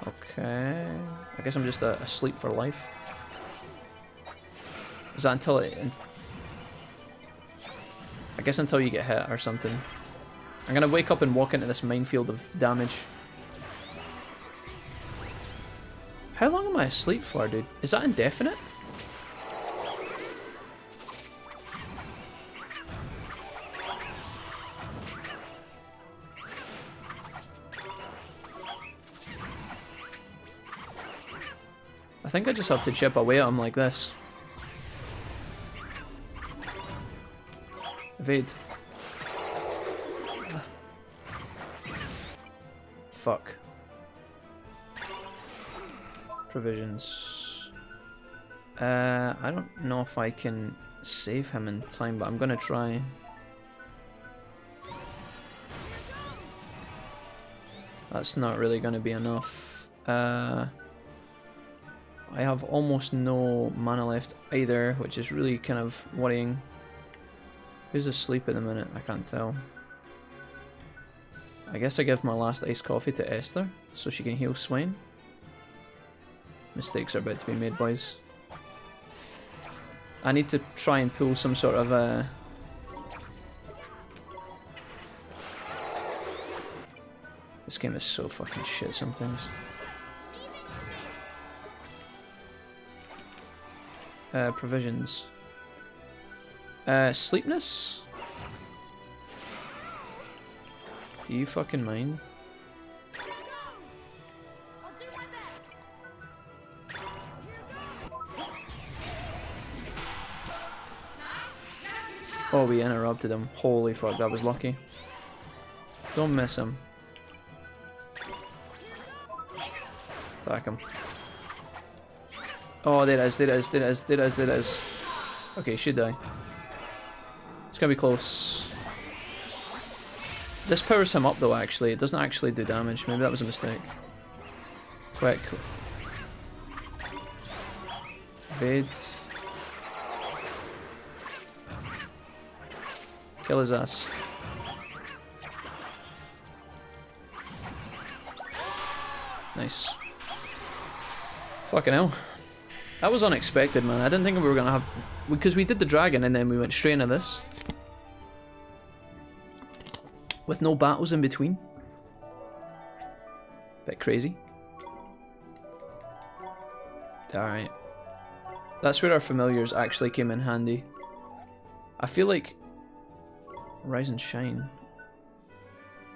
Okay. I guess I'm just asleep for life. Is that until it... I guess until you get hit or something. I'm gonna wake up and walk into this minefield of damage. How long am I asleep for, dude? Is that indefinite? I think I just have to chip away at him like this. Evade. Fuck. Provisions. I don't know if I can save him in time, but I'm gonna try. That's not really gonna be enough. I have almost no mana left either, which is really kind of worrying. Who's asleep at the minute? I can't tell. I guess I give my last iced coffee to Esther, so she can heal Swain. Mistakes are about to be made, boys. I need to try and pull some sort of This game is so fucking shit sometimes. Provisions. Sleepness? Do you fucking mind? Oh, we interrupted him. Holy fuck, that was lucky. Don't miss him. Attack him. Oh, there it is. Okay, should die. It's gonna be close. This powers him up though, actually. It doesn't actually do damage. Maybe that was a mistake. Quick. Evade. Kill his ass. Nice. Fucking hell. That was unexpected, man. I didn't think we were gonna have... Because we did the dragon and then we went straight into this. With no battles in between. Bit crazy. Alright. That's where our familiars actually came in handy. I feel like... Rise and Shine.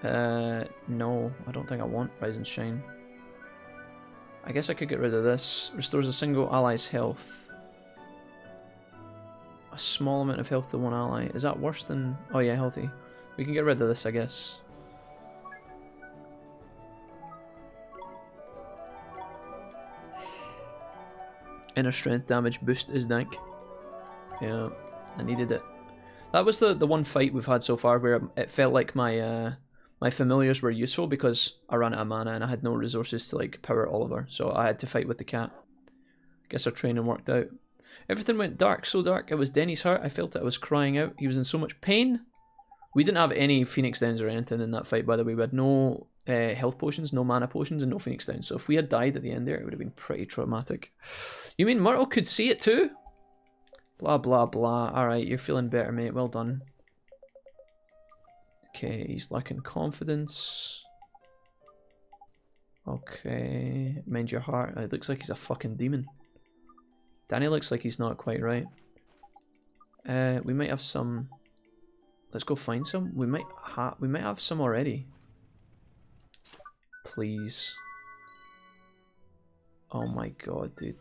No. I don't think I want Rise and Shine. I guess I could get rid of this. Restores a single ally's health. A small amount of health to one ally. Is that worse than... Oh yeah, healthy. We can get rid of this, I guess. Inner strength damage boost is dank. Yeah, I needed it. That was the one fight we've had so far where it felt like my my familiars were useful because I ran out of mana and I had no resources to like power Oliver, so I had to fight with the cat. Guess our training worked out. Everything went dark, so dark it was Denny's heart. I felt it, I was crying out. He was in so much pain. We didn't have any Phoenix Downs or anything in that fight, by the way. We had no health potions, no mana potions, and no Phoenix Downs. So if we had died at the end there, it would have been pretty traumatic. You mean Myrtle could see it too? Blah, blah, blah. Alright, you're feeling better, mate. Well done. Okay, he's lacking confidence. Okay, mind your heart. It looks like he's a fucking demon. Danny looks like he's not quite right. We might have some... Let's go find some. We might have some already. Please. Oh my god, dude.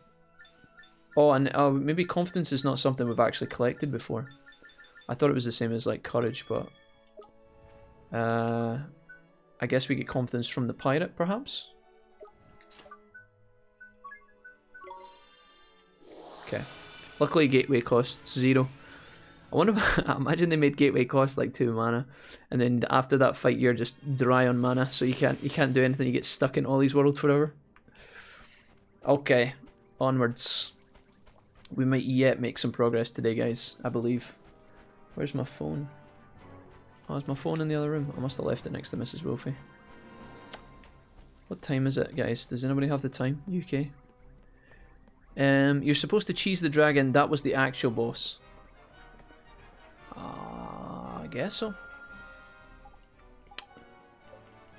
Oh, and maybe confidence is not something we've actually collected before. I thought it was the same as like courage, but I guess we get confidence from the pirate, perhaps. Okay. Luckily, gateway costs 0. I wonder. Imagine they made gateway cost like 2 mana, and then after that fight, you're just dry on mana, so you can't do anything. You get stuck in Ollie's world forever. Okay, onwards. We might yet make some progress today, guys. I believe. Where's my phone? Oh, is my phone in the other room? I must have left it next to Mrs. Wolfie. What time is it, guys? Does anybody have the time? UK. You're supposed to cheese the dragon. That was the actual boss. I guess so.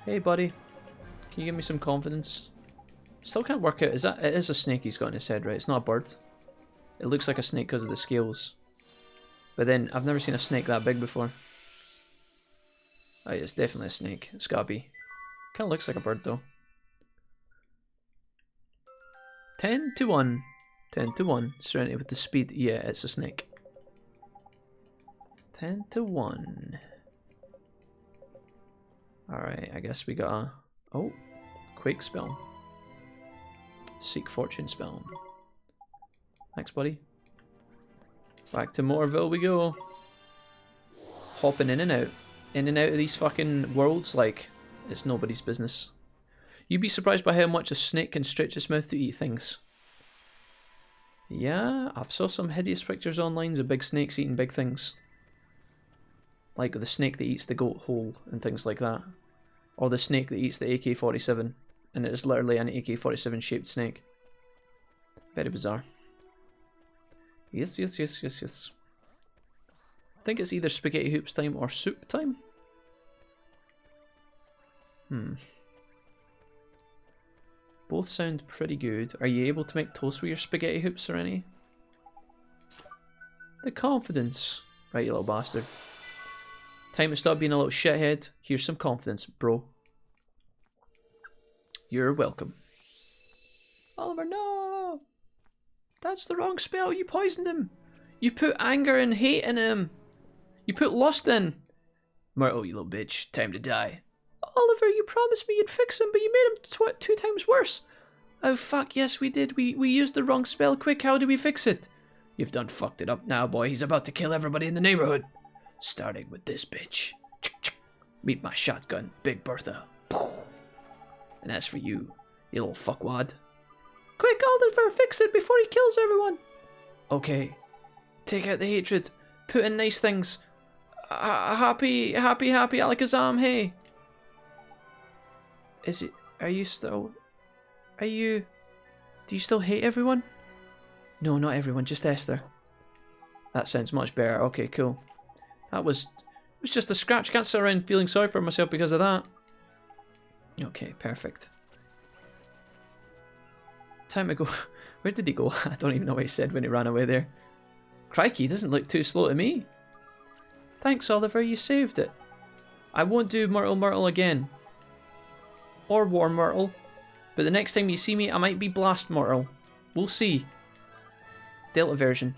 Hey, buddy. Can you give me some confidence? Still can't work out. Is that... It is a snake he's got in his head, right? It's not a bird. It looks like a snake because of the scales. But then, I've never seen a snake that big before. Oh, yeah, it's definitely a snake. It's gotta be. Kind of looks like a bird, though. 10 to 1. 10 to 1. Serenity with the speed. Yeah, it's a snake. 10 to 1. Alright, I guess we got a... Oh, Quake spell. Seek Fortune spell. Thanks, buddy. Back to Motorville we go. Hopping in and out. In and out of these fucking worlds like it's nobody's business. You'd be surprised by how much a snake can stretch its mouth to eat things. Yeah, I've saw some hideous pictures online of big snakes eating big things. Like the snake that eats the goat whole and things like that. Or the snake that eats the AK-47 and it is literally an AK-47 shaped snake. Very bizarre. Yes, yes, yes, yes, yes. I think it's either spaghetti hoops time or soup time. Both sound pretty good. Are you able to make toast with your spaghetti hoops or any? The confidence. Right, you little bastard. Time to stop being a little shithead. Here's some confidence, bro. You're welcome. Oliver, no! That's the wrong spell. You poisoned him. You put anger and hate in him. You put lust in. Myrtle, you little bitch. Time to die. Oliver, you promised me you'd fix him, but you made him 2 times worse. Oh, fuck, yes, we did. We used the wrong spell. Quick, how do we fix it? You've done fucked it up now, boy. He's about to kill everybody in the neighborhood. Starting with this bitch. Meet my shotgun, Big Bertha. And as for you, you little fuckwad. Quick, Oliver, fix it before he kills everyone. Okay. Take out the hatred. Put in nice things. Happy Alakazam, hey. Is it... Are you still... Are you... Do you still hate everyone? No, not everyone, just Esther. That sounds much better. Okay, cool. That was... It was just a scratch. Can't sit around feeling sorry for myself because of that. Okay, perfect. Time to go. Where did he go? I don't even know what he said when he ran away there. Crikey, doesn't look too slow to me. Thanks, Oliver, you saved it. I won't do Myrtle again. Or War Myrtle. But the next time you see me, I might be Blast Myrtle. We'll see. Delta version.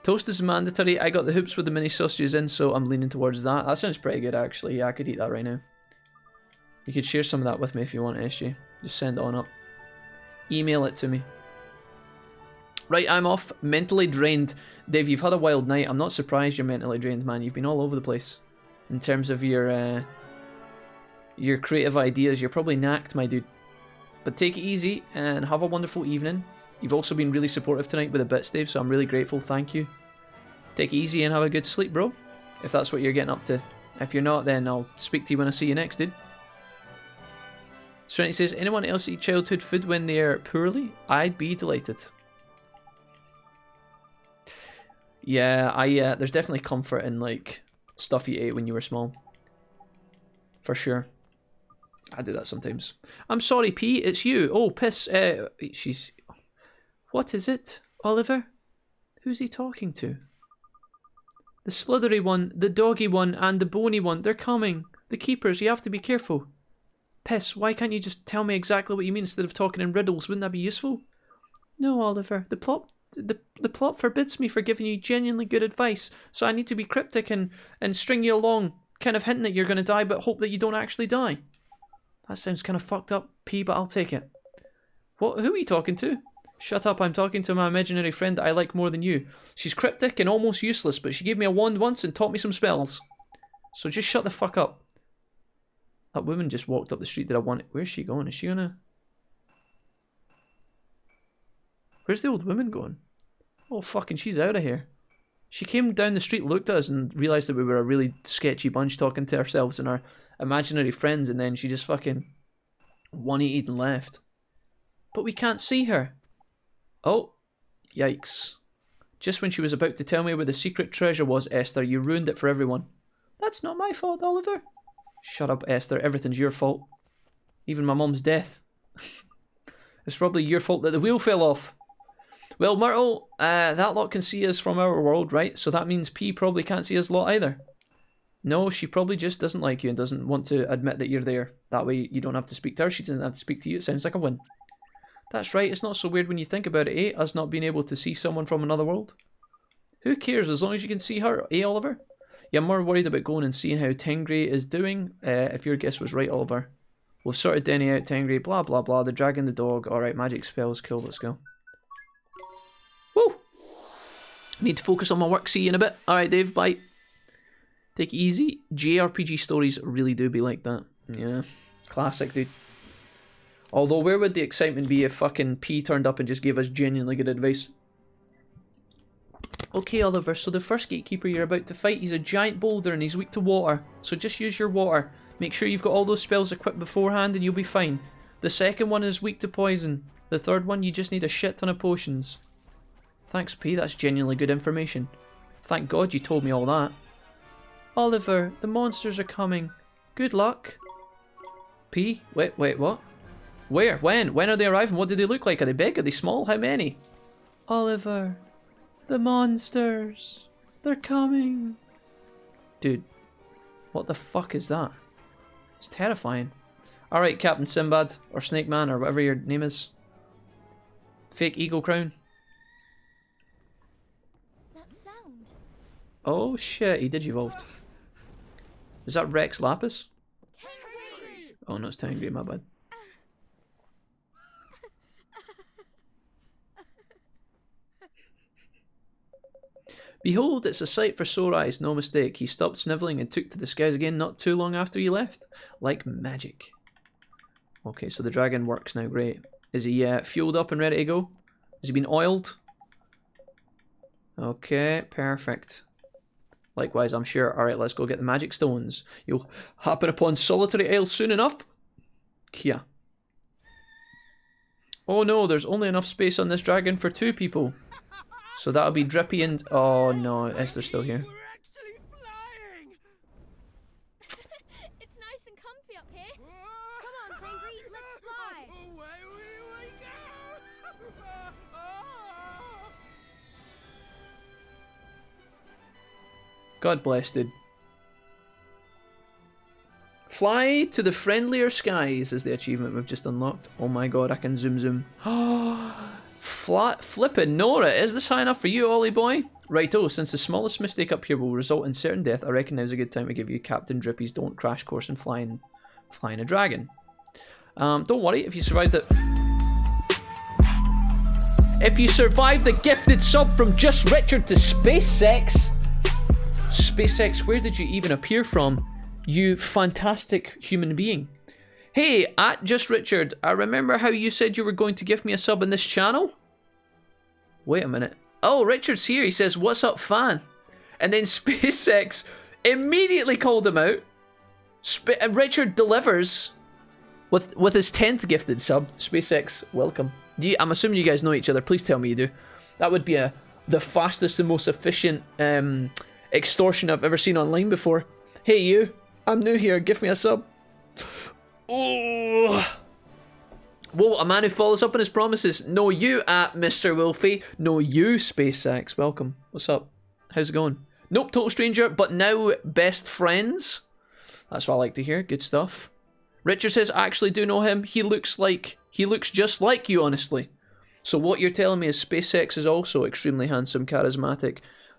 Toast is mandatory. I got the hoops with the mini sausages in, so I'm leaning towards that. That sounds pretty good, actually. Yeah, I could eat that right now. You could share some of that with me if you want, SG. Just send it on up. Email it to me. Right, I'm off. Mentally drained. Dave, you've had a wild night. I'm not surprised you're mentally drained, man. You've been all over the place. In terms of your creative ideas, you're probably knacked, my dude. But take it easy and have a wonderful evening. You've also been really supportive tonight with the bits, Dave, so I'm really grateful. Thank you. Take it easy and have a good sleep, bro. If that's what you're getting up to. If you're not, then I'll speak to you when I see you next, dude. Serenity says, anyone else eat childhood food when they're poorly? I'd be delighted. Yeah, there's definitely comfort in, like, stuff you ate when you were small. For sure. I do that sometimes. I'm sorry, P, it's you. Oh, piss. She's... What is it, Oliver? Who's he talking to? The slithery one, the doggy one, and the bony one. They're coming. The keepers, you have to be careful. Piss, why can't you just tell me exactly what you mean instead of talking in riddles? Wouldn't that be useful? No, Oliver. The plot forbids me for giving you genuinely good advice, so I need to be cryptic and string you along, kind of hinting that you're going to die but hope that you don't actually die. That sounds kind of fucked up, P, but I'll take it. What? Who are you talking to? Shut up, I'm talking to my imaginary friend that I like more than you. She's cryptic and almost useless, but she gave me a wand once and taught me some spells. So just shut the fuck up. That woman just walked up the street that I wanted. Where's she going? Is she gonna... Where's the old woman going? Oh, fucking, she's out of here. She came down the street, looked at us, and realised that we were a really sketchy bunch talking to ourselves and our imaginary friends, and then she just fucking 180'd and left. But we can't see her. Oh, yikes. Just when she was about to tell me where the secret treasure was, Esther, you ruined it for everyone. That's not my fault, Oliver. Shut up, Esther. Everything's your fault. Even my mum's death. It's probably your fault that the wheel fell off. Well, Myrtle, that lot can see us from our world, right? So that means P probably can't see us lot either. No, she probably just doesn't like you and doesn't want to admit that you're there. That way you don't have to speak to her. She doesn't have to speak to you. It sounds like a win. That's right, it's not so weird when you think about it, eh? Us not being able to see someone from another world. Who cares, as long as you can see her, eh, Oliver? Yeah, I'm more worried about going and seeing how Tengri is doing, if your guess was right, Oliver. We've sorted Denny out, Tengri, blah blah blah, the dragon, the dog. Alright, magic spells, cool, let's go. Woo! Need to focus on my work, see you in a bit. Alright, Dave, bye. Take it easy. JRPG stories really do be like that. Yeah, classic, dude. Although, where would the excitement be if fucking P turned up and just gave us genuinely good advice? Okay, Oliver, so the first gatekeeper you're about to fight, he's a giant boulder and he's weak to water. So just use your water. Make sure you've got all those spells equipped beforehand and you'll be fine. The second one is weak to poison. The third one, you just need a shit ton of potions. Thanks, P, that's genuinely good information. Thank God you told me all that. Oliver, the monsters are coming. Good luck. P? Wait, what? Where? When? When are they arriving? What do they look like? Are they big? Are they small? How many? Oliver, the monsters. They're coming. Dude, what the fuck is that? It's terrifying. Alright, Captain Sinbad, or Snake Man, or whatever your name is. Fake Eagle Crown. That sound. Oh shit, he digivolved. Is that Rex Lapis? Tengri! Oh no, it's Tengri, my bad. Behold, it's a sight for sore eyes, no mistake. He stopped snivelling and took to the skies again not too long after you left. Like magic. Okay, so the dragon works now, great. Is he fueled up and ready to go? Has he been oiled? Okay, perfect. Likewise, I'm sure. Alright, let's go get the magic stones. You'll happen upon Solitary Isle soon enough. Kia. Oh no, there's only enough space on this dragon for 2 people. So that'll be Drippy and... Oh no, Esther's still here. We're actually flying! It's nice and comfy up here. Come on, Tengri, let's fly. Away we go! God bless, dude. Fly to the friendlier skies is the achievement we've just unlocked. Oh my god, I can zoom. Flippin' Nora, is this high enough for you, Ollie boy? Righto, since the smallest mistake up here will result in certain death, I reckon now's a good time to give you Captain Drippy's Don't Crash course in flying a dragon. Don't worry, if you survived it... If you survive the gifted sub from Just Richard to SpaceX. SpaceX, where did you even appear from? You fantastic human being. Hey, at Just Richard, I remember how you said you were going to give me a sub in this channel? Wait a minute. Oh, Richard's here. He says, what's up, fan? And then SpaceX immediately called him out. Richard delivers with his 10th gifted sub. SpaceX, welcome. I'm assuming you guys know each other. Please tell me you do. That would be the fastest and most efficient extortion I've ever seen online before. Hey you, I'm new here. Give me a sub. Oh. Whoa, a man who follows up on his promises. No you at Mr. Wolfie. No you, SpaceX. Welcome. What's up? How's it going? Nope, total stranger, but now best friends. That's what I like to hear. Good stuff. Richard says, I actually do know him. He looks just like you, honestly. So what you're telling me is SpaceX is also extremely handsome, charismatic,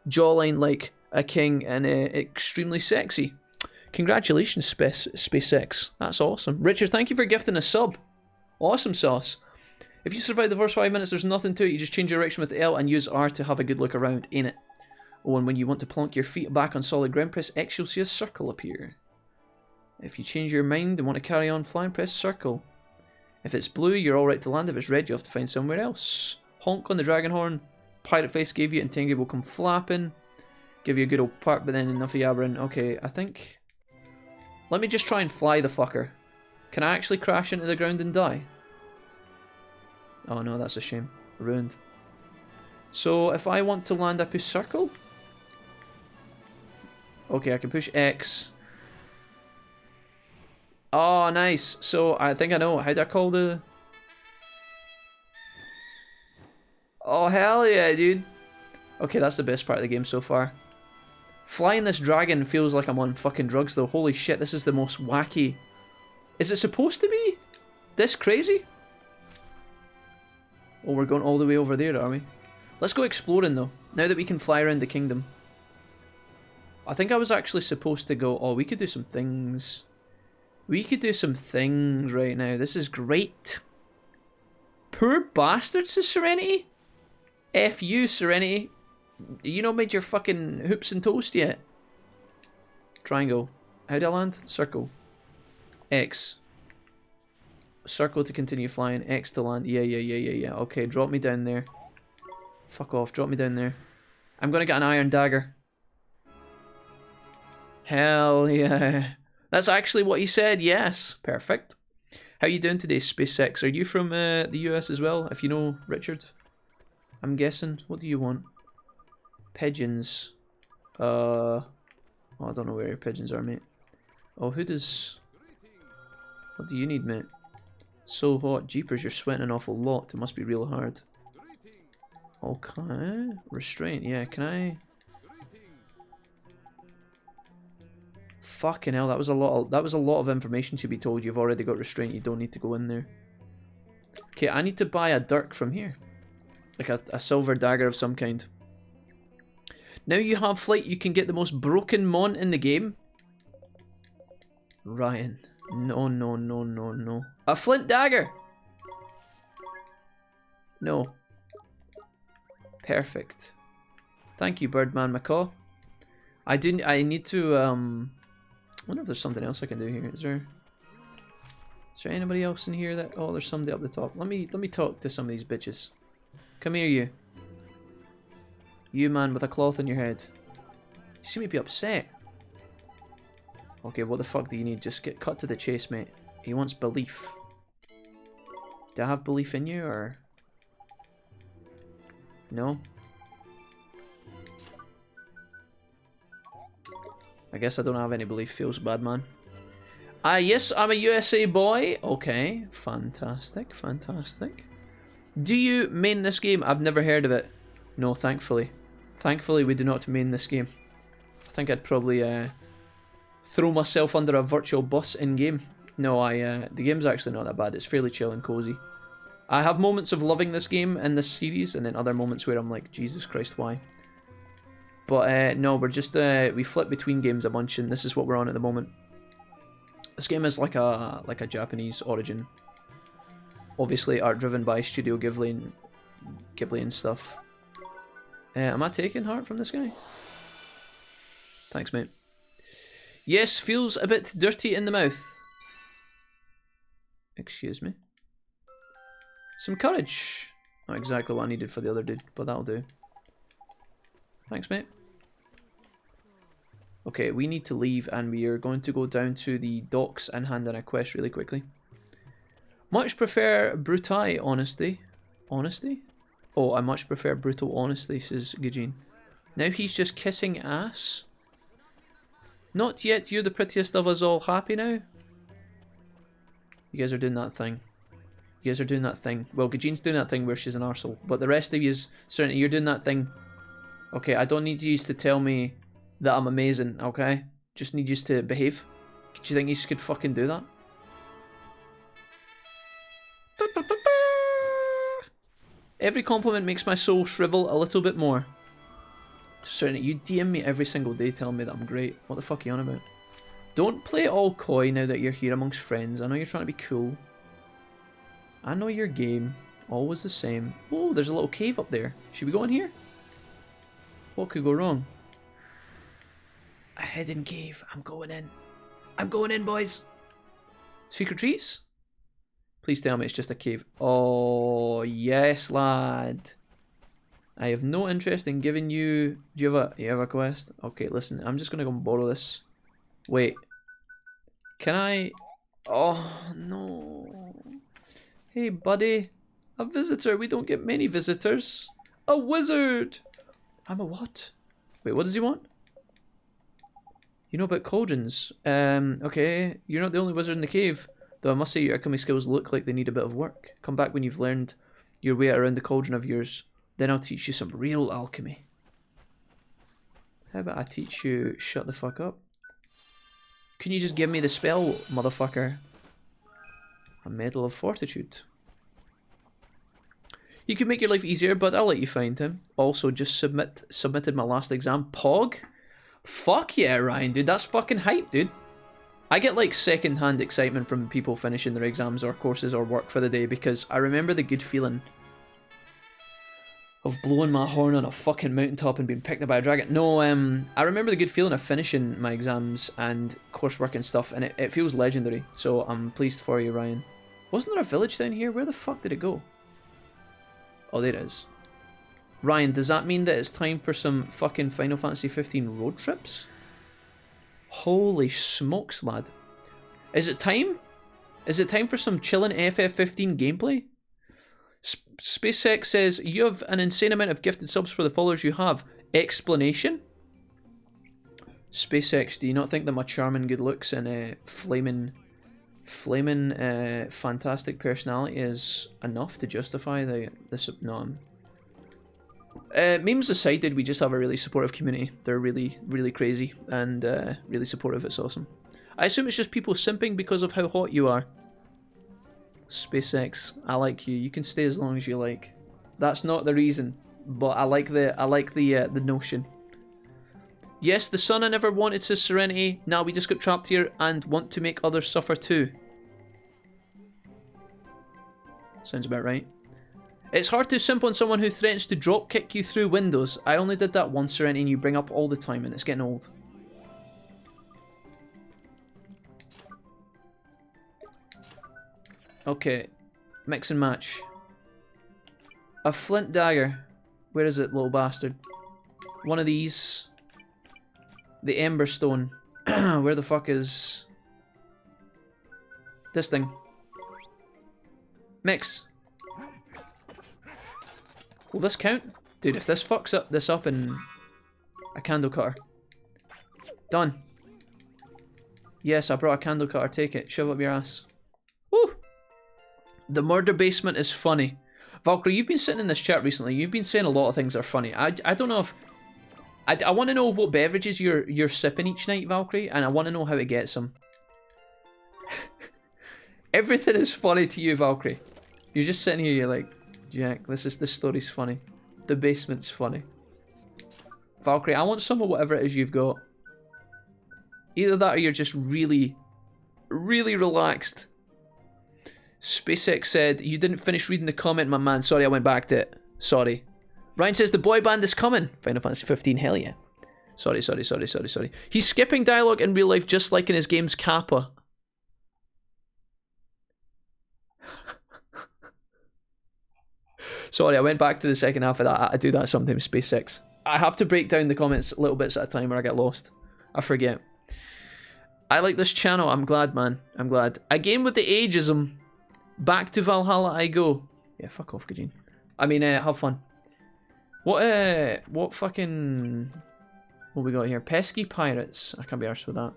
jawline like a king, and extremely sexy. Congratulations, SpaceX. That's awesome. Richard, thank you for gifting a sub. Awesome sauce. If you survive the first 5 minutes, there's nothing to it. You just change direction with L and use R to have a good look around, ain't it? Oh, and when you want to plonk your feet back on solid ground, press X, you'll see a circle appear. If you change your mind and want to carry on flying, press circle. If it's blue, you're alright to land. If it's red, you have to find somewhere else. Honk on the dragon horn. Pirate face gave you, and Tengu will come flapping. Give you a good old part, but then enough of yabbering. Okay, I think... Let me just try and fly the fucker. Can I actually crash into the ground and die? Oh no, that's a shame. Ruined. So, if I want to land, I push circle? Okay, I can push X. Oh, nice. So, I think I know. How do I call the... Oh, hell yeah, dude. Okay, that's the best part of the game so far. Flying this dragon feels like I'm on fucking drugs, though. Holy shit, this is the most wacky... Is it supposed to be this crazy? Oh, we're going all the way over there, are we? Let's go exploring, though. Now that we can fly around the kingdom. I think I was actually supposed to go... Oh, we could do some things. We could do some things right now. This is great. Poor bastards to Serenity? F you, Serenity. You not made your fucking hoops and toast yet. Triangle. How do I land? Circle. X. Circle to continue flying. X to land. Yeah. Okay, drop me down there. Fuck off. Drop me down there. I'm gonna get an iron dagger. Hell yeah. That's actually what he said. Yes. Perfect. How you doing today, SpaceX? Are you from the US as well? If you know Richard. I'm guessing. What do you want? Pigeons. Oh, I don't know where your pigeons are, mate. Oh, who does... What do you need, mate? So hot. Jeepers, you're sweating an awful lot. It must be real hard. Okay. Restraint. Yeah, can I... Fucking hell, that was a lot of information to be told. You've already got restraint. You don't need to go in there. Okay, I need to buy a dirk from here. Like a silver dagger of some kind. Now you have flight, you can get the most broken mon in the game. Ryan. No. A flint dagger! No. Perfect. Thank you, Birdman Macaw. I need to, I wonder if there's something else I can do here. Is there anybody else in here that... Oh, there's somebody up the top. Let me talk to some of these bitches. Come here, you. You, man, with a cloth on your head. You seem to be upset. Okay, what the fuck do you need? Just get cut to the chase, mate. He wants belief. Do I have belief in you, or... No? I guess I don't have any belief. Feels bad, man. Yes, I'm a USA boy. Okay, fantastic. Do you main this game? I've never heard of it. No, thankfully. Thankfully, we do not main this game. I think I'd probably throw myself under a virtual bus in-game. No, the game's actually not that bad. It's fairly chill and cozy. I have moments of loving this game and this series, and then other moments where I'm like, Jesus Christ, why? But no, we're just, we flip between games a bunch, and this is what we're on at the moment. This game is like a Japanese origin. Obviously art driven by Studio Ghibli, Ghibli and stuff. Am I taking heart from this guy? Thanks, mate. Yes, feels a bit dirty in the mouth. Excuse me. Some courage. Not exactly what I needed for the other dude, but that'll do. Thanks, mate. Okay, we need to leave and we are going to go down to the docks and hand in a quest really quickly. Much prefer brutai honesty. Honesty? Oh, I much prefer brutal honesty, says Gajin. Now he's just kissing ass? Not yet, you're the prettiest of us all. Happy now? You guys are doing that thing. You guys are doing that thing. Well, Gajin's doing that thing where she's an arsehole. But the rest of you, certainly, you're doing that thing. Okay, I don't need you to tell me that I'm amazing, okay? Just need you to behave. Do you think you could fucking do that? Every compliment makes my soul shrivel a little bit more. Certainly, you DM me every single day telling me that I'm great. What the fuck are you on about? Don't play it all coy now that you're here amongst friends. I know you're trying to be cool. I know your game. Always the same. Oh, there's a little cave up there. Should we go in here? What could go wrong? A hidden cave. I'm going in. I'm going in, boys. Secret trees? Please tell me it's just a cave. Oh, yes, lad. I have no interest in giving you... Do you have a quest? Okay, listen. I'm just going to go and borrow this. Wait. Can I... Oh, no. Hey, buddy. A visitor. We don't get many visitors. A wizard. I'm a what? Wait, what does he want? You know about cauldrons. Okay. You're not the only wizard in the cave. Though I must say your alchemy skills look like they need a bit of work. Come back when you've learned your way around the cauldron of yours. Then I'll teach you some real alchemy. How about I teach you shut the fuck up? Can you just give me the spell, motherfucker? A Medal of Fortitude. You could make your life easier, but I'll let you find him. Also, just submitted my last exam. Pog? Fuck yeah, Ryan, dude. That's fucking hype, dude. I get like second-hand excitement from people finishing their exams or courses or work for the day because I remember the good feeling of blowing my horn on a fucking mountaintop and being picked up by a dragon. No, I remember the good feeling of finishing my exams and coursework and stuff, and it feels legendary. So I'm pleased for you, Ryan. Wasn't there a village down here? Where the fuck did it go? Oh, there it is. Ryan, does that mean that it's time for some fucking Final Fantasy 15 road trips? Holy smokes, lad. Is it time? Is it time for some chillin' FF15 gameplay? SpaceX says, you have an insane amount of gifted subs for the followers you have. Explanation? SpaceX, do you not think that my charming good looks and flaming fantastic personality is enough to justify the no. Memes aside, we just have a really supportive community. They're really, really crazy and really supportive. It's awesome. I assume it's just people simping because of how hot you are. SpaceX, I like you. You can stay as long as you like. That's not the reason, but I like the notion. Yes, the sun I never wanted says Serenity. Now we just got trapped here and want to make others suffer too. Sounds about right. It's hard to simp on someone who threatens to drop kick you through windows. I only did that once, Serenity, and you bring up all the time, and it's getting old. Okay, mix and match. A flint dagger. Where is it, little bastard? One of these. The Ember Stone. Where the fuck is... this thing? Mix. Will this count? Dude, if this fucks this up in a candle cutter. Done. Yes, I brought a candle cutter. Take it. Shove up your ass. Woo! The murder basement is funny. Valkyrie, you've been sitting in this chat recently. You've been saying a lot of things are funny. I don't know if... I want to know what beverages you're sipping each night, Valkyrie, and I want to know how it gets them. Everything is funny to you, Valkyrie. You're just sitting here, you're like, Jack, this story's funny. The basement's funny. Valkyrie, I want some of whatever it is you've got. Either that or you're just really, really relaxed. SpaceX said, you didn't finish reading the comment, my man. Sorry, I went back to it. Sorry. Ryan says the boy band is coming. Final Fantasy 15, hell yeah. Sorry. He's skipping dialogue in real life just like in his game's Kappa. Sorry, I went back to the second half of that. I do that sometimes, Space 6. I have to break down the comments little bits at a time or I get lost. I forget. I like this channel. I'm glad, man. I'm glad. Again with the ageism. Back to Valhalla I go. Yeah, fuck off, Gajin. I mean, have fun. What fucking... What we got here? Pesky pirates. I can't be arsed with that.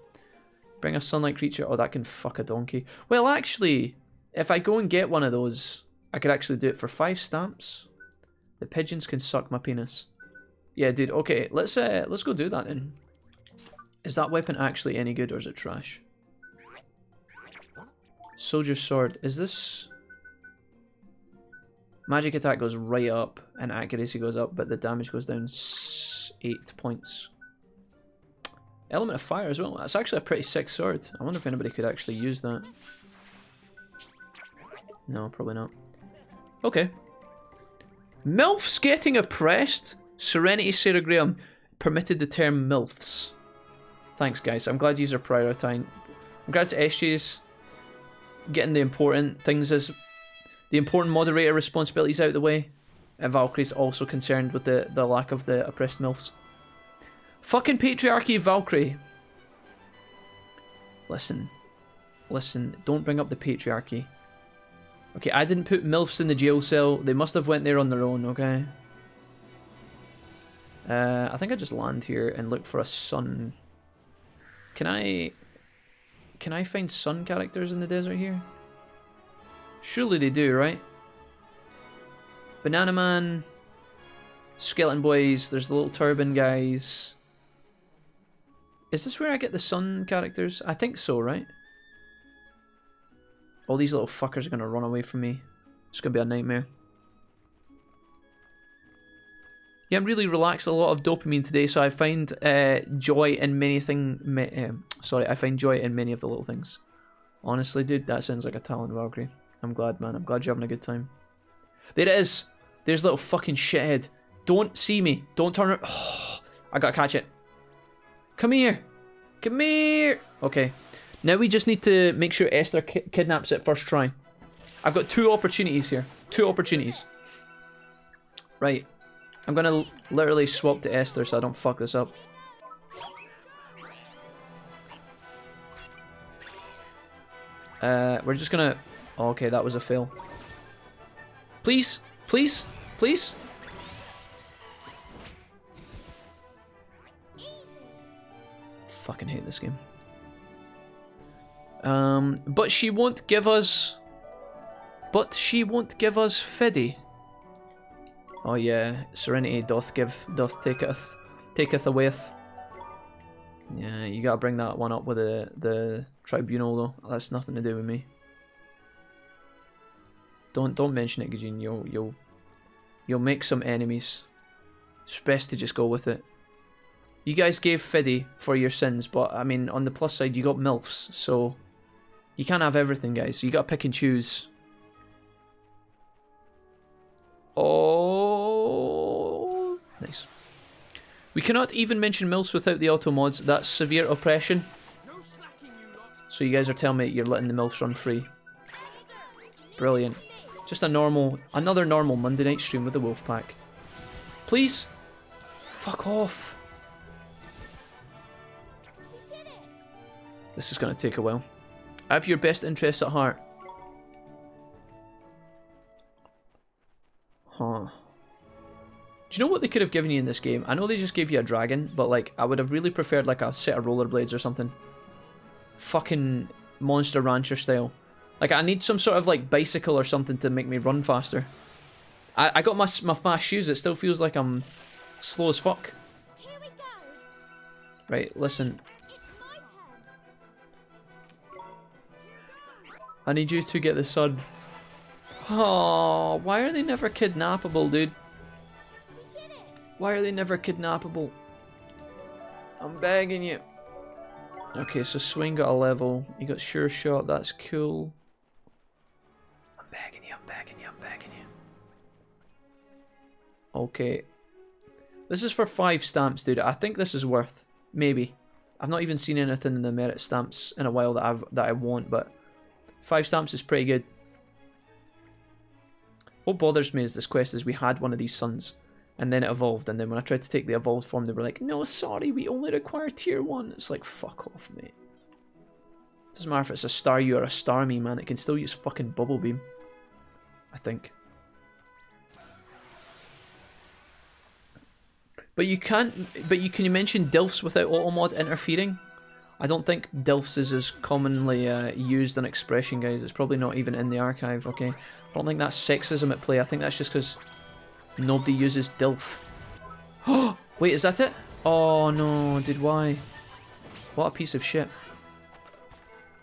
Bring a sunlight creature. Oh, that can fuck a donkey. Well, actually, if I go and get one of those, I could actually do it for 5 stamps. The pigeons can suck my penis. Yeah, dude. Okay, let's go do that then. Is that weapon actually any good or is it trash? Soldier's sword. Is this... Magic attack goes right up and accuracy goes up, but the damage goes down 8 points. Element of fire as well. That's actually a pretty sick sword. I wonder if anybody could actually use that. No, probably not. Okay. MILFs getting oppressed? Serenity Sarah Graham permitted the term MILFs. Thanks, guys. I'm glad yous are prioritising. I'm glad to SJ's getting the important things as the important moderator responsibilities out of the way. And Valkyrie's also concerned with the lack of the oppressed MILFs. Fucking patriarchy of Valkyrie. Listen. Listen, don't bring up the patriarchy. Okay, I didn't put MILFs in the jail cell. They must have went there on their own, okay? I think I just land here and look for a sun. Can I find sun characters in the desert here? Surely they do, right? Banana Man, Skeleton Boys, there's the little turban guys. Is this where I get the sun characters? I think so, right? All these little fuckers are going to run away from me. It's going to be a nightmare. Yeah, I'm really relaxed. A lot of dopamine today, so I find joy in many I find joy in many of the little things. Honestly, dude, that sounds like a talent, Valkyrie. I'm glad, man. I'm glad you're having a good time. There it is. There's little fucking shithead. Don't see me. Don't turn around. Oh, I gotta catch it. Come here. Come here. Okay. Now we just need to make sure Esther kidnaps it first try. I've got 2 opportunities here. 2 opportunities. Right. I'm gonna literally swap to Esther so I don't fuck this up. We're just gonna... Oh, okay, that was a fail. Please? Please? Please? Fucking hate this game. But she won't give us... But she won't give us Fiddy. Oh yeah, Serenity doth taketh awayeth. Yeah, you gotta bring that one up with the tribunal though. That's nothing to do with me. Don't mention it, Gajin. You'll make some enemies. It's best to just go with it. You guys gave Fiddy for your sins, but I mean, on the plus side, you got MILFs, so you can't have everything, guys. You gotta pick and choose. Oh, nice. We cannot even mention MILFs without the auto mods. That's severe oppression. So you guys are telling me you're letting the MILFs run free. Brilliant. Just another normal Monday night stream with the Wolf Pack. Please? Fuck off. This is going to take a while. I have your best interests at heart. Huh. Do you know what they could have given you in this game? I know they just gave you a dragon, but like, I would have really preferred like a set of rollerblades or something. Fucking Monster Rancher style. Like, I need some sort of like bicycle or something to make me run faster. I got my fast shoes, it still feels like I'm slow as fuck. Here we go. Right, listen. It's my turn. I need you to get the sun. Oh, why are they never kidnappable, dude? We did it. Why are they never kidnappable? I'm begging you. Okay, so Swain got a level. You got Sure Shot, that's cool. I'm begging you, I'm begging you, I'm begging you. Okay. This is for 5 stamps, dude. I think this is worth. Maybe. I've not even seen anything in the merit stamps in a while that I want, but 5 stamps is pretty good. What bothers me is this quest is we had one of these sons, and then it evolved, and then when I tried to take the evolved form, they were like, no, sorry, we only require tier 1. It's like, fuck off, mate. Doesn't matter if it's a star you or a star me, man. It can still use fucking bubble beam. I think. But you can't. But you can you mention Dilfs without automod interfering? I don't think Dilfs is as commonly used an expression, guys. It's probably not even in the archive. Okay, I don't think that's sexism at play. I think that's just because nobody uses Dilf. Oh, wait, is that it? Oh no, dude, why? What a piece of shit.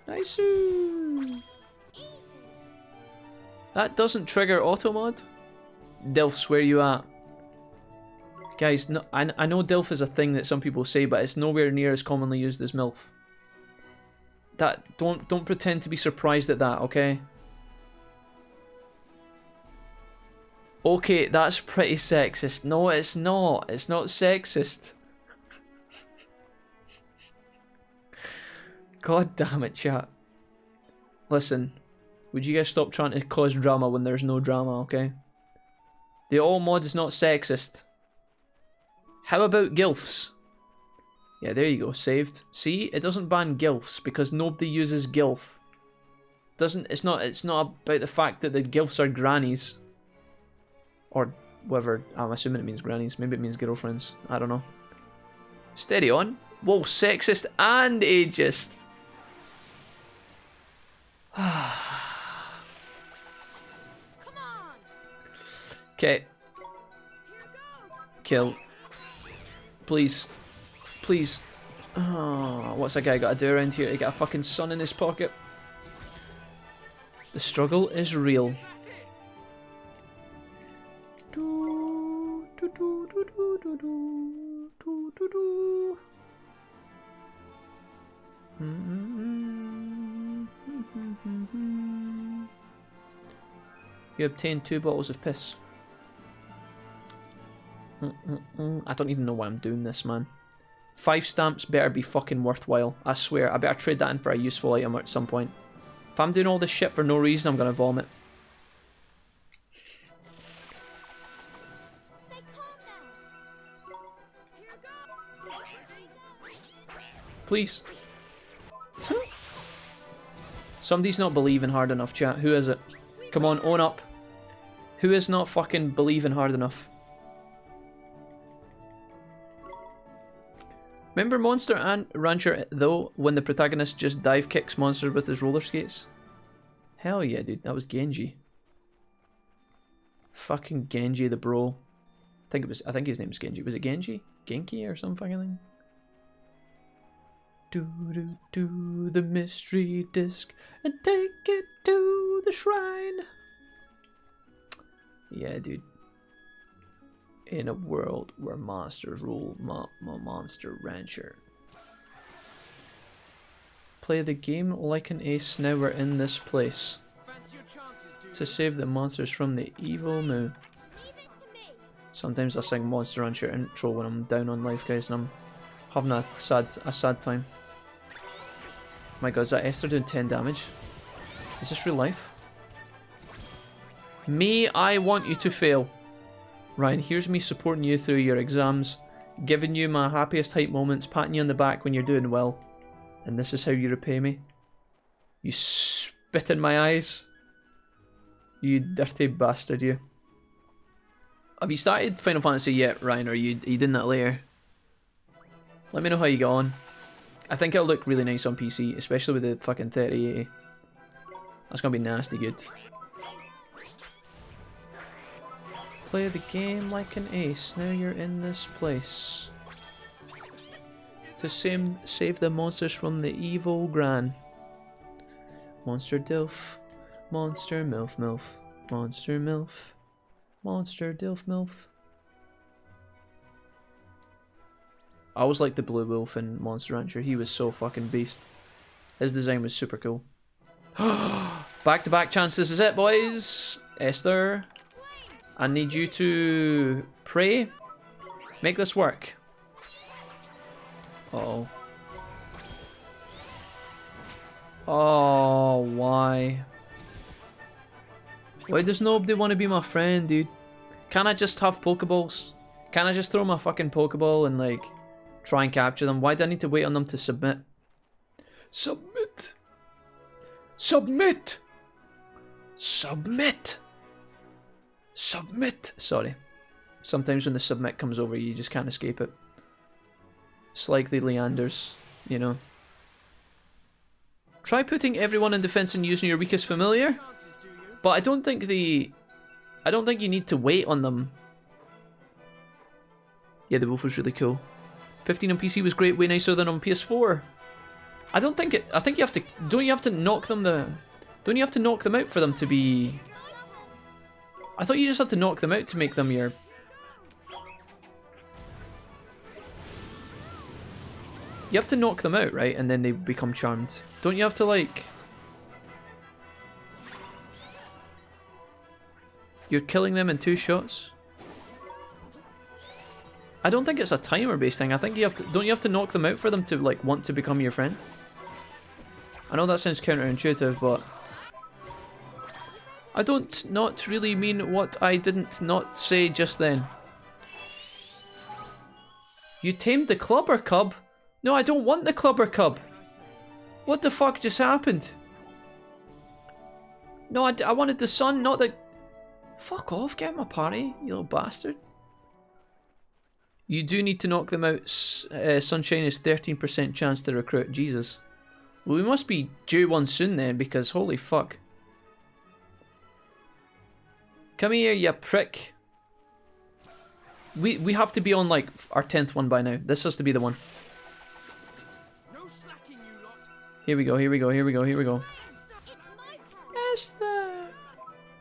Nice. That doesn't trigger automod. Dilfs, where you at? Guys, no, I know Dilf is a thing that some people say, but it's nowhere near as commonly used as MILF. Don't pretend to be surprised at that, okay? Okay, that's pretty sexist. No, it's not. It's not sexist. God damn it, chat. Listen, would you guys stop trying to cause drama when there's no drama, okay? The all mod is not sexist. How about GILFs? Yeah, there you go, saved. See, it doesn't ban GILFs because nobody uses GILF. It's not about the fact that the GILFs are grannies. Or whatever, I'm assuming it means grannies. Maybe it means girlfriends. I don't know. Steady on. Whoa, sexist and ageist. Okay. Kill. Please. Please. Oh, what's that guy got to do around here? He got a fucking sun in his pocket. The struggle is real. You obtained 2 bottles of piss. I don't even know why I'm doing this, man. 5 stamps better be fucking worthwhile. I swear, I better trade that in for a useful item at some point. If I'm doing all this shit for no reason, I'm gonna vomit. Please. Somebody's not believing hard enough, chat. Who is it? Come on, own up. Who is not fucking believing hard enough? Remember Monster and Rancher, though, when the protagonist just dive kicks monsters with his roller skates? Hell yeah, dude. That was Genji. Fucking Genji the bro. I think his name's Genji. Was it Genji? Genki or some fucking thing? Do the mystery disc and take it to the shrine. Yeah, dude. In a world where monsters rule, Monster Rancher. Play the game like an ace. Now we're in this place to save the monsters from the evil moo. Sometimes I sing Monster Rancher intro when I'm down on life, guys, and I'm having a sad time. My god, is that Esther doing 10 damage? Is this real life? Me, I want you to fail. Ryan, here's me supporting you through your exams, giving you my happiest hype moments, patting you on the back when you're doing well. And this is how you repay me? You spit in my eyes? You dirty bastard, you. Have you started Final Fantasy yet, Ryan, or are you doing that later? Let me know how you get on. I think it'll look really nice on PC, especially with the fucking 3080. That's gonna be nasty good. Play the game like an ace, now you're in this place. To save the monsters from the evil gran. Monster Dilf. Monster Milf Milf. Monster Milf. Monster Dilf Milf. I always liked the Blue Wolf in Monster Rancher. He was so fucking beast. His design was super cool. Back-to-back chance. This is it, boys. Esther. I need you to pray. Make this work. Uh-oh. Oh, why? Why does nobody want to be my friend, dude? Can't I just have Pokeballs? Can't I just throw my fucking Pokeball and, like, try and capture them? Why do I need to wait on them to submit? Submit! Submit! Submit! Submit! Sorry. Sometimes when the submit comes over, you just can't escape it. It's like the Leanders, you know. Try putting everyone in defense and using your weakest familiar. But I don't think you need to wait on them. Yeah, the wolf was really cool. 15 on PC was great, way nicer than on PS4. I think you have to, don't you have to knock them out for them to be... I thought you just had to knock them out to make them your... You have to knock them out, right? And then they become charmed. Don't you have to, like... You're killing them in 2 shots? I don't think it's a timer-based thing. I think you have to... Don't you have to knock them out for them to, like, want to become your friend? I know that sounds counterintuitive, but... I don't not really mean what I didn't not say just then. You tamed the clubber cub? No, I don't want the clubber cub. What the fuck just happened? No, I wanted the sun, not the... Fuck off, get my party, you little bastard. You do need to knock them out. Sunshine is 13% chance to recruit. Jesus. Well, we must be due one soon then, because holy fuck. Come here, you prick. We have to be on, like, our 10th one by now. This has to be the one. No slacking, you lot. Here we go, here we go, here we go, here we go. Esther!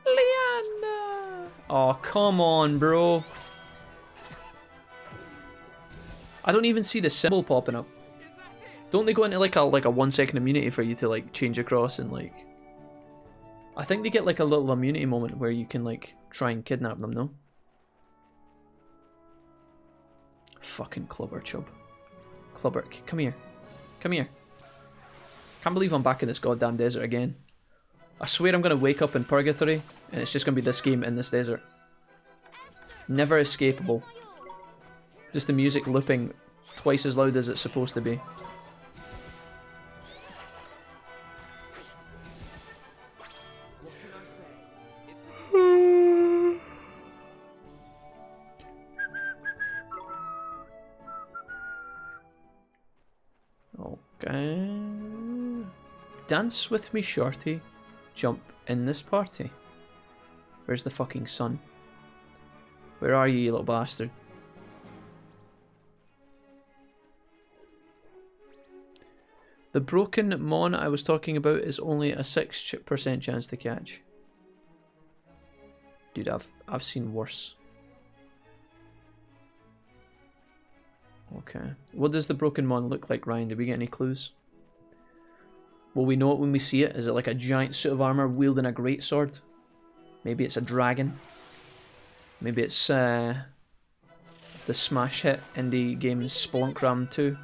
Leander! Oh, come on, bro. I don't even see the symbol popping up. Don't they go into like a 1 second immunity for you to like change across and like... I think they get like a little immunity moment where you can like try and kidnap them, no? Fucking Clubber Chub. Clubber, come here. Come here. Can't believe I'm back in this goddamn desert again. I swear I'm gonna wake up in Purgatory and it's just gonna be this game in this desert. Never escapable. Just the music looping twice as loud as it's supposed to be. What can I say? It's a Okay. Dance with me, shorty. Jump in this party. Where's the fucking sun? Where are you, you little bastard? The broken Mon I was talking about is only a 6% chance to catch. Dude, I've seen worse. Okay. What does the broken Mon look like, Ryan? Did we get any clues? Will we know it when we see it? Is it like a giant suit of armor wielding a greatsword? Maybe it's a dragon. Maybe it's the smash hit indie game Spelunkrun 2.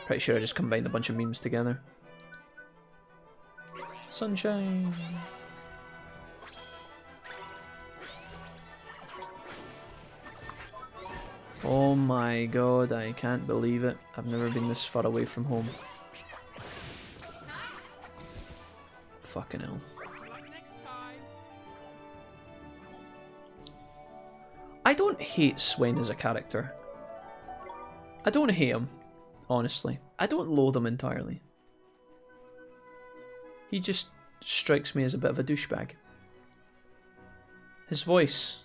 Pretty sure I just combined a bunch of memes together. Sunshine. Oh my god, I can't believe it. I've never been this far away from home. Fucking hell. next time. I don't hate Swain as a character. I don't hate him, honestly. I don't loathe him entirely. He just strikes me as a bit of a douchebag. His voice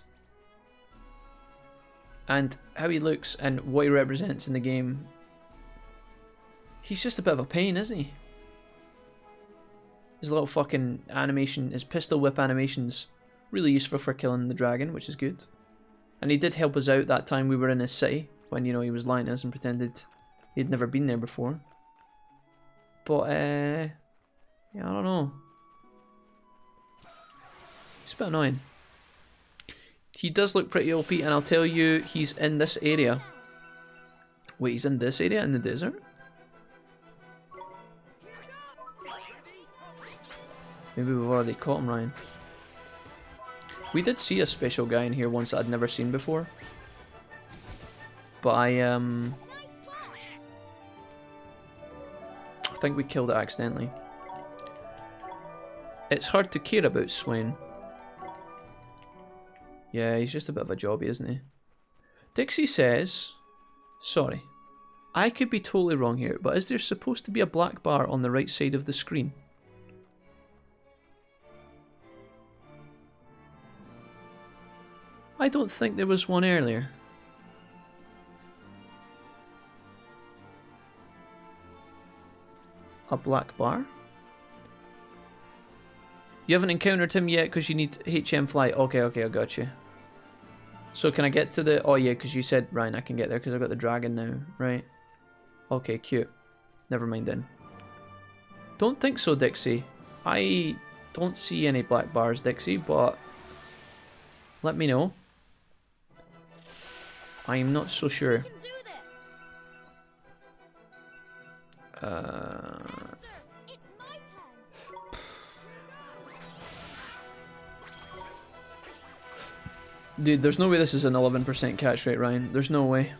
and how he looks and what he represents in the game, he's just a bit of a pain, isn't he? His little fucking animation, his pistol whip animations, really useful for killing the dragon, which is good. And he did help us out that time we were in his city, when, you know, he was lying to us and pretended he'd never been there before. But, yeah, I don't know. He's a bit annoying. He does look pretty OP, and I'll tell you, he's in this area. Wait, he's in this area in the desert? Maybe we've already caught him, Ryan. We did see a special guy in here once that I'd never seen before. But I think we killed it accidentally. It's hard to care about Swain. Yeah, he's just a bit of a jobby, isn't he? Dixie says... Sorry. I could be totally wrong here, but is there supposed to be a black bar on the right side of the screen? I don't think there was one earlier. A black bar? You haven't encountered him yet because you need HM fly. Okay, I got you. So can I get to the... Oh yeah, because you said, Ryan, I can get there because I've got the dragon now, right? Okay, cute. Never mind then. Don't think so, Dixie. I don't see any black bars, Dixie, but... Let me know. I am not so sure. Dude, there's no way this is an 11% catch rate, Ryan. There's no way.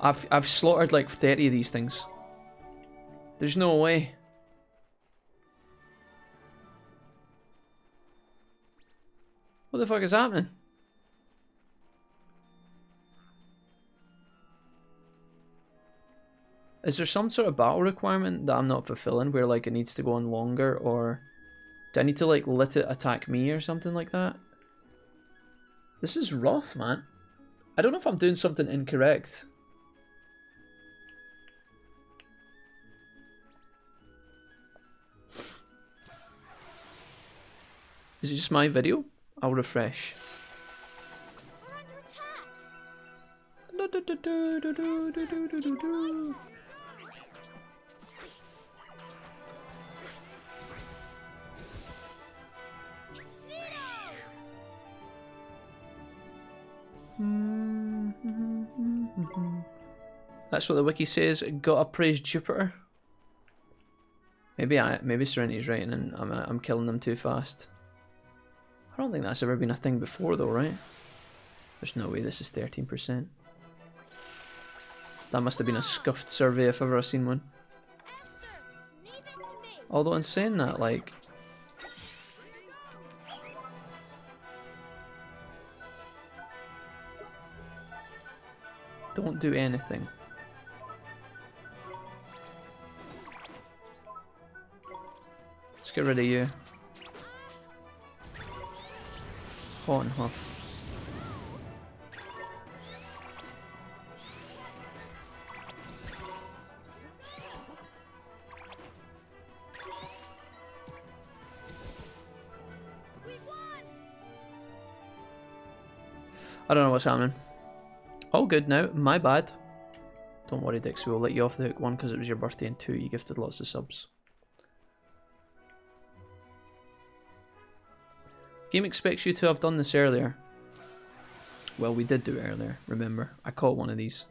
I've slaughtered like 30 of these things. There's no way. What the fuck is happening? Is there some sort of battle requirement that I'm not fulfilling where like it needs to go on longer, or do I need to like let it attack me or something like that? This is rough, man. I don't know if I'm doing something incorrect. Is it just my video? I'll refresh. That's what the wiki says. Gotta praise Jupiter. Maybe Serenity's right, and I'm killing them too fast. I don't think that's ever been a thing before, though, right? There's no way this is 13%. That must have been a scuffed survey if ever I've seen one. Although in saying that, like... Don't do anything. Let's get rid of you. Hot and huff. I don't know what's happening. All good now, my bad. Don't worry, Dix, we'll let you off the hook. 1, because it was your birthday, and 2, you gifted lots of subs. Game expects you to have done this earlier. Well, we did do it earlier, remember. I caught one of these.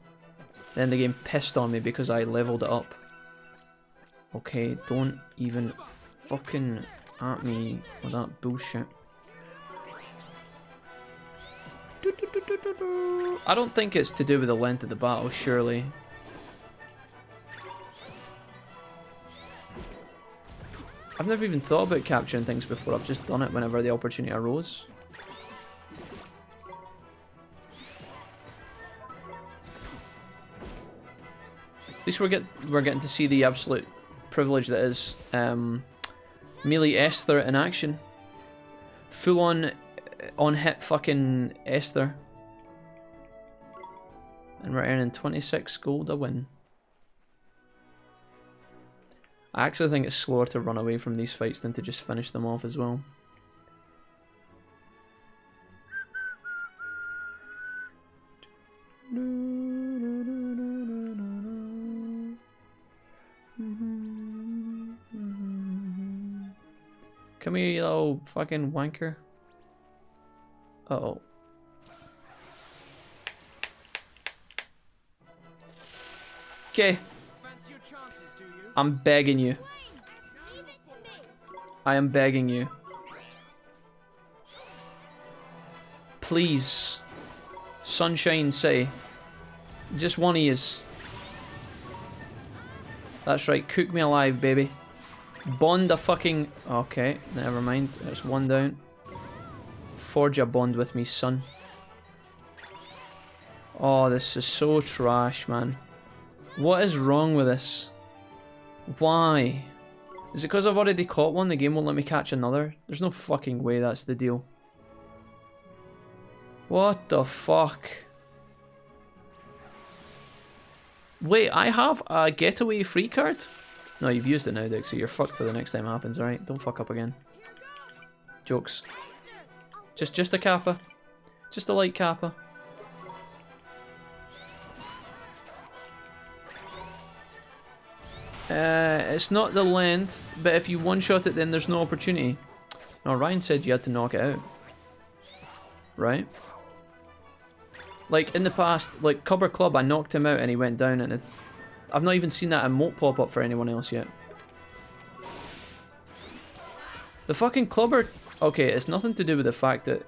Then the game pissed on me because I leveled it up. Okay, don't even fucking at me with that bullshit. I don't think it's to do with the length of the battle, surely. I've never even thought about capturing things before, I've just done it whenever the opportunity arose. At least we're getting to see the absolute privilege that is melee Esther in action. Full on hit fucking Esther. And we're earning 26 gold a win. I actually think it's slower to run away from these fights than to just finish them off as well. Come here, you little fucking wanker. Uh-oh. Okay. Fancy your chances, do you? I'm begging you. Leave it to me. I am begging you. Please. Sunshine City. Just one of yous. That's right, cook me alive, baby. Bond a fucking... Okay, never mind. There's one down. Forge a bond with me, son. Oh, this is so trash, man. What is wrong with this? Why? Is it because I've already caught one? The game won't let me catch another? There's no fucking way that's the deal. What the fuck? Wait, I have a getaway free card? No, you've used it now, Dick, so you're fucked for the next time it happens, alright? Don't fuck up again. Jokes. Just a kappa. Just a light kappa. It's not the length, but if you one-shot it then there's no opportunity. No, Ryan said you had to knock it out. Right? Like, in the past, like, Cubber Club, I knocked him out and he went down, and I've not even seen that emote pop up for anyone else yet. The fucking Clubber... Okay, it's nothing to do with the fact that...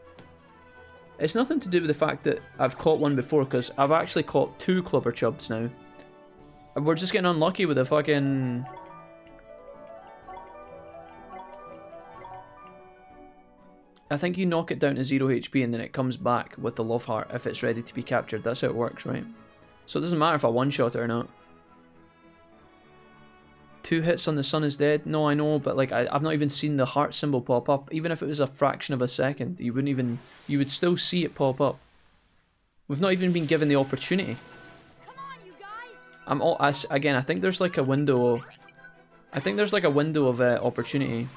It's nothing to do with the fact that I've caught one before, because I've actually caught 2 Clubber Chubs now. And we're just getting unlucky with the fucking... I think you knock it down to 0 HP and then it comes back with the love heart if it's ready to be captured. That's how it works, right? So it doesn't matter if I one-shot it or not. 2 hits on the sun is dead. No, I know, but like I've not even seen the heart symbol pop up. Even if it was a fraction of a second, you would still see it pop up. We've not even been given the opportunity. Come on, you guys. Again, I think there's like a window. I think there's like a window of opportunity.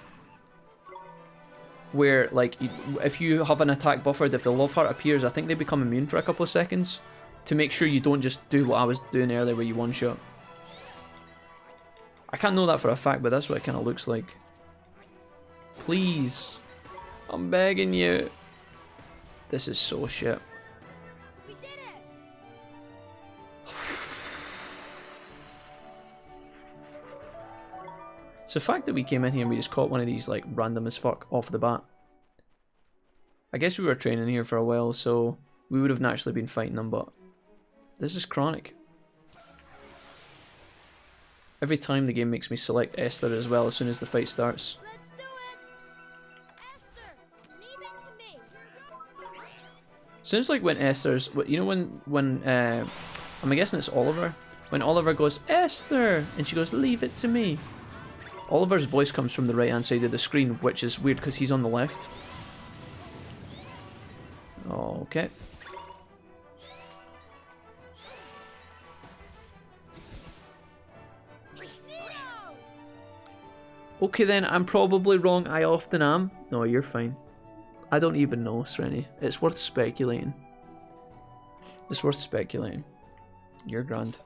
Where, like, if you have an attack buffered, if the love heart appears, I think they become immune for a couple of seconds. To make sure you don't just do what I was doing earlier where you one-shot. I can't know that for a fact, but that's what it kind of looks like. Please. I'm begging you. This is so shit. We did it. It's the fact that we came in here and we just caught one of these, like, random as fuck off the bat. I guess we were training here for a while, so we would have naturally been fighting them, but this is chronic. Every time the game makes me select Esther as well as soon as the fight starts. Let's do it. Esther, leave it to me. Sounds like when Esther's, you know when I'm guessing it's Oliver. When Oliver goes, Esther, and she goes, leave it to me. Oliver's voice comes from the right hand side of the screen, which is weird because he's on the left. Okay. Okay then, I'm probably wrong. I often am. No, you're fine. I don't even know, Srenny. It's worth speculating. It's worth speculating. You're grand.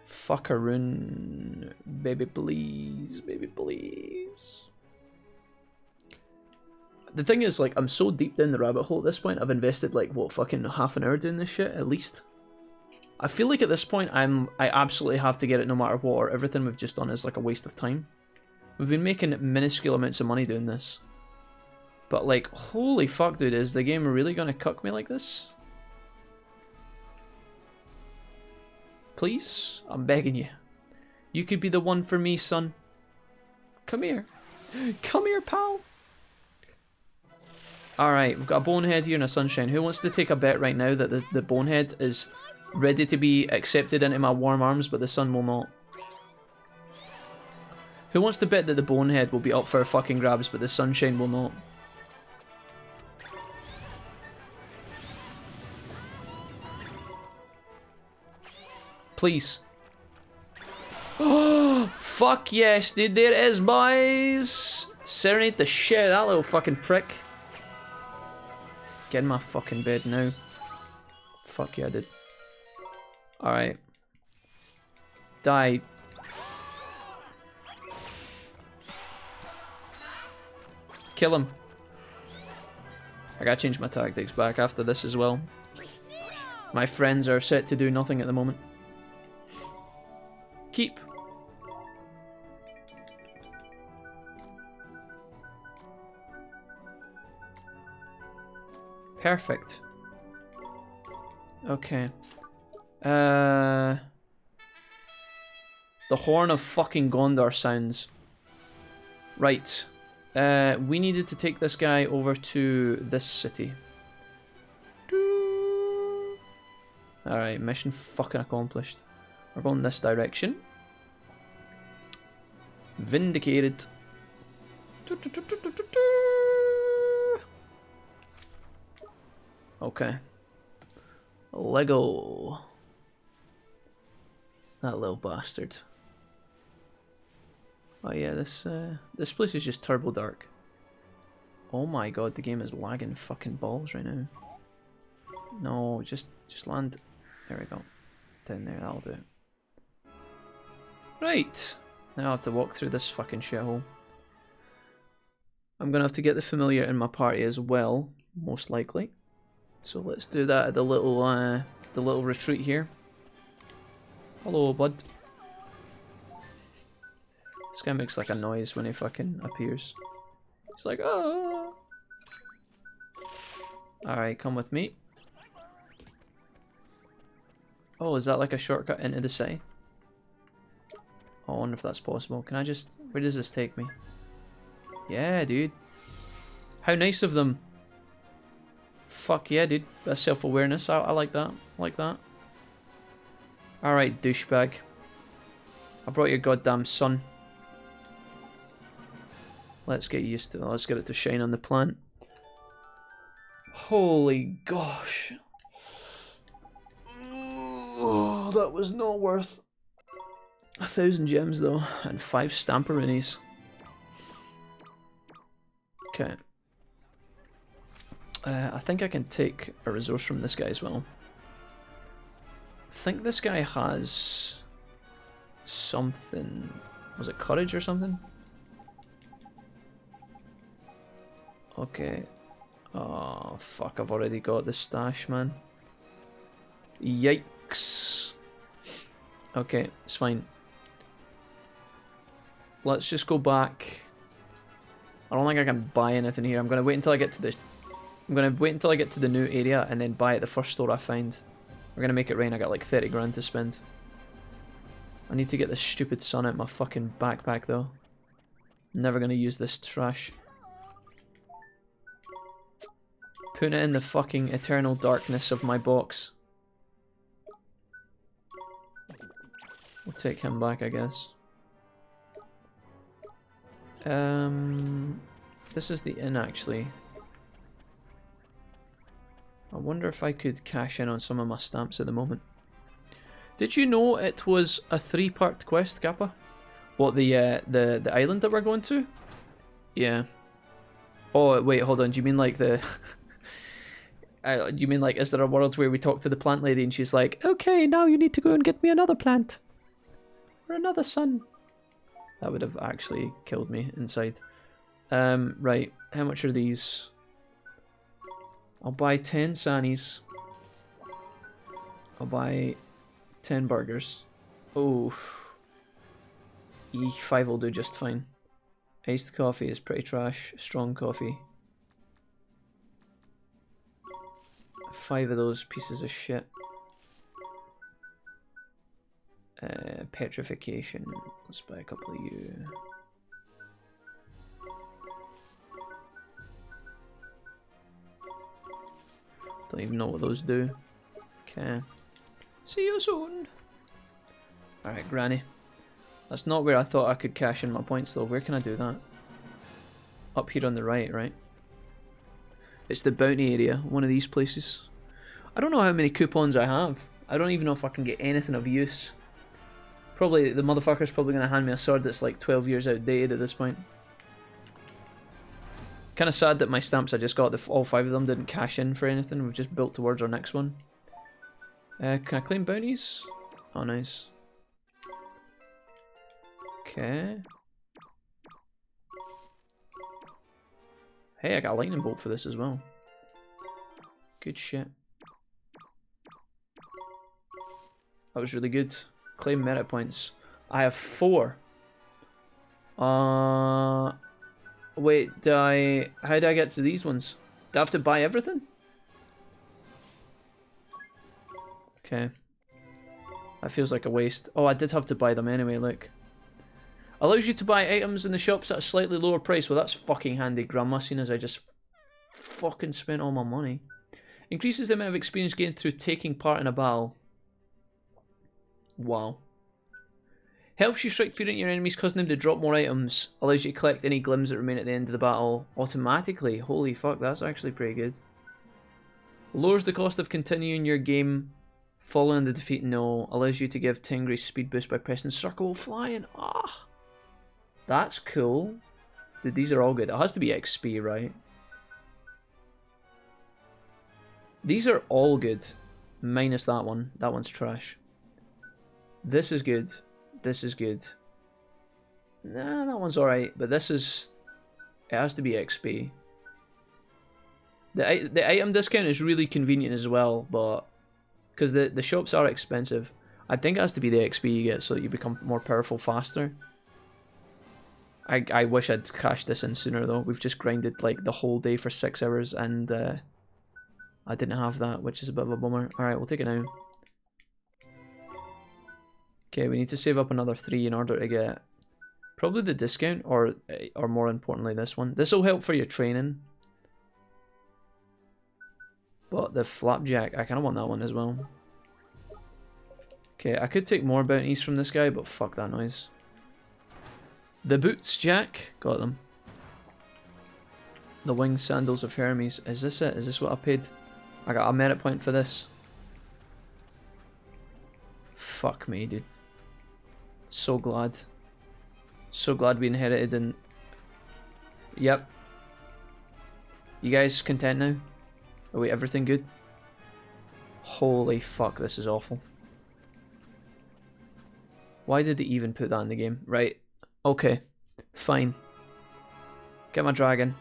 Fuckaroon. Baby please. Baby please. The thing is, like, I'm so deep down the rabbit hole at this point, I've invested, like, what, fucking half an hour doing this shit, at least? I feel like at this point, I absolutely have to get it no matter what, or everything we've just done is, like, a waste of time. We've been making minuscule amounts of money doing this. But, like, holy fuck, dude, is the game really gonna cuck me like this? Please? I'm begging you. You could be the one for me, son. Come here. Come here, pal. Alright, we've got a bonehead here and a sunshine. Who wants to take a bet right now that the bonehead is ready to be accepted into my warm arms, but the sun will not? Who wants to bet that the bonehead will be up for fucking grabs, but the sunshine will not? Please. Oh, fuck yes, dude. There it is, boys. Serenade the shit out of that little fucking prick. Get in my fucking bed now. Fuck yeah, dude. Alright. Die. Kill him. I gotta change my tactics back after this as well. My friends are set to do nothing at the moment. Keep. Perfect. Okay. The Horn of fucking Gondor sounds. Right. We needed to take this guy over to this city. Alright, mission fucking accomplished. We're going this direction. Vindicated. Okay. Lego. That little bastard. Oh yeah, this place is just turbo dark. Oh my god, the game is lagging fucking balls right now. No, just land. There we go. Down there, that'll do. Right. Now I have to walk through this fucking shithole. I'm gonna have to get the familiar in my party as well, most likely. So let's do that at the little retreat here. Hello, bud. This guy makes like a noise when he fucking appears. He's like, oh. Alright, come with me. Oh, is that like a shortcut into the city? Oh, I wonder if that's possible. Can I just... Where does this take me? Yeah, dude. How nice of them. Fuck yeah, dude. That's self-awareness. I like that. I like that. Alright, douchebag. I brought your goddamn son. Let's get used to it. Let's get it to shine on the plant. Holy gosh. Oh, that was not worth 1,000 gems though. And 5 stamperoonies. Okay. I think I can take a resource from this guy as well. I think this guy has something. Was it courage or something? Okay. Oh, fuck. I've already got the stash, man. Yikes. Okay, it's fine. Let's just go back. I don't think I can buy anything here. I'm gonna wait until I get to the... I'm gonna wait until I get to the new area and then buy at the first store I find. We're gonna make it rain. I got like 30 grand to spend. I need to get this stupid sun out my fucking backpack though. Never gonna use this trash. Put it in the fucking eternal darkness of my box. We'll take him back, I guess. This is the inn, actually. I wonder if I could cash in on some of my stamps at the moment. Did you know it was a 3-part quest, Kappa? What, the island that we're going to? Yeah. Oh, wait, hold on. Do you mean like the... do you mean like, is there a world where we talk to the plant lady and she's like, okay, now you need to go and get me another plant. Or another sun. That would have actually killed me inside. Right, how much are these? I'll buy 10 sannies. I'll buy 10 burgers. Oh. 5 will do just fine. Iced coffee is pretty trash. Strong coffee. 5 of those pieces of shit. Petrification. Let's buy a couple of you. Don't even know what those do. Okay. See you soon. Alright, Granny. That's not where I thought I could cash in my points though. Where can I do that? Up here on the right, right? It's the bounty area, one of these places. I don't know how many coupons I have. I don't even know if I can get anything of use. Probably, the motherfucker's probably going to hand me a sword that's like 12 years outdated at this point. Kind of sad that my stamps I just got, all 5 of them didn't cash in for anything. We've just built towards our next one. Can I claim bounties? Oh, nice. Okay. Hey, I got a lightning bolt for this as well. Good shit. That was really good. Claim merit points. I have 4. Wait, how do I get to these ones? Do I have to buy everything? Okay. That feels like a waste. Oh, I did have to buy them anyway, look. Allows you to buy items in the shops at a slightly lower price. Well, that's fucking handy, Grandma, seeing as I just fucking spent all my money. Increases the amount of experience gained through taking part in a battle. Wow. Helps you strike fear into your enemies, causing them to drop more items. Allows you to collect any glims that remain at the end of the battle automatically. Holy fuck, that's actually pretty good. Lowers the cost of continuing your game following the defeat. No. Allows you to give 10 grace speed boost by pressing circle while flying. Ah. That's cool. These are all good. It has to be XP, right? These are all good. Minus that one. That one's trash. This is good. This is good. Nah, that one's alright. But this is... It has to be XP. The item discount is really convenient as well, but... Because the shops are expensive. I think it has to be the XP you get so that you become more powerful faster. I wish I'd cashed this in sooner though. We've just grinded like the whole day for 6 hours and I didn't have that, which is a bit of a bummer. Alright, we'll take it now. Okay, we need to save up another 3 in order to get probably the discount or more importantly this one. This will help for your training. But the flapjack, I kind of want that one as well. Okay, I could take more bounties from this guy, but fuck that noise. The boots, Jack. Got them. The winged sandals of Hermes. Is this it? Is this what I paid? I got a merit point for this. Fuck me, dude. So glad. So glad we inherited and... Yep. You guys content now? Are we everything good? Holy fuck, this is awful. Why did they even put that in the game? Right. Okay. Fine. Get my dragon.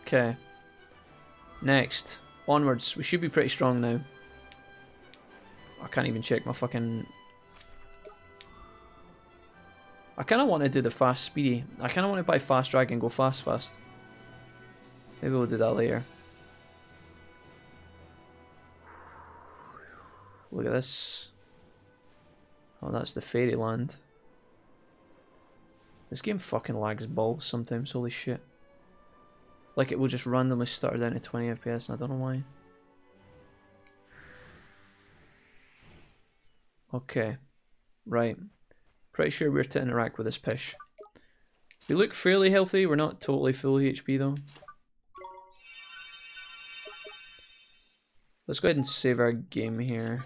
Okay. Next. Onwards. We should be pretty strong now. I can't even check my fucking... I kind of want to do the fast speedy. I kind of want to buy fast dragon, go fast. Maybe we'll do that later. Look at this. Oh, that's the fairyland. This game fucking lags balls sometimes, holy shit. Like it will just randomly stutter down to 20 FPS and I don't know why. Okay. Right. Pretty sure we're to interact with this pish. We look fairly healthy, we're not totally full HP though. Let's go ahead and save our game here.